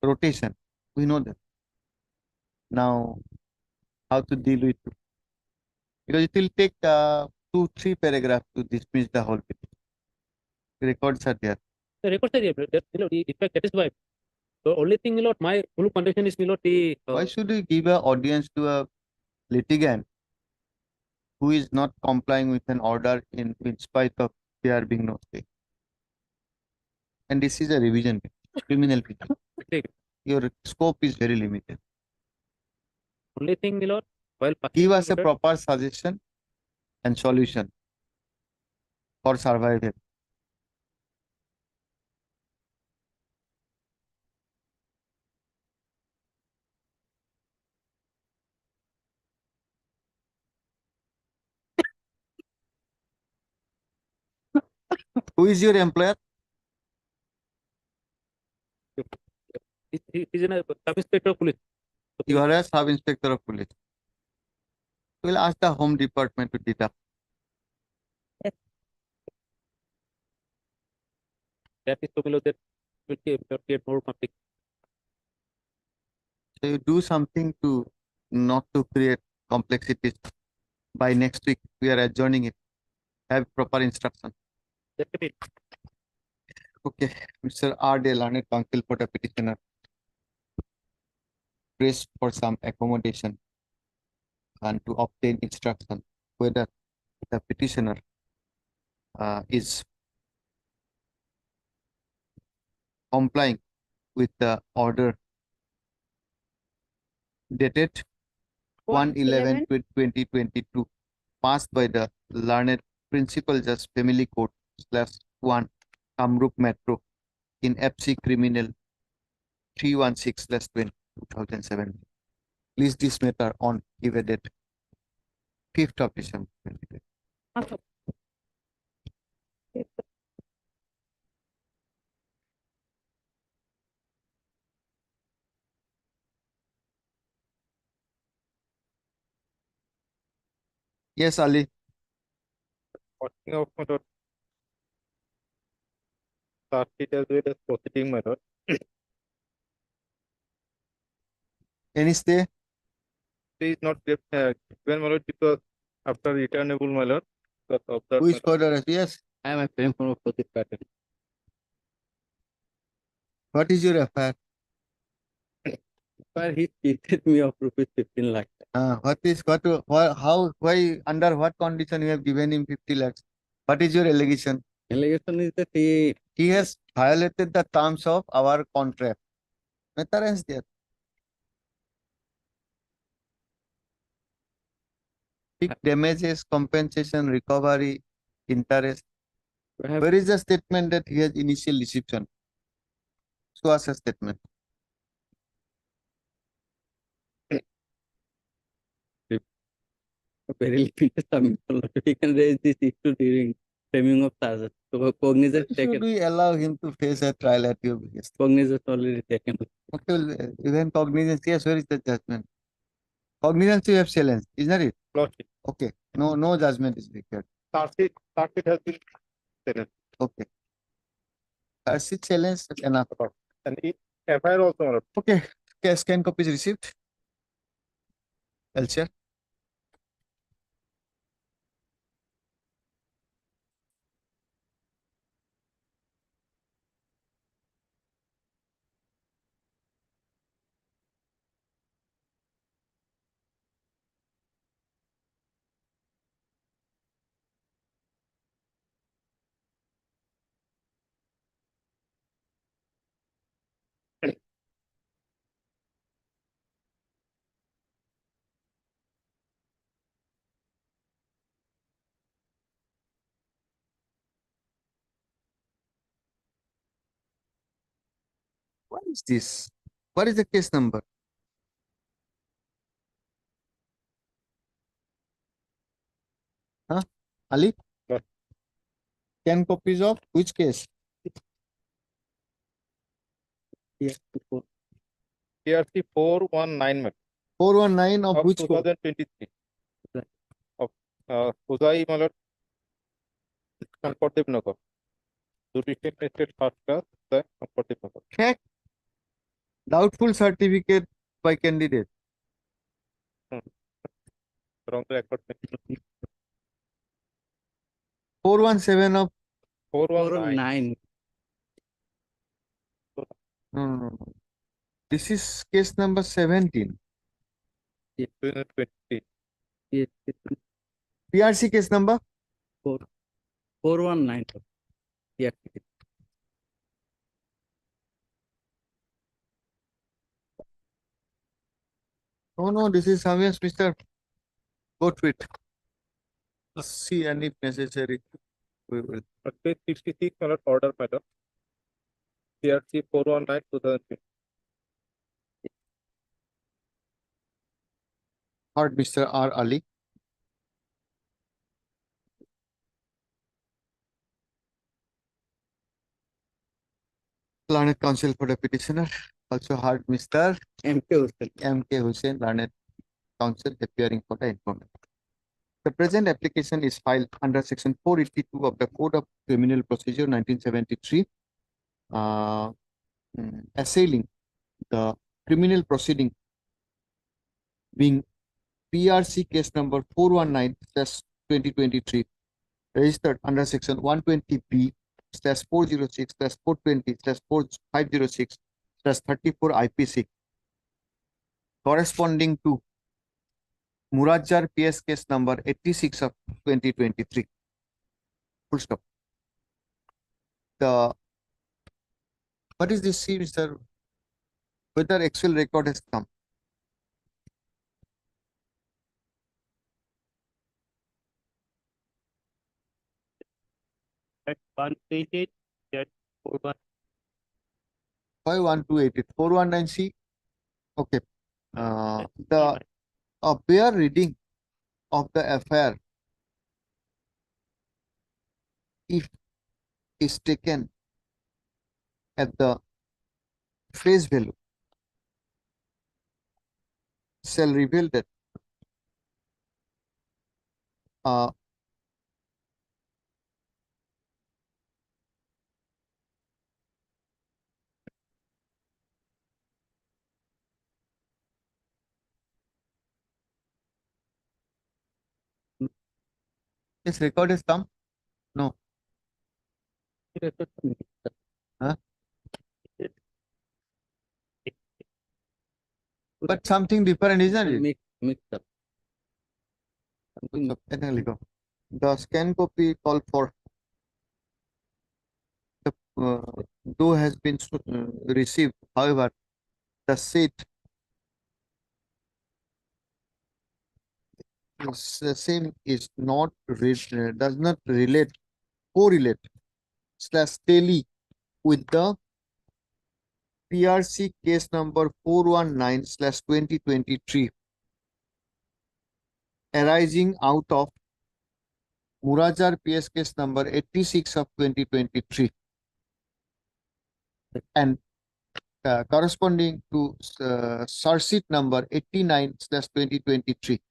Rotation. We know that. Now, how to deal with it? Because it will take 2-3 paragraphs to dismiss the whole thing. Records are there. The records are here, that, my Lord, in fact, that is why. The only thing, my Lord, my full condition is, my Lord, the Why should we give an audience to a litigant who is not complying with an order in spite of there being no stay? And this is a revision case, criminal case. Take- Your scope is very limited. only thing, my Lord, while passing Give the us a order- proper suggestion and solution for survival. Who is your employer? He is a sub-inspector of police. You are a sub-inspector of police. We'll ask the home department to deduct. That is so, my Lord, that will create more conflict. So you do something to not to create complexities. By next week, we are adjourning it. Have proper instruction. That can be. Okay, Mr. R. De Learned Counsel for the petitioner. Press for some accommodation and to obtain instruction whether the petitioner is complying with the order dated 1/11/2022 passed by the learned Principal Judge Family Court /1 Kamrup Metro in FC Criminal 316/2007. Please this matter on give a date 5th of December 2020. Okay. Yes, Ali. Working of method. Start it as well as proceeding method. Any stay? Stay is not given method because after returnable method. Because of that Who is method. for the rest? Yes. I am applying for a proceed pattern. What is your affair? But he cheated me of rupees 15 lakh. Why, under what condition you have given him 50 lakhs? What is your allegation? Allegation is that he He has violated the terms of our contract. Matter is there. Seek damages, compensation, recovery, interest. have Where is the statement that he has initial reception? Show us a statement. a very limited submission. He can raise this issue during framing of charges. So cognizance Should taken. we allow him to face a trial at your behest? Cognizance already taken. Okay, well, even cognizance, yes, where is the judgment? Cognizance you have challenged, isn't it? Lordship. Okay, no judgment is required. Start it has been taken. Okay. Charge challenge enough. And it FIR also method. Okay, scan copies received. Elsewhere. is this? What is the case number? Huh? Ali? Sir. 10 copies of which case? TRC 419 madam, 419 of of which court? 2023 of Huzai Malot, Comfortable Nagar. Judicial Magistrate First Class, the Comfortable Nagar. Fact. Doubtful certificate by candidate. Wrong record. 417 of 419. 9. no. This is case number 17. 2020. Yes. PRC case number? 419. Yes. Oh no, this is obvious, Mr. Go to it. Let's see, and if necessary, we will. Page 66 Malot order madam. TRC 419 2020. Heard Mr. R. Ali. Learned counsel for the petitioner. Also heard Mr. M.K. Hussain, learned counsel appearing for the informant. The present application is filed under section 482 of the Code of Criminal Procedure 1973, assailing the criminal proceeding being PRC case number 419/2023, registered under section 120B/406/420/4506/34 IPC, corresponding to Murajjar PS case number 86 of 2023. Full stop. What is this, see, Mr. Whether actual record has come? At 188, that 41. 51288 419C. Okay. The bare reading of the FIR, if is taken at the face value, shall reveal that this record has come? No. Huh? But something different, isn't it? Mixed up. So, the scan copy call for the though has been received. However, the said same is not does not correlate / tally with the PRC case number 419/2023, arising out of Murajjar PS case number 86 of 2023, and corresponding to charge sheet number 89/2023,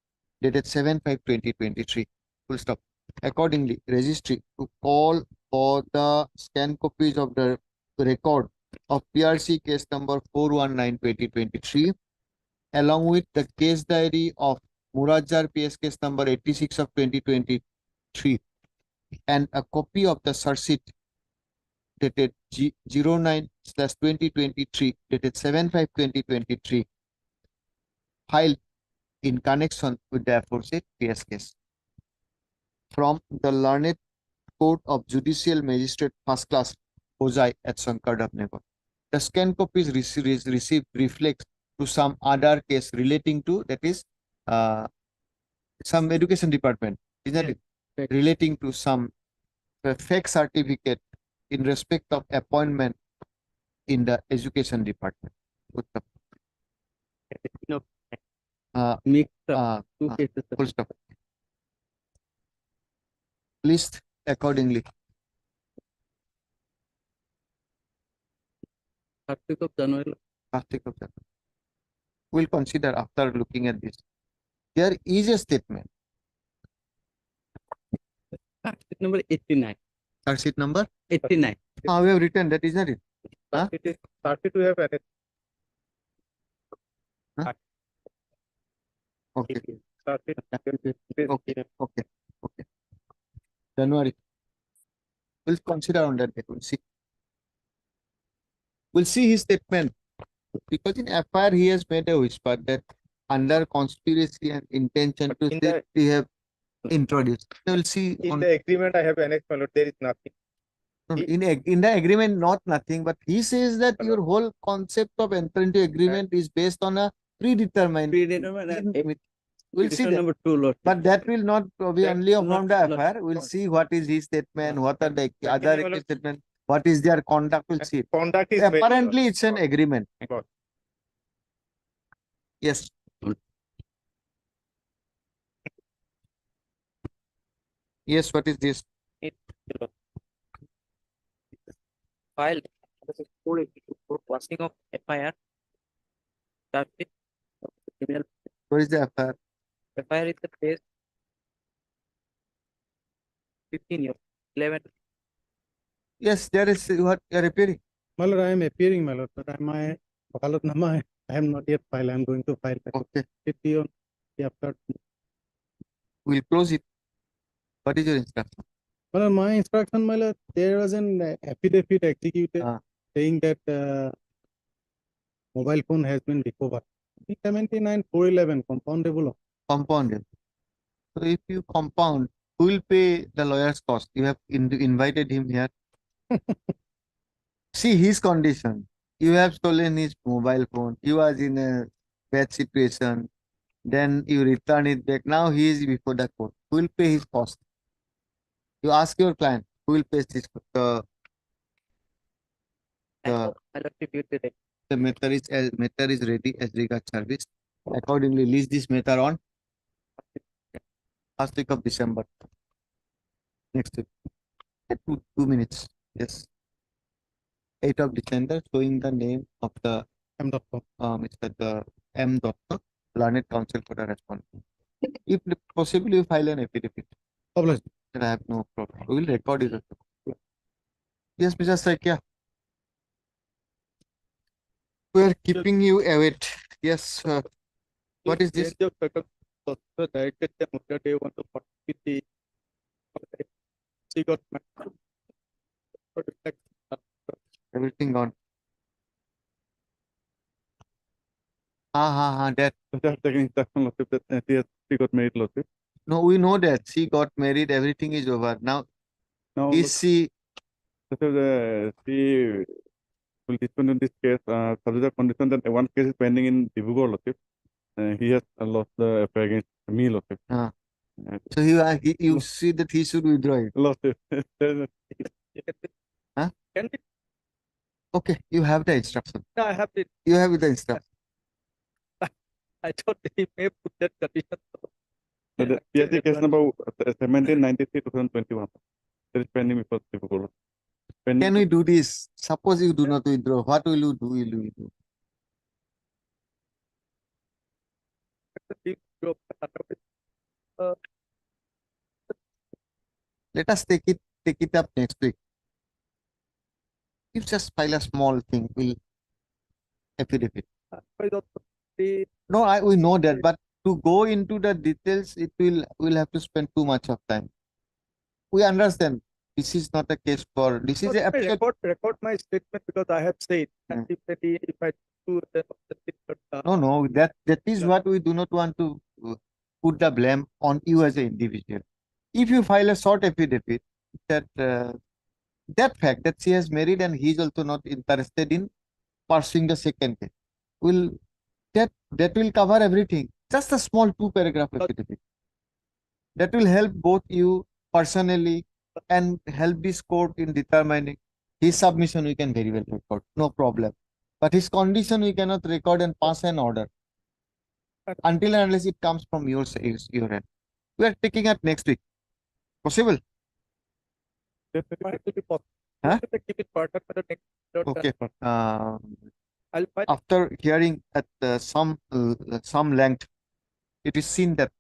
dated 7/5/2023. Full stop. Accordingly, registry to call for the scan copies of the record of PRC case number 419/2023, along with the case diary of Murajjar PS case number 86 of 2023, and a copy of the charge sheet dated 09/2023, dated 7/5/2023, filed in connection with the aforesaid PS case from the learned Court of Judicial Magistrate First Class, Hozai at Shankardabnagar. The scan copies received reflects to some other case relating to, that is, some education department, isn't it? Relating to some fake certificate in respect of appointment in the education department. Uttar. No, Uh, mixed uh, two uh, cases. full stop. List accordingly. 30th of January. Kartik of that. We'll consider after looking at this. There is a statement. Sheet number 89. Third sheet number? 89. We have written that, isn't it? Huh? It is 32 have added. Okay. 30. Okay. Okay. Okay. January. We'll consider on that day. We'll see. We'll see his statement. Because in FIR he has made a whisper that under conspiracy and intention But to in say we have introduced. We'll see In on the agreement I have annexed, my lord, there is nothing. in the agreement, not nothing, but he says that your whole concept of entering into agreement is based on a predetermined. We'll see that. Number 2, Lord. But that will not be That only will from not- the FIR. We'll see what is his statement, what are the That other can be statement, what is their conduct. We'll see. Conduct is very Apparently, it's an agreement. Got it. Yes. Yes, what is this? File for passing of FIR. Traffic criminal What is the FIR? FIR is the case 15 years 11. Yes, there is what you are appearing. My lord, I am appearing, my lord, but my Wakalatnama, I have not yet filed. I am going to file. Okay. It be on the after. We'll close it. What is your instruction? Well, my instruction, my lord, there was an affidavit executed saying that mobile phone has been recovered. 79,411 compoundable. Compounded. So if you compound, who will pay the lawyer's cost? You have invited him here. See his condition. You have stolen his mobile phone. He was in a bad situation. Then you return it back. Now he is before the court. Who will pay his cost? You ask your client, who will pay this? The matter is ready as regards service. Accordingly, list this matter on first week of December. Next week. 2 minutes. Yes. 8th of December, showing the name of the Mr. The M. Doctor, Learned Counsel for the respondent. If possible, you file an affidavit. Publish. Then I have no problem. We will record it. Yes, Mr. Saikya. We are keeping you await. Yes. What is this? Directed them on day 1 to 40. She got Everything gone. That. Just taking instruction, lordship, that she got married, lordship. No, we know that she got married. Everything is over. Now, is she? She will dispose in this case, subject to condition that one case is pending in Dibrugarh, lordship. He has lost the affair against me, lordship. So you see that he should withdraw it. Lordship. Huh? Okay, you have the instruction. No, I have it. You have the instruction. I thought he may put that condition. The PSC case number 1793/2021. That is pending before Dibrugarh. Can we do this? Suppose you do not withdraw. What will you do? Will you do? Let us take it up next week. You just file a small thing. We'll affidavit. No, we know that, but to go into the details, we'll have to spend too much of time. We understand this is not a case for this is a record my statement because I have said and if I do no, that is what we do not want to put the blame on you as an individual. If you file a short affidavit that fact that she has married and he is also not interested in pursuing the second case, that will cover everything. Just a small 2-paragraph affidavit. That will help both you personally and help this court in determining His submission we can very well record, no problem. But his condition we cannot record and pass an order until and unless it comes from your end. We are taking it next week. Possible? Huh? Keep it further for the next. Okay. I'll find. After hearing at some length, it is seen that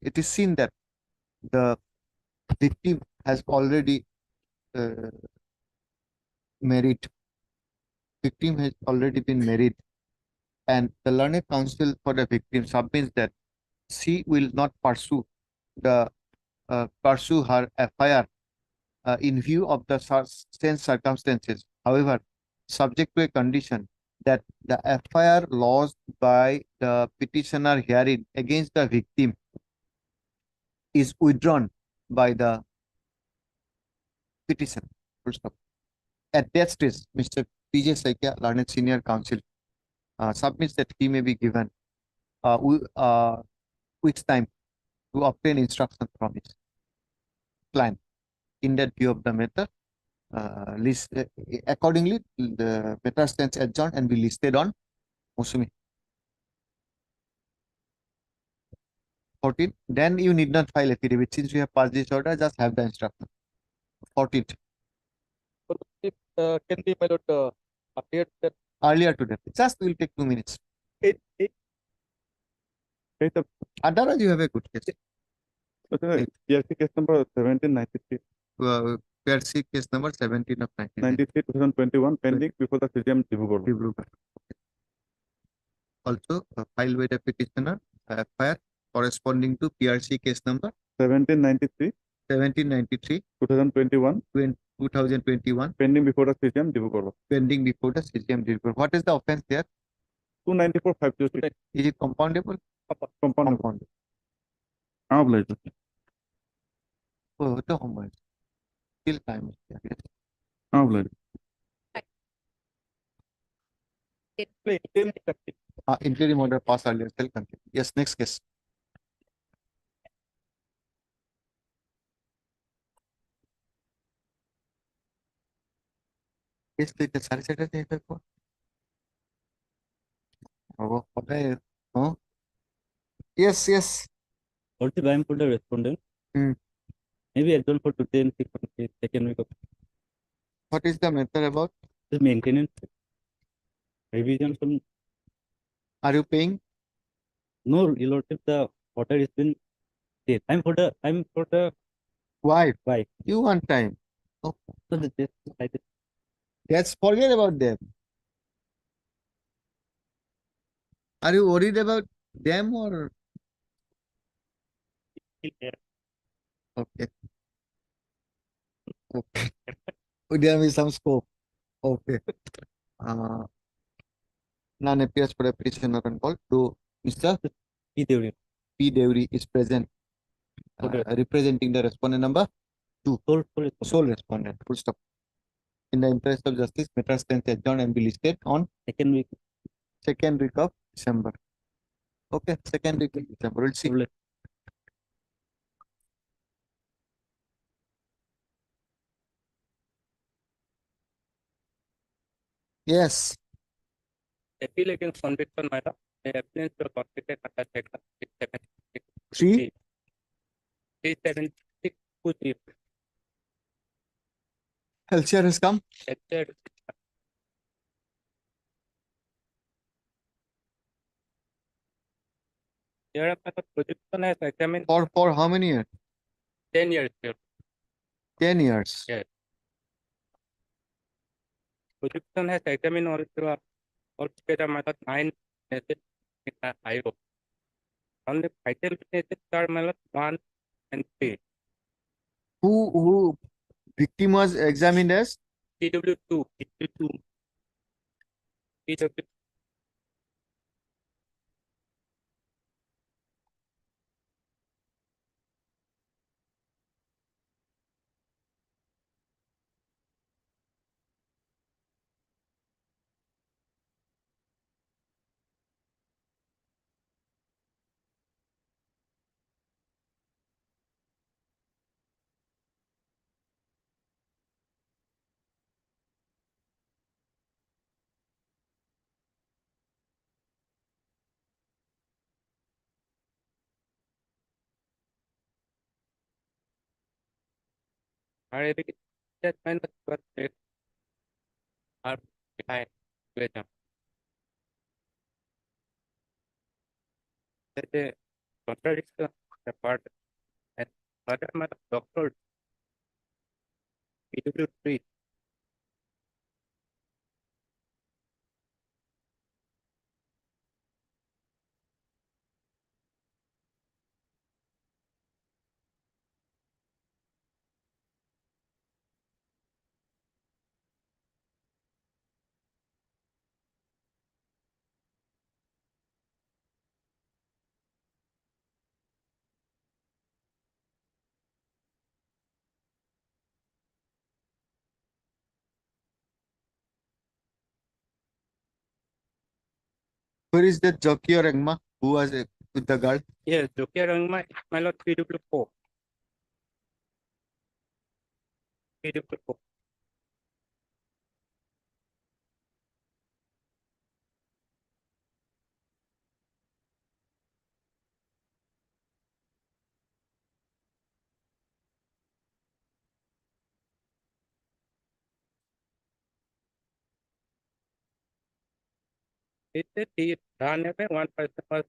it is seen that the victim has already married. Victim has already been married, and the learned counsel for the victim submits that she will not pursue her FIR in view of the same circumstances. However, subject to a condition that the FIR lodged by the petitioner herein against the victim is withdrawn by the petitioner. Full stop. At that stage, Mr. P.J. Saikia, learned senior counsel, submits that he may be given week's time to obtain instruction from his client. In that view of the matter, accordingly, the matter stands adjourned and be listed on Musumi. 14. Then you need not file affidavit. Since we have passed this order, just have the instruction. 14. Can be appeared that Earlier today. Just will take 2 minutes. Otherwise, you have a good case. PRC case number 1793. PRC case number 17 of 93 2021 pending before the CGM Dibrugarh. Also filed by the petitioner FIR corresponding to PRC case number 1793 2021 pending before the CGM Dibrugarh. What is the offense there? 294 506. Is it compoundable? Compoundable. Oh, the homework. Still time is there. Yes. Interim order pass earlier. Still continue. Yes, next case. Yes, take the sorry set it for. Oh, okay. Oh. Yes, yes. What's the time for the respondent? Maybe adjourn for today and second week of. What is the matter about? The maintenance. Revision some. Are you paying? No, your lordship, the water has been paid. I'm for the Why? Why? You want time. Oh. So Let's forget about them. Are you worried about them or? Okay. Okay. There will be some scope. Okay. None appears for a petitioner on call to Mr. P. Deuri. P. Deuri is present, representing the respondent number 2. Sole respondent. Full stop. In the interest of justice, matter stands adjourned and be listed on second week of December. Okay, second week of December. We'll see. Yes. appeal against conviction matter. Appearance to convicted under section 3. 37623. Healthcare has come. Here the projection has examined For how many years? 10 years. 10 years. Yes. Projection has examined all together method 9 witnesses in the IO. Only vital witnesses are 1 and 3. Who victim was examined as? PW2. PW I think that kind of what they are behind with them. That they contradict the part and other matter doctor PW3. Where is that jockey or Engma who was with the girl? Yes, Jokia Rangma, my lord PW4. PW4. It said he ran away, one person was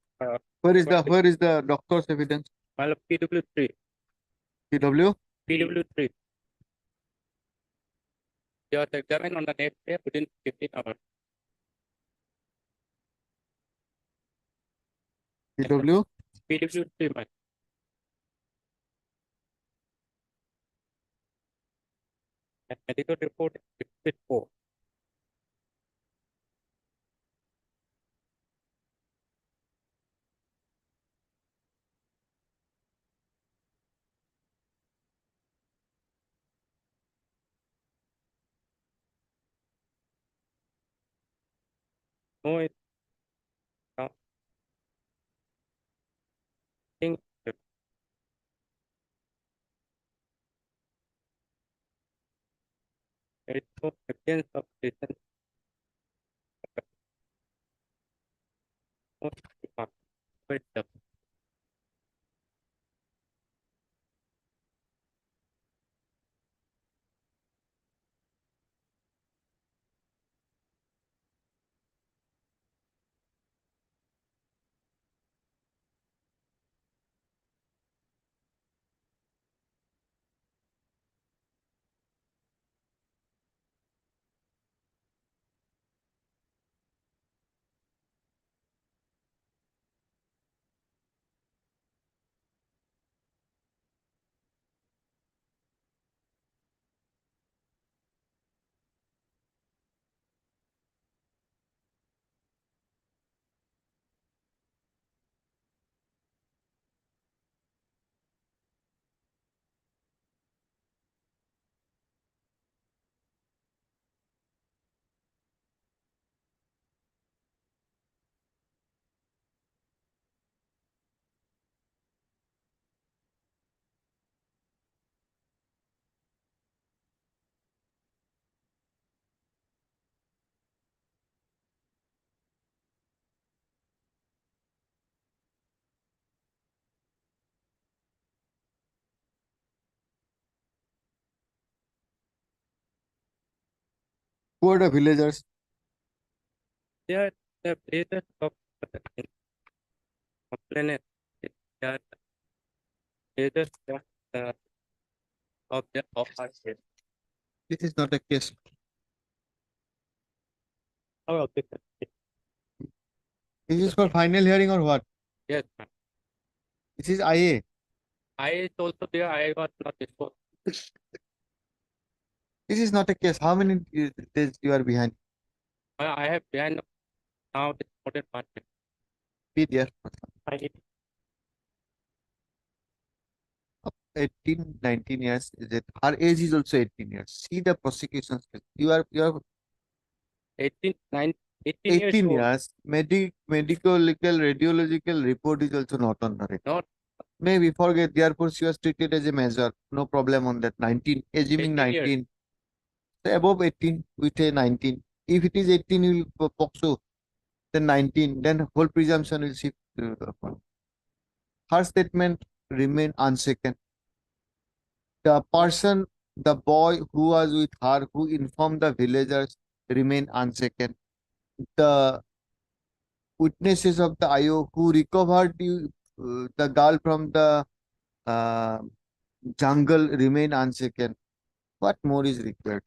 Where is the doctor's evidence? my lord PW3. PW? PW3. He was examined on the next day within 15 hours. PW? PW3, man. And medical report is 4. No, it think there is no evidence of recent but Who are the villagers? they are the places of the complainant. They are places of the of our state. This is not a case. Our objection. This is for final hearing or what? Yes, ma'am. This is IA. I is also there. I was not disposed. This is not a case. How many days you are behind? I have behind now it's more than 1 minute. Be there. I need 18, 19 years. Is it? Her age is also 18 years. See the prosecution. You are 18, 9, 18 years 18 old. years. Medical, radiological report is also not on her. Not Maybe forget. Therefore, she was treated as a major. No problem on that. 19, assuming 18 years. 19. So above 18 with a 19. If it is 18, you will POCSO. Then 19. Then whole presumption will shift. Her statement remain unshaken. The person The boy who was with her, who informed the villagers, remain unshaken. The witnesses of the IO who recovered the girl from the uh, jungle remain unshaken. What more is required?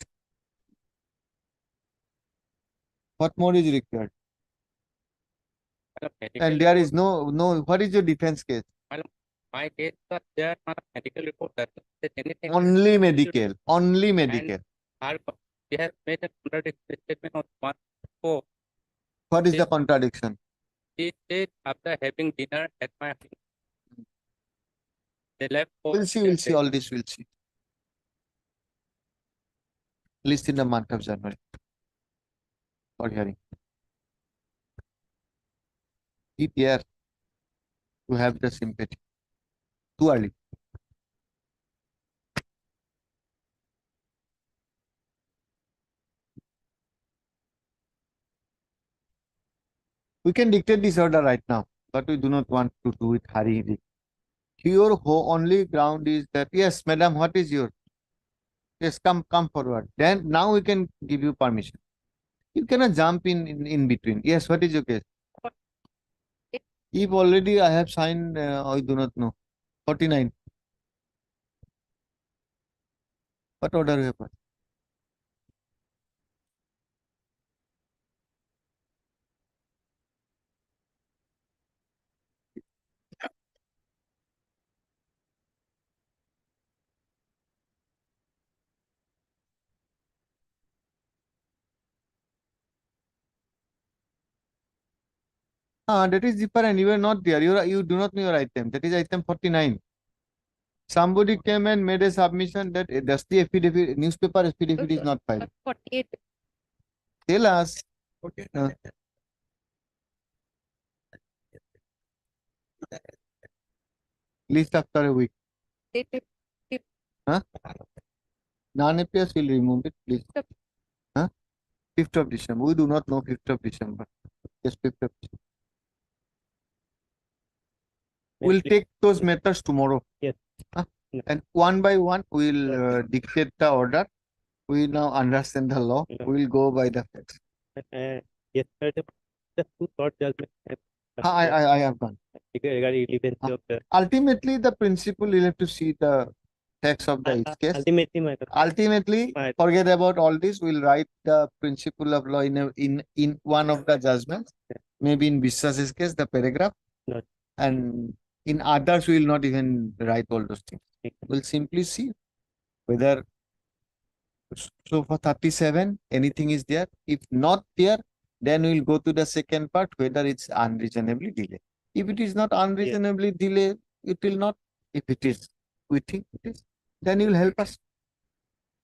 What more is required? And there is no, what is your defense case? My case, sir, there are not medical report that says anything. Only medical, only medical. She has made a contradictory statement on 1-4. What is the contradiction? She said after having dinner at my home, they left for We'll see all this, we'll see. List in the month of January for hearing. Keep here to have the sympathy. Too early. We can dictate this order right now, but we do not want to do it hurry. Your only ground is that, yes, madam, what is your? Yes, come forward. Then now we can give you permission. You cannot jump in between. Yes, what is your case? If already I have signed, I do not know. 49. What order you have got? That is different. You are not there. You do not know your item. That is item 49. Somebody came and made a submission that that's the affidavit, newspaper affidavit is not filed. 48. Tell us. Okay. List after a week. Huh? Non-APS will remove it, please. Huh? 5th of December. We do not know 5th of December. Yes, 5th of December. We'll take those methods tomorrow. Yes. Huh? And one by one, we'll dictate the order. We now understand the law. We'll go by the facts. Yes, sir. Just two short judgments. I have gone. Regarding relevancy of the. Ultimately, the principle will have to see the facts of the each case. Ultimately, forget about all this. We'll write the principle of law in one of the judgments. Maybe in Vishwas's case, the paragraph. No. And in others, we will not even write all those things. We'll simply see whether. So for 37, anything is there. If not there, then we'll go to the second part, whether it's unreasonably delayed. If it is not unreasonably delayed, it will not. If it is, we think it is, then you will help us.